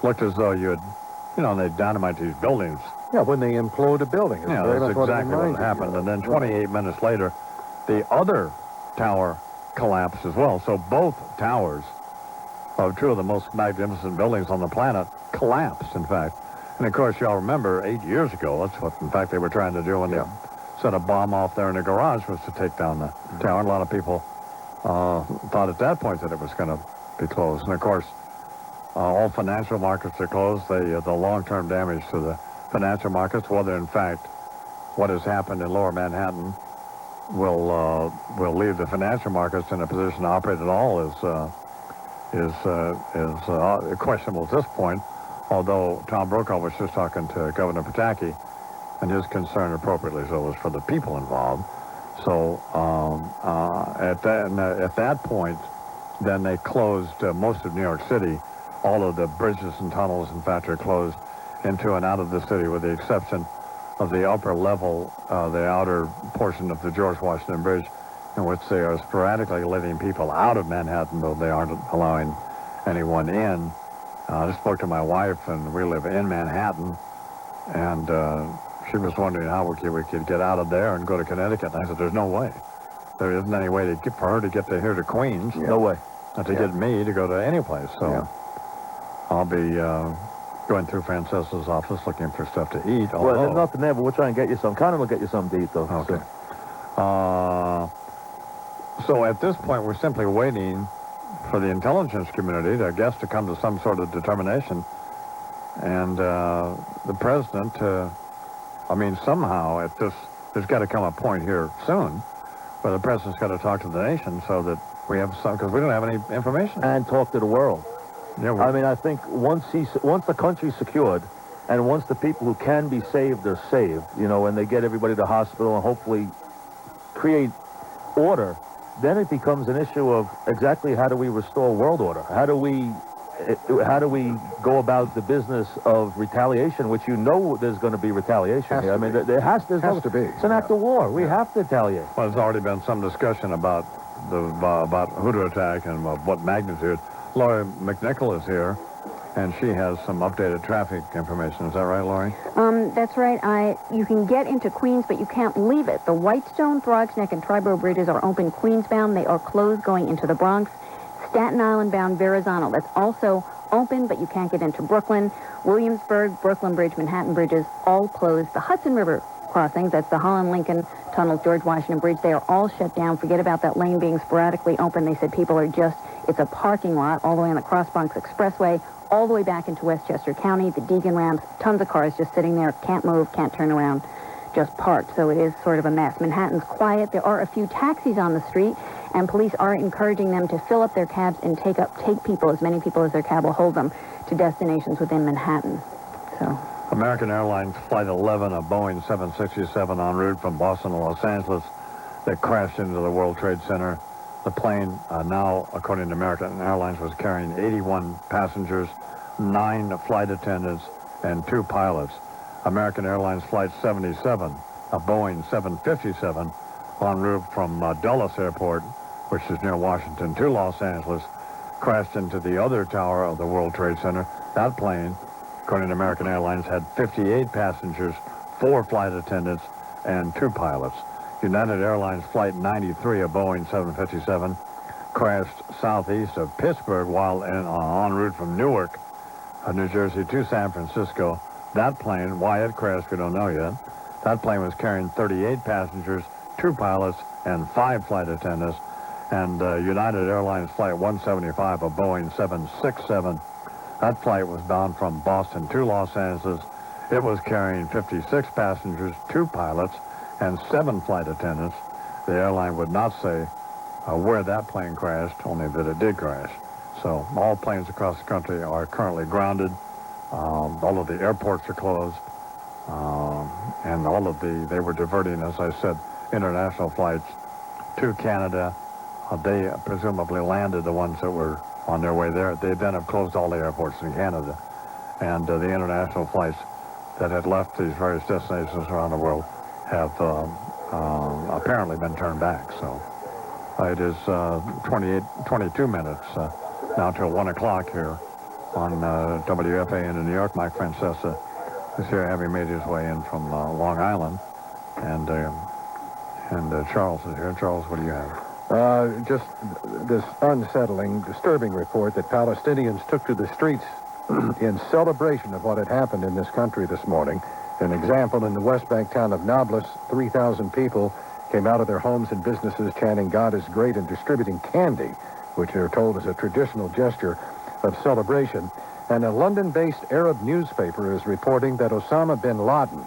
Looked as though they dynamite these buildings. Yeah, when they implode a building. Yeah, that's exactly what happened. And then 28 minutes later, the other tower collapsed as well. So both towers of two of the most magnificent buildings on the planet collapsed, in fact. And, of course, y'all remember 8 years ago, that's what, in fact, they were trying to do when they set a bomb off there in the garage, was to take down the tower. And a lot of people thought at that point that it was going to be closed. And, of course, all financial markets are closed. The long-term damage to the financial markets, whether, in fact, what has happened in Lower Manhattan will leave the financial markets in a position to operate at all is questionable at this point, although Tom Brokaw was just talking to Governor Pataki, and his concern, appropriately so, was for the people involved. So at that point, then they closed most of New York City. All of the bridges and tunnels, in fact, are closed into and out of the city, with the exception of the upper level, the outer portion of the George Washington Bridge, in which they are sporadically letting people out of Manhattan, though they aren't allowing anyone in. I spoke to my wife, and we live in Manhattan, and she was wondering how we could get out of there and go to Connecticut. And I said, there's no way. There isn't any way for her to get here to Queens. No way. And to get me to go to any place. So I'll be going through Francesca's office looking for stuff to eat. Well, there's nothing there, but we'll try and get you some. Conor will get you something to eat, though. Okay. So at this point, we're simply waiting for the intelligence community, I guess, to come to some sort of determination. And the president, somehow there's got to come a point here soon where the president's got to talk to the nation so that we have some, because we don't have any information. And talk to the world. Yeah, I think once the country's secured, and once the people who can be saved are saved, and they get everybody to hospital and hopefully create order, then it becomes an issue of exactly how do we restore world order? How do we go about the business of retaliation, which there's going to be retaliation here. There has to be. It's an act of war. We have to retaliate. Well, there's already been some discussion about who to attack and what magnitude. Lori McNichol is here, and she has some updated traffic information. Is that right, Lori? That's right. You can get into Queens, but you can't leave it. The Whitestone, Throgs Neck, and Triborough bridges are open Queens-bound. They are closed going into the Bronx. Staten Island-bound Verrazano, that's also open, but you can't get into Brooklyn. Williamsburg, Brooklyn Bridge, Manhattan bridges, all closed. The Hudson River crossings, that's the Holland-Lincoln Tunnels, George Washington Bridge, they are all shut down. Forget about that lane being sporadically open. They said people are it's a parking lot all the way on the Cross Bronx Expressway, all the way back into Westchester County, the Deegan ramps, tons of cars just sitting there, can't move, can't turn around, just parked. So it is sort of a mess. Manhattan's quiet. There are a few taxis on the street, and police are encouraging them to fill up their cabs and take people, as many people as their cab will hold them, to destinations within Manhattan. So American Airlines Flight 11, a Boeing 767 en route from Boston to Los Angeles that crashed into the World Trade Center. The plane now, according to American Airlines, was carrying 81 passengers, 9 flight attendants, and 2 pilots. American Airlines Flight 77, a Boeing 757, en route from Dulles Airport, which is near Washington, to Los Angeles, crashed into the other tower of the World Trade Center. That plane, according to American Airlines, had 58 passengers, 4 flight attendants, and 2 pilots. United Airlines Flight 93, a Boeing 757, crashed southeast of Pittsburgh while en route from Newark, New Jersey, to San Francisco. That plane, why it crashed, we don't know yet. That plane was carrying 38 passengers, 2 pilots, and 5 flight attendants. And United Airlines Flight 175, a Boeing 767, that flight was bound from Boston to Los Angeles. It was carrying 56 passengers, 2 pilots, and 7 flight attendants. The airline would not say where that plane crashed, only that it did crash. So all planes across the country are currently grounded. All of the airports are closed. And they were diverting, as I said, international flights to Canada. They presumably landed the ones that were on their way there. They then have closed all the airports in Canada. And the international flights that had left these various destinations around the world have apparently been turned back. So it is 22 minutes now till 1 o'clock here on WFAN in New York. Mike Francesa is here, having made his way in from Long Island. And Charles is here. Charles, what do you have? Just this unsettling, disturbing report that Palestinians took to the streets in celebration of what had happened in this country this morning. An example, in the West Bank town of Nablus, 3,000 people came out of their homes and businesses chanting "God is great" and distributing candy, which they're told is a traditional gesture of celebration. And a London-based Arab newspaper is reporting that Osama bin Laden,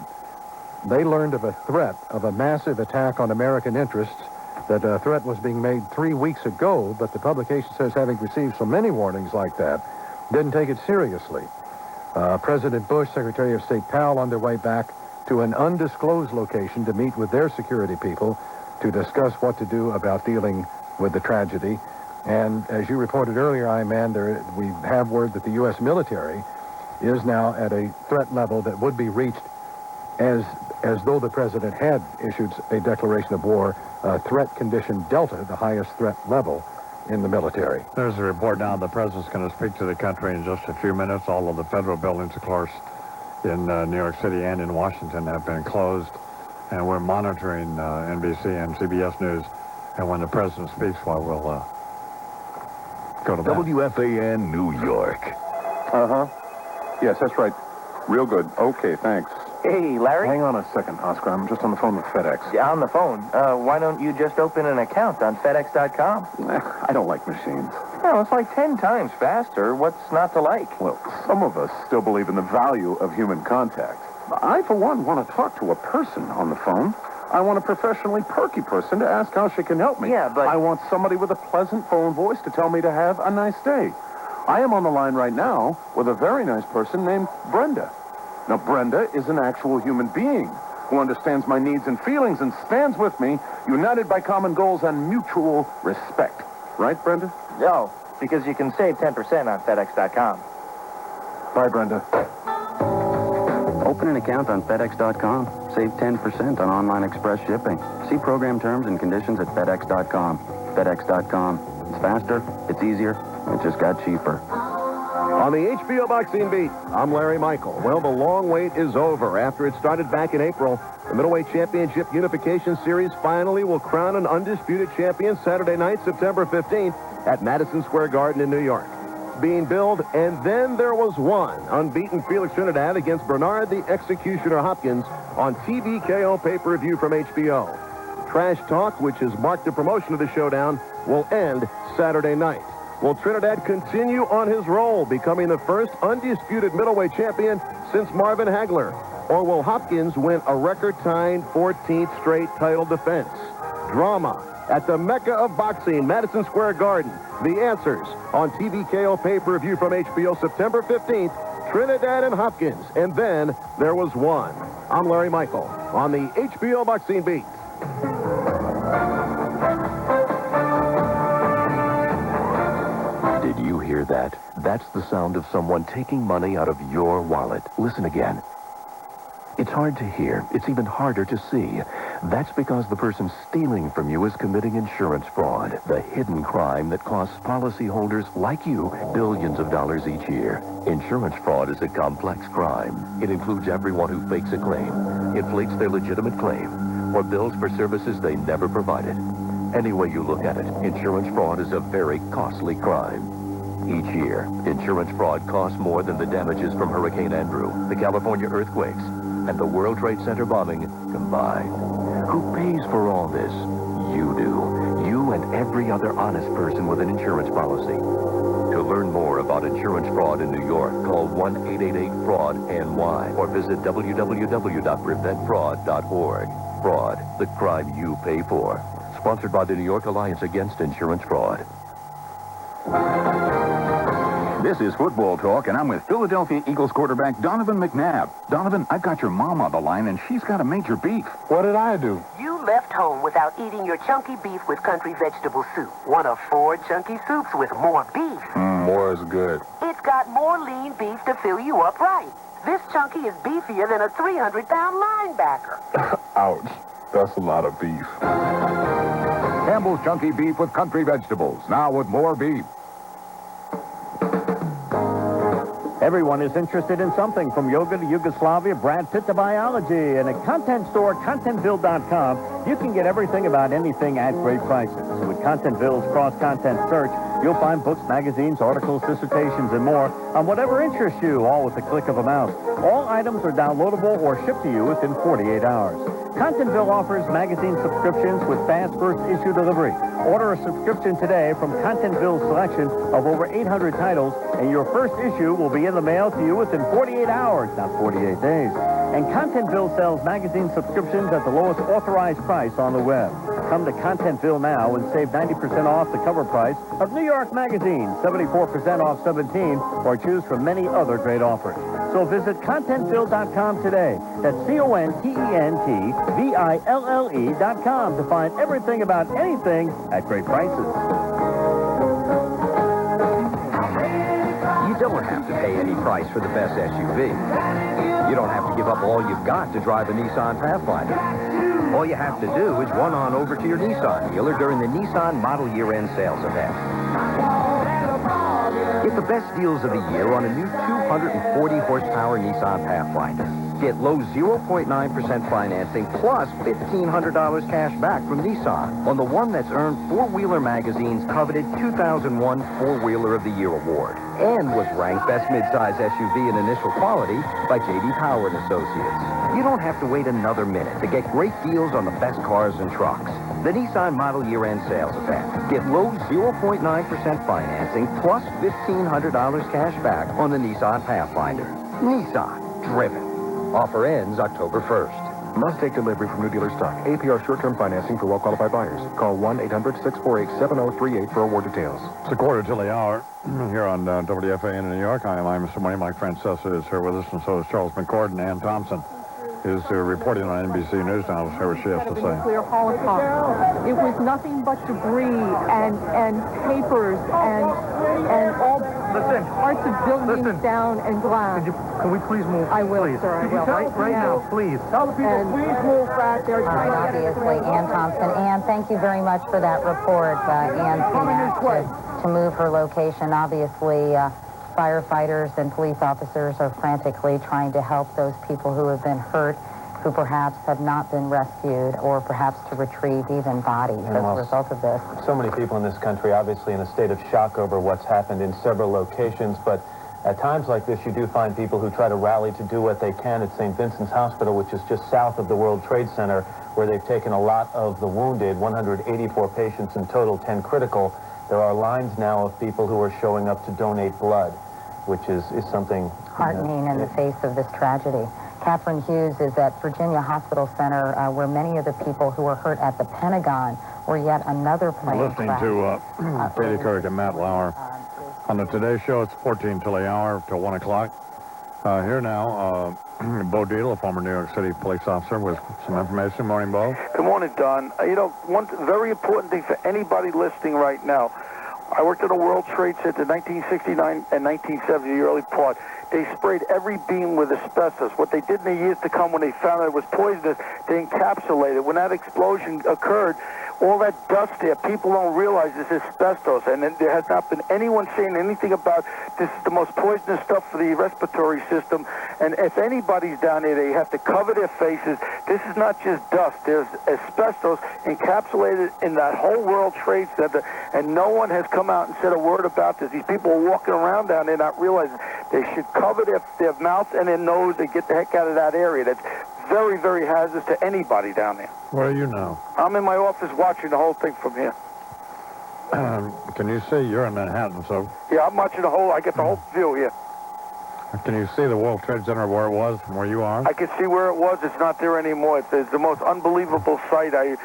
they learned of a threat of a massive attack on American interests. That a threat was being made 3 weeks ago, but the publication says, having received so many warnings like that, didn't take it seriously. President Bush, Secretary of State Powell on their way back to an undisclosed location to meet with their security people to discuss what to do about dealing with the tragedy. And as you reported earlier, we have word that the U.S. military is now at a threat level that would be reached as though the president had issued a declaration of war, threat condition Delta, the highest threat level in the military. There's a report now the president's going to speak to the country in just a few minutes. All of the federal buildings, of course, in New York City and in Washington have been closed. And we're monitoring NBC and CBS News. And when the president speaks, we'll go to that. WFAN New York. Uh-huh. Yes, that's right. Real good. Okay, thanks. Hey, Larry? Hang on a second, Oscar. I'm just on the phone with FedEx. Yeah, on the phone. Why don't you just open an account on FedEx.com? I don't like machines. Well, it's like 10 times faster. What's not to like? Well, some of us still believe in the value of human contact. I, for one, want to talk to a person on the phone. I want a professionally perky person to ask how she can help me. Yeah, but... I want somebody with a pleasant phone voice to tell me to have a nice day. I am on the line right now with a very nice person named Brenda. Now, Brenda is an actual human being who understands my needs and feelings and stands with me, united by common goals and mutual respect. Right, Brenda? No, because you can save 10% on FedEx.com. Bye, Brenda. Open an account on FedEx.com. Save 10% on online express shipping. See program terms and conditions at FedEx.com. FedEx.com. It's faster, it's easier, it just got cheaper. On the HBO Boxing Beat, I'm Larry Michael. Well, the long wait is over. After it started back in April, the Middleweight Championship Unification Series finally will crown an undisputed champion Saturday night, September 15th, at Madison Square Garden in New York. Being billed, and then there was one. Unbeaten Felix Trinidad against Bernard the Executioner Hopkins on TVKO pay-per-view from HBO. Trash talk, which has marked the promotion of the showdown, will end Saturday night. Will Trinidad continue on his roll, becoming the first undisputed middleweight champion since Marvin Hagler? Or will Hopkins win a record-tying 14th straight title defense? Drama at the Mecca of boxing, Madison Square Garden. The answers on TVKO pay-per-view from HBO September 15th, Trinidad and Hopkins. And then there was one. I'm Larry Michael on the HBO Boxing Beat. Did you hear that? That's the sound of someone taking money out of your wallet. Listen again. It's hard to hear. It's even harder to see. That's because the person stealing from you is committing insurance fraud, the hidden crime that costs policyholders like you billions of dollars each year. Insurance fraud is a complex crime. It includes everyone who fakes a claim, inflates their legitimate claim, or bills for services they never provided. Any way you look at it, insurance fraud is a very costly crime. Each year, insurance fraud costs more than the damages from Hurricane Andrew, the California earthquakes, and the World Trade Center bombing combined. Who pays for all this? You do. You and every other honest person with an insurance policy. To learn more about insurance fraud in New York, call 1-888-FRAUD-NY or visit www.preventfraud.org. Fraud, the crime you pay for. Sponsored by the New York Alliance Against Insurance Fraud. This is Football Talk, and I'm with Philadelphia Eagles quarterback Donovan McNabb. Donovan, I've got your mom on the line, and she's got a major beef. What did I do? You left home without eating your chunky beef with country vegetable soup. One of 4 chunky soups with more beef. More is good. It's got more lean beef to fill you up right. This chunky is beefier than a 300-pound linebacker. Ouch. That's a lot of beef. Campbell's Chunky Beef with country vegetables, now with more beef. Everyone is interested in something, from yoga to Yugoslavia, Brad Pitt to biology. And at Content Store, ContentVille.com, you can get everything about anything at great prices. With ContentVille's cross-content search, you'll find books, magazines, articles, dissertations, and more on whatever interests you, all with the click of a mouse. All items are downloadable or shipped to you within 48 hours. Contentville offers magazine subscriptions with fast first issue delivery. Order a subscription today from Contentville's selection of over 800 titles, and your first issue will be in the mail to you within 48 hours, not 48 days. And Contentville sells magazine subscriptions at the lowest authorized price on the web. Come to Contentville now and save 90% off the cover price of New York Magazine, 74% off 17, or choose from many other great offers. So visit ContentVille.com today. That's ContentVille.com to find everything about anything at great prices. You don't have to pay any price for the best SUV. You don't have to give up all you've got to drive a Nissan Pathfinder. All you have to do is run on over to your Nissan dealer during the Nissan Model Year-End Sales event. Get the best deals of the year on a new 240-horsepower Nissan Pathfinder. Get low 0.9% financing plus $1,500 cash back from Nissan on the one that's earned Four-Wheeler Magazine's coveted 2001 Four-Wheeler of the Year award and was ranked best midsize SUV in initial quality by J.D. Power & Associates. You don't have to wait another minute to get great deals on the best cars and trucks. The Nissan Model Year-End Sales event. Get low 0.9% financing plus $1,500 cash back on the Nissan Pathfinder. Nissan. Driven. Offer ends October 1st. Must take delivery from new dealer stock. APR short-term financing for well-qualified buyers. Call 1-800-648-7038 for award details. It's a quarter till the hour here on WFAN in New York. I'm Mr. Money. Mike Francesa is here with us, and so is Charles McCord, and Ann Thompson is reporting on NBC News now. Let's hear what she has to say. Nuclear holocaust. It was nothing but debris and papers and all parts of buildings down and glass. Can we please move? I will, please. sir. I will. Right now, please. Tell the people, please move back. They're trying to get obviously, Ann Thompson. Ann, thank you very much for that report. Ann to move her location. Obviously, firefighters and police officers are frantically trying to help those people who have been hurt, who perhaps have not been rescued, or perhaps to retrieve even bodies as a result of this. So many people in this country obviously in a state of shock over what's happened in several locations, but at times like this you do find people who try to rally to do what they can at St. Vincent's Hospital, which is just south of the World Trade Center, where they've taken a lot of the wounded, 184 patients in total, 10 critical. There are lines now of people who are showing up to donate blood, which is something heartening in the face of this tragedy. Catherine Hughes is at Virginia Hospital Center, where many of the people who were hurt at the Pentagon were yet another plane Listening to Katie Couric and Matt Lauer. On the Today Show, it's 14 till the hour, till 1 o'clock. Here now, Bo Deal, a former New York City police officer, with some information. Morning, Bo. Good morning, Don. One very important thing for anybody listening right now. I worked at a World Trade Center in 1969 and 1970, the early part. They sprayed every beam with asbestos. What they did in the years to come when they found out it was poisonous, they encapsulated. When that explosion occurred, all that dust there, people don't realize this is asbestos. And there has not been anyone saying anything about this is the most poisonous stuff for the respiratory system. And if anybody's down there, they have to cover their faces. This is not just dust. There's asbestos encapsulated in that whole World Trade Center, and no one has come out and said a word about this. These people are walking around down there not realizing they should cover their mouth and their nose and get the heck out of that area. That's very, very hazardous to anybody down there. Where are you now? I'm in my office watching the whole thing from here. Can you see? You're in Manhattan, so... Yeah, I'm watching the whole... I get the whole view here. Can you see the World Trade Center where it was from where you are? I can see where it was. It's not there anymore. It's the most unbelievable sight. I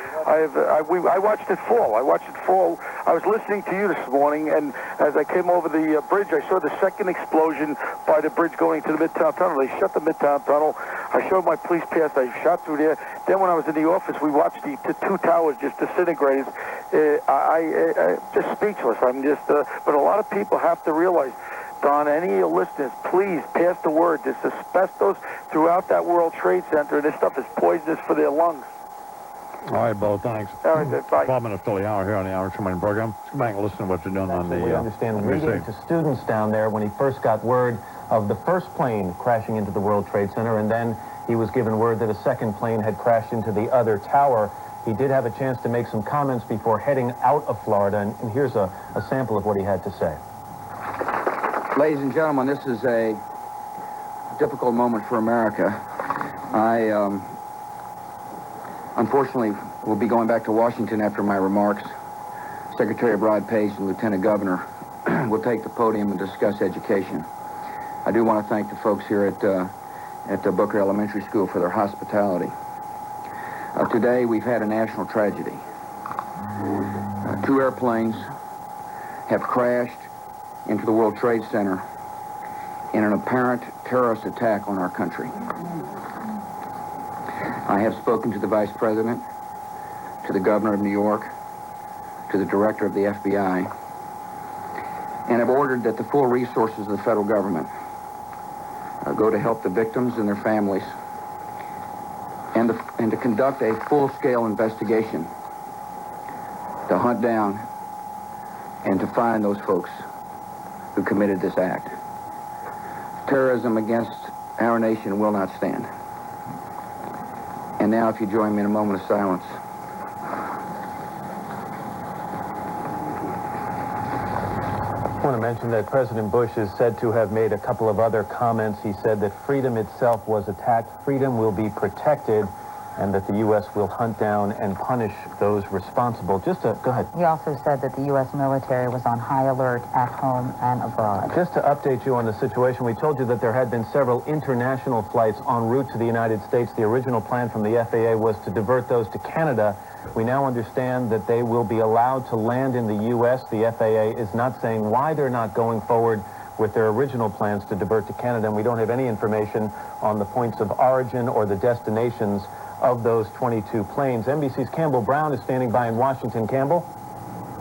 watched it fall. I watched it fall. I was listening to you this morning, and as I came over the bridge, I saw the second explosion by the bridge going to the Midtown Tunnel. They shut the Midtown Tunnel. I showed my police pass. I shot through there. Then when I was in the office, we watched the two towers just disintegrate. I just speechless. I'm just, but a lot of people have to realize, Don, any of your listeners, please pass the word. There's asbestos throughout that World Trade Center, and this stuff is poisonous for their lungs. All right, Bo, thanks. All right, bye. 12 minutes till the hour here on the Hour Tremaine program. Let's go back and listen to what you're doing on the... We understand NBC. reading to students down there when he first got word of the first plane crashing into the World Trade Center, and then he was given word that a second plane had crashed into the other tower. He did have a chance to make some comments before heading out of Florida, and here's a sample of what he had to say. Ladies and gentlemen, this is a difficult moment for America. I, unfortunately, will be going back to Washington after my remarks. Secretary Rod Page and Lieutenant Governor will take the podium and discuss education. I do want to thank the folks here at Booker Elementary School for their hospitality. Today, we've had a national tragedy. Two airplanes have crashed into the World Trade Center in an apparent terrorist attack on our country. I have spoken to the Vice President, to the Governor of New York, to the Director of the FBI, and have ordered that the full resources of the federal government go to help the victims and their families, and to conduct a full-scale investigation to hunt down and to find those folks who committed this act. Terrorism against our nation will not stand. And now, if you join me in a moment of silence. I want to mention that President Bush is said to have made a couple of other comments. He said that freedom itself was attacked, freedom will be protected, and that the U.S. will hunt down and punish those responsible. Go ahead. He also said that the U.S. military was on high alert at home and abroad. Just to update you on the situation, we told you that there had been several international flights en route to the United States. The original plan from the FAA was to divert those to Canada. We now understand that they will be allowed to land in the U.S. The FAA is not saying why they're not going forward with their original plans to divert to Canada, and we don't have any information on the points of origin or the destinations of those 22 planes. NBC's Campbell Brown is standing by in Washington. Campbell?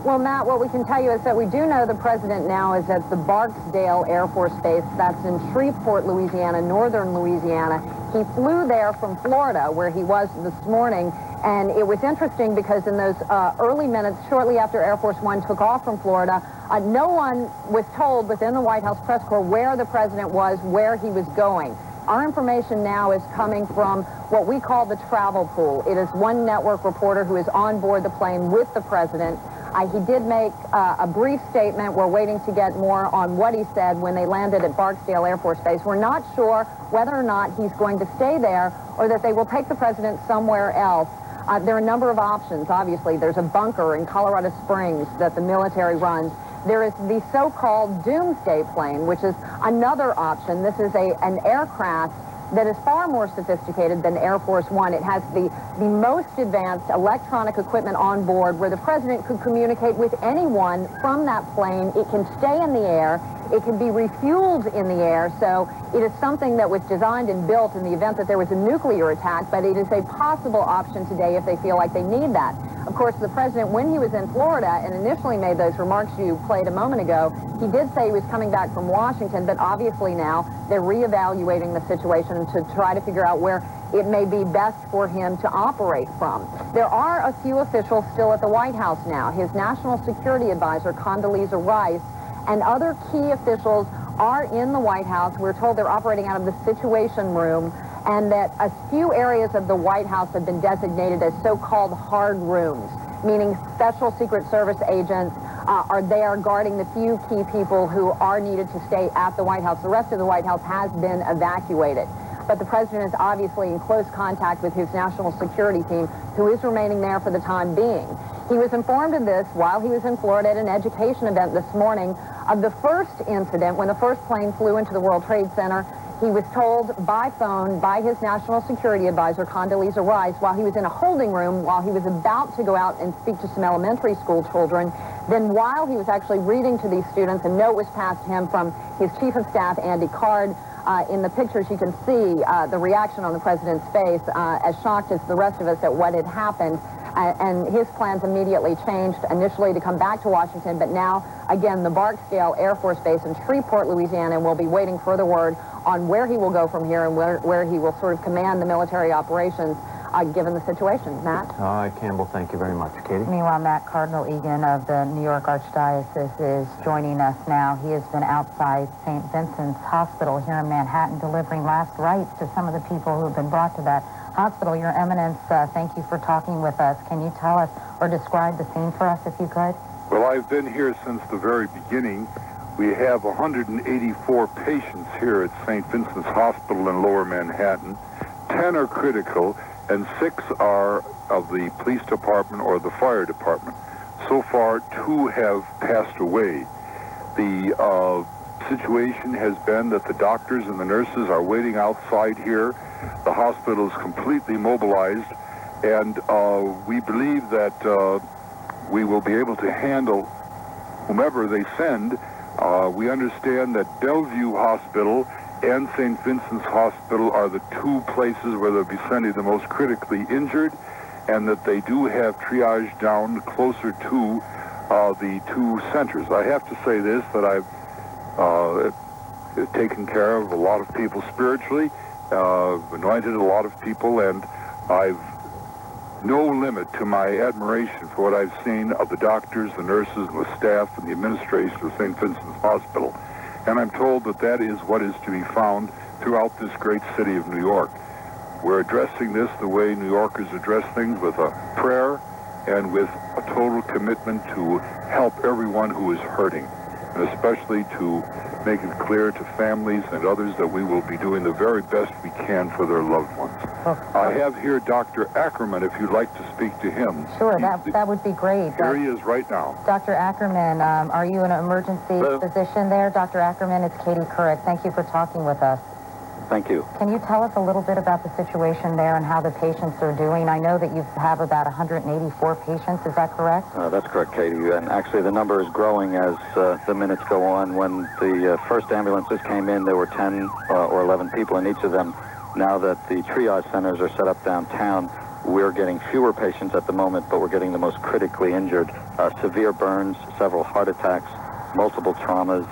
Well, Matt, what we can tell you is that we do know the president now is at the Barksdale Air Force Base. That's in Shreveport, Louisiana, northern Louisiana. He flew there from Florida, where he was this morning, and it was interesting because in those early minutes, shortly after Air Force One took off from Florida, no one was told within the White House press corps where the president was, where he was going. Our information now is coming from what we call the travel pool. It is one network reporter who is on board the plane with the president. He did make a brief statement. We're waiting to get more on what he said when they landed at Barksdale Air Force Base. We're not sure whether or not he's going to stay there or that they will take the president somewhere else. There are a number of options, obviously. There's a bunker in Colorado Springs that the military runs. There is the so-called doomsday plane, which is another option. This is an aircraft that is far more sophisticated than Air Force One. It has the most advanced electronic equipment on board where the president could communicate with anyone from that plane. It can stay in the air. It can be refueled in the air. So it is something that was designed and built in the event that there was a nuclear attack, but it is a possible option today if they feel like they need that. Of course, the president, when he was in Florida and initially made those remarks you played a moment ago, he did say he was coming back from Washington, but obviously now they're reevaluating the situation to try to figure out where it may be best for him to operate from. There are a few officials still at the White House now. His National Security Advisor, Condoleezza Rice, and other key officials are in the White House. We're told they're operating out of the Situation Room, and that a few areas of the White House have been designated as so-called hard rooms, meaning Special Secret Service agents are there guarding the few key people who are needed to stay at the White House. The rest of the White House has been evacuated. But the president is obviously in close contact with his national security team, who is remaining there for the time being. He was informed of this while he was in Florida at an education event this morning of the first incident when the first plane flew into the World Trade Center. He was told by phone by his national security advisor, Condoleezza Rice, while he was in a holding room, while he was about to go out and speak to some elementary school children. Then while he was actually reading to these students, a note was passed to him from his chief of staff, Andy Card. In the pictures, you can see the reaction on the president's face, as shocked as the rest of us at what had happened. And his plans immediately changed, initially to come back to Washington, but now, again, the Barksdale Air Force Base in Shreveport, Louisiana, and we'll be waiting further word on where he will go from here and where he will sort of command the military operations, given the situation. Matt? All right, Campbell, thank you very much. Katie? Meanwhile, Matt, Cardinal Egan of the New York Archdiocese is joining us now. He has been outside St. Vincent's Hospital here in Manhattan delivering last rites to some of the people who have been brought to that hospital. Your Eminence, thank you for talking with us. Can you tell us or describe the scene for us, if you could? Well, I've been here since the very beginning. We have 184 patients here at St. Vincent's Hospital in Lower Manhattan. 10 are critical, and 6 are of the police department or the fire department. So far, 2 have passed away. The situation has been that the doctors and the nurses are waiting outside here. The hospital is completely mobilized, and we believe that we will be able to handle whomever they send. We understand that Bellevue Hospital and St. Vincent's Hospital are the 2 places where they'll be sending the most critically injured, and that they do have triage down closer to the 2 centers. I have to say this, that I've taken care of a lot of people spiritually, anointed a lot of people, and I've no limit to my admiration for what I've seen of the doctors, the nurses, and the staff, and the administration of St. Vincent's Hospital. And I'm told that that is what is to be found throughout this great city of New York. We're addressing this the way New Yorkers address things, with a prayer and with a total commitment to help everyone who is hurting, and especially to make it clear to families and others that we will be doing the very best we can for their loved ones. I have here Dr. Ackerman, if you'd like to speak to him. Sure, that would be great. Here he is right now. Dr. Ackerman, are you an emergency physician there? Dr. Ackerman, it's Katie Couric. Thank you for talking with us. Thank you. Can you tell us a little bit about the situation there and how the patients are doing? I know that you have about 184 patients. Is that correct? That's correct, Katie. And actually, the number is growing as the minutes go on. When the first ambulances came in, there were 10 or 11 people in each of them. Now that the triage centers are set up downtown, we're getting fewer patients at the moment, but we're getting the most critically injured. Severe burns, several heart attacks, multiple traumas,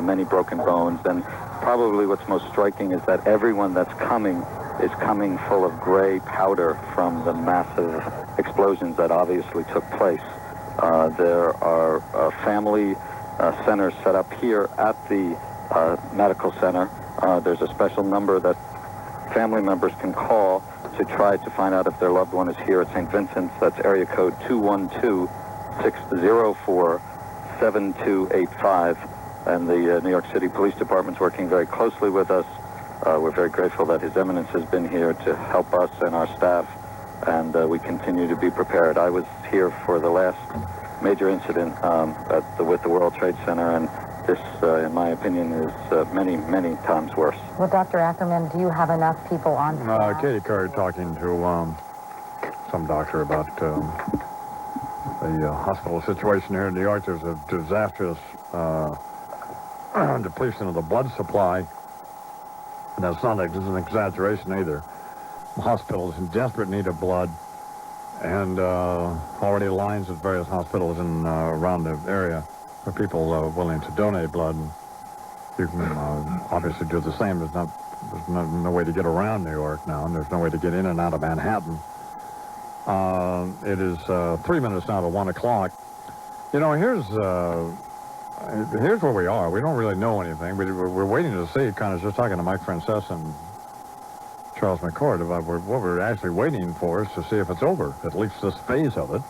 many broken bones, and probably what's most striking is that everyone that's coming is coming full of gray powder from the massive explosions that obviously took place. There are family centers set up here at the medical center. There's a special number that family members can call to try to find out if their loved one is here at St. Vincent's. That's area code 212-604-7285. And the New York City Police Department's working very closely with us. We're very grateful that His Eminence has been here to help us and our staff, and we continue to be prepared. I was here for the last major incident with the World Trade Center, and this, in my opinion, is many, many times worse. Well, Dr. Ackerman, do you have enough people on staff? Katie Curry talking to some doctor about the hospital situation here in New York. There's a disastrous depletion of the blood supply. And that's not an exaggeration either. The hospital is in desperate need of blood, and already lines at various hospitals in around the area for people willing to donate blood. And you can obviously do the same. There's no way to get around New York now, and there's no way to get in and out of Manhattan. It is 3 minutes now to 1 o'clock. You know, here's where we are. We don't really know anything. We're waiting to see, kind of just talking to Mike Frances and Charles McCord about what we're actually waiting for is to see if it's over, at least this phase of it.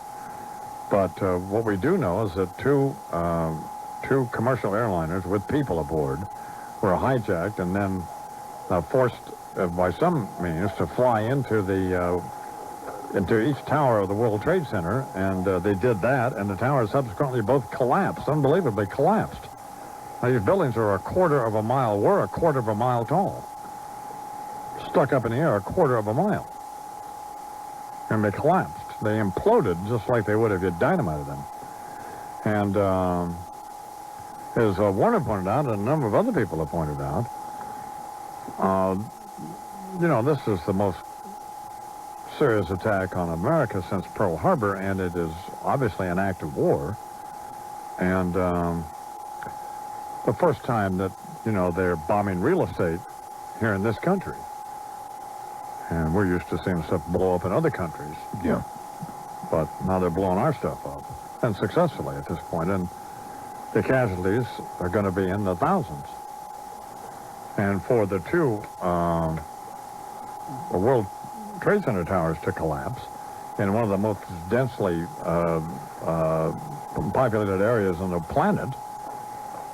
But what we do know is that two commercial airliners with people aboard were hijacked and then forced by some means to fly into the into each tower of the World Trade Center, and they did that, and the towers subsequently both collapsed, unbelievably collapsed. Now, these buildings are a quarter of a mile tall, stuck up in the air a quarter of a mile, and they collapsed. They imploded just like they would if you dynamited them. And as Warner pointed out, and a number of other people have pointed out, this is the most serious attack on America since Pearl Harbor, and it is obviously an act of war. And the first time that, they're bombing real estate here in this country. And we're used to seeing stuff blow up in other countries. Yeah. But now they're blowing our stuff up, and successfully at this point. And the casualties are going to be in the thousands. And for the two World Trade Center towers to collapse in one of the most densely populated areas on the planet,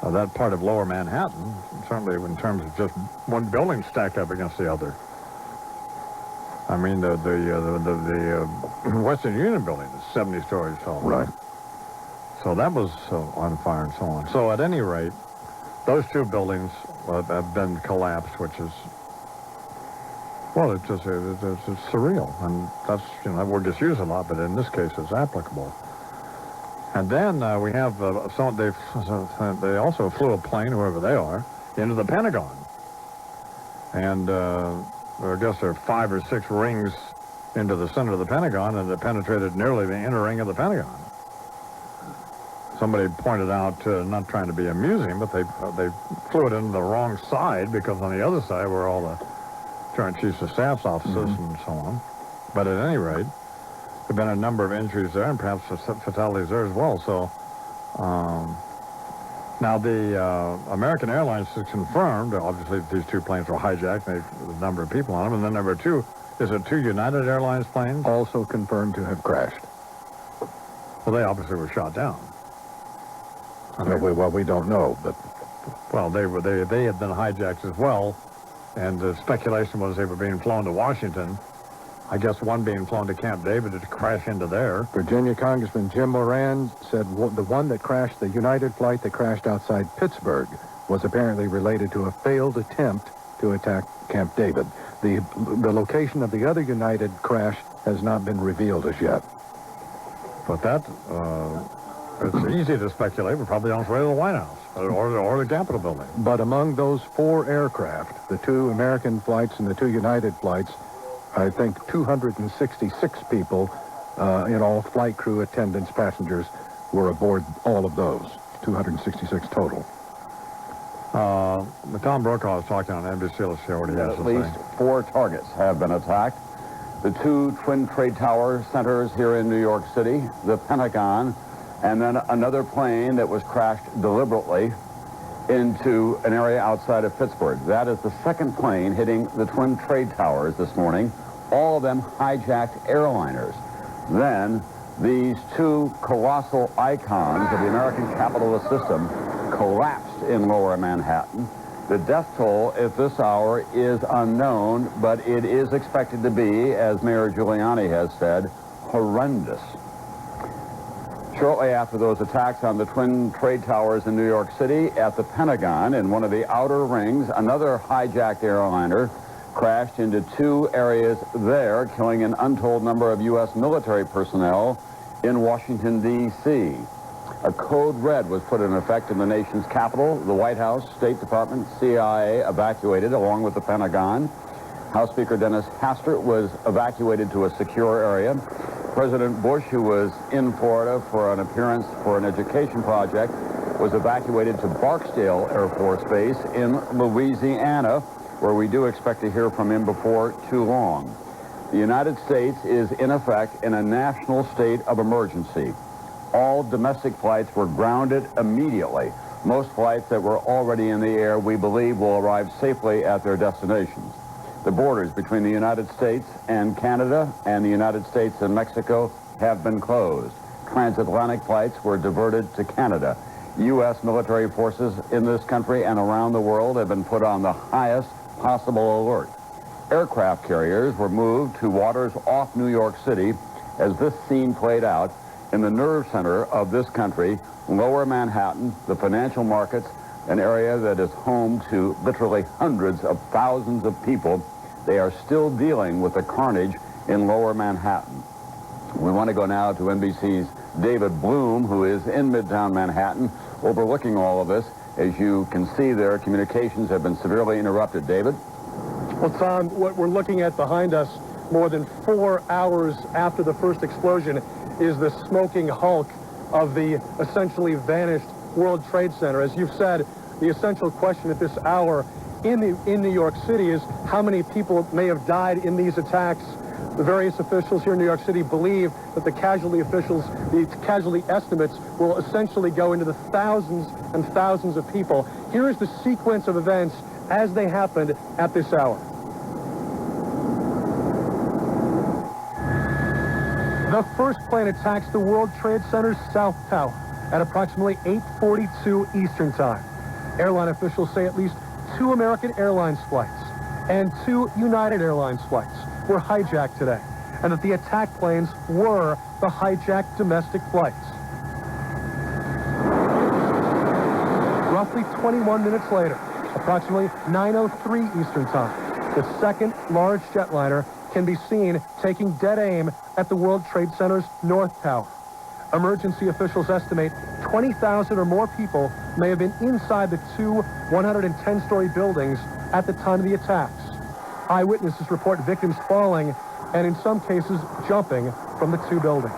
that part of lower Manhattan, certainly in terms of just one building stacked up against the other. I mean, the Western Union building is 70 stories tall. Right. So that was on fire and so on. So at any rate, those two buildings have been collapsed, which is, well, it's surreal. And that's, that word gets used a lot, but in this case it's applicable. And then we have they also flew a plane, whoever they are, into the Pentagon. And I guess there are 5 or 6 rings into the center of the Pentagon, and it penetrated nearly the inner ring of the Pentagon. Somebody pointed out, not trying to be amusing, but they flew it into the wrong side, because on the other side were all the Joint Chiefs of Staff's offices and so on. But at any rate, there have been a number of injuries there, and perhaps fatalities there as well. So now the American Airlines has confirmed, obviously, that these two planes were hijacked, and a number of people on them. And then number 2, is it 2 United Airlines planes? Also confirmed to have crashed. Well, they obviously were shot down. Well, we don't know, but... Well, they had been hijacked as well, and the speculation was they were being flown to Washington. I guess one being flown to Camp David to crash into there. Virginia Congressman Jim Moran said the one that crashed, the United flight that crashed outside Pittsburgh, was apparently related to a failed attempt to attack Camp David. The location of the other United crash has not been revealed as yet. But that, it's easy to speculate. We're probably on its way to the White House or the Capitol building. But among those 4 aircraft, the 2 American flights and the 2 United flights, I think 266 people, in all, flight crew, attendants, passengers, were aboard all of those, 266 total. Tom Brokaw is talking on NBC. Let's hear what he has to say. At least 4 targets have been attacked. The 2 Twin Trade Tower centers here in New York City, the Pentagon, and then another plane that was crashed deliberately into an area outside of Pittsburgh. That is the second plane hitting the Twin Trade Towers this morning, all of them hijacked airliners. Then these 2 colossal icons of the American capitalist system collapsed in lower Manhattan. The death toll at this hour is unknown, but it is expected to be, as Mayor Giuliani has said, horrendous. Shortly after those attacks on the Twin Trade Towers in New York City, at the Pentagon, in one of the outer rings, another hijacked airliner crashed into 2 areas there, killing an untold number of U.S. military personnel in Washington, D.C. A code red was put in effect in the nation's capital. The White House, State Department, CIA evacuated along with the Pentagon. House Speaker Dennis Hastert was evacuated to a secure area. President Bush, who was in Florida for an appearance for an education project, was evacuated to Barksdale Air Force Base in Louisiana, where we do expect to hear from him before too long. The United States is, in effect, in a national state of emergency. All domestic flights were grounded immediately. Most flights that were already in the air, we believe, will arrive safely at their destinations. The borders between the United States and Canada and the United States and Mexico have been closed. Transatlantic flights were diverted to Canada. U.S. military forces in this country and around the world have been put on the highest possible alert. aircraft carriers were moved to waters off New York City as this scene played out in the nerve center of this country, lower Manhattan, the financial markets, an area that is home to literally hundreds of thousands of people. They are still dealing with the carnage in lower Manhattan. We want to go now to NBC's David Bloom, who is in Midtown Manhattan, overlooking all of this. As you can see there, communications have been severely interrupted. David? Well, Tom, what we're looking at behind us more than 4 hours after the first explosion is the smoking hulk of the essentially vanished World Trade Center. As you've said, the essential question at this hour in New York City is how many people may have died in these attacks. The various officials here in New York City believe that the casualty estimates will essentially go into the thousands and thousands of people. Here is the sequence of events as they happened at this hour. The first plane attacks the World Trade Center's South Tower at approximately 8:42 Eastern Time. Airline officials say at least 2 American Airlines flights and 2 United Airlines flights were hijacked today, and that the attack planes were the hijacked domestic flights. Roughly 21 minutes later, approximately 9:03 Eastern Time, the second large jetliner can be seen taking dead aim at the World Trade Center's North Tower. Emergency officials estimate 20,000 or more people may have been inside the 2 110-story buildings at the time of the attacks. Eyewitnesses report victims falling and in some cases jumping from the 2 buildings.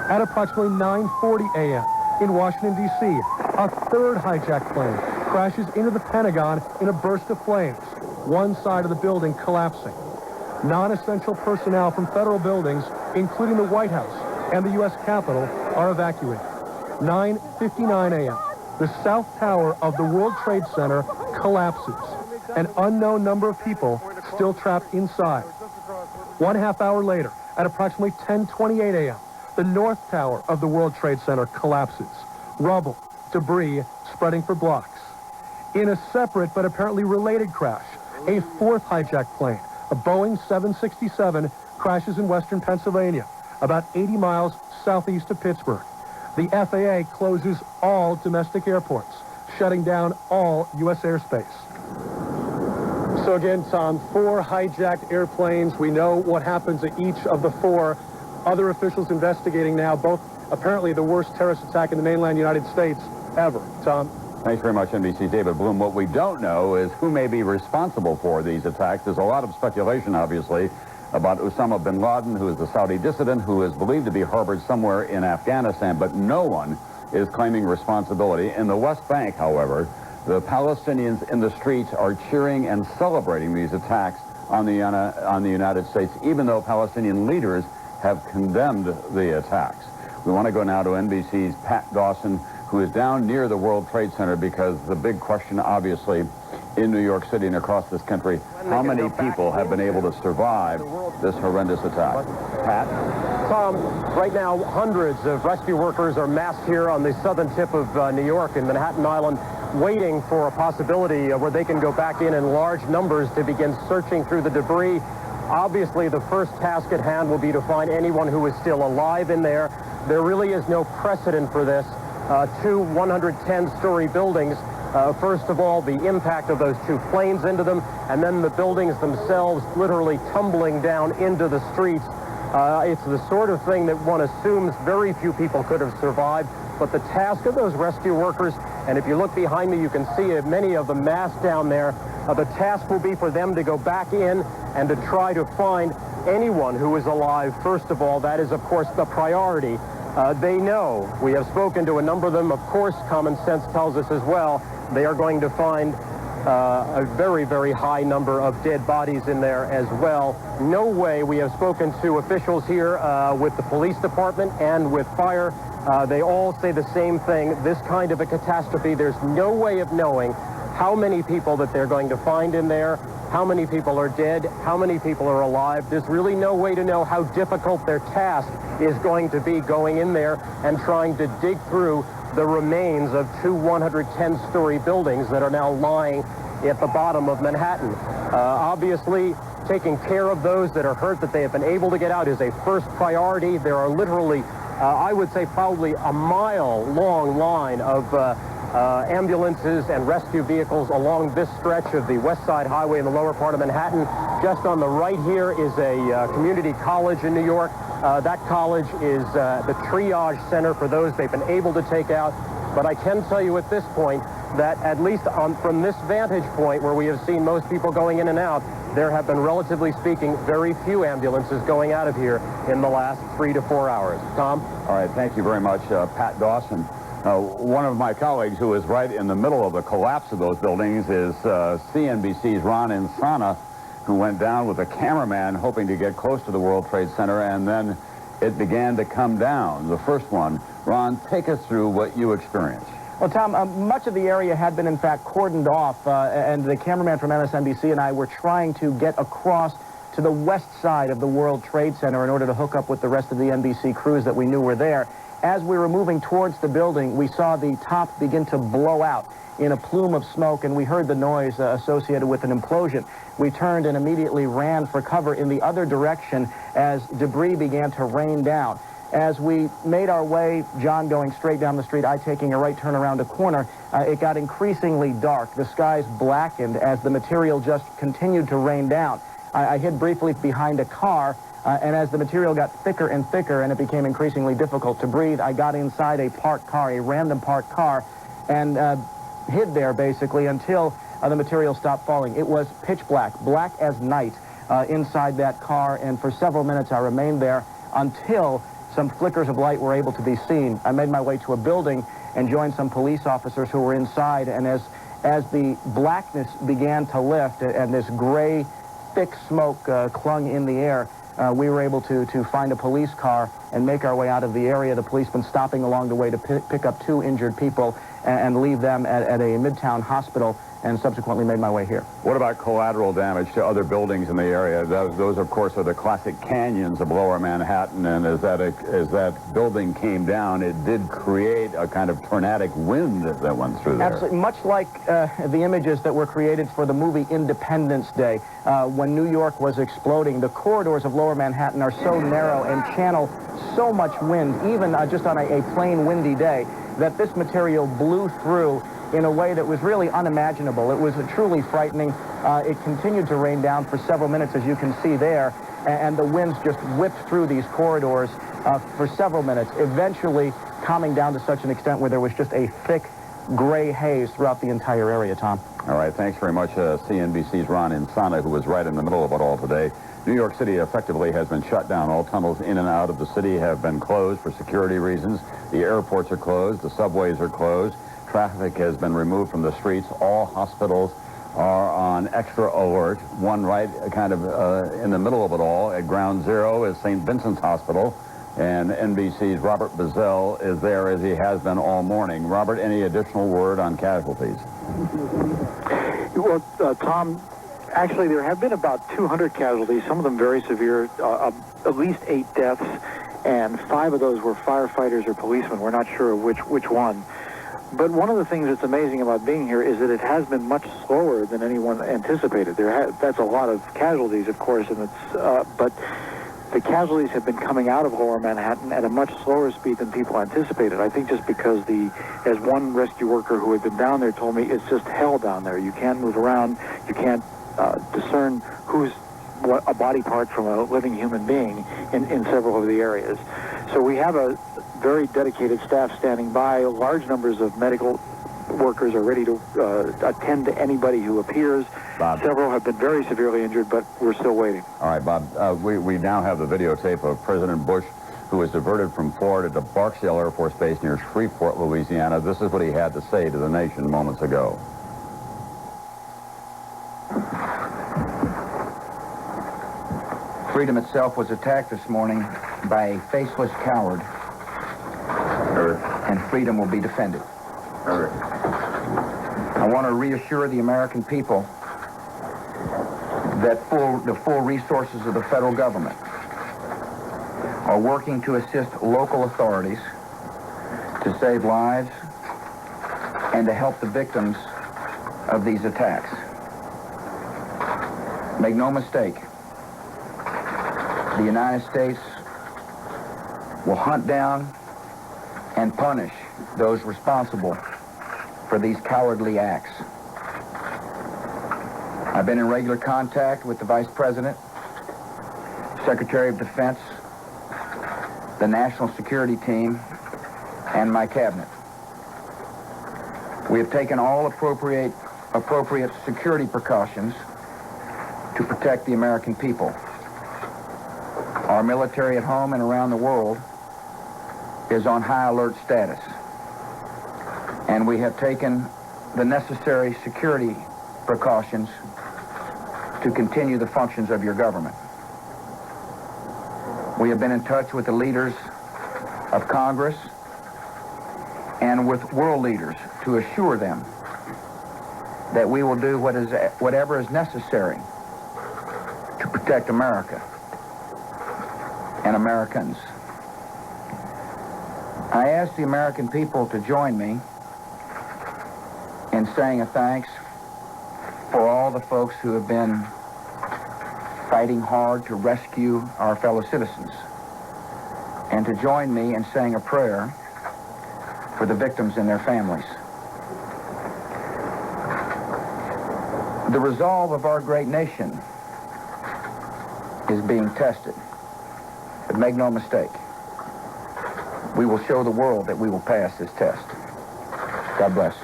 At approximately 9:40 a.m. in Washington, D.C., a third hijacked plane crashes into the Pentagon in a burst of flames, one side of the building collapsing. Non-essential personnel from federal buildings, including the White House and the U.S. Capitol, are evacuated. 9:59 a.m., the South Tower of the World Trade Center collapses. An unknown number of people still trapped inside. 1/2 hour later, at approximately 10:28 a.m., the North Tower of the World Trade Center collapses. Rubble, debris spreading for blocks. In a separate but apparently related crash, a fourth hijacked plane, a Boeing 767, crashes in western Pennsylvania, about 80 miles southeast of Pittsburgh. The FAA closes all domestic airports, shutting down all U.S. airspace. So again, Tom, 4 hijacked airplanes. We know what happens at each of the 4. Other officials investigating now, both apparently the worst terrorist attack in the mainland United States ever. Tom? Thanks very much, NBC's David Bloom. What we don't know is who may be responsible for these attacks. There's a lot of speculation, obviously, about Osama bin Laden, who is the Saudi dissident who is believed to be harbored somewhere in Afghanistan, but no one is claiming responsibility. In the West Bank, however, the Palestinians in the streets are cheering and celebrating these attacks on the United States, even though Palestinian leaders have condemned the attacks. We want to go now to NBC's Pat Dawson, who is down near the World Trade Center, because the big question, obviously, in New York City and across this country, how many people have been able to survive this horrendous attack? Pat? Tom, right now, hundreds of rescue workers are massed here on the southern tip of New York in Manhattan Island, waiting for a possibility where they can go back in large numbers to begin searching through the debris. Obviously, the first task at hand will be to find anyone who is still alive in there. There really is no precedent for this. 2 110-story buildings. First of all, the impact of those 2 planes into them, and then the buildings themselves literally tumbling down into the streets. It's the sort of thing that one assumes very few people could have survived. But the task of those rescue workers, and if you look behind me, you can see many of them massed down there. The task will be for them to go back in and to try to find anyone who is alive. First of all, that is, of course, the priority. They know. We have spoken to a number of them. Of course, common sense tells us as well they are going to find a very, very high number of dead bodies in there as well. No way. We have spoken to officials here with the police department and with fire. They all say the same thing. This kind of a catastrophe, there's no way of knowing how many people that they're going to find in there, how many people are dead, how many people are alive. There's really no way to know how difficult their task is going to be, going in there and trying to dig through the remains of 2 110-story buildings that are now lying at the bottom of Manhattan. Obviously, taking care of those that are hurt, that they have been able to get out, is a first priority. There are literally, I would say, probably a mile-long line of ambulances and rescue vehicles along this stretch of the West Side Highway in the lower part of Manhattan. Just on the right here is a community college in New York. That college is the triage center for those they've been able to take out. But I can tell you at this point that at least from this vantage point where we have seen most people going in and out, there have been, relatively speaking, very few ambulances going out of here in the last 3 to 4 hours. Tom? All right, thank you very much, Pat Dawson. One of my colleagues who is right in the middle of the collapse of those buildings is CNBC's Ron Insana, who went down with a cameraman hoping to get close to the World Trade Center, and then it began to come down, the first one. Ron, take us through what you experienced. Well, Tom, much of the area had been, in fact, cordoned off, and the cameraman from MSNBC and I were trying to get across to the west side of the World Trade Center in order to hook up with the rest of the NBC crews that we knew were there. As we were moving towards the building, we saw the top begin to blow out in a plume of smoke, and we heard the noise associated with an implosion. We turned and immediately ran for cover in the other direction as debris began to rain down. As we made our way, John going straight down the street, I taking a right turn around a corner, it got increasingly dark. The skies blackened as the material just continued to rain down. I hid briefly behind a car, and as the material got thicker and thicker and it became increasingly difficult to breathe, I got inside a parked car, a random parked car, and hid there basically until the material stopped falling. It was pitch black, black as night inside that car, and for several minutes I remained there until some flickers of light were able to be seen. I made my way to a building and joined some police officers who were inside, and as the blackness began to lift and this gray, thick smoke clung in the air, we were able to find a police car and make our way out of the area. The policeman stopping along the way to pick up 2 injured people and leave them at a Midtown hospital, and subsequently made my way here. What about collateral damage to other buildings in the area? Those of course, are the classic canyons of lower Manhattan, and as that building came down, it did create a kind of tornadic wind that went through there. Absolutely. Much like the images that were created for the movie Independence Day, when New York was exploding, the corridors of lower Manhattan are so narrow and channel so much wind, even just on a plain windy day, that this material blew through in a way that was really unimaginable. It was truly frightening. It continued to rain down for several minutes, as you can see there, and the winds just whipped through these corridors for several minutes, eventually calming down to such an extent where there was just a thick gray haze throughout the entire area, Tom. All right, thanks very much, CNBC's Ron Insana, who was right in the middle of it all today. New York City effectively has been shut down. All tunnels in and out of the city have been closed for security reasons. The airports are closed. The subways are closed. Traffic has been removed from the streets. All hospitals are on extra alert. One right kind of in the middle of it all at ground zero is St. Vincent's Hospital. And NBC's Robert Bazell is there, as he has been all morning. Robert, any additional word on casualties? Well, Tom, actually there have been about 200 casualties, some of them very severe, at least 8 deaths, and 5 of those were firefighters or policemen. We're not sure which one. But one of the things that's amazing about being here is that it has been much slower than anyone anticipated. That's a lot of casualties, of course, and but the casualties have been coming out of lower Manhattan at a much slower speed than people anticipated. I think just because as one rescue worker who had been down there told me, it's just hell down there. You can't move around. You can't discern who's a body part from a living human being in several of the areas. So we have a very dedicated staff standing by. Large numbers of medical workers are ready to attend to anybody who appears. Bob. Several have been very severely injured, but we're still waiting. All right, Bob. We now have the videotape of President Bush, who was diverted from Florida to Barksdale Air Force Base near Shreveport, Louisiana. This is what he had to say to the nation moments ago. Freedom itself was attacked this morning by a faceless coward, and freedom will be defended. I want to reassure the American people that the full resources of the federal government are working to assist local authorities to save lives and to help the victims of these attacks. Make no mistake, the United States will hunt down and punish those responsible for these cowardly acts. I've been in regular contact with the Vice President, Secretary of Defense, the National Security Team, and my cabinet. We have taken all appropriate security precautions to protect the American people. Our military at home and around the world is on high alert status, and we have taken the necessary security precautions to continue the functions of your government. We have been in touch with the leaders of Congress and with world leaders to assure them that we will do whatever is necessary to protect America and Americans. I ask the American people to join me in saying a thanks for all the folks who have been fighting hard to rescue our fellow citizens, and to join me in saying a prayer for the victims and their families. The resolve of our great nation is being tested. But make no mistake, we will show the world that we will pass this test. God bless.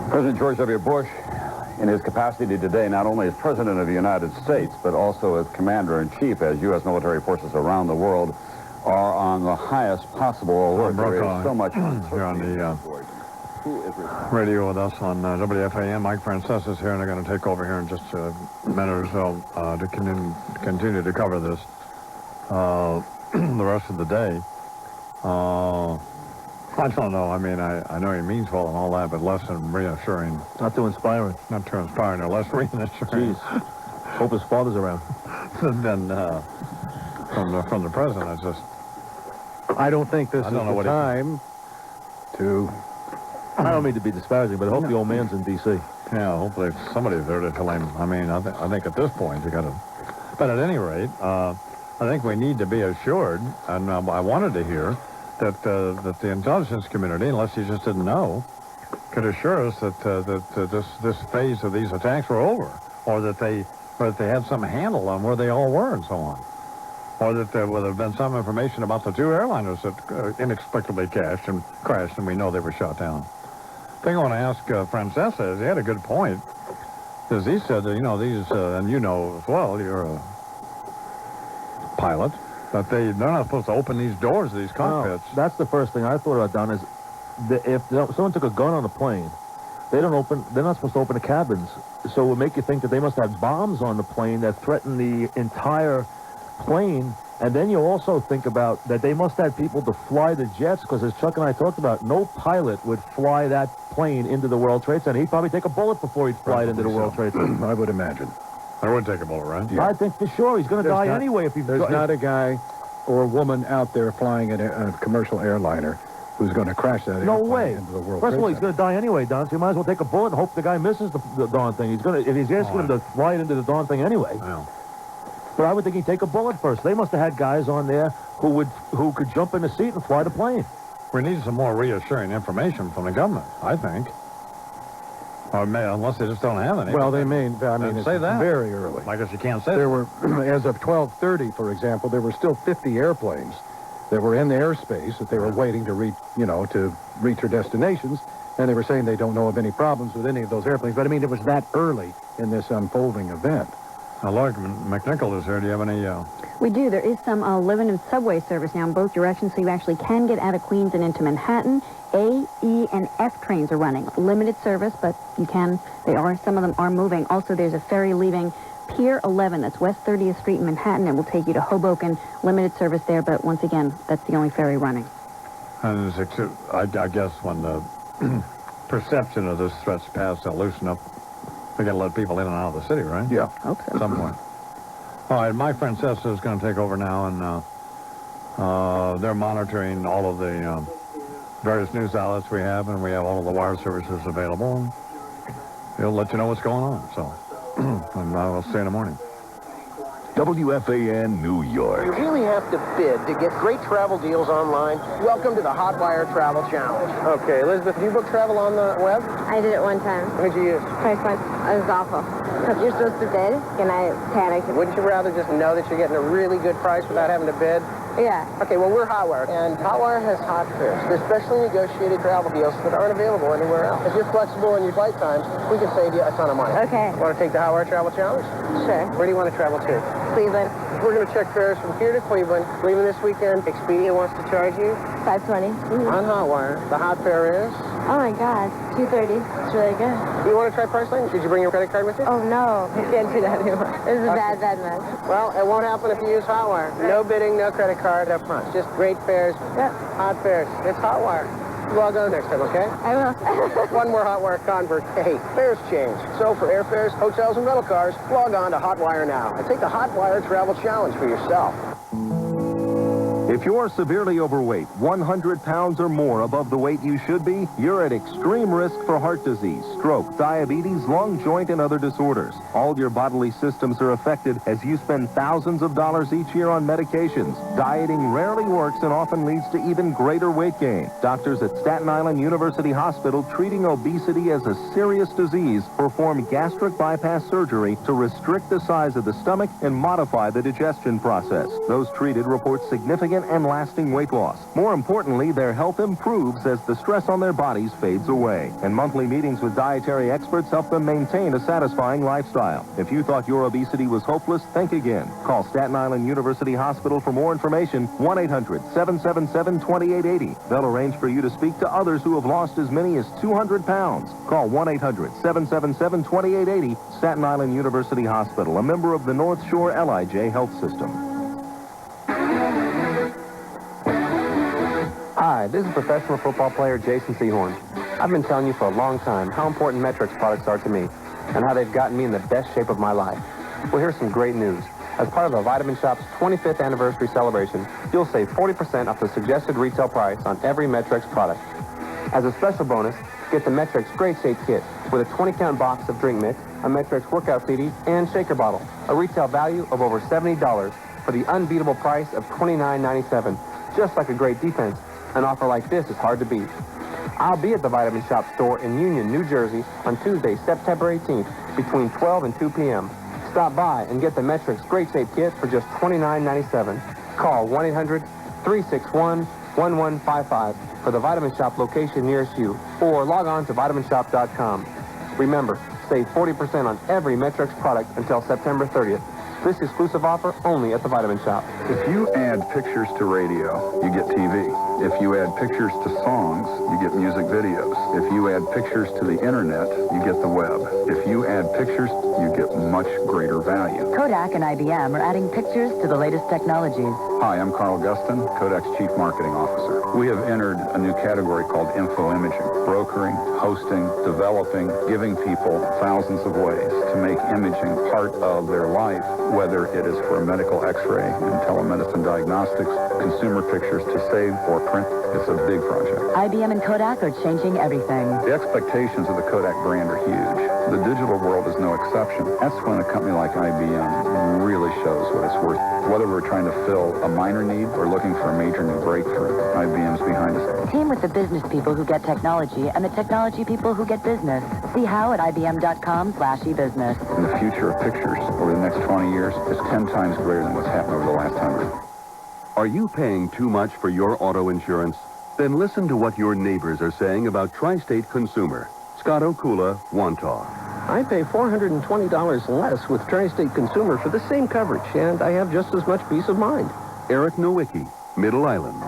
President George W. Bush, in his capacity today, not only as President of the United States, but also as Commander-in-Chief as U.S. military forces around the world are on the highest possible alert. There is so much here on the radio with us on WFAN. Mike Frances is here, and they're going to take over here in just a minute or so to continue to cover this the rest of the day. I don't know. I mean, I know he means well and all that, but less than reassuring. Not too inspiring. Not too inspiring, or less reassuring. Jeez. Hope his father's around. Then from the president, it's just... I don't think this is the time to... I don't mean to be disparaging, but I hope the old man's in D.C. Yeah, hopefully somebody's there to tell him. I mean, I think at this point you got to... But at any rate, I think we need to be assured, and I wanted to hear, that the intelligence community, unless you just didn't know, could assure us that this phase of these attacks were over, or that they had some handle on where they all were and so on, or that there would have been some information about the two airliners that inexplicably crashed, and we know they were shot down. The thing I want to ask Frances is, he had a good point, because he said that, these, and you know as well, you're a pilot, that they're not supposed to open these doors of these cockpits. No, that's the first thing I thought about, Don, is if someone took a gun on a plane, they're not supposed to open the cabins. So it would make you think that they must have bombs on the plane that threaten the entire plane. And then you also think about that they must have people to fly the jets, because as Chuck and I talked about, no pilot would fly that plane into the World Trade Center. He'd probably take a bullet before he'd fly it into the World Trade Center. I would imagine. I would take a bullet, right? Yeah. I think for sure he's going to die anyway if he... There's not a guy or a woman out there flying a commercial airliner who's going to crash that airplane into the World First of all, Trade he's going to die anyway, Don, so you might as well take a bullet and hope the guy misses the darn thing. If he's asking him to fly it into the darn thing anyway. Yeah. But I would think he'd take a bullet first. They must have had guys on there who could jump in the seat and fly the plane. We need some more reassuring information from the government, I think. Or unless they just don't have any. Well, it's say that. Very early. I guess you can't say there were, as of 12:30, for example, there were still 50 airplanes that were in the airspace that they were waiting to reach their destinations, and they were saying they don't know of any problems with any of those airplanes. But I mean, it was that early in this unfolding event. Now, Lloyd McNichol is here. Do you have any... We do. There is some limited subway service now in both directions, so you actually can get out of Queens and into Manhattan. A, E, and F trains are running. Limited service, but some of them are moving. Also, there's a ferry leaving Pier 11, that's West 30th Street in Manhattan. It will take you to Hoboken. Limited service there, but once again, that's the only ferry running. And I guess when the perception of this threat's passed, they'll loosen up. We got to let people in and out of the city, right? Yeah. Hope so. At some point. All right, Mike Frances is going to take over now, and they're monitoring all of the various news outlets we have, and we have all of the wire services available, and he'll let you know what's going on. So, and I'll see you in the morning. WFAN New York. You really have to bid to get great travel deals online. Welcome to the Hotwire Travel Challenge. Okay, Elizabeth, did you book travel on the web? I did it one time. Who'd you use? Priceline. It was awful. You're supposed to bid, and I panicked. Wouldn't you rather just know that you're getting a really good price without having to bid? Yeah. Okay, well, we're Hotwire, and Hotwire has hot fares. They're specially negotiated travel deals that aren't available anywhere else. If you're flexible in your flight times, we can save you a ton of money. Okay. Want to take the Hotwire Travel Challenge? Sure. Where do you want to travel to? Cleveland. We're going to check fares from here to Cleveland. Leaving this weekend, Expedia wants to charge you $520. On Hotwire. The hot fare is? Oh my God, $230. It's really good. You want to try Priceline? Did you bring your credit card with you? Oh no, you can't do that anymore. This is a bad mess. Well, it won't happen if you use Hotwire. No bidding, no credit card up front. Just great fares. Yep. Hot fares. It's Hotwire. Log on next time, okay? I will. One more Hotwire convert. Hey, fares change. So for airfares, hotels, and rental cars, log on to Hotwire now and take the Hotwire Travel Challenge for yourself. If you're severely overweight, 100 pounds or more above the weight you should be, you're at extreme risk for heart disease, stroke, diabetes, lung, joint, and other disorders. All your bodily systems are affected as you spend thousands of dollars each year on medications. Dieting rarely works and often leads to even greater weight gain. Doctors at Staten Island University Hospital, treating obesity as a serious disease, perform gastric bypass surgery to restrict the size of the stomach and modify the digestion process. Those treated report significant and lasting weight loss. More importantly, their health improves as the stress on their bodies fades away. And monthly meetings with dietary experts help them maintain a satisfying lifestyle. If you thought your obesity was hopeless, think again. Call Staten Island University Hospital for more information, 1-800-777-2880. They'll arrange for you to speak to others who have lost as many as 200 pounds. Call 1-800-777-2880, Staten Island University Hospital, a member of the North Shore LIJ Health System. Hi, this is professional football player Jason Sehorn. I've been telling you for a long time how important Metrics products are to me and how they've gotten me in the best shape of my life. Well, here's some great news. As part of the Vitamin Shop's 25th anniversary celebration, you'll save 40% off the suggested retail price on every Metrics product. As a special bonus, get the Metrics Great Shape Kit with a 20-count box of drink mix, a Metrics workout CD, and shaker bottle, a retail value of over $70 for the unbeatable price of $29.97, just like a great defense. An offer like this is hard to beat. I'll be at the Vitamin Shop store in Union, New Jersey on Tuesday, September 18th between 12 and 2 p.m. Stop by and get the Metrics Great Shape Kit for just $29.97. Call 1-800-361-1155 for the Vitamin Shop location nearest you or log on to vitaminshop.com. Remember, save 40% on every Metrics product until September 30th. This exclusive offer only at the Vitamin Shop. If you add pictures to radio, you get TV. If you add pictures to songs, you get music videos. If you add pictures to the internet, you get the web. If you add pictures, you get much greater value. Kodak and IBM are adding pictures to the latest technologies. Hi, I'm Carl Gustin, Kodak's Chief Marketing Officer. We have entered a new category called info imaging, brokering, hosting, developing, giving people thousands of ways to make imaging part of their life, whether it is for a medical x-ray and telemedicine diagnostics, consumer pictures to save or print. It's a big project. IBM and Kodak are changing everything. The expectations of the Kodak brand are huge. The digital world is no exception. That's when a company like IBM really shows what it's worth. Whether we're trying to fill a minor need or looking for a major new breakthrough, IBM's behind us. Team with the business people who get technology and the technology people who get business. See how at IBM.com/ebusiness. And the future of pictures over the next 20 years is 10 times greater than what's happened over the last 100. Are you paying too much for your auto insurance? Then listen to what your neighbors are saying about Tri-State Consumer. Scott Okula, Wantagh. I pay $420 less with Tri-State Consumer for the same coverage, and I have just as much peace of mind. Eric Nowicki, Middle Island.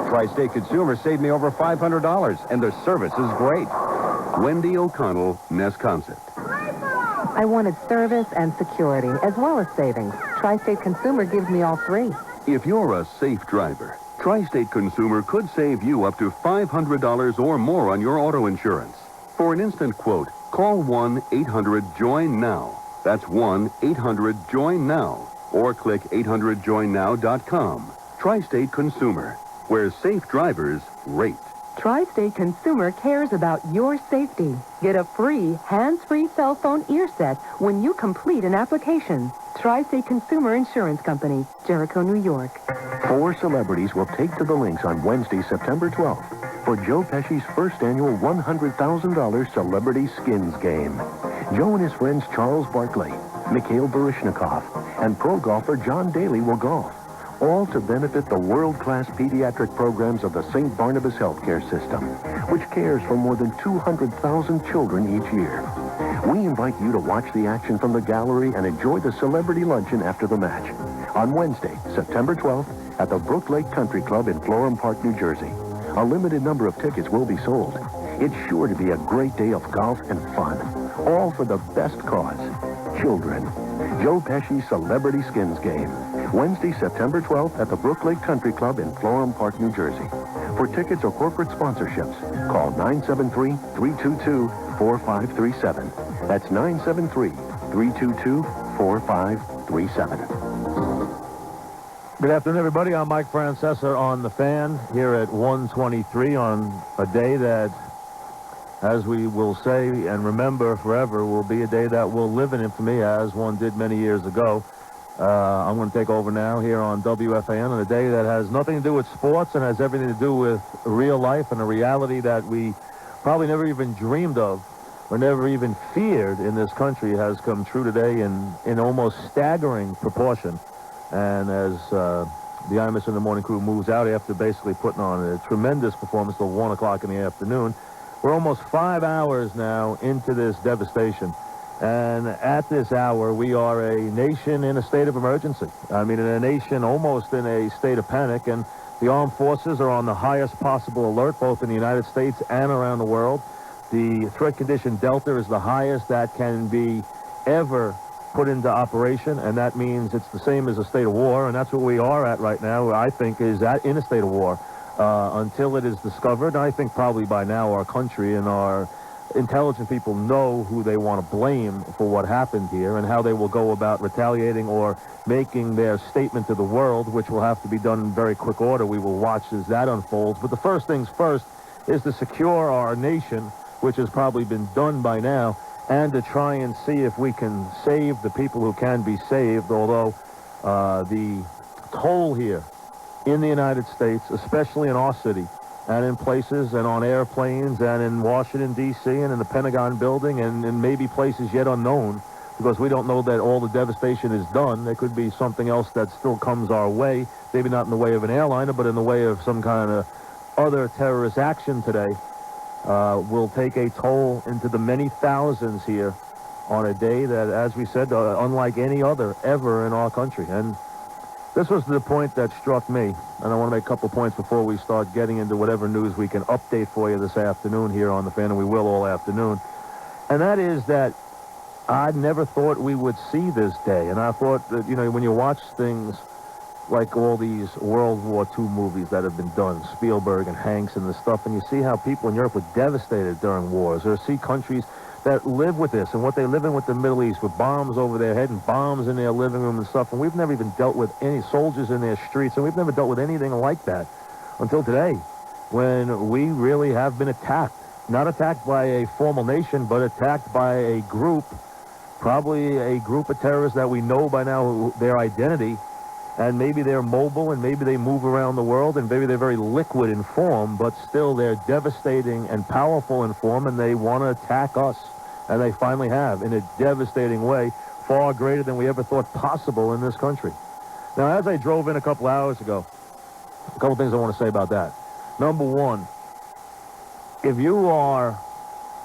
Tri-State Consumer saved me over $500, and their service is great. Wendy O'Connell, Nesconset. I wanted service and security, as well as savings. Tri-State Consumer gives me all three. If you're a safe driver, Tri-State Consumer could save you up to $500 or more on your auto insurance. For an instant quote, call 1-800-JOIN-NOW. That's 1-800-JOIN-NOW. Or click 800joinnow.com. Tri-State Consumer, where safe drivers rate. Tri-State Consumer cares about your safety. Get a free, hands-free cell phone ear set when you complete an application. Tri-State Consumer Insurance Company, Jericho, New York. 4 celebrities will take to the links on Wednesday, September 12th for Joe Pesci's first annual $100,000 Celebrity Skins Game. Joe and his friends Charles Barkley, Mikhail Baryshnikov, and pro golfer John Daly will golf, all to benefit the world-class pediatric programs of the St. Barnabas Healthcare System, which cares for more than 200,000 children each year. We invite you to watch the action from the gallery and enjoy the celebrity luncheon after the match on Wednesday, September 12th at the Brook Lake Country Club in Florham Park, New Jersey. A limited number of tickets will be sold. It's sure to be a great day of golf and fun, all for the best cause, children. Joe Pesci's Celebrity Skins Game, Wednesday, September 12th at the Brook Lake Country Club in Florham Park, New Jersey. For tickets or corporate sponsorships, call 973-322-4537. That's 973-322-4537. Good afternoon, everybody. I'm Mike Francesa on The Fan here at 1:23 on a day that, as we will say and remember forever, will be a day that will live in infamy as one did many years ago. I'm going to take over now here on WFAN on a day that has nothing to do with sports and has everything to do with real life and a reality that we probably never even dreamed of or never even feared in this country has come true today in almost staggering proportion. And as the Imus in the Morning crew moves out after basically putting on a tremendous performance till 1 o'clock in the afternoon, we're almost 5 hours now into this devastation. And at this hour, we are a nation in a state of emergency. I mean, in a nation almost in a state of panic. And the armed forces are on the highest possible alert, both in the United States and around the world. The threat condition Delta is the highest that can be ever put into operation, and that means it's the same as a state of war, and that's what we are at right now, I think, is in a state of war until it is discovered. And I think probably by now our country and our intelligent people know who they want to blame for what happened here and how they will go about retaliating or making their statement to the world, which will have to be done in very quick order. We will watch as that unfolds. But the first things first is to secure our nation, which has probably been done by now, and to try and see if we can save the people who can be saved, although the toll here in the United States, especially in our city, and in places and on airplanes and in Washington, D.C., and in the Pentagon building and in maybe places yet unknown, because we don't know that all the devastation is done. There could be something else that still comes our way, maybe not in the way of an airliner, but in the way of some kind of other terrorist action today. Will take a toll into the many thousands here on a day that, as we said, unlike any other ever in our country. And this was the point that struck me, and I want to make a couple points before we start getting into whatever news we can update for you this afternoon here on The Fan, and we will all afternoon. And that is that I never thought we would see this day. And I thought that, you know, when you watch things like all these World War II movies that have been done, Spielberg and Hanks and this stuff, and you see how people in Europe were devastated during wars, or see countries that live with this and what they live in with the Middle East, with bombs over their head and bombs in their living room and stuff, and we've never even dealt with any soldiers in their streets, and we've never dealt with anything like that until today, when we really have been attacked. Not attacked by a formal nation, but attacked by a group, probably a group of terrorists that we know by now their identity. And maybe they're mobile, and maybe they move around the world, and maybe they're very liquid in form, but still they're devastating and powerful in form, and they want to attack us. And they finally have, in a devastating way, far greater than we ever thought possible in this country. Now, as I drove in a couple hours ago, a couple things I want to say about that. Number one, if you are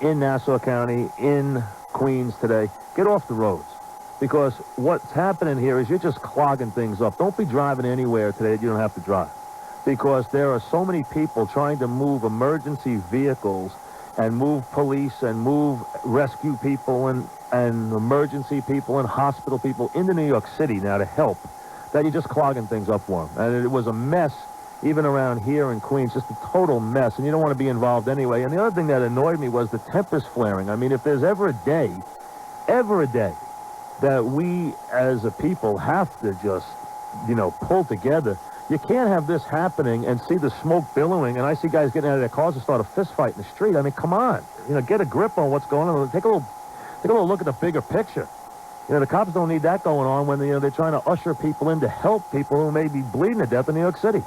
in Nassau County, in Queens today, get off the roads. Because what's happening here is you're just clogging things up. Don't be driving anywhere today that you don't have to drive. Because there are so many people trying to move emergency vehicles and move police and move rescue people and emergency people and hospital people into New York City now to help, that you're just clogging things up for them. And it was a mess even around here in Queens, just a total mess. And you don't want to be involved anyway. And the other thing that annoyed me was the tempers flaring. I mean, if there's ever a day, that we as a people have to just, you know, pull together. You can't have this happening and see the smoke billowing, and I see guys getting out of their cars and start a fist fight in the street. I mean, come on. You know, get a grip on what's going on. Take a little look at the bigger picture. You know, the cops don't need that going on when they're trying to usher people in to help people who may be bleeding to death in New York City.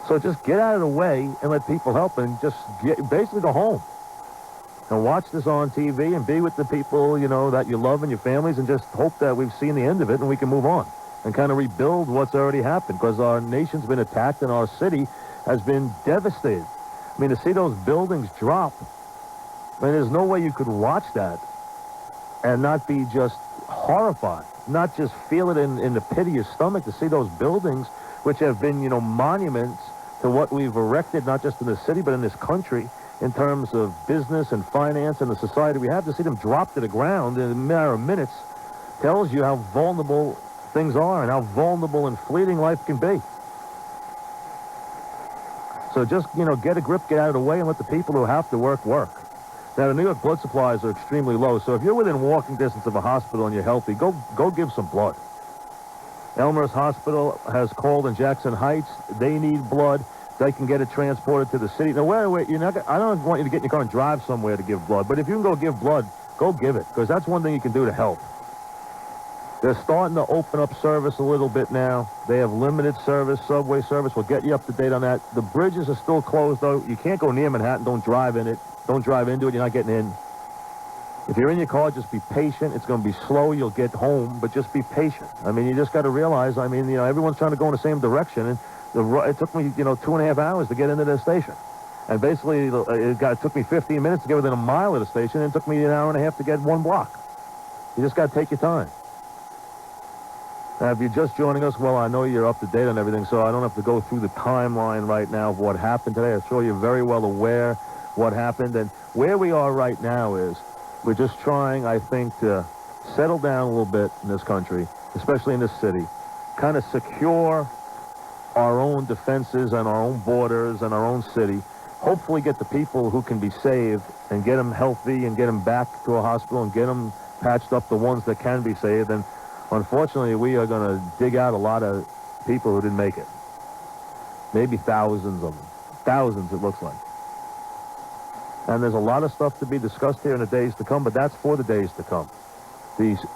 So just get out of the way and let people help and just basically go home. And watch this on TV and be with the people, you know, that you love and your families, and just hope that we've seen the end of it and we can move on and kind of rebuild what's already happened, because our nation's been attacked and our city has been devastated. I mean, to see those buildings drop, I mean, there's no way you could watch that and not be just horrified, not just feel it in the pit of your stomach to see those buildings, which have been, you know, monuments to what we've erected, not just in the city, but in this country, in terms of business and finance and the society we have. To see them drop to the ground in a matter of minutes tells you how vulnerable things are and how vulnerable and fleeting life can be. So just, you know, get a grip, get out of the way, and let the people who have to work. Now, the New York blood supplies are extremely low, so if you're within walking distance of a hospital and you're healthy, go give some blood. Elmhurst Hospital has called in Jackson Heights. They need blood. They can get it transported to the city. Now, you're not. I don't want you to get in your car and drive somewhere to give blood, but if you can go give blood, go give it, because that's one thing you can do to help. They're starting to open up service a little bit now. They have limited service, subway service. We'll get you up to date on that. The bridges are still closed, though. You can't go near Manhattan. Don't drive in it. Don't drive into it. You're not getting in. If you're in your car, just be patient. It's going to be slow. You'll get home, but just be patient. I mean, you just got to realize, I mean, you know, everyone's trying to go in the same direction, and it took me, you know, 2.5 hours to get into the station. And basically, it took me 15 minutes to get within a mile of the station, and it took me an hour and a half to get 1 block. You just got to take your time. Now, if you're just joining us, well, I know you're up to date on everything, so I don't have to go through the timeline right now of what happened today. I'm sure you're very well aware what happened. And where we are right now is we're just trying, I think, to settle down a little bit in this country, especially in this city, kind of secure our own defenses and our own borders and our own city, hopefully get the people who can be saved and get them healthy and get them back to a hospital and get them patched up, the ones that can be saved. And unfortunately, we are going to dig out a lot of people who didn't make it. Maybe thousands of them. Thousands, it looks like. And there's a lot of stuff to be discussed here in the days to come, but that's for the days to come.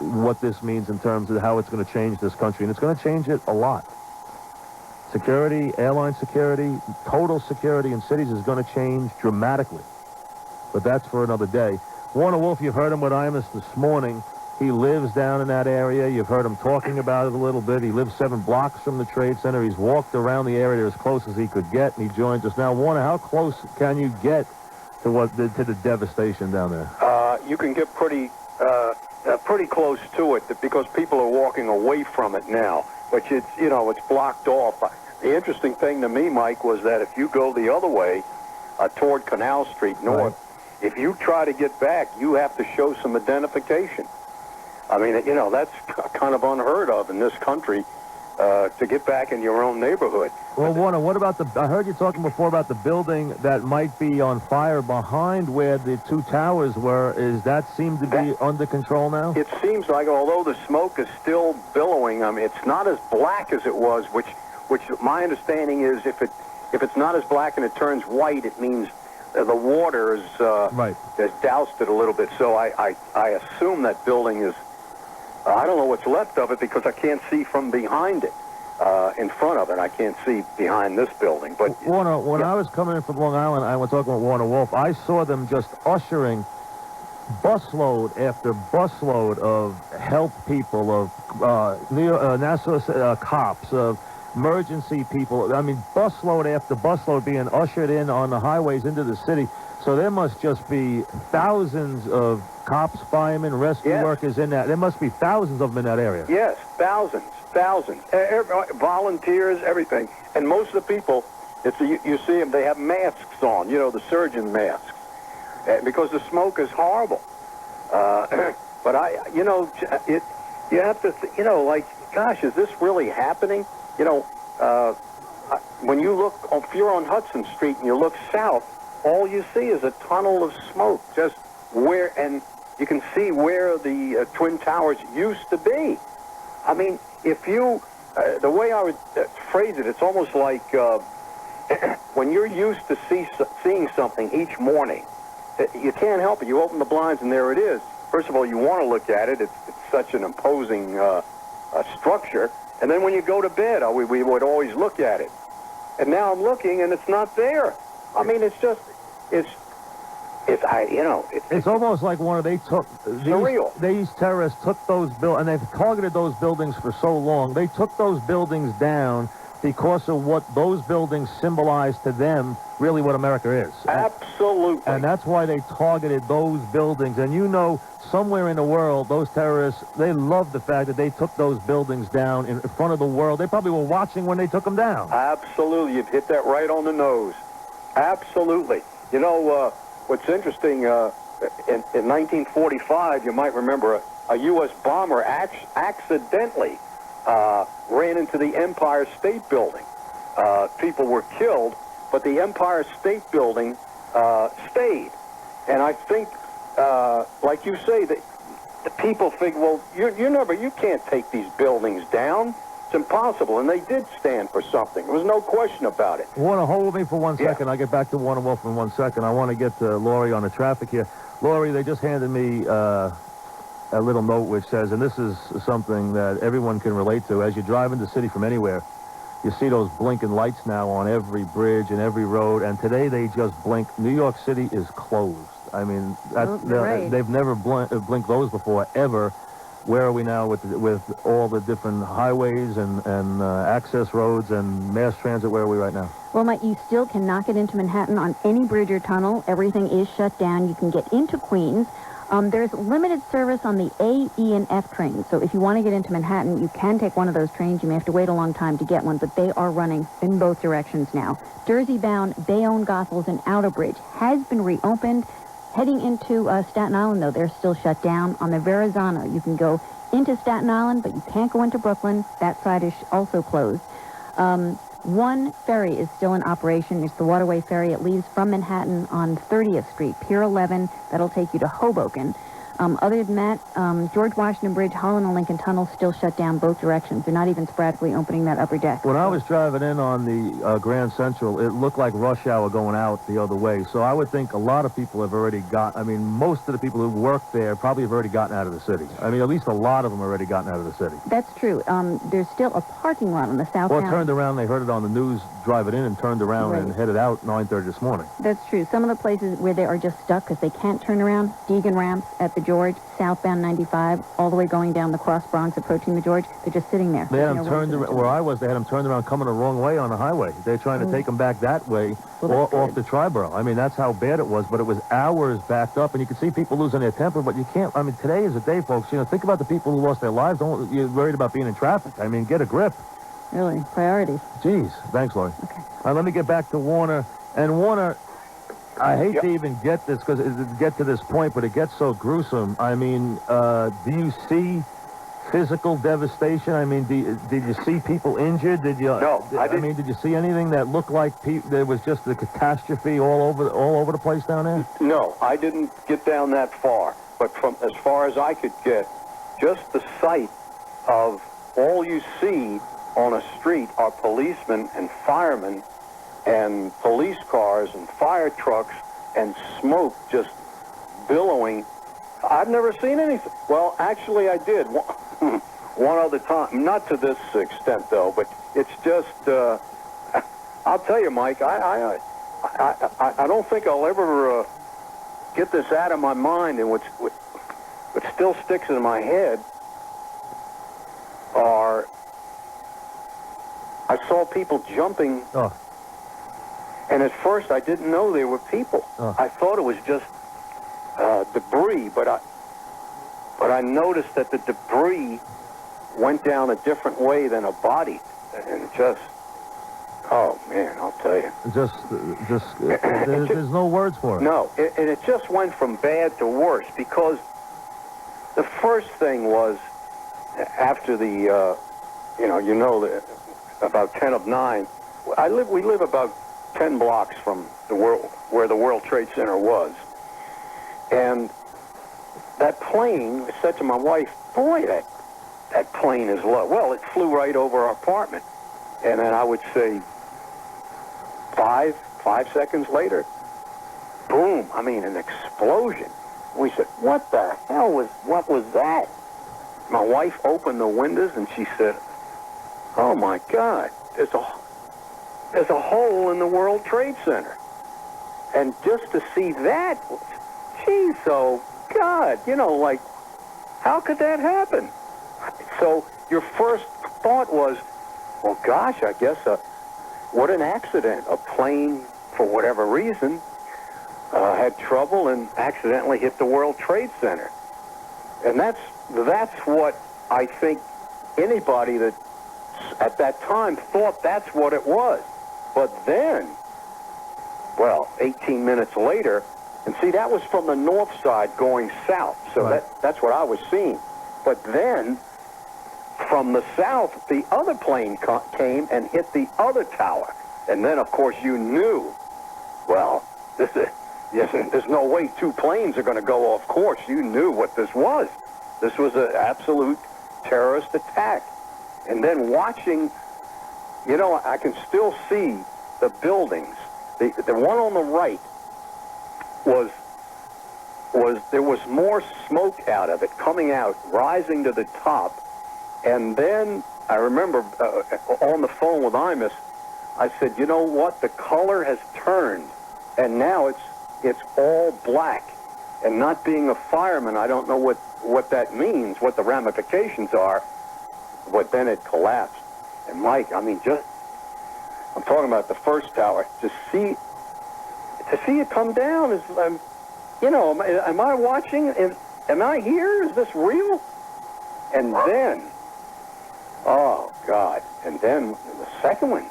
What this means in terms of how it's going to change this country. And it's going to change it a lot. Security, airline security, total security in cities is going to change dramatically. But that's for another day. Warner Wolf, you've heard him with Imus this morning. He lives down in that area. You've heard him talking about it a little bit. He lives 7 blocks from the Trade Center. He's walked around the area as close as he could get, and he joins us now. Warner, how close can you get to the devastation down there? You can get pretty close to it because people are walking away from it now, which it's blocked off. The interesting thing to me, Mike, was that if you go the other way toward Canal Street north, if you try to get back, you have to show some identification. I mean, that's kind of unheard of in this country, to get back in your own neighborhood. Well, Warner, what about I heard you talking before about the building that might be on fire behind where the 2 towers were. Is that seem to be under control now? It seems like, although the smoke is still billowing, I mean, it's not as black as it was, which my understanding is if it's not as black and it turns white, it means the water has doused it a little bit. So I assume that building is, I don't know what's left of it because I can't see from behind it. In front of it, I can't see behind this building. But Warner, when I was coming in from Long Island, I was talking with Warner Wolf. I saw them just ushering busload after busload of help people, of Nassau cops, of emergency people. I mean, busload after busload being ushered in on the highways into the city. So there must just be thousands of cops, firemen, rescue workers in that. There must be thousands of them in that area. Yes, thousands. Volunteers, everything. And most of the people, you see them, they have masks on, the surgeon masks, because the smoke is horrible. But you have to, gosh, is this really happening? When you look, if you're on Hudson Street and you look south, all you see is a tunnel of smoke, and you can see where the Twin Towers used to be. I mean, if you, the way I would phrase it, it's almost like when you're used to seeing something each morning, you can't help it. You open the blinds and there it is. First of all, you want to look at it. It's such an imposing structure. And then when you go to bed, we would always look at it. And now I'm looking, and it's not there. I mean, it's almost like they took surreal. These terrorists took those and they've targeted those buildings for so long. They took those buildings down because of what those buildings symbolize to them, really what America is. Absolutely. And that's why they targeted those buildings. And you know, somewhere in the world, those terrorists, they love the fact that they took those buildings down in front of the world. They probably were watching when they took them down. Absolutely. You've hit that right on the nose. Absolutely. You know, what's interesting, in 1945, you might remember, a U.S. bomber accidentally ran into the Empire State Building. People were killed, but the Empire State Building stayed. And I think, like you say, the people think, well, you can't take these buildings down. It's impossible. And they did stand for something. There was no question about it. Warner, hold me for 1 second. I'll get back to Warner Wolf in 1 second. I want to get to Lori on the traffic here. Lori, they just handed me a little note which says, and this is something that everyone can relate to, as you drive into the city from anywhere, you see those blinking lights now on every bridge and every road, and today they just blink. New York City is closed. I mean, they've never blinked those before, ever. Where are we now with all the different highways and access roads and mass transit? Where are we right now? Well, Mike, you still cannot get into Manhattan on any bridge or tunnel. Everything is shut down. You can get into Queens. There's limited service on the A, E, and F trains. So if you want to get into Manhattan, you can take one of those trains. You may have to wait a long time to get one, but they are running in both directions now. Jersey-bound Bayonne, Goethals, and Outer Bridge has been reopened. Heading into Staten Island, though, they're still shut down. On the Verrazano, you can go into Staten Island, but you can't go into Brooklyn. That side is also closed. One ferry is still in operation. It's the Waterway Ferry. It leaves from Manhattan on 30th Street, Pier 11. That'll take you to Hoboken. Other than that, George Washington Bridge, Holland and Lincoln Tunnel still shut down both directions. They're not even sporadically opening that upper deck. When I was driving in on the Grand Central, it looked like rush hour going out the other way. So I would think a lot of people have already most of the people who work there probably have already gotten out of the city. I mean, at least a lot of them have already gotten out of the city. That's true. There's still a parking lot on the south. Well, turned around. They heard it on the news, driving in, and turned around and headed out 9:30 this morning. That's true. Some of the places where they are just stuck because they can't turn around, Deegan ramps at the George, southbound 95, all the way going down the Cross Bronx, approaching the George. They're just sitting there. They had them turned around, where I was, they had them turned around coming the wrong way on the highway. They're trying to take them back that way off the Triborough. I mean, that's how bad it was, but it was hours backed up, and you could see people losing their temper, but you can't. I mean, today is a day, folks. You know, think about the people who lost their lives. You're worried about being in traffic. I mean, get a grip. Really, priorities. Jeez. Thanks, Lori. Okay. Let me get back to Warner. And Warner, I hate to even get to this point, but it gets so gruesome. I mean, do you see physical devastation? I mean, did you see people injured? No, I didn't. I mean, did you see anything that looked like there was just a catastrophe all over the place down there? No, I didn't get down that far. But from as far as I could get, just the sight of all you see on a street are policemen and firemen and police cars and fire trucks and smoke just billowing. I've never seen anything. Well, actually, I did one other time. Not to this extent, though, but it's just, I'll tell you, Mike, I don't think I'll ever get this out of my mind, and what still sticks in my head are, I saw people jumping. Oh. And at first, I didn't know they were people. Oh. I thought it was just debris, but I noticed that the debris went down a different way than a body, and just, oh man, I'll tell you. There's no words for it. No, and it just went from bad to worse, because the first thing was after the, about 10 of 9. We live about 10 blocks from where the World Trade Center was. And that plane, I said to my wife, boy, that plane is low. Well, it flew right over our apartment. And then I would say 5 seconds later, boom, I mean, an explosion. We said, what was that? My wife opened the windows and she said, oh my God, there's a hole in the World Trade Center. And just to see that, geez, oh God, like, how could that happen? So your first thought was, well, gosh, I guess, what an accident. A plane, for whatever reason, had trouble and accidentally hit the World Trade Center. And that's what I think anybody that at that time thought that's what it was. But then, well, 18 minutes later, and see, that was from the north side going south, so right. that's what I was seeing. But then, from the south, the other plane came and hit the other tower. And then, of course, you knew, well, there's no way two planes are going to go off course. You knew what this was. This was an absolute terrorist attack. And then watching, I can still see the buildings. The one on the right there was more smoke out of it coming out, rising to the top. And then I remember on the phone with Imus, I said, you know what? The color has turned, and now it's all black. And not being a fireman, I don't know what that means, what the ramifications are. But then it collapsed. And Mike, I'm talking about the first tower. To see it come down is, am I watching? Am I here? Is this real? And then, oh God! And then the second one.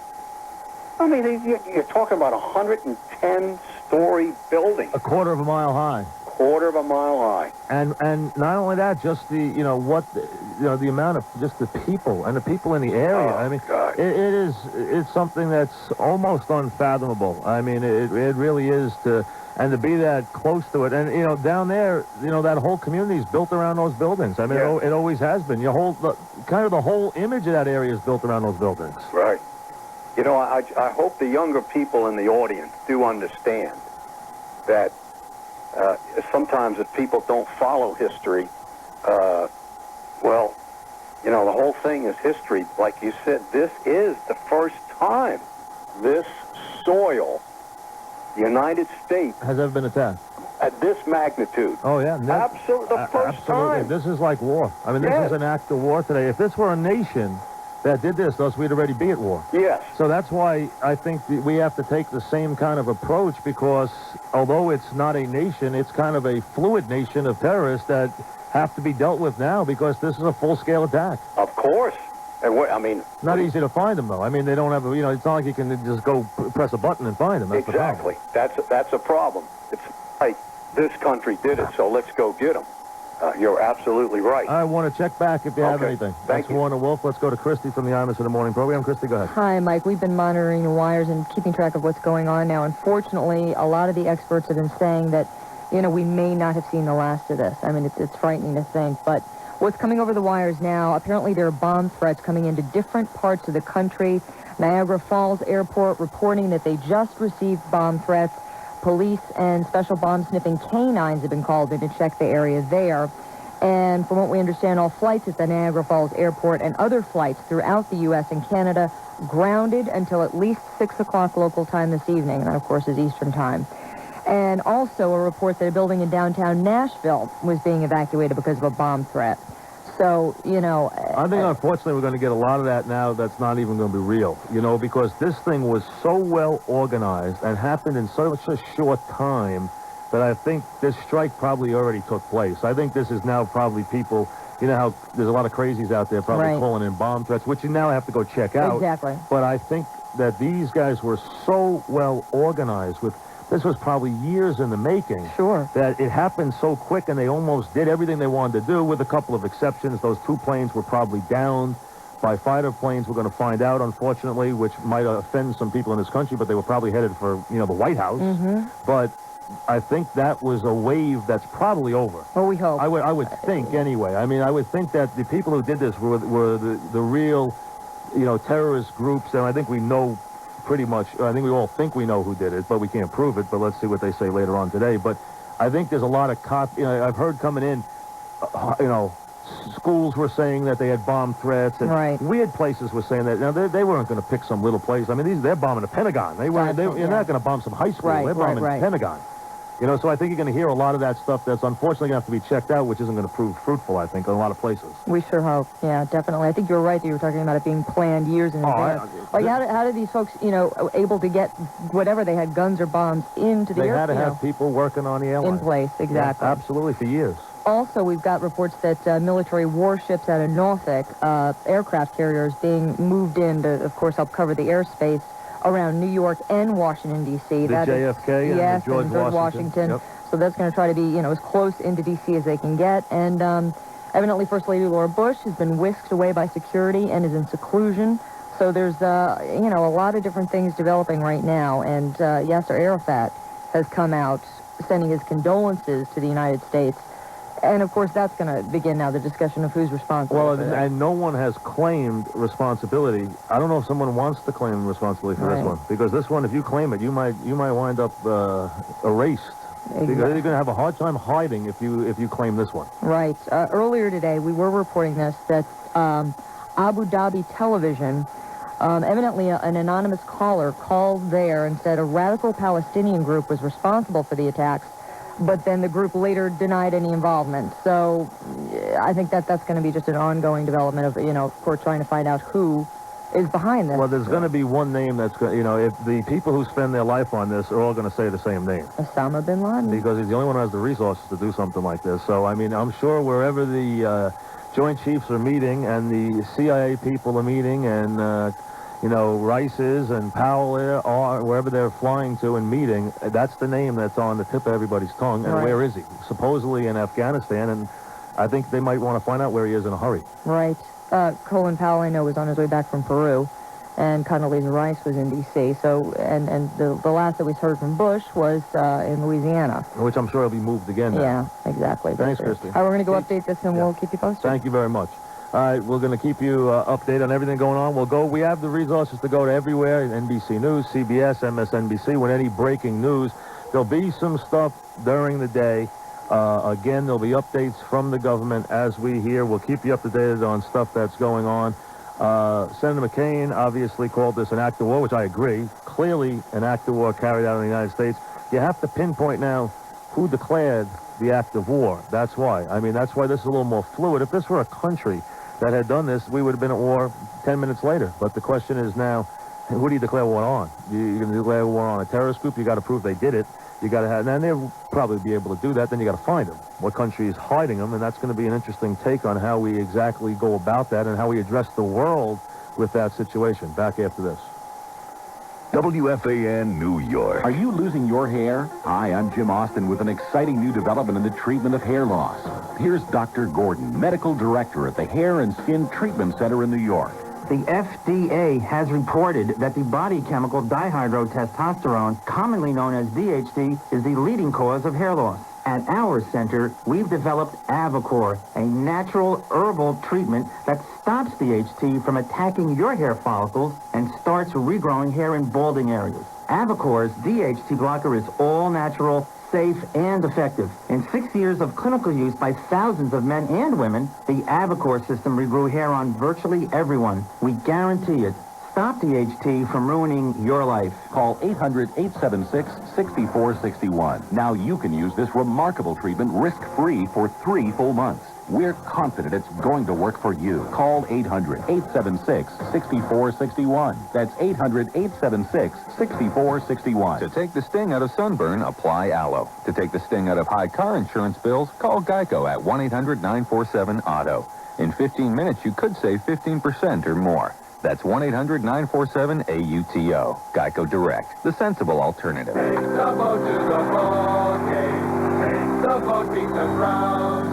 I mean, you're talking about a 110-story building. A quarter of a mile high. Quarter of a mile high. And not only that, just the the amount of just the people and the people in the area. Oh, I mean, God. it's something that's almost unfathomable. I mean, it really is to be that close to it. And down there, that whole community is built around those buildings. I mean, Yeah. it always has been. The whole image of that area is built around those buildings. Right. I hope the younger people in the audience do understand that sometimes if people don't follow history, the whole thing is history. Like you said, this is the first time this soil, the United States, has ever been attacked. At this magnitude. Oh, yeah. Absolutely, the first absolutely. time. This is like war. I mean, this Yes. is an act of war today. If this were a nation that did this to us, we'd already be at war. Yes. So that's why I think we have to take the same kind of approach, because although it's not a nation, it's kind of a fluid nation of terrorists that have to be dealt with now, because this is a full-scale attack. Of course. And not easy to find them, though. I mean, they don't have it's not like you can just go press a button and find them. That's Exactly. That's a problem. It's like this country did it, so let's go get them. You're absolutely right. I want to check back if you have anything. Thank you. Warner Wolf. Let's go to Christy from the Imus in the Morning program. Christy, go ahead. Hi, Mike. We've been monitoring the wires and keeping track of what's going on now. Unfortunately, a lot of the experts have been saying that, we may not have seen the last of this. I mean, it's frightening to think. But what's coming over the wires now, apparently there are bomb threats coming into different parts of the country. Niagara Falls Airport reporting that they just received bomb threats. Police and special bomb-sniffing canines have been called in to check the area there. And from what we understand, all flights at the Niagara Falls Airport and other flights throughout the U.S. and Canada grounded until at least 6 o'clock local time this evening. And that, of course, is Eastern time. And also a report that a building in downtown Nashville was being evacuated because of a bomb threat. So, I think, unfortunately, we're going to get a lot of that now that's not even going to be real, because this thing was so well organized and happened in such a short time that I think this strike probably already took place. I think this is now probably people, how there's a lot of crazies out there probably calling in bomb threats, which you now have to go check out. Exactly. But I think that these guys were so well organized this was probably years in the making. Sure. That it happened so quick, and they almost did everything they wanted to do, with a couple of exceptions. Those two planes were probably downed by fighter planes. We're going to find out, unfortunately, which might offend some people in this country, but they were probably headed for, the White House. Mm-hmm. But I think that was a wave that's probably over. Well, we hope. I would think, anyway. I mean, I would think that the people who did this were the real, terrorist groups, and I think we know pretty much, I think we all think we know who did it, but we can't prove it, but let's see what they say later on today. But I think there's a lot of I've heard coming in, schools were saying that they had bomb threats, and weird places were saying that. Now, they weren't going to pick some little place. I mean, they're bombing the Pentagon. You're not going to bomb some high school. They're bombing the Pentagon. So I think you're going to hear a lot of that stuff that's unfortunately going to have to be checked out, which isn't going to prove fruitful, I think, in a lot of places. We sure hope. Yeah, definitely. I think you're right that you were talking about it being planned years in advance. How did these folks, able to get whatever they had, guns or bombs, into the airfield? They had to have people working on the airline. In place, exactly. Yeah, absolutely, for years. Also, we've got reports that military warships out of Norfolk, aircraft carriers being moved in to, of course, help cover the airspace around New York and Washington, D.C. The JFK and yes, George Washington. Yep. So that's going to try to be, as close into D.C. as they can get. And evidently, First Lady Laura Bush has been whisked away by security and is in seclusion. So there's, a lot of different things developing right now. And Yasser Arafat has come out sending his condolences to the United States. And, of course, that's going to begin now, the discussion of who's responsible. Well, and no one has claimed responsibility. I don't know if someone wants to claim responsibility for this one. Because this one, if you claim it, you might wind up erased. Exactly. Because you're going to have a hard time hiding if you claim this one. Right. Earlier today, we were reporting this, that Abu Dhabi television, evidently an anonymous caller called there and said a radical Palestinian group was responsible for the attacks. But then the group later denied any involvement. So I think that's going to be just an ongoing development of, of course, trying to find out who is behind this. Well, there's going to be one name that's going to, if the people who spend their life on this are all going to say the same name. Osama bin Laden. Because he's the only one who has the resources to do something like this. So, I mean, I'm sure wherever the Joint Chiefs are meeting and the CIA people are meeting and... Rice is and Powell are, wherever they're flying to and meeting, that's the name that's on the tip of everybody's tongue. And where is he? Supposedly in Afghanistan, and I think they might want to find out where he is in a hurry. Right. Colin Powell, I know, was on his way back from Peru, and Condoleezza Rice was in D.C. So, and the last that we heard from Bush was in Louisiana. Which I'm sure will be moved again now. Yeah, exactly. Thanks, Christy. All right, we're going to go update this, and we'll keep you posted. Thank you very much. All right, we're going to keep you updated on everything going on. We have the resources to go to everywhere, NBC News, CBS, MSNBC, with any breaking news. There'll be some stuff during the day. Again, there'll be updates from the government as we hear. We'll keep you up to date on stuff that's going on. Senator McCain obviously called this an act of war, which I agree. Clearly an act of war carried out in the United States. You have to pinpoint now who declared the act of war. That's why. I mean, that's why this is a little more fluid. If this were a country that had done this, we would have been at war 10 minutes later. But the question is now, who do you declare war on? You're going to declare war on a terrorist group? You got to prove they did it. You got to have, and they'll probably be able to do that. Then you got to find them. What country is hiding them? And that's going to be an interesting take on how we exactly go about that and how we address the world with that situation. Back after this. WFAN New York. Are you losing your hair? Hi, I'm Jim Austin with an exciting new development in the treatment of hair loss. Here's Dr. Gordon, medical director at the Hair and Skin Treatment Center in New York. The FDA has reported that the body chemical dihydrotestosterone, commonly known as DHT, is the leading cause of hair loss. At our center, we've developed Avocor, a natural herbal treatment that stops DHT from attacking your hair follicles and starts regrowing hair in balding areas. Avocor's DHT blocker is all natural, safe, and effective. In 6 years of clinical use by thousands of men and women, the Avocor system regrew hair on virtually everyone. We guarantee it. Stop DHT from ruining your life. Call 800-876-6461. Now you can use this remarkable treatment risk-free for 3 full months. We're confident it's going to work for you. Call 800-876-6461. That's 800-876-6461. To take the sting out of sunburn, apply aloe. To take the sting out of high car insurance bills, call Geico at 1-800-947-AUTO. In 15 minutes, you could save 15% or more. That's 1-800-947-AUTO. Geico Direct, the sensible alternative. Take the boat to the ball game. Take the boat, beat the Browns.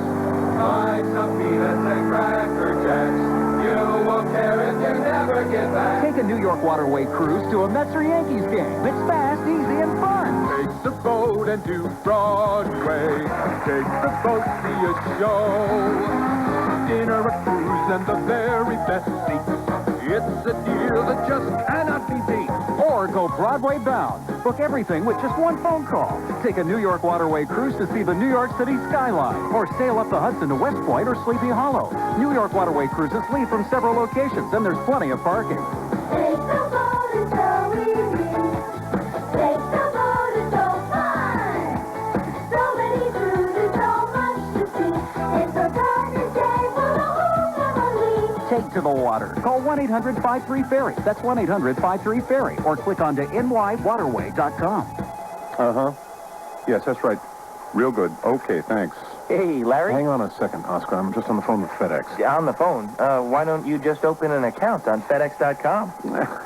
Buy some peanuts and Cracker Jacks. You won't care if you never get back. Take a New York waterway cruise to a Mets or Yankees game. It's fast, easy, and fun. Take the boat and do Broadway. Take the boat, see a show. Dinner, a cruise, and the very best seats. It's a deal that just cannot be beat. Or go go Broadway bound. Book everything with just one phone call. Take a New York waterway cruise to see the New York City skyline, or sail up the Hudson to West Point or Sleepy Hollow. New York waterway cruises leave from several locations, and there's plenty of parking. Take the boat and go with me. Take the boat and go fly. So many cruises, so much to see. It's a perfect day for the whole family. Take to the water. Call 1-800-53-FERRY. That's 1-800-53-FERRY. Or click on to nywaterway.com. Uh-huh. Yes, that's right. Real good. Okay, thanks. Hey, Larry? Hang on a second, Oscar. I'm just on the phone with FedEx. Yeah, on the phone. Why don't you just open an account on FedEx.com?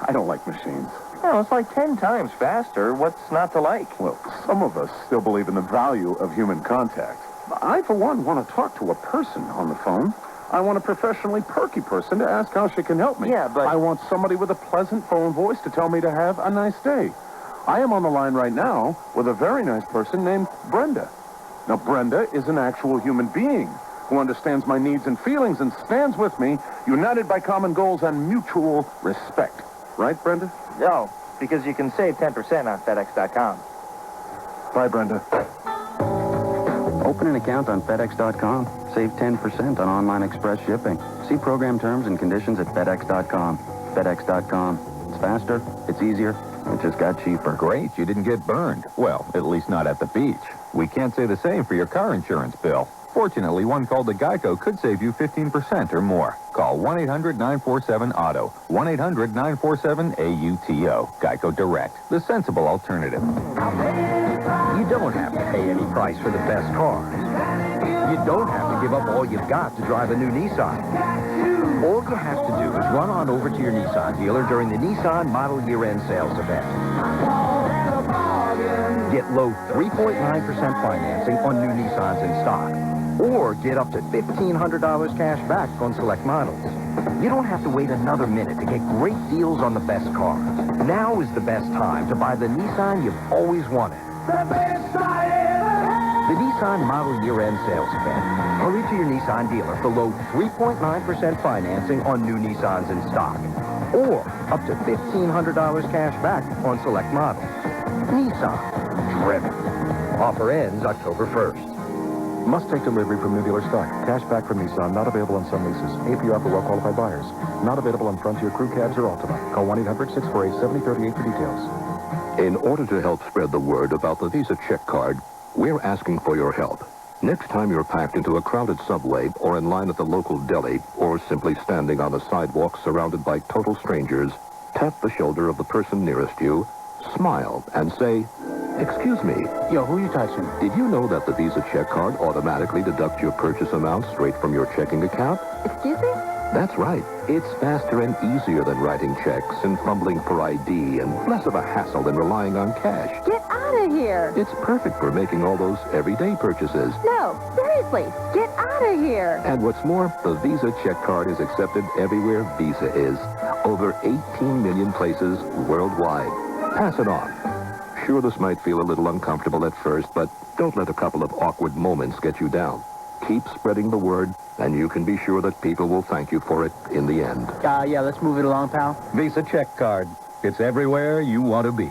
I don't like machines. Well, it's like 10 times faster. What's not to like? Well, some of us still believe in the value of human contact. I, for one, want to talk to a person on the phone. I want a professionally perky person to ask how she can help me. Yeah, but... I want somebody with a pleasant phone voice to tell me to have a nice day. I am on the line right now with a very nice person named Brenda. Now, Brenda is an actual human being who understands my needs and feelings and stands with me, united by common goals and mutual respect. Right, Brenda? No, because you can save 10% on FedEx.com. Bye, Brenda. Open an account on FedEx.com. Save 10% on online express shipping. See program terms and conditions at FedEx.com. FedEx.com. It's faster, it's easier, it just got cheaper. Great, you didn't get burned. Well, at least not at the beach. We can't say the same for your car insurance bill. Fortunately, one call to Geico could save you 15% or more. Call 1-800-947-AUTO. 1-800-947-AUTO. Geico Direct, the sensible alternative. You don't have to pay any price for the best cars. You don't have to give up all you've got to drive a new Nissan. All you have to do is run on over to your Nissan dealer during the Nissan Model Year-End Sales event. Get low 3.9% financing on new Nissans in stock. Or get up to $1,500 cash back on select models. You don't have to wait another minute to get great deals on the best cars. Now is the best time to buy the Nissan you've always wanted. The Nissan Model Year-End Sales event. Hurry to your Nissan dealer for low 3.9% financing on new Nissans in stock. Or up to $1,500 cash back on select models. Nissan. Driven. Offer ends October 1st. Must take delivery from new dealer stock. Cash back from Nissan. Not available on some leases. APR for well-qualified buyers. Not available on Frontier Crew Cabs or Altima. Call 1-800-648-7038 for details. In order to help spread the word about the Visa check card, we're asking for your help. Next time you're packed into a crowded subway or in line at the local deli or simply standing on a sidewalk surrounded by total strangers, tap the shoulder of the person nearest you, smile, and say, "Excuse me." Yo, who you touching? Did you know that the Visa check card automatically deducts your purchase amount straight from your checking account? Excuse me? That's right. It's faster and easier than writing checks and fumbling for ID and less of a hassle than relying on cash. Get out of here. It's perfect for making all those everyday purchases. No, seriously, get out of here. And what's more, the Visa check card is accepted everywhere Visa is. Over 18 million places worldwide. Pass it on. Sure, this might feel a little uncomfortable at first, but don't let a couple of awkward moments get you down. Keep spreading the word, and you can be sure that people will thank you for it in the end. Yeah, let's move it along, pal. Visa check card. It's everywhere you want to be.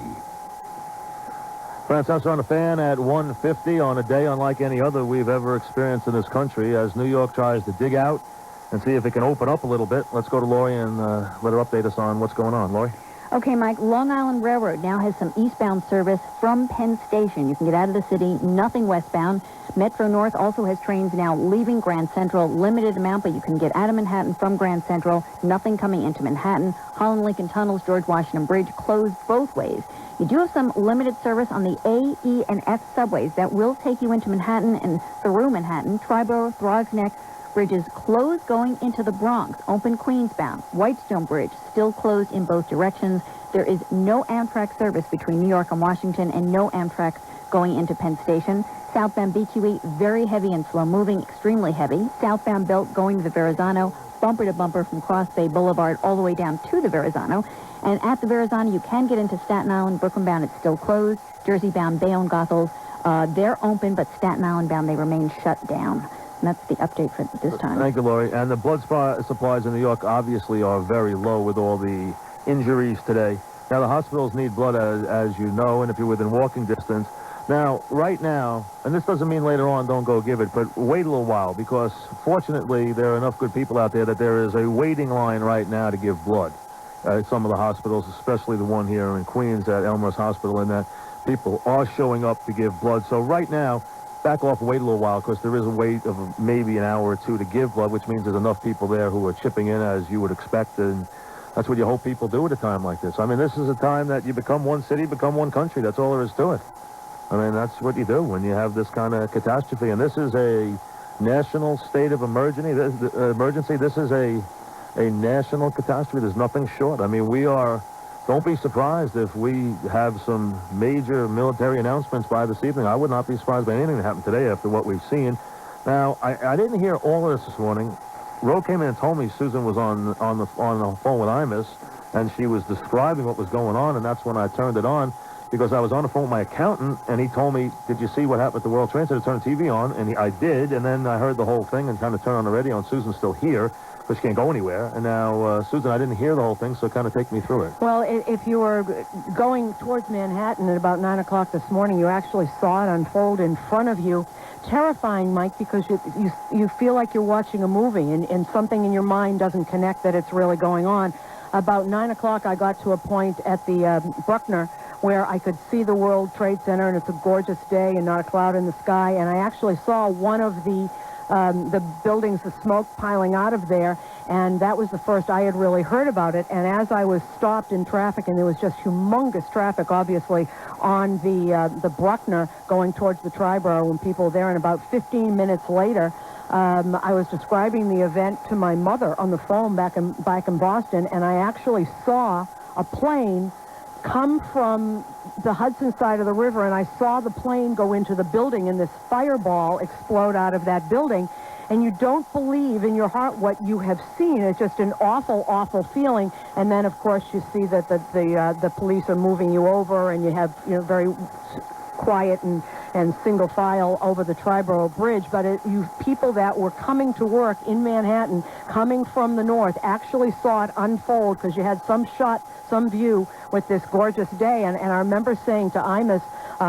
France House on the Fan at 1:50 on a day unlike any other we've ever experienced in this country as New York tries to dig out and see if it can open up a little bit. Let's go to Lori and let her update us on what's going on. Lori? Okay, Mike, Long Island Railroad now has some eastbound service from Penn Station. You can get out of the city, nothing westbound. Metro North also has trains now leaving Grand Central, limited amount, but you can get out of Manhattan from Grand Central, nothing coming into Manhattan. Holland Lincoln Tunnels, George Washington Bridge closed both ways. You do have some limited service on the A, E, and F subways that will take you into Manhattan and through Manhattan. Triborough, Throgs Neck, bridges closed going into the Bronx. Open Queensbound. Whitestone Bridge still closed in both directions. There is no Amtrak service between New York and Washington and no Amtrak going into Penn Station. Southbound BQE, very heavy and slow moving, extremely heavy. Southbound Belt going to the Verrazano, bumper to bumper from Cross Bay Boulevard all the way down to the Verrazano. And at the Verrazano, you can get into Staten Island. Brooklyn bound, it's still closed. Jersey bound, Bayonne, Goethals, they're open, but Staten Island bound, they remain shut down. And that's the update for this time. Thank you, Lori. And the blood supplies in New York obviously are very low with all the injuries today. Now, the hospitals need blood, as you know, and if you're within walking distance. Now, right now, and this doesn't mean later on don't go give it, but wait a little while, because fortunately there are enough good people out there that there is a waiting line right now to give blood. At some of the hospitals, especially the one here in Queens at Elmhurst Hospital, and that people are showing up to give blood. So right now, back off, wait a little while, because there is a wait of maybe an hour or two to give blood, which means there's enough people there who are chipping in as you would expect, and that's what you hope people do at a time like this. I mean, this is a time that you become one city, become one country. That's all there is to it. I mean, that's what you do when you have this kind of catastrophe. And this is a national state of emergency. This is a national catastrophe. There's nothing short. I mean, don't be surprised if we have some major military announcements by this evening. I would not be surprised by anything that happened today after what we've seen. Now, I didn't hear all of this morning. Ro came in and told me Susan was on the phone with Imus, and she was describing what was going on, and that's when I turned it on, because I was on the phone with my accountant, and he told me, did you see what happened at the World Trade Center? Turn the TV on, and I did, and then I heard the whole thing and kind of turned on the radio, and Susan's still here, but she can't go anywhere. And now, Susan, I didn't hear the whole thing, so kind of take me through it. Well, if you were going towards Manhattan at about 9 o'clock this morning, you actually saw it unfold in front of you. Terrifying, Mike, because you feel like you're watching a movie, and something in your mind doesn't connect that it's really going on. About 9 o'clock, I got to a point at the Bruckner where I could see the World Trade Center, and it's a gorgeous day and not a cloud in the sky, and I actually saw one of the buildings, the smoke piling out of there, and that was the first I had really heard about it. And as I was stopped in traffic, and there was just humongous traffic, obviously, on the Bruckner going towards the Triborough, when people were there, and about 15 minutes later, I was describing the event to my mother on the phone back in Boston, and I actually saw a plane come from the Hudson side of the river, and I saw the plane go into the building, and this fireball explode out of that building. And you don't believe in your heart what you have seen. It's just an awful, awful feeling. And then, of course, you see that the police are moving you over, and you have very quiet and single file over the Triborough Bridge. But you people that were coming to work in Manhattan, coming from the north, actually saw it unfold, because you had some shot, some view with this gorgeous day. And I remember saying to Imus,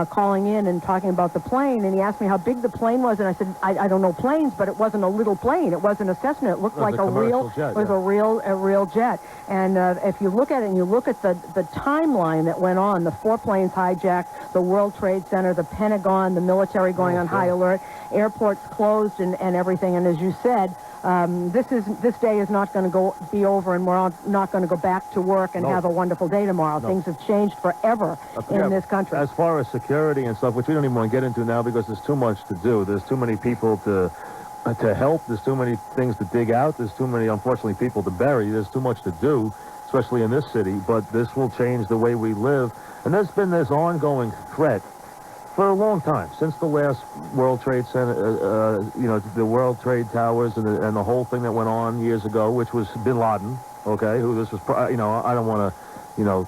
calling in and talking about the plane, and he asked me how big the plane was, and I said, I don't know planes, but it wasn't a little plane. It wasn't a Cessna. It looked like a real jet. It was a real jet. And if you look at it, and you look at the timeline that went on, the 4 planes hijacked, the World Trade Center, the Pentagon, the military going on high alert, airports closed, and everything. And as you said, this day is not going to be over, and we're not going to go back to work and have a wonderful day tomorrow. Things have changed forever in this country. As far as security and stuff, which we don't even want to get into now because there's too much to do. There's too many people to help. There's too many things to dig out. There's too many, unfortunately, people to bury. There's too much to do, especially in this city. But this will change the way we live. And there's been this ongoing threat for a long time, since the last World Trade Center, the World Trade Towers and the whole thing that went on years ago, which was Bin Laden, okay, who this was, I don't want to,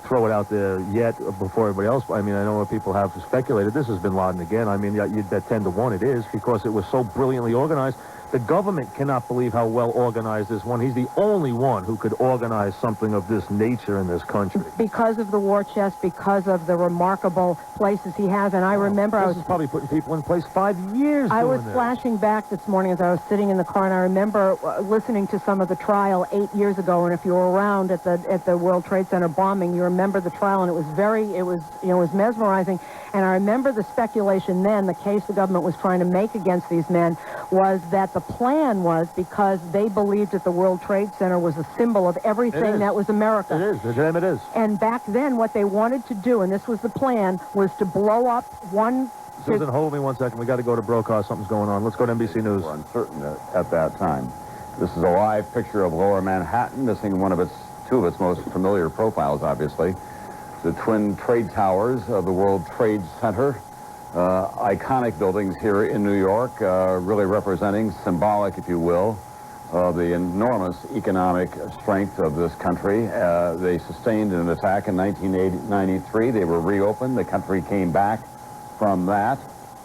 throw it out there yet before everybody else. I mean, I know what people have speculated. This is Bin Laden again. I mean, you'd bet 10 to 1 it is, because it was so brilliantly organized. The government cannot believe how well organized this one. He's the only one who could organize something of this nature in this country. Because of the war chest, because of the remarkable places he has. And I remember I was probably putting people in place 5 years I was flashing back this morning as I was sitting in the car, and I remember listening to some of the trial 8 years ago. And if you were around at the World Trade Center bombing, you remember the trial, and it was mesmerizing. And I remember the speculation then, the case the government was trying to make against these men, was that the plan was because they believed that the World Trade Center was a symbol of everything that was America. It is. To them it is. And back then, what they wanted to do, and this was the plan, was to blow up one... Susan, hold me 1 second. We got to go to Brokaw. Something's going on. Let's go to NBC News. We're uncertain at that time. This is a live picture of Lower Manhattan, missing two of its most familiar profiles, obviously. The twin trade towers of the World Trade Center, iconic buildings here in New York, really representing, symbolic, if you will, of the enormous economic strength of this country. They sustained an attack in 1993. They were reopened. The country came back from that,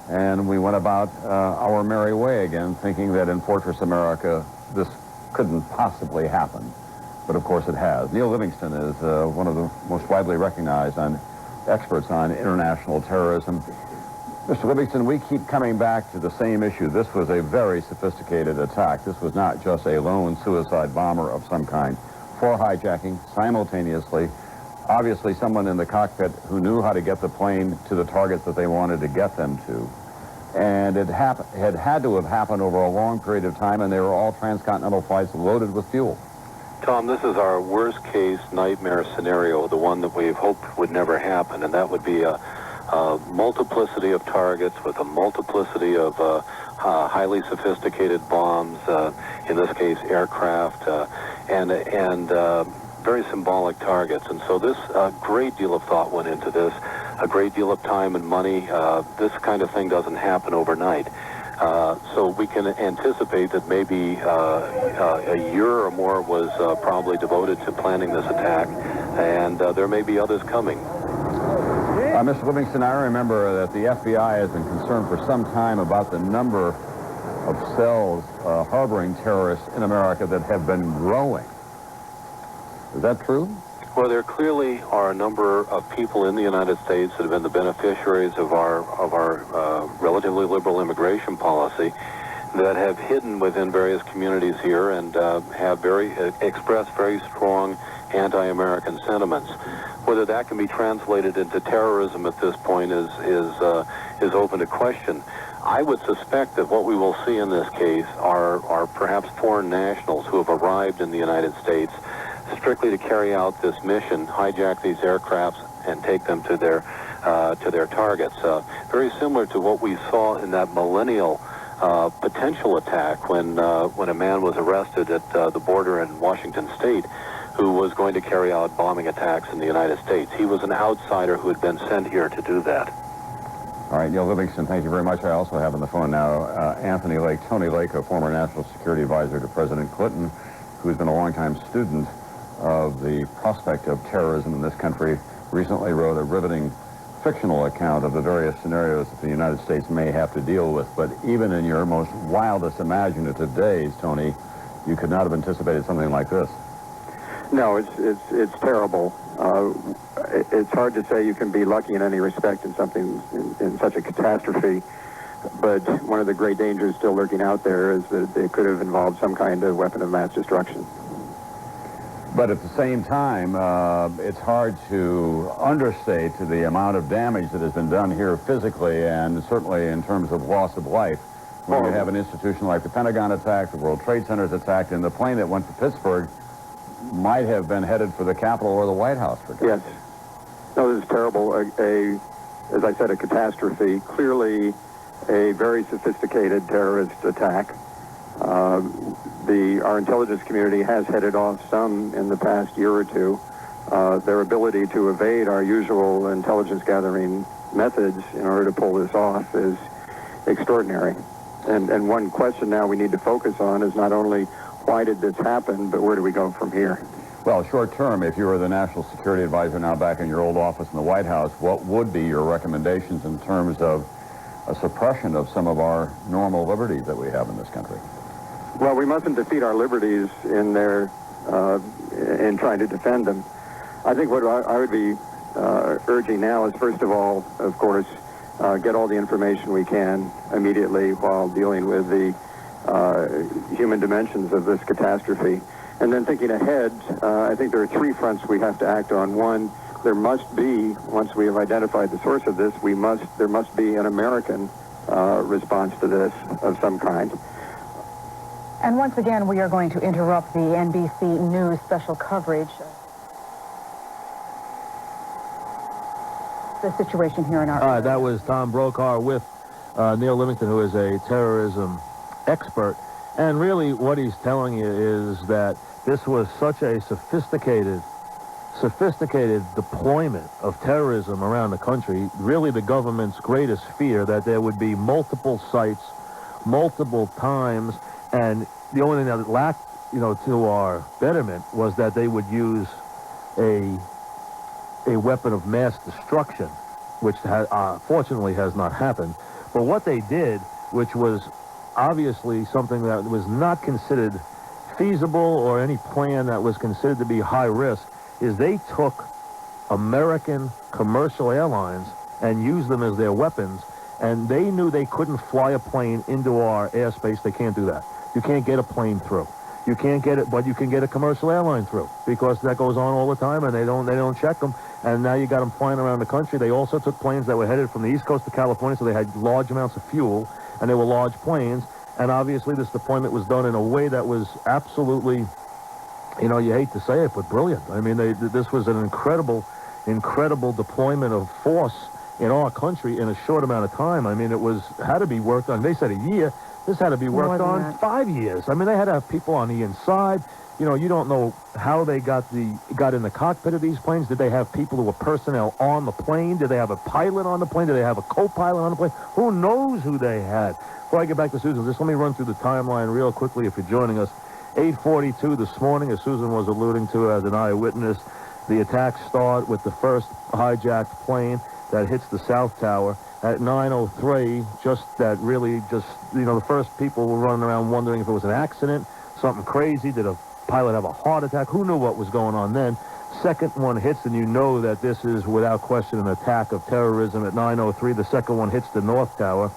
and we went about our merry way again, thinking that in Fortress America this couldn't possibly happen. but of course it has. Neil Livingston is one of the most widely recognized experts on international terrorism. Mr. Livingston, we keep coming back to the same issue. This was a very sophisticated attack. This was not just a lone suicide bomber of some kind. 4 hijacking simultaneously. Obviously someone in the cockpit who knew how to get the plane to the targets that they wanted to get them to. And it had to have happened over a long period of time, and they were all transcontinental flights loaded with fuel. Tom, this is our worst-case nightmare scenario, the one that we've hoped would never happen, and that would be a multiplicity of targets with a multiplicity of highly sophisticated bombs, in this case aircraft, and very symbolic targets. And so this great deal of thought went into this, a great deal of time and money. This kind of thing doesn't happen overnight. So we can anticipate that maybe a year or more was probably devoted to planning this attack, and there may be others coming. Mr. Livingston, I remember that the FBI has been concerned for some time about the number of cells harboring terrorists in America that have been growing. Is that true? Well, there clearly are a number of people in the United States that have been the beneficiaries of our relatively liberal immigration policy that have hidden within various communities here and have expressed very strong anti-American sentiments. Whether that can be translated into terrorism at this point is open to question. I would suspect that what we will see in this case are perhaps foreign nationals who have arrived in the United States strictly to carry out this mission, hijack these aircrafts, and take them to their targets. Very similar to what we saw in that millennial potential attack when a man was arrested at the border in Washington State, who was going to carry out bombing attacks in the United States. He was an outsider who had been sent here to do that. All right, Neil Livingston, thank you very much. I also have on the phone now Anthony Lake, Tony Lake, a former national security advisor to President Clinton, who's been a longtime student of the prospect of terrorism in this country, recently wrote a riveting fictional account of the various scenarios that the United States may have to deal with. But even in your most wildest imaginative days, Tony, you could not have anticipated something like this. No, it's terrible. It's hard to say you can be lucky in any respect in something in such a catastrophe. But one of the great dangers still lurking out there is that it could have involved some kind of weapon of mass destruction. But at the same time, it's hard to understate the amount of damage that has been done here physically and certainly in terms of loss of life. When you have an institution like the Pentagon attacked, the World Trade Center's attacked, and the plane that went to Pittsburgh might have been headed for the Capitol or the White House. Yes. No, this is terrible. As I said, a catastrophe. Clearly a very sophisticated terrorist attack. Our intelligence community has headed off some in the past year or two. Their ability to evade our usual intelligence gathering methods in order to pull this off is extraordinary. And one question now we need to focus on is not only why did this happen, but where do we go from here? Well, short term, if you were the national security advisor now back in your old office in the White House, what would be your recommendations in terms of a suppression of some of our normal liberties that we have in this country? Well, we mustn't defeat our liberties in trying to defend them. I think what I would be urging now is, first of all, of course, get all the information we can immediately while dealing with the human dimensions of this catastrophe. And then thinking ahead, I think there are 3 fronts we have to act on. One, there must be, once we have identified the source of this, there must be an American response to this of some kind. And once again, we are going to interrupt the NBC News special coverage. The situation here in our... All right, that was Tom Brokaw with Neil Livingston, who is a terrorism expert. And really what he's telling you is that this was such a sophisticated deployment of terrorism around the country, really the government's greatest fear that there would be multiple sites, multiple times, and the only thing that lacked, to our betterment was that they would use a weapon of mass destruction, which fortunately has not happened. But what they did, which was obviously something that was not considered feasible or any plan that was considered to be high risk is they took American commercial airlines and used them as their weapons, and they knew they couldn't fly a plane into our airspace. They can't do that. You can't get a plane through. You can't get it, but you can get a commercial airline through, because that goes on all the time, and they don't check them. And now you got them flying around the country. They also took planes that were headed from the East Coast to California, so they had large amounts of fuel, and they were large planes. And obviously this deployment was done in a way that was absolutely, you know, you hate to say it, but brilliant. I mean, this was an incredible deployment of force in our country in a short amount of time. I mean, had to be worked on. They said a year. This had to be worked on 5 years. I mean, they had to have people on the inside. You know, you don't know how they got in the cockpit of these planes. Did they have people who were personnel on the plane? Did they have a pilot on the plane? Did they have a co-pilot on the plane? Who knows who they had? Before I get back to Susan, just let me run through the timeline real quickly if you're joining us. 8:42 this morning, as Susan was alluding to as an eyewitness, the attacks start with the first hijacked plane that hits the South Tower. At 9:03, the first people were running around wondering if it was an accident, something crazy. Did a pilot have a heart attack? Who knew what was going on then? Second one hits, and you know that this is, without question, an attack of terrorism. At 9:03, the second one hits the North Tower.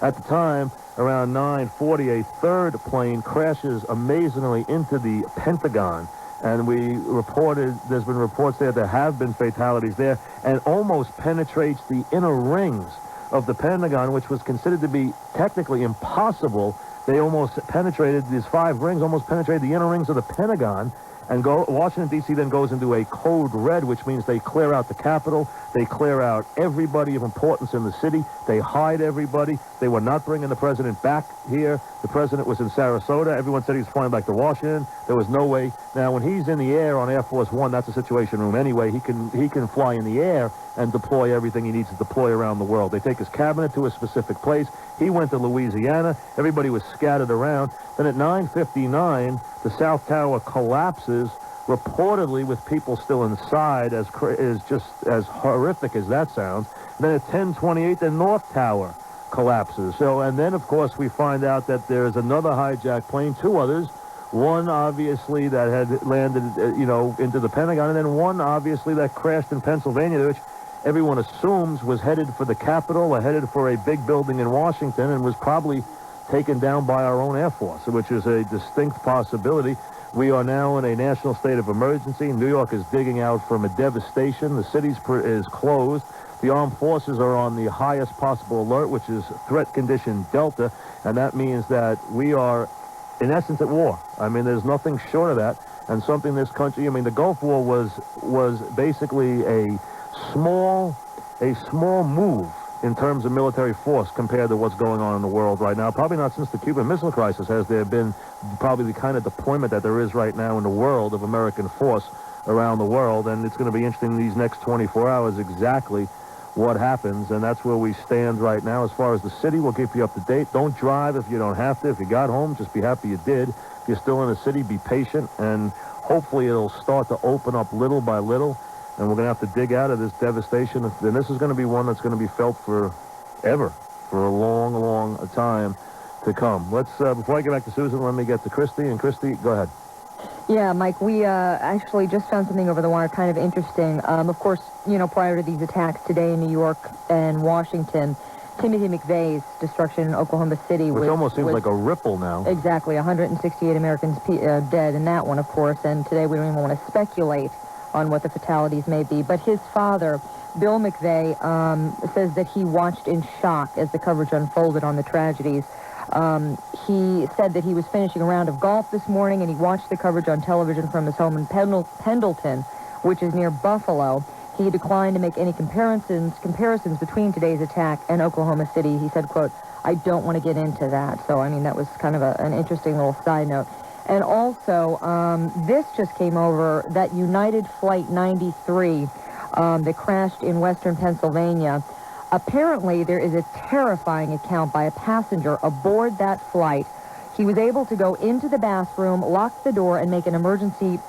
At the time, around 9:40, a third plane crashes amazingly into the Pentagon. And there's been reports there have been fatalities there, and almost penetrates the inner rings of the Pentagon, which was considered to be technically impossible. They almost penetrated, these 5 rings almost penetrated the inner rings of the Pentagon, and Washington, D.C. then goes into a code red, which means they clear out the Capitol, they clear out everybody of importance in the city, they hide everybody. They were not bringing the president back here. The president was in Sarasota. Everyone said he was flying back to Washington. There was no way. Now, when he's in the air on Air Force One, that's a situation room anyway. He can fly in the air and deploy everything he needs to deploy around the world. They take his cabinet to a specific place. He went to Louisiana. Everybody was scattered around. Then at 9:59, the South Tower collapses, reportedly with people still inside, is just as horrific as that sounds. And then at 10:28, the North Tower collapses. And then, of course, we find out that there's another hijacked plane, 2 others. One, obviously, that had landed, into the Pentagon, and then one, obviously, that crashed in Pennsylvania, which everyone assumes was headed for the Capitol or headed for a big building in Washington, and was probably taken down by our own Air Force, which is a distinct possibility. We are now in a national state of emergency. New York is digging out from a devastation. The city is closed. The armed forces are on the highest possible alert, which is threat condition Delta, and that means that we are, in essence, at war. I mean, there's nothing short of that, and something this country, the Gulf War was basically a small move in terms of military force compared to what's going on in the world right now. Probably not since the Cuban Missile Crisis has there been probably the kind of deployment that there is right now in the world of American force around the world, and it's going to be interesting these next 24 hours exactly what happens, and that's where we stand right now. As far as the city, we'll keep you up to date. Don't drive if you don't have to. If you got home, just be happy you did. If you're still in the city, be patient, and hopefully it'll start to open up little by little, and we're going to have to dig out of this devastation. And this is going to be one that's going to be felt forever, for a long, long time to come. Let's, before I get back to Susan, let me get to Christy. And Christy, go ahead. Yeah, Mike, we actually just found something over the wire kind of interesting. Of course, prior to these attacks today in New York and Washington, Timothy McVeigh's destruction in Oklahoma City Which almost seems like a ripple now. Exactly, 168 Americans dead in that one, of course, and today we don't even want to speculate on what the fatalities may be. But his father, Bill McVeigh, says that he watched in shock as the coverage unfolded on the tragedies. He said that he was finishing a round of golf this morning, and he watched the coverage on television from his home in Pendleton, which is near Buffalo. He declined to make any comparisons between today's attack and Oklahoma City. He said, quote, "I don't want to get into that." So, that was kind of an interesting little side note. And also, this just came over, that United Flight 93 that crashed in western Pennsylvania. Apparently, there is a terrifying account by a passenger aboard that flight. He was able to go into the bathroom, lock the door, and make an emergency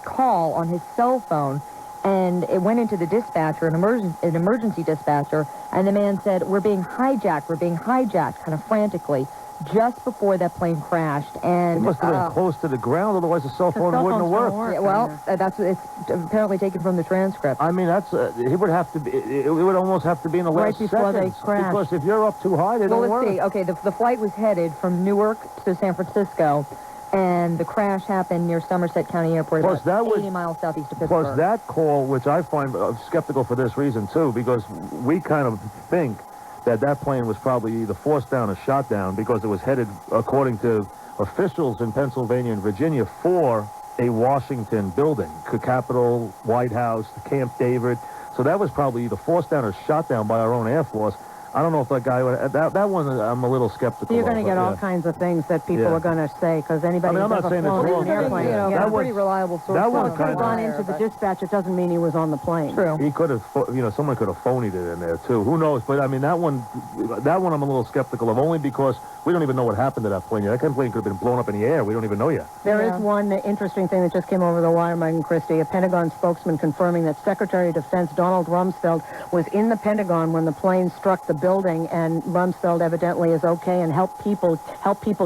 call on his cell phone. And it went into the dispatcher, an emergency dispatcher, and the man said, we're being hijacked, kind of frantically. just before that plane crashed. And It must have been close to the ground, otherwise the cell phone wouldn't have worked. Yeah, well, that's what it's apparently taken from the transcript. I mean, that's he would have to be. It would almost have to be in the last Right before seconds, they crashed. because if you're up too high, they don't Well, work. let's see. Okay, the flight was headed from Newark to San Francisco, and the crash happened near Somerset County Airport, Plus, about that 80 miles southeast of Pittsburgh. Plus, that call, which I find skeptical for this reason, too, because we kind of think that plane was probably either forced down or shot down because it was headed, according to officials in Pennsylvania and Virginia, for a Washington building, the Capitol, White House, Camp David. So that was probably either forced down or shot down by our own Air Force. I don't know if that guy would... That one, I'm a little skeptical. You're going to of, get all yeah. kinds of things that people are going to say, because anybody I'm who's not ever saying it's flown wrong. an airplane... You know, That a pretty reliable source. that one Well, if he's kind gone of... into the dispatch, it doesn't mean he was on the plane. True. He could have, someone could have phonied it in there, too. Who knows? But, I mean, that one I'm a little skeptical of, only because we don't even know what happened to that plane yet. That plane could have been blown up in the air. We don't even know yet. There is one interesting thing that just came over the wire, Mike and Christie. A Pentagon spokesman confirming that Secretary of Defense Donald Rumsfeld was in the Pentagon when the plane struck the building, and Rumsfeld evidently is okay and help people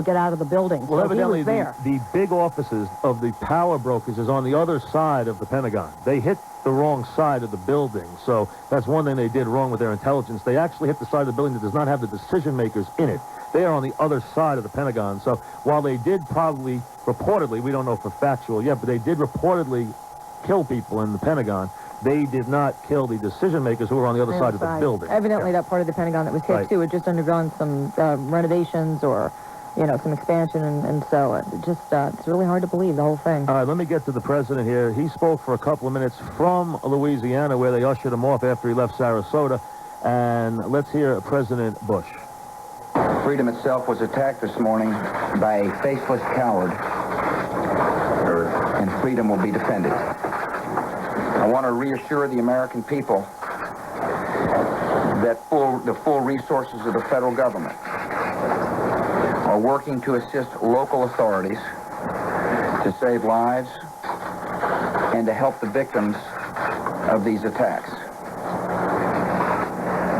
get out of the building. Well, so evidently, he was there. the big offices of the power brokers is on the other side of the Pentagon. They hit the wrong side of the building, so that's one thing they did wrong with their intelligence. They actually hit the side of the building that does not have the decision makers in it. They are on the other side of the Pentagon. So while they did probably, reportedly, we don't know for factual yet, but they did reportedly kill people in the Pentagon, they did not kill the decision makers who were on the other side of the building. Evidently, that part of the Pentagon that was hit, Right. too, had just undergone some renovations or, some expansion, and so it's really hard to believe, the whole thing. All right, let me get to the president here. He spoke for a couple of minutes from Louisiana, where they ushered him off after he left Sarasota. And let's hear President Bush. Freedom itself was attacked this morning by a faceless coward, and freedom will be defended. I want to reassure the American people that the full resources of the federal government are working to assist local authorities to save lives and to help the victims of these attacks.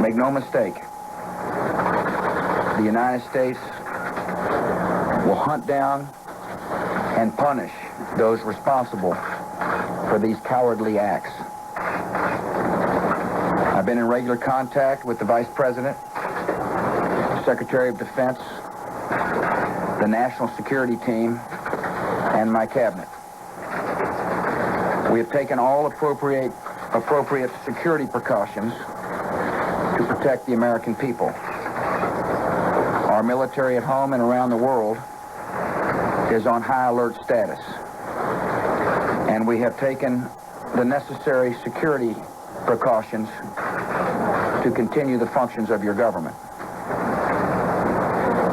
Make no mistake, the United States will hunt down and punish those responsible for these cowardly acts. I've been in regular contact with the Vice President, Secretary of Defense, the National Security Team, and my cabinet. We have taken all appropriate security precautions to protect the American people. Our military at home and around the world is on high alert status, and we have taken the necessary security precautions to continue the functions of your government.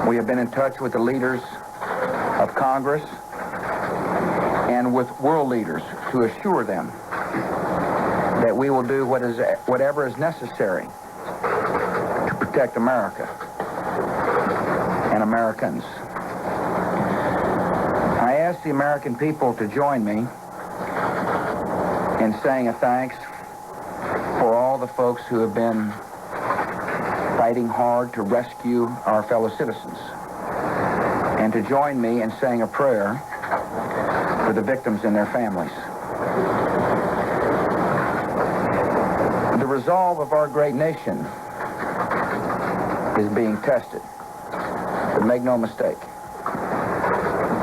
We have been in touch with the leaders of Congress and with world leaders to assure them that we will do whatever is necessary to protect America and Americans. I ask the American people to join me in saying a thanks for all the folks who have been fighting hard to rescue our fellow citizens, and to join me in saying a prayer for the victims and their families. The resolve of our great nation is being tested, but make no mistake,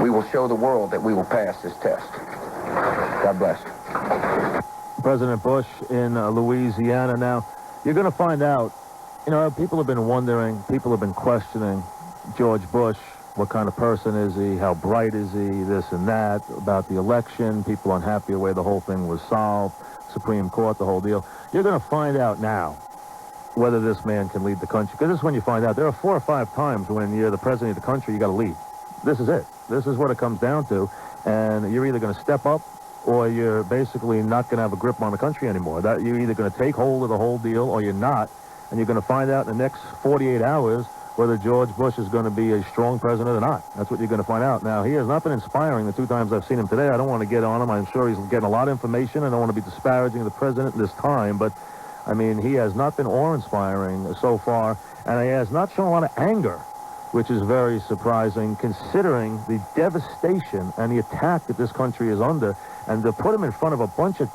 we will show the world that we will pass this test. God bless. President Bush in Louisiana. Now, you're going to find out, people have been wondering, people have been questioning George Bush. What kind of person is he? How bright is he? This and that. About the election, people unhappy the way the whole thing was solved. Supreme Court, the whole deal. You're going to find out now whether this man can lead the country. Because this is when you find out. There are 4 or 5 times when you're the president of the country, you got to lead. This is it. This is what it comes down to. And you're either going to step up, or you're basically not going to have a grip on the country anymore. That you're either going to take hold of the whole deal, or you're not. And you're going to find out in the next 48 hours whether George Bush is going to be a strong president or not. That's what you're going to find out. Now, he has not been inspiring the 2 times I've seen him today. I don't want to get on him. I'm sure he's getting a lot of information. I don't want to be disparaging the president this time, but, I mean, he has not been awe-inspiring so far, and he has not shown a lot of anger which is very surprising considering the devastation and the attack that this country is under. And to put him in front of a bunch of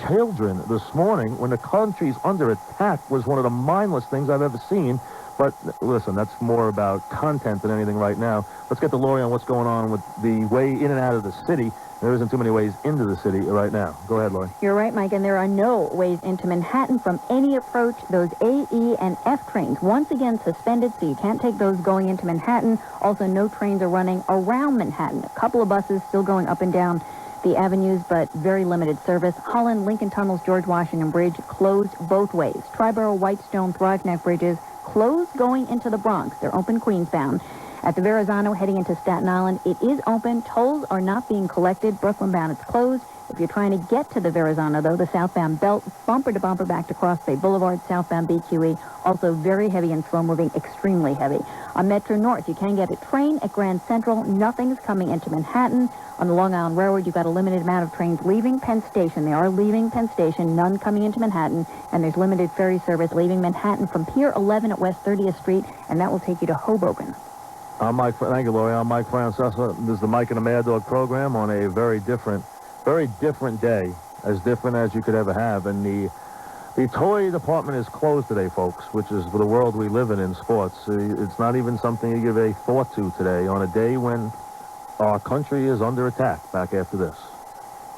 children this morning when the country's under attack was one of the mindless things I've ever seen. But listen, that's more about content than anything right now. Let's get to Lori on what's going on with the way in and out of the city. There isn't too many ways into the city right now. Go ahead, Lori. You're right, Mike, and there are no ways into Manhattan from any approach. Those A, E, and F trains, once again suspended, so you can't take those going into Manhattan. Also, no trains are running around Manhattan. A couple of buses still going up and down the avenues, but very limited service. Holland, Lincoln Tunnels, George Washington Bridge closed both ways. Triborough, Whitestone, Thrive Neck bridges closed going into the Bronx. They're open Queensbound. At the Verrazano heading into Staten Island, it is open. Tolls are not being collected. Brooklyn bound, it's closed. If you're trying to get to the Verrazano, though, the southbound belt, bumper to bumper back to Cross Bay Boulevard, southbound BQE, also very heavy and slow moving, extremely heavy. On Metro North, you can get a train at Grand Central. Nothing's coming into Manhattan. On the Long Island Railroad, you've got a limited amount of trains leaving Penn Station. They are leaving Penn Station, none coming into Manhattan, and there's limited ferry service leaving Manhattan from Pier 11 at West 30th Street, and that will take you to Hoboken. I'm Mike. Thank you, Lori. I'm Mike Francesa. This is the Mike and the Mad Dog program on a very different day, as different as you could ever have. And the toy department is closed today, folks, which is the world we live in sports. It's not even something you give a thought to today on a day when our country is under attack. Back after this.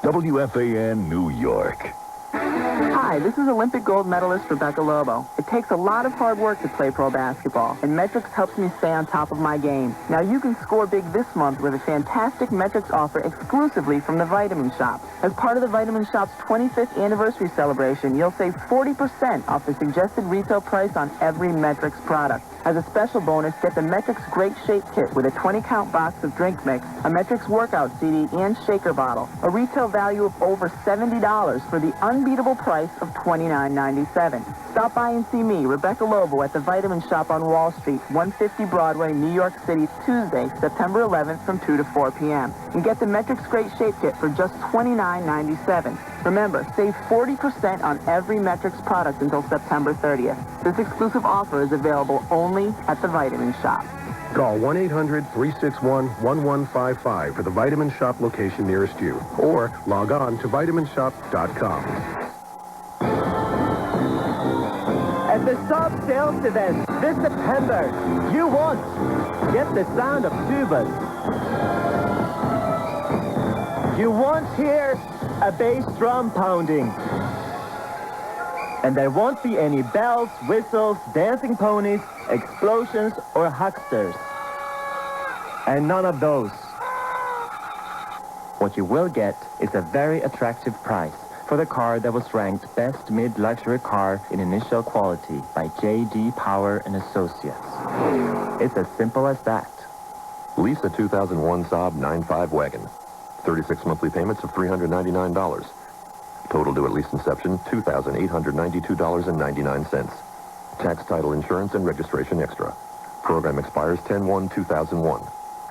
WFAN New York. Hi, this is Olympic gold medalist Rebecca Lobo. It takes a lot of hard work to play pro basketball, and Metrics helps me stay on top of my game. Now you can score big this month with a fantastic Metrics offer exclusively from the Vitamin Shop. As part of the Vitamin Shop's 25th anniversary celebration, you'll save 40% off the suggested retail price on every Metrics product. As a special bonus, get the Metrics Great Shape Kit with a 20-count box of drink mix, a Metrics workout CD, and shaker bottle. A retail value of over $70 for the unbeatable price of $29.97. Stop by and see me, Rebecca Lobo, at the Vitamin Shop on Wall Street, 150 Broadway, New York City, Tuesday, September 11th from 2 to 4 p.m. And get the Metrics Great Shape Kit for just $29.97. Remember, save 40% on every Metrics product until September 30th. This exclusive offer is available only at the Vitamin Shop. Call 1-800-361-1155 for the Vitamin Shop location nearest you, or log on to vitaminshop.com. At the Saab sales event this September, you won't get the sound of tubas. You won't hear a bass drum pounding. And there won't be any bells, whistles, dancing ponies, explosions, or hucksters. And none of those. What you will get is a very attractive price for the car that was ranked best mid-luxury car in initial quality by J.D. Power and Associates. It's as simple as that. Lease a 2001 Saab 9.5 wagon. 36 monthly payments of $399. Total due at lease inception, $2,892.99. Tax, title, insurance, and registration extra. Program expires 10/1/2001.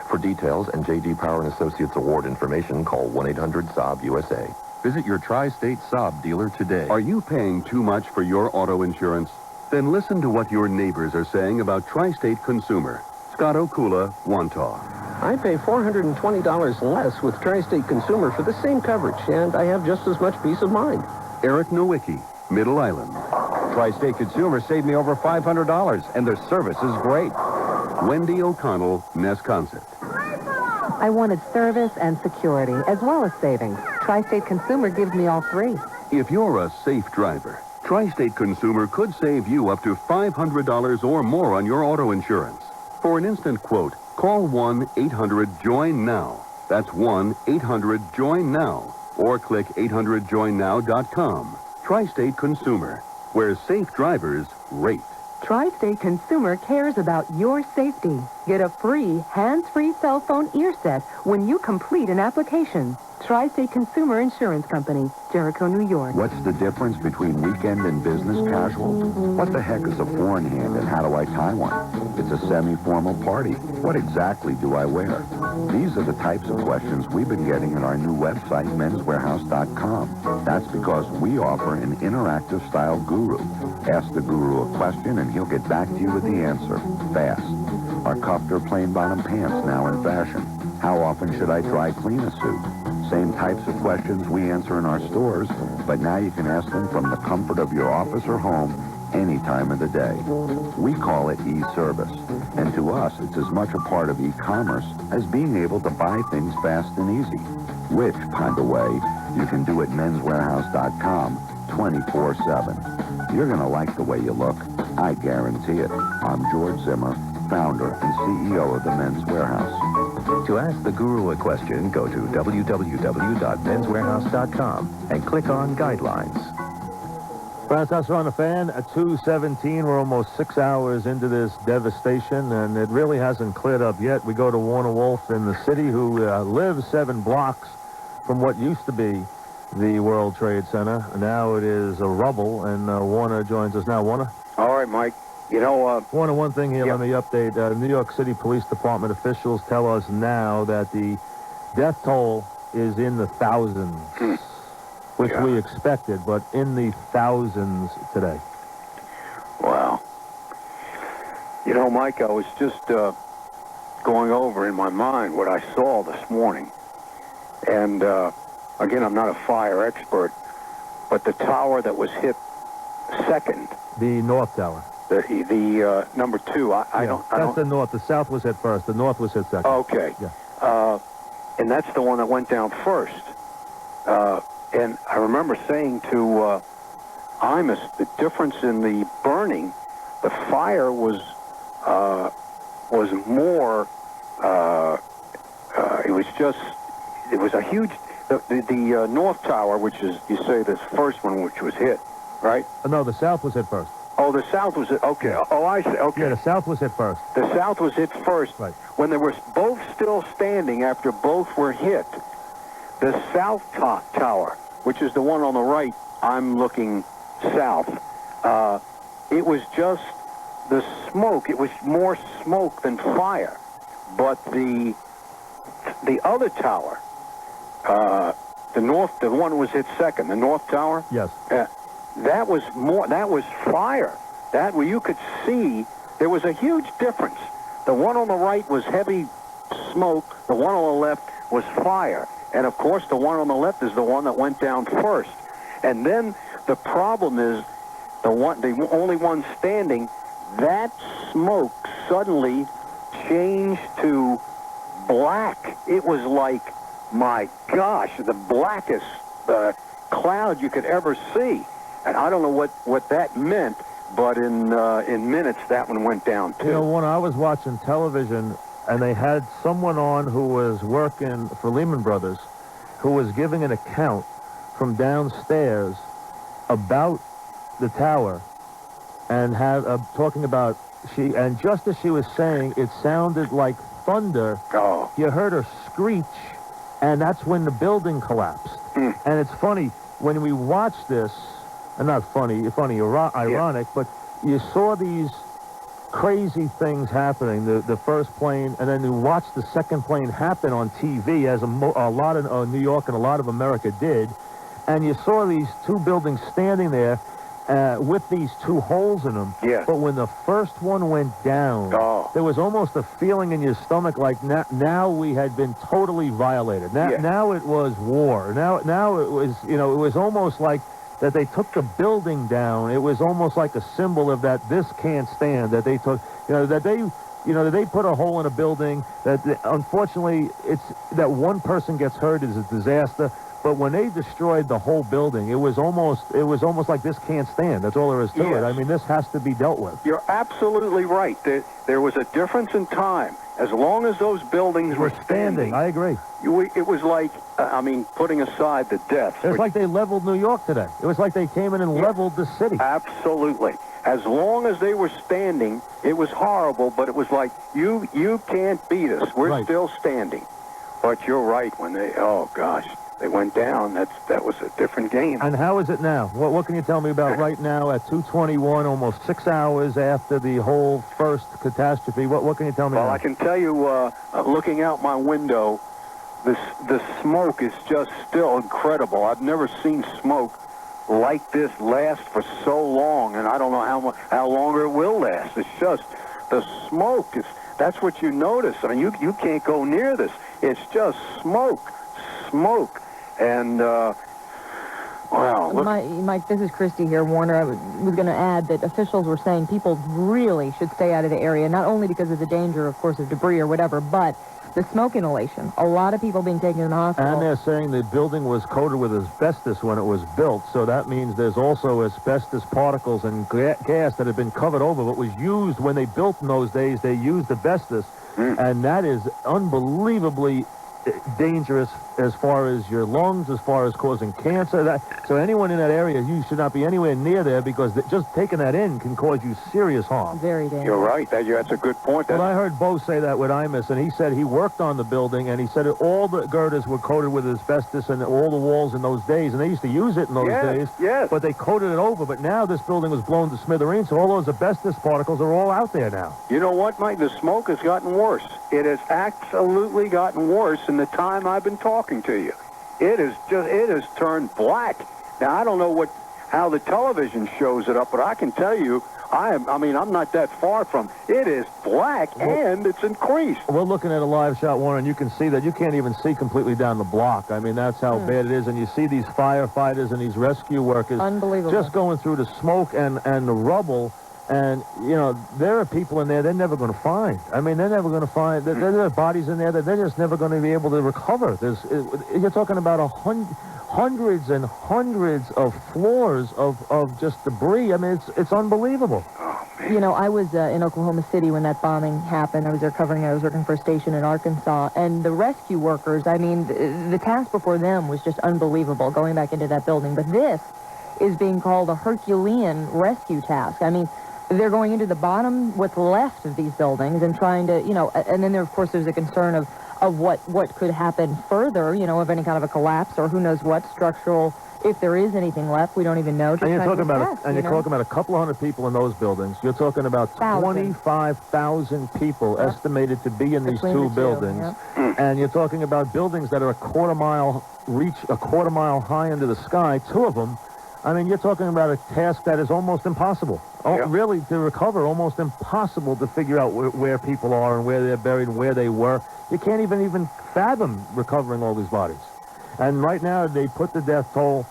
For details and J.D. Power and Associates award information, call 1-800-SAAB-USA. Visit your Tri-State Saab dealer today. Are you paying too much for your auto insurance? Then listen to what your neighbors are saying about Tri-State Consumer. Scott Okula, Wantagh. I pay $420 less with Tri-State Consumer for the same coverage, and I have just as much peace of mind. Eric Nowicki, Middle Island. Tri-State Consumer saved me over $500, and their service is great. Wendy O'Connell, Nesconset. I wanted service and security, as well as savings. Tri-State Consumer gives me all three. If you're a safe driver, Tri-State Consumer could save you up to $500 or more on your auto insurance. For an instant quote, call 1-800-JOIN-NOW. That's 1-800-JOIN-NOW. Or click 800joinnow.com. Tri-State Consumer, where safe drivers rate. Tri-State Consumer cares about your safety. Get a free, hands-free cell phone ear set when you complete an application. Tri-State Consumer Insurance Company, Jericho, New York. What's the difference between weekend and business casual? What the heck is a four-in-hand and how do I tie one? It's a semi-formal party. What exactly do I wear? These are the types of questions we've been getting at our new website, menswearhouse.com. That's because we offer an interactive style guru. Ask the guru a question and he'll get back to you with the answer fast. Are cuffed or plain bottom pants now in fashion? How often should I dry clean a suit? Same types of questions we answer in our stores, but now you can ask them from the comfort of your office or home any time of the day. We call it e-service, and to us it's as much a part of e-commerce as being able to buy things fast and easy, which, by the way, you can do at menswarehouse.com 24/7. You're going to like the way you look. I guarantee it. I'm George Zimmer, founder and CEO of the Men's Warehouse. To ask the guru a question, go to www.menswarehouse.com and click on Guidelines. Brown's on the fan at 2:17. We're almost 6 hours into this devastation, and it really hasn't cleared up yet. We go to Warner Wolf in the city, who lives 7 blocks from what used to be the World Trade Center. Now it is a rubble, and Warner joins us now. Warner? All right, Mike. You know, Warner, one thing here, let me update. New York City Police Department officials tell us now that the death toll is in the thousands, which we expected, but in the thousands today. Wow. You know, Mike, I was just going over in my mind what I saw this morning. And, again, I'm not a fire expert, but the tower that was hit second. The North Tower. The number 2. I don't. That's the North. The South was hit first. The North was hit second. Okay. Yeah. And that's the one that went down first. And I remember saying to Imus, the difference in the burning, the fire was more. It was a huge. The North Tower, which is, you say, this first one, which was hit, right? No, the South was hit first. Oh, the South was hit. Okay. Oh, I see. Okay. Yeah, the South was hit first. The South was hit first. Right. When they were both still standing after both were hit, the South Tower, which is the one on the right, I'm looking south, it was just the smoke. It was more smoke than fire. But the other tower, the one was hit second, the North Tower? Yes. That was fire. That where you could see there was a huge difference. The one on the right was heavy smoke. The one on the left was fire. And of course, the one on the left is the one that went down first. And then the problem is the only one standing. That smoke suddenly changed to black. It was like, my gosh, the blackest cloud you could ever see. And I don't know what that meant, but in minutes, that one went down, too. You know, when I was watching television, and they had someone on who was working for Lehman Brothers, who was giving an account from downstairs about the tower, and talking about and just as she was saying, it sounded like thunder. Oh. You heard her screech, and that's when the building collapsed. And it's funny, when we watched this, and not funny, ironic, but you saw these crazy things happening, the first plane, and then you watched the second plane happen on TV, as a lot of New York and a lot of America did, and you saw these 2 buildings standing there with these 2 holes in them. Yes. But when the first one went down, there was almost a feeling in your stomach like now we had been totally violated. Now it was war. Now it was, it was almost like that they took the building down. It was almost like a symbol of that this can't stand, that they took, that they put a hole in a building, that unfortunately it's that one person gets hurt is a disaster. But when they destroyed the whole building, it was almost like this can't stand. That's all there is to it. I mean, this has to be dealt with. You're absolutely right. There was a difference in time. As long as those buildings were standing. I agree. It was like, putting aside the deaths. It's like they leveled New York today. It was like they came in and leveled the city. Absolutely. As long as they were standing, it was horrible, but it was like, you can't beat us. We're still standing. But you're right. When they went down, that was a different game. And how is it now? What can you tell me about right now at 2:21, almost 6 hours after the whole first catastrophe? What can you tell me Well, now? I can tell you, looking out my window, the smoke is just still incredible. I've never seen smoke like this last for so long, and I don't know how longer it will last. It's just, the smoke is, That's what you notice. I mean, you can't go near this. It's just smoke. And, wow. Mike, this is Christy here, Warner. I was going to add that officials were saying people really should stay out of the area, not only because of the danger, of course, of debris or whatever, but the smoke inhalation. A lot of people being taken to the hospital. And they're saying the building was coated with asbestos when it was built, so that means there's also asbestos particles and gas that have been covered over. What was used when they built in those days, they used asbestos, and that is unbelievably dangerous as far as your lungs, as far as causing cancer. So anyone in that area, you should not be anywhere near there, because just taking that in can cause you serious harm. Very dangerous. You're right. That's a good point. Well, I heard Bo say that with Imus, and he said he worked on the building, and he said that all the girders were coated with asbestos and all the walls in those days, and they used to use it in those days. Yes. But they coated it over. But now this building was blown to smithereens, so all those asbestos particles are all out there now. You know what, Mike? The smoke has gotten worse. It has absolutely gotten worse in the time I've been talking to you. It has turned black. Now, I don't know how the television shows it up, but I can tell you, I'm not that far from. It is black, and it's increased. We're looking at a live shot, Warren, and you can see that you can't even see completely down the block. I mean, that's how bad it is. And you see these firefighters and these rescue workers just going through the smoke and the rubble. And, you know, there are people in there they're never going to find. I mean, they're never going to find. There are bodies in there that they're just never going to be able to recover. You're talking about hundreds and hundreds of floors of just debris. I mean, it's unbelievable. You know, I was in Oklahoma City when that bombing happened. I was working for a station in Arkansas. And the rescue workers, I mean, the task before them was just unbelievable, going back into that building. But this is being called a Herculean rescue task. I mean, they're going into the bottom, what's left of these buildings, and trying to, you know, and then of course there's a concern of what could happen further, you know, of any kind of a collapse or who knows what structural, if there is anything left, we don't even know. And you're talking about a couple of hundred people in those buildings. You're talking about 25,000 people estimated to be in these two buildings. And you're talking about buildings that are a quarter mile high into the sky, two of them. I mean, you're talking about a task that is almost impossible. Really, to recover, almost impossible to figure out where people are and where they're buried and where they were. You can't even fathom recovering all these bodies. And right now, they put the death toll,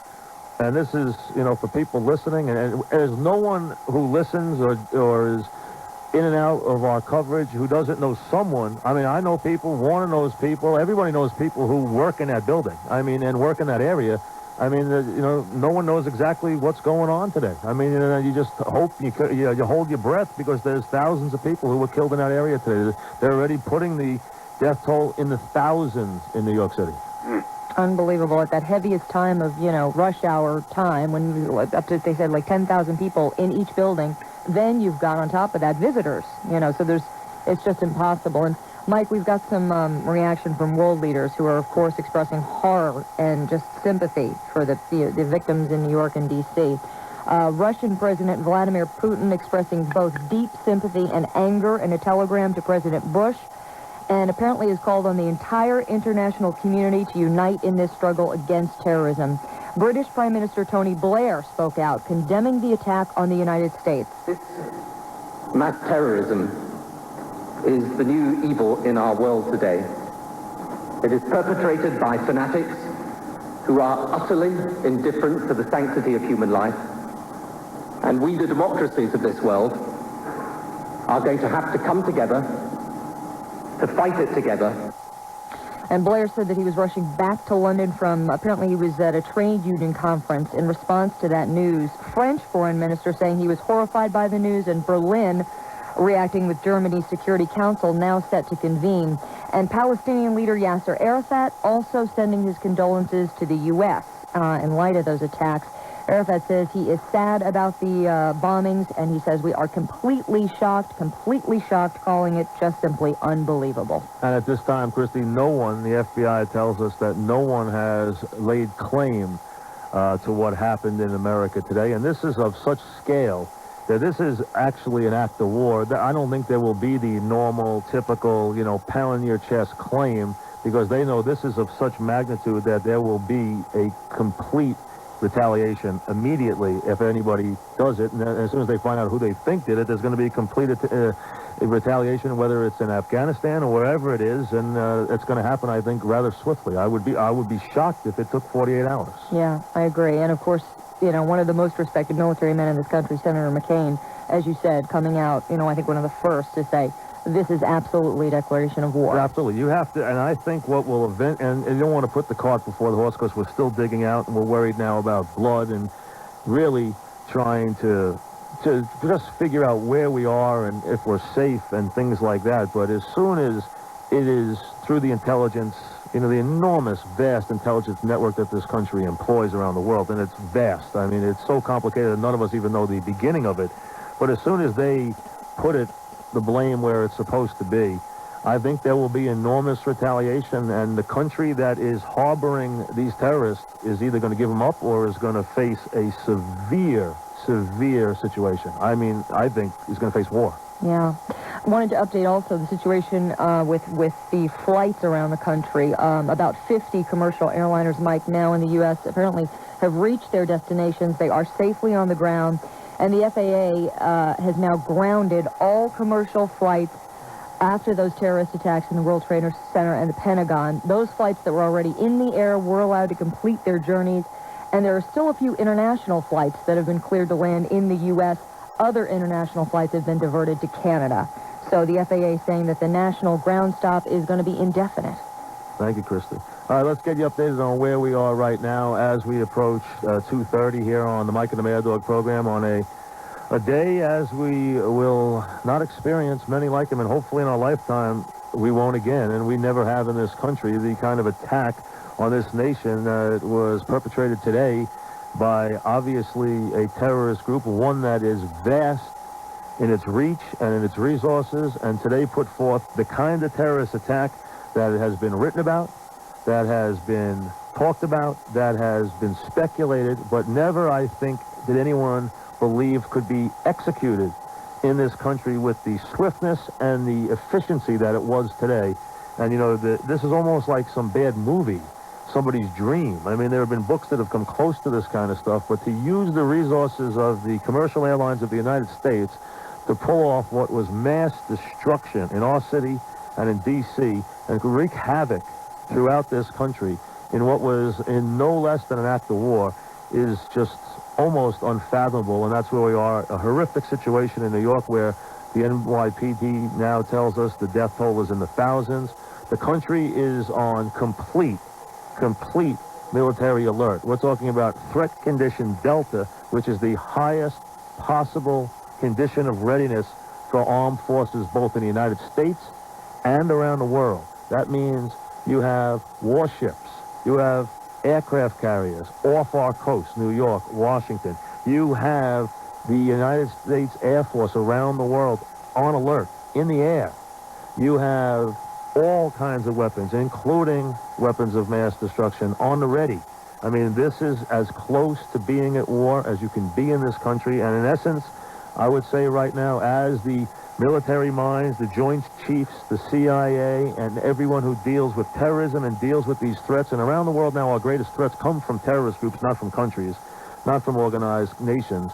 and this is, you know, for people listening, and there's no one who listens or is in and out of our coverage who doesn't know someone. I mean, I know people, Warner knows people, everybody knows people who work in that building. I mean, and work in that area. I mean, you know, no one knows exactly what's going on today. I mean, you just hope you hold your breath, because there's thousands of people who were killed in that area today. They're already putting the death toll in the thousands in New York City. Unbelievable. At that heaviest time of, you know, rush hour time, when up to, they said, like 10,000 people in each building, then you've got on top of that visitors, you know, so it's just impossible. And Mike, we've got some reaction from world leaders who are, of course, expressing horror and just sympathy for the victims in New York and D.C. Russian President Vladimir Putin expressing both deep sympathy and anger in a telegram to President Bush, and apparently has called on the entire international community to unite in this struggle against terrorism. British Prime Minister Tony Blair spoke out, condemning the attack on the United States. This mass terrorism is the new evil in our world today. It is perpetrated by fanatics who are utterly indifferent to the sanctity of human life. And we, the democracies of this world, are going to have to come together to fight it together. And Blair said that he was rushing back to London from, apparently he was at a trade union conference in response to that news. French Foreign Minister saying he was horrified by the news, and Berlin reacting with Germany's Security Council now set to convene. And Palestinian leader Yasser Arafat also sending his condolences to the U.S. In light of those attacks. Arafat says he is sad about the bombings, and he says we are completely shocked, calling it just simply unbelievable. And at this time, Christy, no one, the FBI tells us that no one has laid claim to what happened in America today. And this is of such scale that this is actually an act of war. I don't think there will be the normal, typical, you know, pound your chest claim, because they know this is of such magnitude that there will be a complete retaliation immediately if anybody does it. And as soon as they find out who they think did it, there's going to be complete retaliation, whether it's in Afghanistan or wherever it is, and it's going to happen, I think, rather swiftly. I would be shocked if it took 48 hours. Yeah, I agree. And of course, one of the most respected military men in this country, Senator McCain, as you said, coming out, I think one of the first to say, this is absolutely a declaration of war. Absolutely. You have to, and I think what will and you don't want to put the cart before the horse, because we're still digging out, and we're worried now about blood and really trying to just figure out where we are and if we're safe and things like that. But as soon as it is through the intelligence, the enormous, vast intelligence network that this country employs around the world, and it's vast. I mean, it's so complicated that none of us even know the beginning of it. But as soon as they put the blame where it's supposed to be, I think there will be enormous retaliation, and the country that is harboring these terrorists is either going to give them up or is going to face a severe situation. I mean, I think he's going to face war. Yeah. I wanted to update also the situation with the flights around the country. About 50 commercial airliners, Mike, now in the U.S. apparently have reached their destinations. They are safely on the ground, and the FAA has now grounded all commercial flights after those terrorist attacks in the World Trade Center and the Pentagon. Those flights that were already in the air were allowed to complete their journeys, and there are still a few international flights that have been cleared to land in the U.S. Other international flights have been diverted to Canada. So the FAA is saying that the national ground stop is going to be indefinite. Thank you, Christy. All right, let's get you updated on where we are right now as we approach 2:30 here on the Mike and the Mad Dog program on a day as we will not experience many like them, and hopefully in our lifetime we won't again, and we never have in this country the kind of attack on this nation that was perpetrated today by obviously a terrorist group, one that is vast in its reach and in its resources, and today put forth the kind of terrorist attack that has been written about, that has been talked about, that has been speculated, but never, I think, did anyone believe could be executed in this country with the swiftness and the efficiency that it was today. And, this is almost like some bad movie, somebody's dream. I mean, there have been books that have come close to this kind of stuff, but to use the resources of the commercial airlines of the United States to pull off what was mass destruction in our city and in D.C. and wreak havoc throughout this country in what was in no less than an act of war is just almost unfathomable. And that's where we are, a horrific situation in New York where the NYPD now tells us the death toll is in the thousands. The country is on complete military alert. We're talking about threat condition Delta, which is the highest possible condition of readiness for armed forces both in the United States and around the world. That means you have warships, you have aircraft carriers off our coast, New York, Washington. You have the United States Air Force around the world on alert, in the air. You have all kinds of weapons, including weapons of mass destruction, on the ready. I mean, this is as close to being at war as you can be in this country. And in essence, I would say right now, as the military minds, the Joint Chiefs, the CIA, and everyone who deals with terrorism and deals with these threats, and around the world now our greatest threats come from terrorist groups, not from countries, not from organized nations,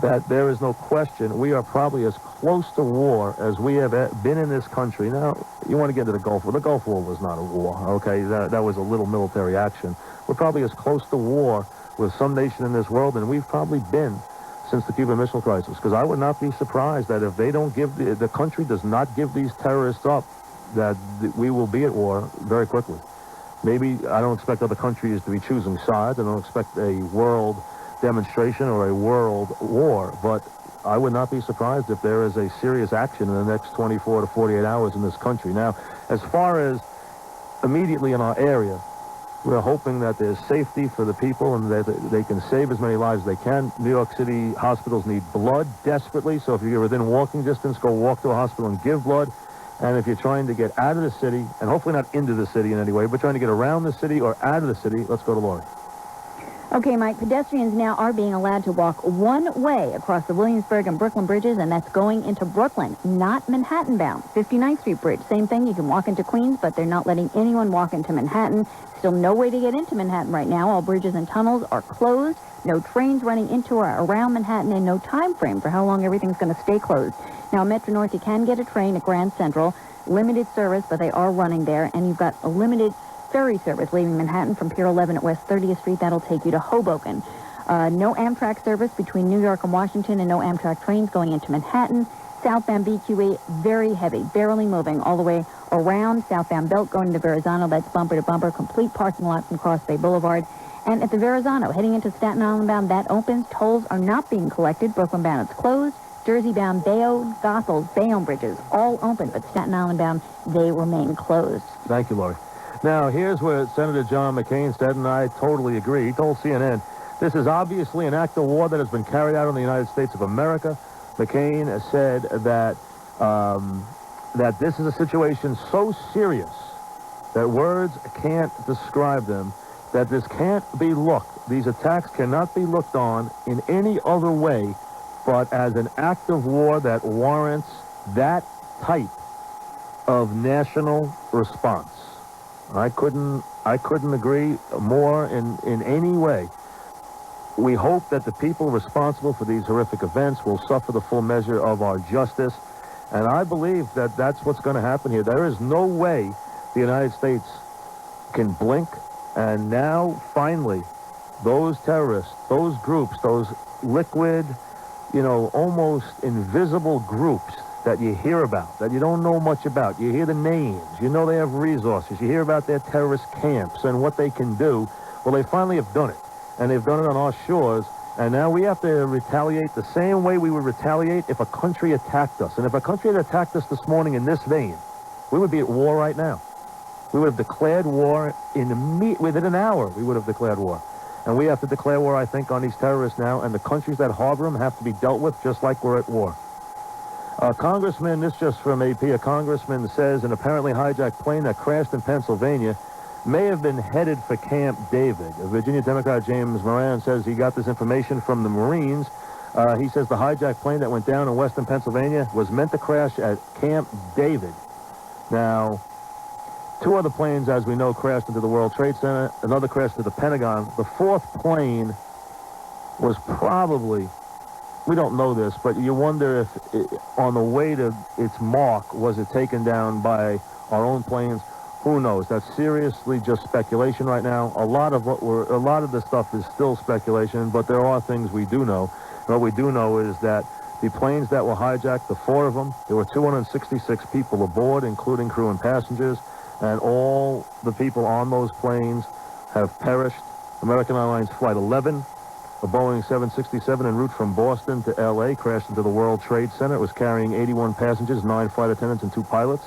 that there is no question we are probably as close to war as we have been in this country. Now, you want to get into the Gulf War. The Gulf War was not a war, okay? That was a little military action. We're probably as close to war with some nation in this world than we've probably been since the Cuban Missile Crisis, because I would not be surprised that if they don't give, the country does not give these terrorists up, that we will be at war very quickly. Maybe I don't expect other countries to be choosing sides. I don't expect a world demonstration or a world war, but I would not be surprised if there is a serious action in the next 24 to 48 hours in this country. Now, as far as immediately in our area, we're hoping that there's safety for the people and that they can save as many lives as they can. New York City hospitals need blood desperately, so if you're within walking distance, go walk to a hospital and give blood. And if you're trying to get out of the city, and hopefully not into the city in any way, but trying to get around the city or out of the city, let's go to Lori. Okay, Mike, pedestrians now are being allowed to walk one way across the Williamsburg and Brooklyn bridges, and that's going into Brooklyn, not Manhattan bound. 59th Street Bridge, same thing. You can walk into Queens, but they're not letting anyone walk into Manhattan. Still no way to get into Manhattan right now. All bridges and tunnels are closed. No trains running into or around Manhattan, and no time frame for how long everything's going to stay closed. Now, Metro North, you can get a train at Grand Central. Limited service, but they are running there. And you've got a limited ferry service leaving Manhattan from Pier 11 at West 30th Street. That'll take you to Hoboken. No Amtrak service between New York and Washington, and no Amtrak trains going into Manhattan. Southbound BQE, very heavy, barely moving all the way around. Southbound Belt going to Verrazano, that's bumper to bumper, complete parking lot from Cross Bay Boulevard. And at the Verrazano, heading into Staten Island bound, that opens. Tolls are not being collected. Brooklyn bound, it's closed. Jersey bound, Bayonne, Goethals, Bayonne bridges, all open, but Staten Island bound, they remain closed. Thank you, Lori. Now, here's where Senator John McCain said, and I totally agree. He told CNN, this is obviously an act of war that has been carried out in the United States of America. McCain said that that this is a situation so serious that words can't describe them, that this can't be these attacks cannot be looked on in any other way but as an act of war that warrants that type of national response. I couldn't agree more in any way. We hope that the people responsible for these horrific events will suffer the full measure of our justice, and I believe that that's what's going to happen here. There is no way the United States can blink, and now, finally, those terrorists, those groups, those liquid, almost invisible groups that you hear about, that you don't know much about. You hear the names. You know they have resources. You hear about their terrorist camps and what they can do. Well, they finally have done it. And they've done it on our shores, and now we have to retaliate the same way we would retaliate if a country attacked us. And if a country had attacked us this morning in this vein, we would be at war right now. We would have declared war within an hour. We would have declared war. And we have to declare war, I think, on these terrorists now, and the countries that harbor them have to be dealt with just like we're at war. A congressman, this just from AP, a congressman says an apparently hijacked plane that crashed in Pennsylvania may have been headed for Camp David. Virginia Democrat James Moran says he got this information from the Marines. He says the hijacked plane that went down in western Pennsylvania was meant to crash at Camp David. Now, two other planes, as we know, crashed into the World Trade Center. Another crashed to the Pentagon. The fourth plane was probably, we don't know this, but you wonder if on the way to its mark, was it taken down by our own planes? Who knows? That's seriously just speculation right now. A lot of this stuff is still speculation, but there are things we do know. What we do know is that the planes that were hijacked, the four of them, there were 266 people aboard, including crew and passengers, and all the people on those planes have perished. American Airlines Flight 11, a Boeing 767 en route from Boston to L.A., crashed into the World Trade Center. It was carrying 81 passengers, 9 flight attendants, and 2 pilots.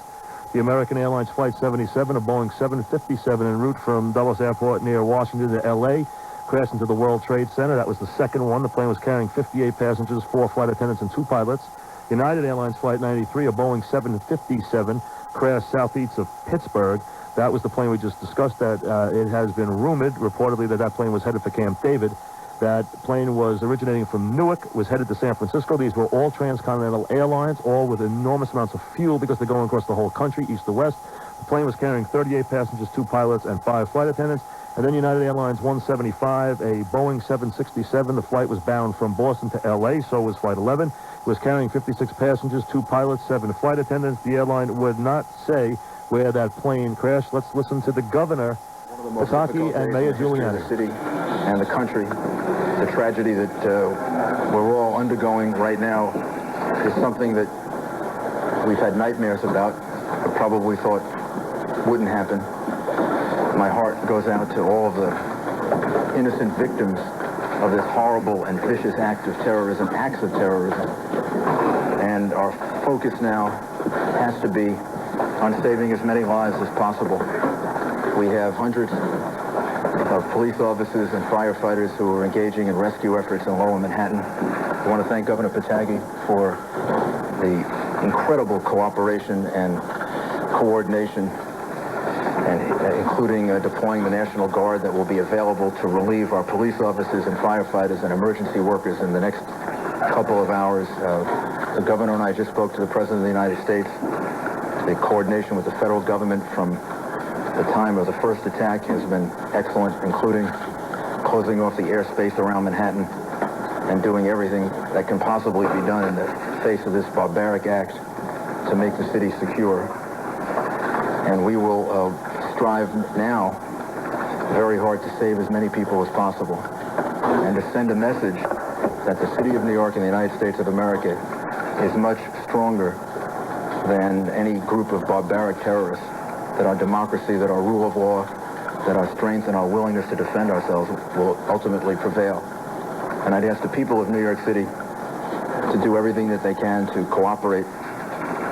The American Airlines Flight 77, a Boeing 757 en route from Dulles Airport near Washington to L.A., crashed into the World Trade Center. That was the second one. The plane was carrying 58 passengers, 4 flight attendants, and 2 pilots. United Airlines Flight 93, a Boeing 757, crashed southeast of Pittsburgh. That was the plane we just discussed. That it has been rumored, reportedly, that plane was headed for Camp David. That plane was originating from Newark, was headed to San Francisco. These were all transcontinental airlines, all with enormous amounts of fuel because they're going across the whole country, east to west. The plane was carrying 38 passengers, 2 pilots, and 5 flight attendants. And then United Airlines 175, a Boeing 767. The flight was bound from Boston to L.A., so was Flight 11. It was carrying 56 passengers, 2 pilots, 7 flight attendants. The airline would not say where that plane crashed. Let's listen to the governor, Pataki, and Mayor Giuliani. The city and the country. The tragedy that we're all undergoing right now is something that we've had nightmares about, but probably thought wouldn't happen. My heart goes out to all of the innocent victims of this horrible and vicious acts of terrorism. And our focus now has to be on saving as many lives as possible. We have hundreds of police officers and firefighters who are engaging in rescue efforts in Lower Manhattan. I want to thank Governor Pataki for the incredible cooperation and coordination, and including deploying the National Guard that will be available to relieve our police officers and firefighters and emergency workers in the next couple of hours. The governor and I just spoke to the President of the United States. The coordination with the federal government from the time of the first attack has been excellent, including closing off the airspace around Manhattan. and doing everything that can possibly be done in the face of this barbaric act to make the city secure. And we will strive now very hard to save as many people as possible and to send a message that the city of New York and the United States of America is much stronger than any group of barbaric terrorists, that our democracy, that our rule of law, that our strength and our willingness to defend ourselves will ultimately prevail. And I'd ask the people of New York City to do everything that they can to cooperate,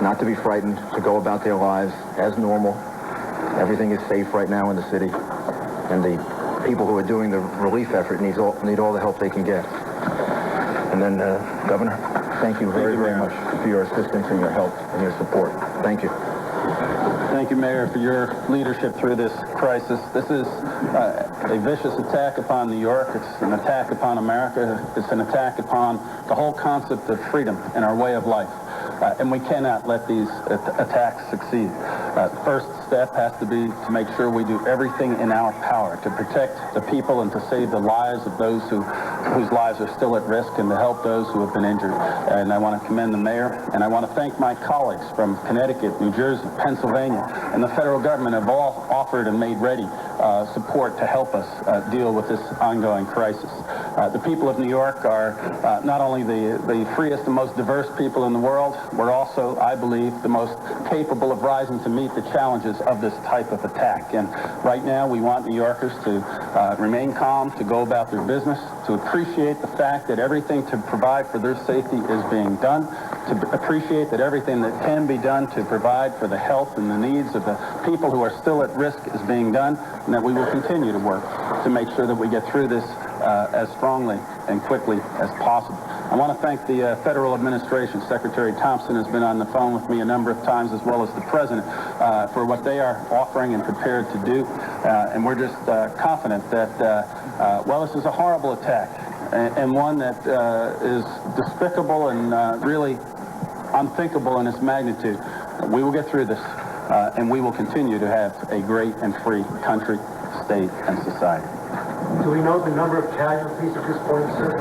not to be frightened, to go about their lives as normal. Everything is safe right now in the city, and the people who are doing the relief effort need all the help they can get. And then, Governor, thank you very, very much for your assistance and your help and your support. Thank you. Thank you, Mayor, for your leadership through this crisis. This is a vicious attack upon New York. It's an attack upon America. It's an attack upon the whole concept of freedom and our way of life. And we cannot let these attacks succeed. The first step has to be to make sure we do everything in our power to protect the people and to save the lives of those whose lives are still at risk and to help those who have been injured. And I want to commend the mayor, and I want to thank my colleagues from Connecticut, New Jersey, Pennsylvania, and the federal government have all offered and made ready support to help us deal with this ongoing crisis. The people of New York are not only the freest and most diverse people in the world, we're also, I believe, the most capable of rising to meet the challenges of this type of attack. And right now, we want New Yorkers to remain calm, to go about their business, to appreciate the fact that everything to provide for their safety is being done, to appreciate that everything that can be done to provide for the health and the needs of the people who are still at risk is being done, and that we will continue to work to make sure that we get through this as strongly and quickly as possible. I want to thank the federal administration. Secretary Thompson has been on the phone with me a number of times, as well as the president, for what they are offering and prepared to do. And we're just confident that, well, this is a horrible attack and one that is despicable and really unthinkable in its magnitude. We will get through this, and we will continue to have a great and free country, state, and society. Do we know the number of casualties at this point, sir?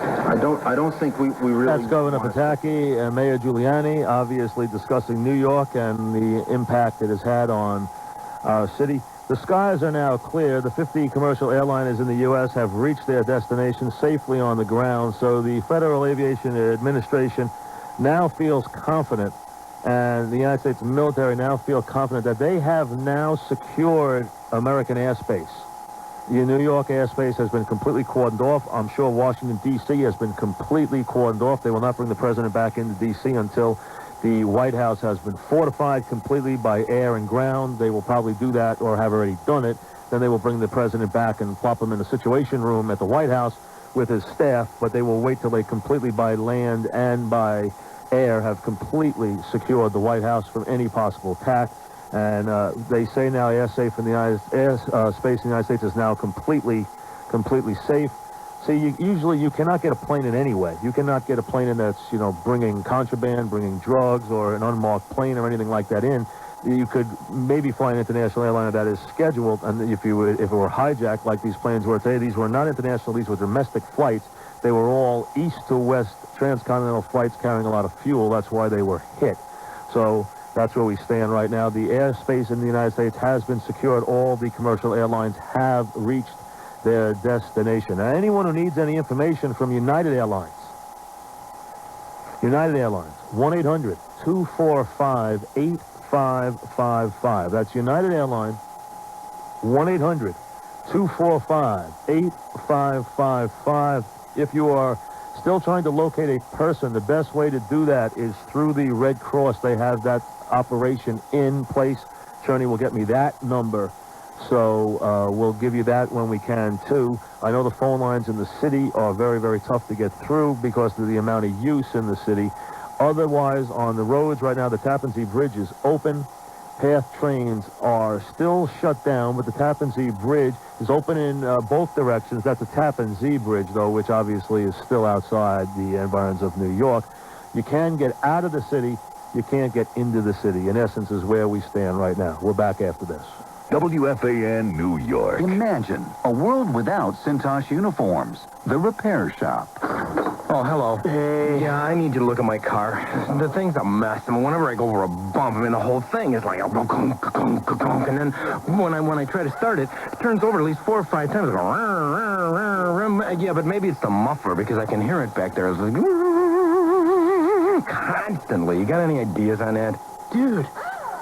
I don't think we really... That's Governor Pataki and Mayor Giuliani, obviously discussing New York and the impact it has had on our city. The skies are now clear. The 50 commercial airliners in the U.S. have reached their destination safely on the ground, so the Federal Aviation Administration now feels confident, and the United States military now feel confident that they have now secured American airspace. The New York airspace has been completely cordoned off. I'm sure Washington, D.C. has been completely cordoned off. They will not bring the president back into D.C. until the White House has been fortified completely by air and ground. They will probably do that or have already done it. Then they will bring the president back and plop him in a situation room at the White House with his staff, but they will wait till they completely by land and by air have completely secured the White House from any possible attack. And they say now airspace in the United States is now completely safe. See, usually you cannot get a plane in any way. You cannot get a plane in that's, bringing contraband, bringing drugs, or an unmarked plane or anything like that in. You could maybe fly an international airliner that is scheduled, and if it were hijacked like these planes were today, these were not international, these were domestic flights. They were all east to west transcontinental flights carrying a lot of fuel. That's why they were hit. So that's where we stand right now. The airspace in the United States has been secured. All the commercial airlines have reached their destination. Now, anyone who needs any information from United Airlines, 1-800-245-8555. That's United Airlines, 1-800-245-8555. If you are still trying to locate a person, the best way to do that is through the Red Cross. They have that operation in place. Cherney will get me that number, so we'll give you that when we can, too. I know the phone lines in the city are very, very tough to get through because of the amount of use in the city. Otherwise, on the roads right now, the Tappan Zee Bridge is open. Path trains are still shut down, but the Tappan Zee Bridge is open in both directions. That's the Tappan Zee Bridge, though, which obviously is still outside the environs of New York. You can get out of the city. You can't get into the city. In essence, is where we stand right now. We're back after this. WFAN New York. Imagine a world without Cintosh uniforms. The Repair Shop. Oh, hello. Hey. Yeah, I need you to look at my car. The thing's a mess. I mean, whenever I go over a bump, I mean, the whole thing is like a gunk, and then when I try to start it, it turns over at least 4 or 5 times. Yeah, but maybe it's the muffler because I can hear it back there. It's like constantly. You got any ideas on that? Dude,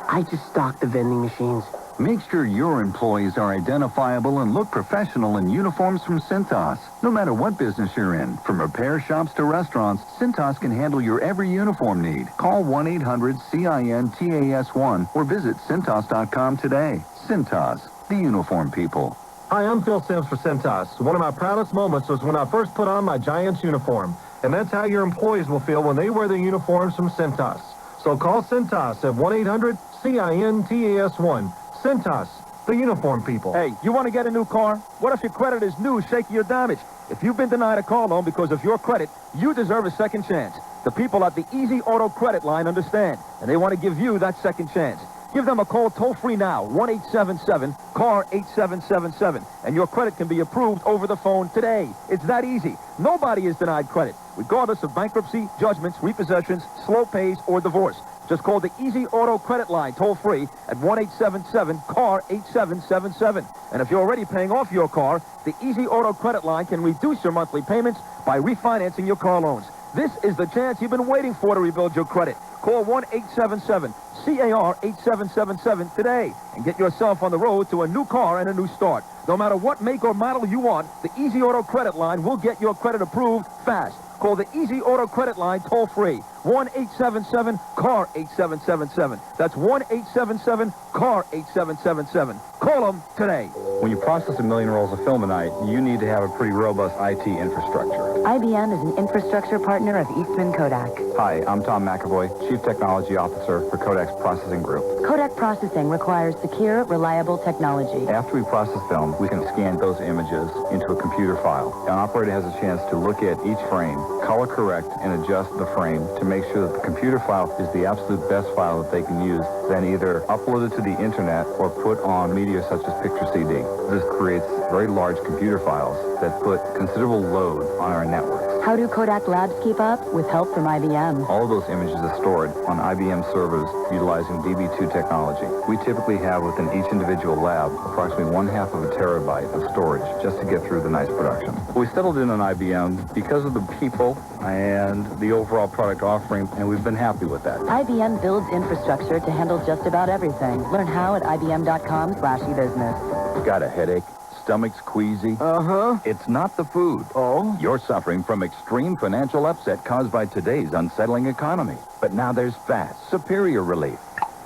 I just stocked the vending machines. Make sure your employees are identifiable and look professional in uniforms from Cintas. No matter what business you're in, from repair shops to restaurants, Cintas can handle your every uniform need. Call 1-800-CINTAS1 or visit Cintas.com today. Cintas, the uniform people. Hi, I'm Phil Sims for Cintas. One of my proudest moments was when I first put on my Giants uniform. And that's how your employees will feel when they wear their uniforms from Cintas. So call Cintas at 1-800-CINTAS1. Cintas, the uniform people. Hey, you want to get a new car? What if your credit is new, shaky, or damaged? If you've been denied a car loan because of your credit, you deserve a second chance. The people at the Easy Auto Credit Line understand, and they want to give you that second chance. Give them a call toll-free now, 1-877-CAR-8777, and your credit can be approved over the phone today. It's that easy. Nobody is denied credit, regardless of bankruptcy, judgments, repossessions, slow pays, or divorce. Just call the Easy Auto Credit Line toll-free at 1-877-CAR-8777. And if you're already paying off your car, the Easy Auto Credit Line can reduce your monthly payments by refinancing your car loans. This is the chance you've been waiting for to rebuild your credit. Call 1-877-CAR-8777 today and get yourself on the road to a new car and a new start. No matter what make or model you want, the Easy Auto Credit Line will get your credit approved fast. Call the Easy Auto Credit Line toll-free, 1-877-CAR-8777. That's 1-877-CAR-8777. Call them today. When you process 1 million rolls of film a night, you need to have a pretty robust IT infrastructure. IBM is an infrastructure partner of Eastman Kodak. Hi, I'm Tom McAvoy, Chief Technology Officer for Kodak's Processing Group. Kodak processing requires secure, reliable technology. After we process film, we can scan those images into a computer file. An operator has a chance to look at each frame, color correct, and adjust the frame to make sure that the computer file is the absolute best file that they can use, then either upload it to the internet or put on media such as picture CD. This creates very large computer files that put considerable load on our networks. How do Kodak labs keep up? With help from IBM. All of those images are stored on IBM servers utilizing DB2 technology. We typically have within each individual lab approximately 1/2 of a terabyte of storage just to get through the night's production. We settled in on IBM because of the people and the overall product offering, and we've been happy with that. IBM builds infrastructure to handle just about everything. Learn how at IBM.com/ebusiness. Got a headache? Stomach's queasy? Uh-huh. It's not the food. Oh? You're suffering from extreme financial upset caused by today's unsettling economy. But now there's fast, superior relief.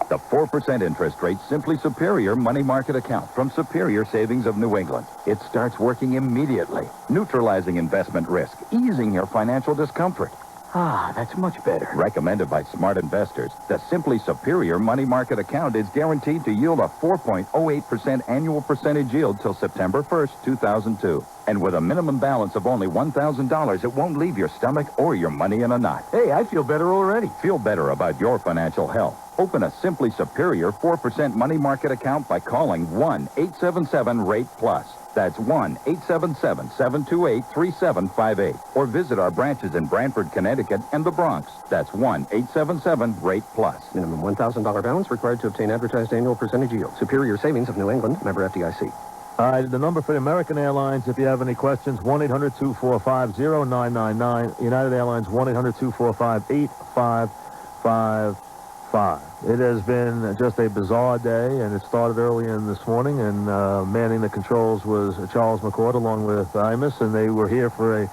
The 4% interest rate Simply Superior money market account from Superior Savings of New England. It starts working immediately, neutralizing investment risk, easing your financial discomfort. Ah, that's much better. Recommended by smart investors, the Simply Superior money market account is guaranteed to yield a 4.08% annual percentage yield till September 1st, 2002. And with a minimum balance of only $1,000, it won't leave your stomach or your money in a knot. Hey, I feel better already. Feel better about your financial health. Open a Simply Superior 4% money market account by calling 1-877-RATE-PLUS. That's 1-877-728-3758. Or visit our branches in Branford, Connecticut, and the Bronx. That's 1-877-RATE-PLUS. Minimum $1,000 balance required to obtain advertised annual percentage yield. Superior Savings of New England, member FDIC. The number for the American Airlines, if you have any questions, 1-800-245-0999. United Airlines, 1-800-245-8555. It has been just a bizarre day, and it started early in this morning, and manning the controls was Charles McCord along with Imus, and they were here for a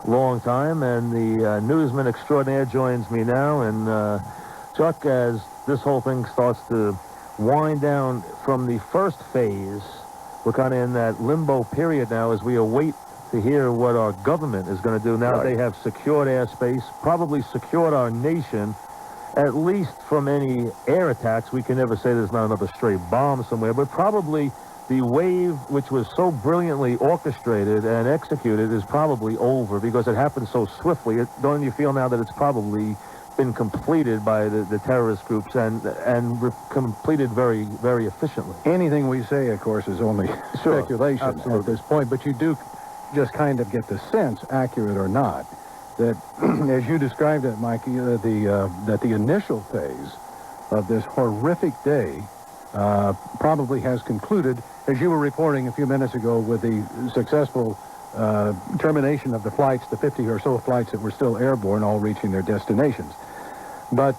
long time, and the newsman extraordinaire joins me now, and Chuck, as this whole thing starts to wind down from the first phase, we're kind of in that limbo period now as we await to hear what our government is going to do now that they have secured airspace, probably secured our nation, at least from any air attacks. We can never say there's not another stray bomb somewhere, but probably the wave, which was so brilliantly orchestrated and executed, is probably over because it happened so swiftly. Don't you feel now that it's probably been completed by the terrorist groups and completed very, very efficiently? Anything we say, of course, is only speculation at this point, but you do just kind of get the sense, accurate or not, that, as you described it, Mikey, that the initial phase of this horrific day probably has concluded, as you were reporting a few minutes ago, with the successful termination of the flights, the 50 or so flights that were still airborne, all reaching their destinations. But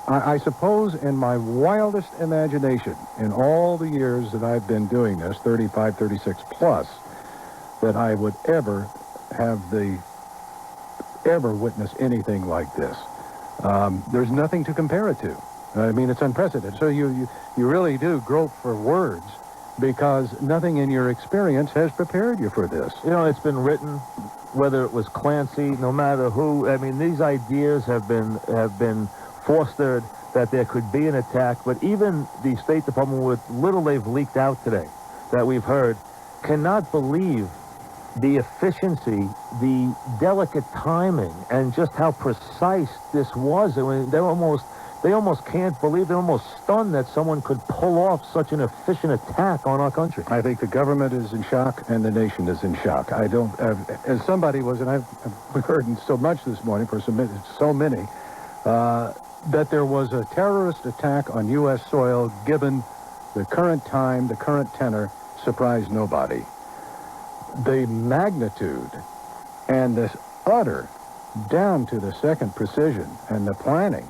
I suppose in my wildest imagination, in all the years that I've been doing this, 35, 36 plus, that I would ever witness anything like this. There's nothing to compare it to. I mean, it's unprecedented. So you really do grope for words, because nothing in your experience has prepared you for this. You know, it's been written, whether it was Clancy, no matter who. I mean, these ideas have been fostered that there could be an attack, but even the State Department, with little they've leaked out today that we've heard, cannot believe the efficiency, the delicate timing, and just how precise this was. I mean, they almost can't believe, they're almost stunned that someone could pull off such an efficient attack on our country. I think the government is in shock and the nation is in shock. I don't, as somebody was, and I've heard so much this morning for so many, that there was a terrorist attack on U.S. soil, given the current time, the current tenor, surprised nobody. The magnitude and this utter, down to the second precision and the planning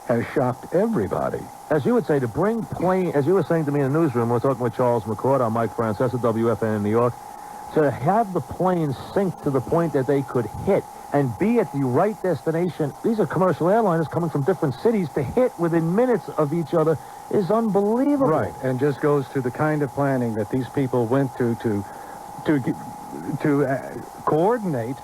has shocked everybody. As you would say, to bring plane, as you were saying to me in the newsroom, we're talking with Charles McCord, I'm Mike Francesa, WFAN in New York, to have the planes sink to the point that they could hit and be at the right destination. These are commercial airliners coming from different cities. To hit within minutes of each other is unbelievable. Right, and just goes to the kind of planning that these people went through to coordinate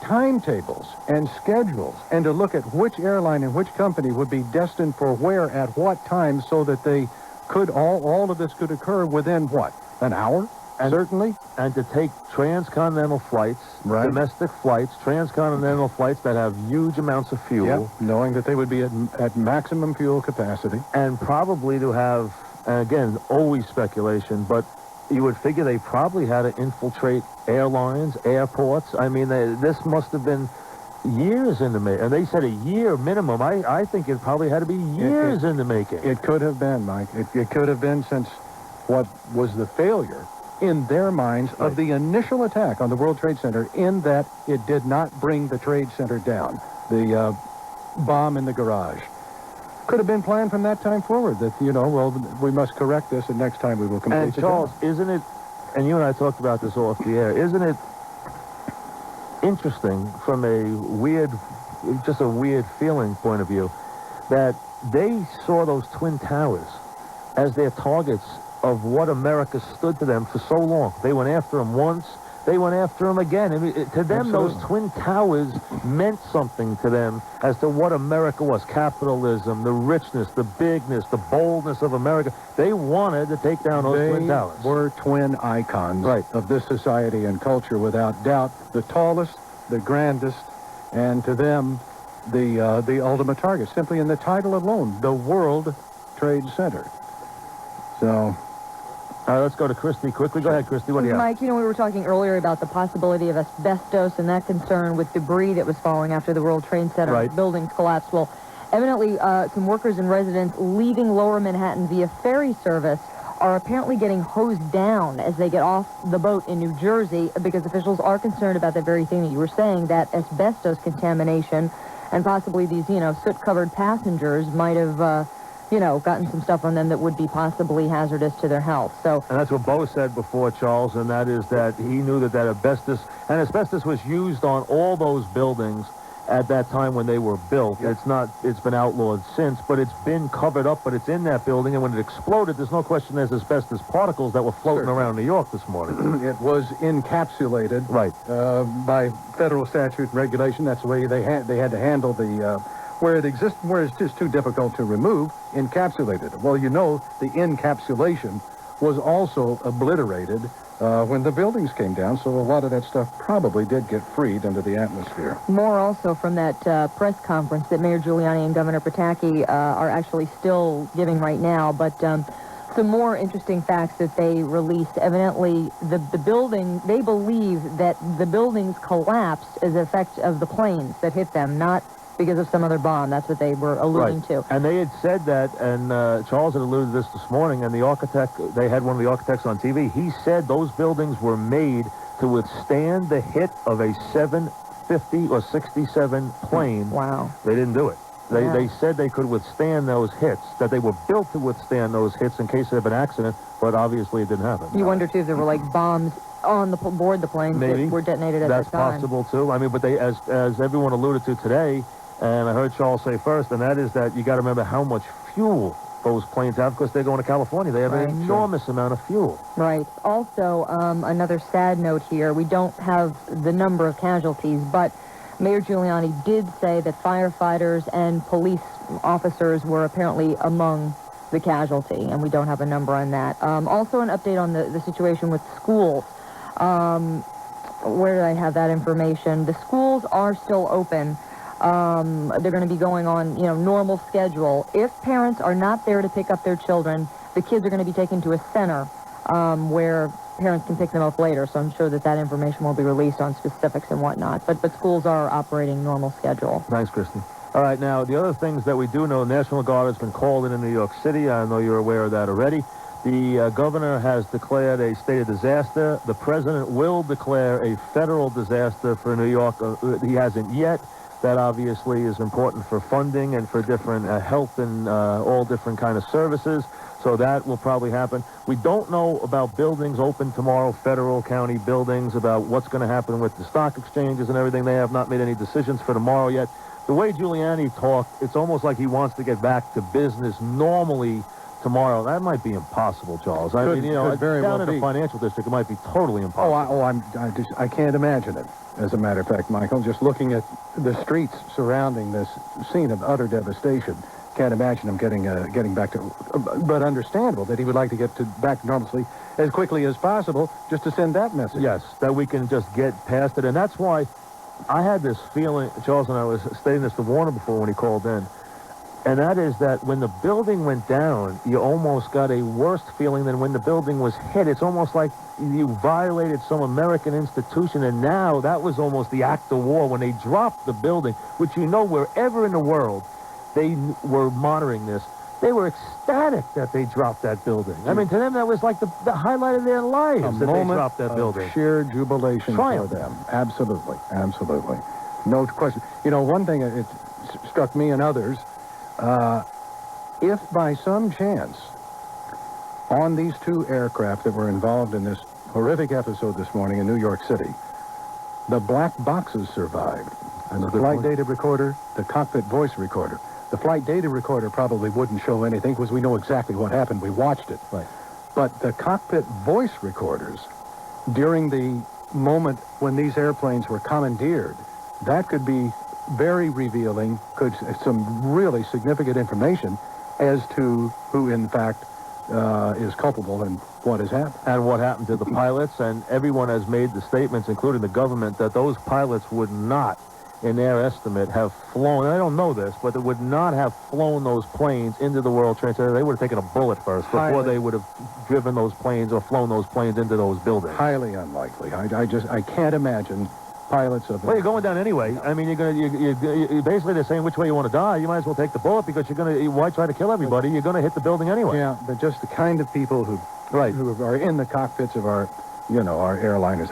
timetables and schedules, and to look at which airline and which company would be destined for where at what time, so that they could, all of this could occur within what, an hour? And certainly. And to take transcontinental flights, right, domestic flights, transcontinental flights that have huge amounts of fuel. Yep, knowing that they would be at maximum fuel capacity. And probably to have, and again, always speculation, but you would figure they probably had to infiltrate airlines, airports. I mean, this must have been years in the making. And they said a year minimum. I think it probably had to be years in the making. It could have been, Mike. It could have been, since what was the failure in their minds of the initial attack on the World Trade Center, in that it did not bring the Trade Center down. The bomb in the garage could have been planned from that time forward, that, you know, well, we must correct this, and next time we will complete and the Charles, job. Isn't it, and you and I talked about this off the air, isn't it interesting from just a weird feeling point of view, that they saw those Twin Towers as their targets of what America stood to them for so long. They went after them once, they went after them again. I mean, to them, absolutely, those Twin Towers meant something to them as to what America was. Capitalism, the richness, the bigness, the boldness of America. They wanted to take down those Twin Towers. They were twin icons of this society and culture, without doubt. The tallest, the grandest, and to them, the ultimate target. Simply in the title alone, the World Trade Center. So... let's go to Christy quickly. Go ahead, Christy. What do you have? Mike, you know, we were talking earlier about the possibility of asbestos and that concern with debris that was falling after the World Trade Center buildings collapsed. Well, evidently, some workers and residents leaving Lower Manhattan via ferry service are apparently getting hosed down as they get off the boat in New Jersey, because officials are concerned about that very thing that you were saying, that asbestos contamination, and possibly these, you know, soot-covered passengers might have... gotten some stuff on them that would be possibly hazardous to their health. So, and that's what Bo said before, Charles, and that is that he knew that asbestos was used on all those buildings at that time when they were built. Yep. It's been outlawed since, but it's been covered up, but it's in that building, and when it exploded, there's no question there's asbestos particles that were floating around New York this morning. It was encapsulated by federal statute and regulation. That's the way they had to handle the... where it's just too difficult to remove, encapsulated. Well, you know, the encapsulation was also obliterated when the buildings came down, so a lot of that stuff probably did get freed into the atmosphere. More also from that press conference that Mayor Giuliani and Governor Pataki are actually still giving right now, but some more interesting facts that they released. Evidently, the building, they believe that the buildings collapsed as an effect of the planes that hit them, not because of some other bomb. That's what they were alluding to. And they had said that, and Charles had alluded to this morning, and the architect, they had one of the architects on TV, he said those buildings were made to withstand the hit of a 750 or 67 plane. Wow. They didn't do it. They said they could withstand those hits, that they were built to withstand those hits in case of an accident, but obviously it didn't happen. You wonder, too, if there were, like, bombs on the board the planes Maybe. that were detonated at That's the time. possible, too. I mean, but they, as everyone alluded to today, and I heard Charles say first, and that is that you got to remember how much fuel those planes have, because they're going to California. They have an enormous amount of fuel. Right. Also, another sad note here. We don't have the number of casualties, but Mayor Giuliani did say that firefighters and police officers were apparently among the casualty, and we don't have a number on that. Also, an update on the situation with schools. Where did I have that information? The schools are still open. They're going to be going on, normal schedule. If parents are not there to pick up their children, the kids are going to be taken to a center where parents can pick them up later. So I'm sure that information will be released on specifics and whatnot. But schools are operating normal schedule. Thanks, Christy. All right, now, the other things that we do know, National Guard has been called in New York City. I know you're aware of that already. The governor has declared a state of disaster. The president will declare a federal disaster for New York. He hasn't yet. That obviously is important for funding and for different health and all different kind of services. So that will probably happen. We don't know about buildings open tomorrow, federal, county buildings, about what's going to happen with the stock exchanges and everything. They have not made any decisions for tomorrow yet. The way Giuliani talked, it's almost like he wants to get back to business normally tomorrow. That might be impossible, Charles. I mean, down in the financial district, it might be totally impossible. I can't imagine it. As a matter of fact, Michael, just looking at the streets surrounding this scene of utter devastation, can't imagine him getting back to. But understandable that he would like to get back to normalcy as quickly as possible, just to send that message. Yes, that we can just get past it, and that's why I had this feeling. Charles and I was stating this to Warner before when he called in. And that is that when the building went down, you almost got a worse feeling than when the building was hit. It's almost like you violated some American institution, and now that was almost the act of war when they dropped the building, which wherever in the world they were monitoring this, they were ecstatic that they dropped that building. I mean, to them, that was like the highlight of their lives, that they dropped that building. Sheer jubilation for them. Absolutely. Absolutely. No question. One thing, it struck me and others, if by some chance on these two aircraft that were involved in this horrific episode this morning in New York City, the black boxes survived. And the flight data recorder, the cockpit voice recorder. The flight data recorder probably wouldn't show anything because we know exactly what happened. We watched it. Right. But the cockpit voice recorders, during the moment when these airplanes were commandeered, that could be very revealing, some really significant information as to who, in fact, is culpable and what has happened. And what happened to the pilots, and everyone has made the statements, including the government, that those pilots would not, in their estimate, have flown, and I don't know this, but they would not have flown those planes into the World Trade Center. They would have taken a bullet first before they would have driven those planes or flown those planes into those buildings. Highly unlikely. I can't imagine pilots of... Well, you're going down anyway. I mean, you're basically they're saying which way you want to die. You might as well take the bullet because why try to kill everybody? You're going to hit the building anyway. Yeah, but just the kind of people who are in the cockpits of our airliners,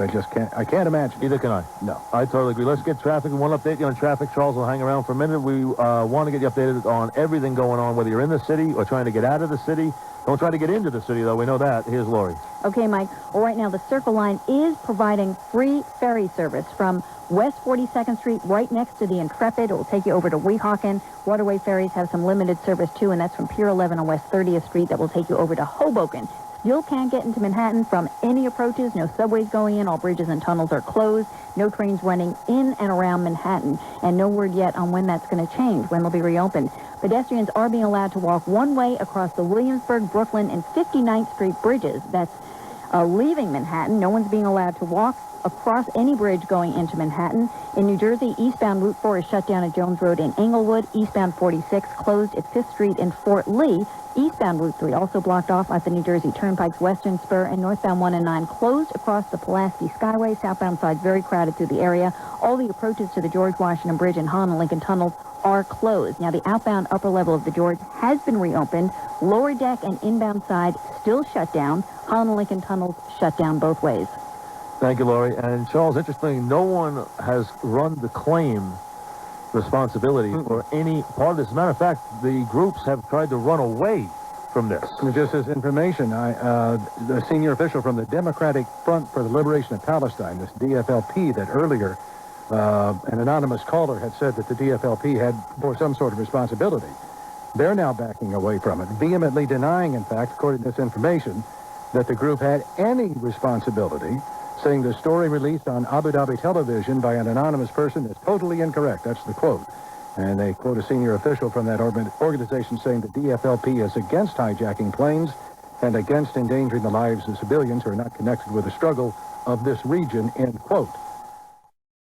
I can't imagine. Either can I. No. I totally agree. Let's get traffic. We want to update you on traffic. Charles will hang around for a minute. We want to get you updated on everything going on, whether you're in the city or trying to get out of the city. Don't try to get into the city, though. We know that. Here's Lori. Okay, Mike. Well, right now, the Circle Line is providing free ferry service from West 42nd Street right next to the Intrepid. It will take you over to Weehawken. Waterway ferries have some limited service, too, and that's from Pier 11 on West 30th Street. That will take you over to Hoboken. Still can't get into Manhattan from any approaches. No subways going in. All bridges and tunnels are closed. No trains running in and around Manhattan. And no word yet on when that's going to change, when they'll be reopened. Pedestrians are being allowed to walk one way across the Williamsburg, Brooklyn, and 59th Street bridges. That's leaving Manhattan. No one's being allowed to walk across any bridge going into Manhattan. In New Jersey, eastbound Route 4 is shut down at Jones Road in Englewood. Eastbound 46 closed at 5th Street in Fort Lee. Eastbound Route 3 also blocked off at the New Jersey Turnpike's Western Spur, and northbound 1 and 9 closed across the Pulaski Skyway. Southbound side very crowded through the area. All the approaches to the George Washington Bridge and Hahn and Lincoln tunnels are closed. Now, the outbound upper level of the George has been reopened. Lower deck and inbound side still shut down. Hahn and Lincoln tunnels shut down both ways. Thank you, Lori. And Charles, interestingly, no one has run the claim responsibility for any part of this. As a matter of fact, the groups have tried to run away from this. Just as information, the senior official from the Democratic Front for the Liberation of Palestine, this DFLP, that earlier an anonymous caller had said that the DFLP had bore some sort of responsibility. They're now backing away from it, vehemently denying, in fact, according to this information, that the group had any responsibility, saying the story released on Abu Dhabi television by an anonymous person is totally incorrect. That's the quote. And they quote a senior official from that organization saying the DFLP is against hijacking planes and against endangering the lives of civilians who are not connected with the struggle of this region, end quote.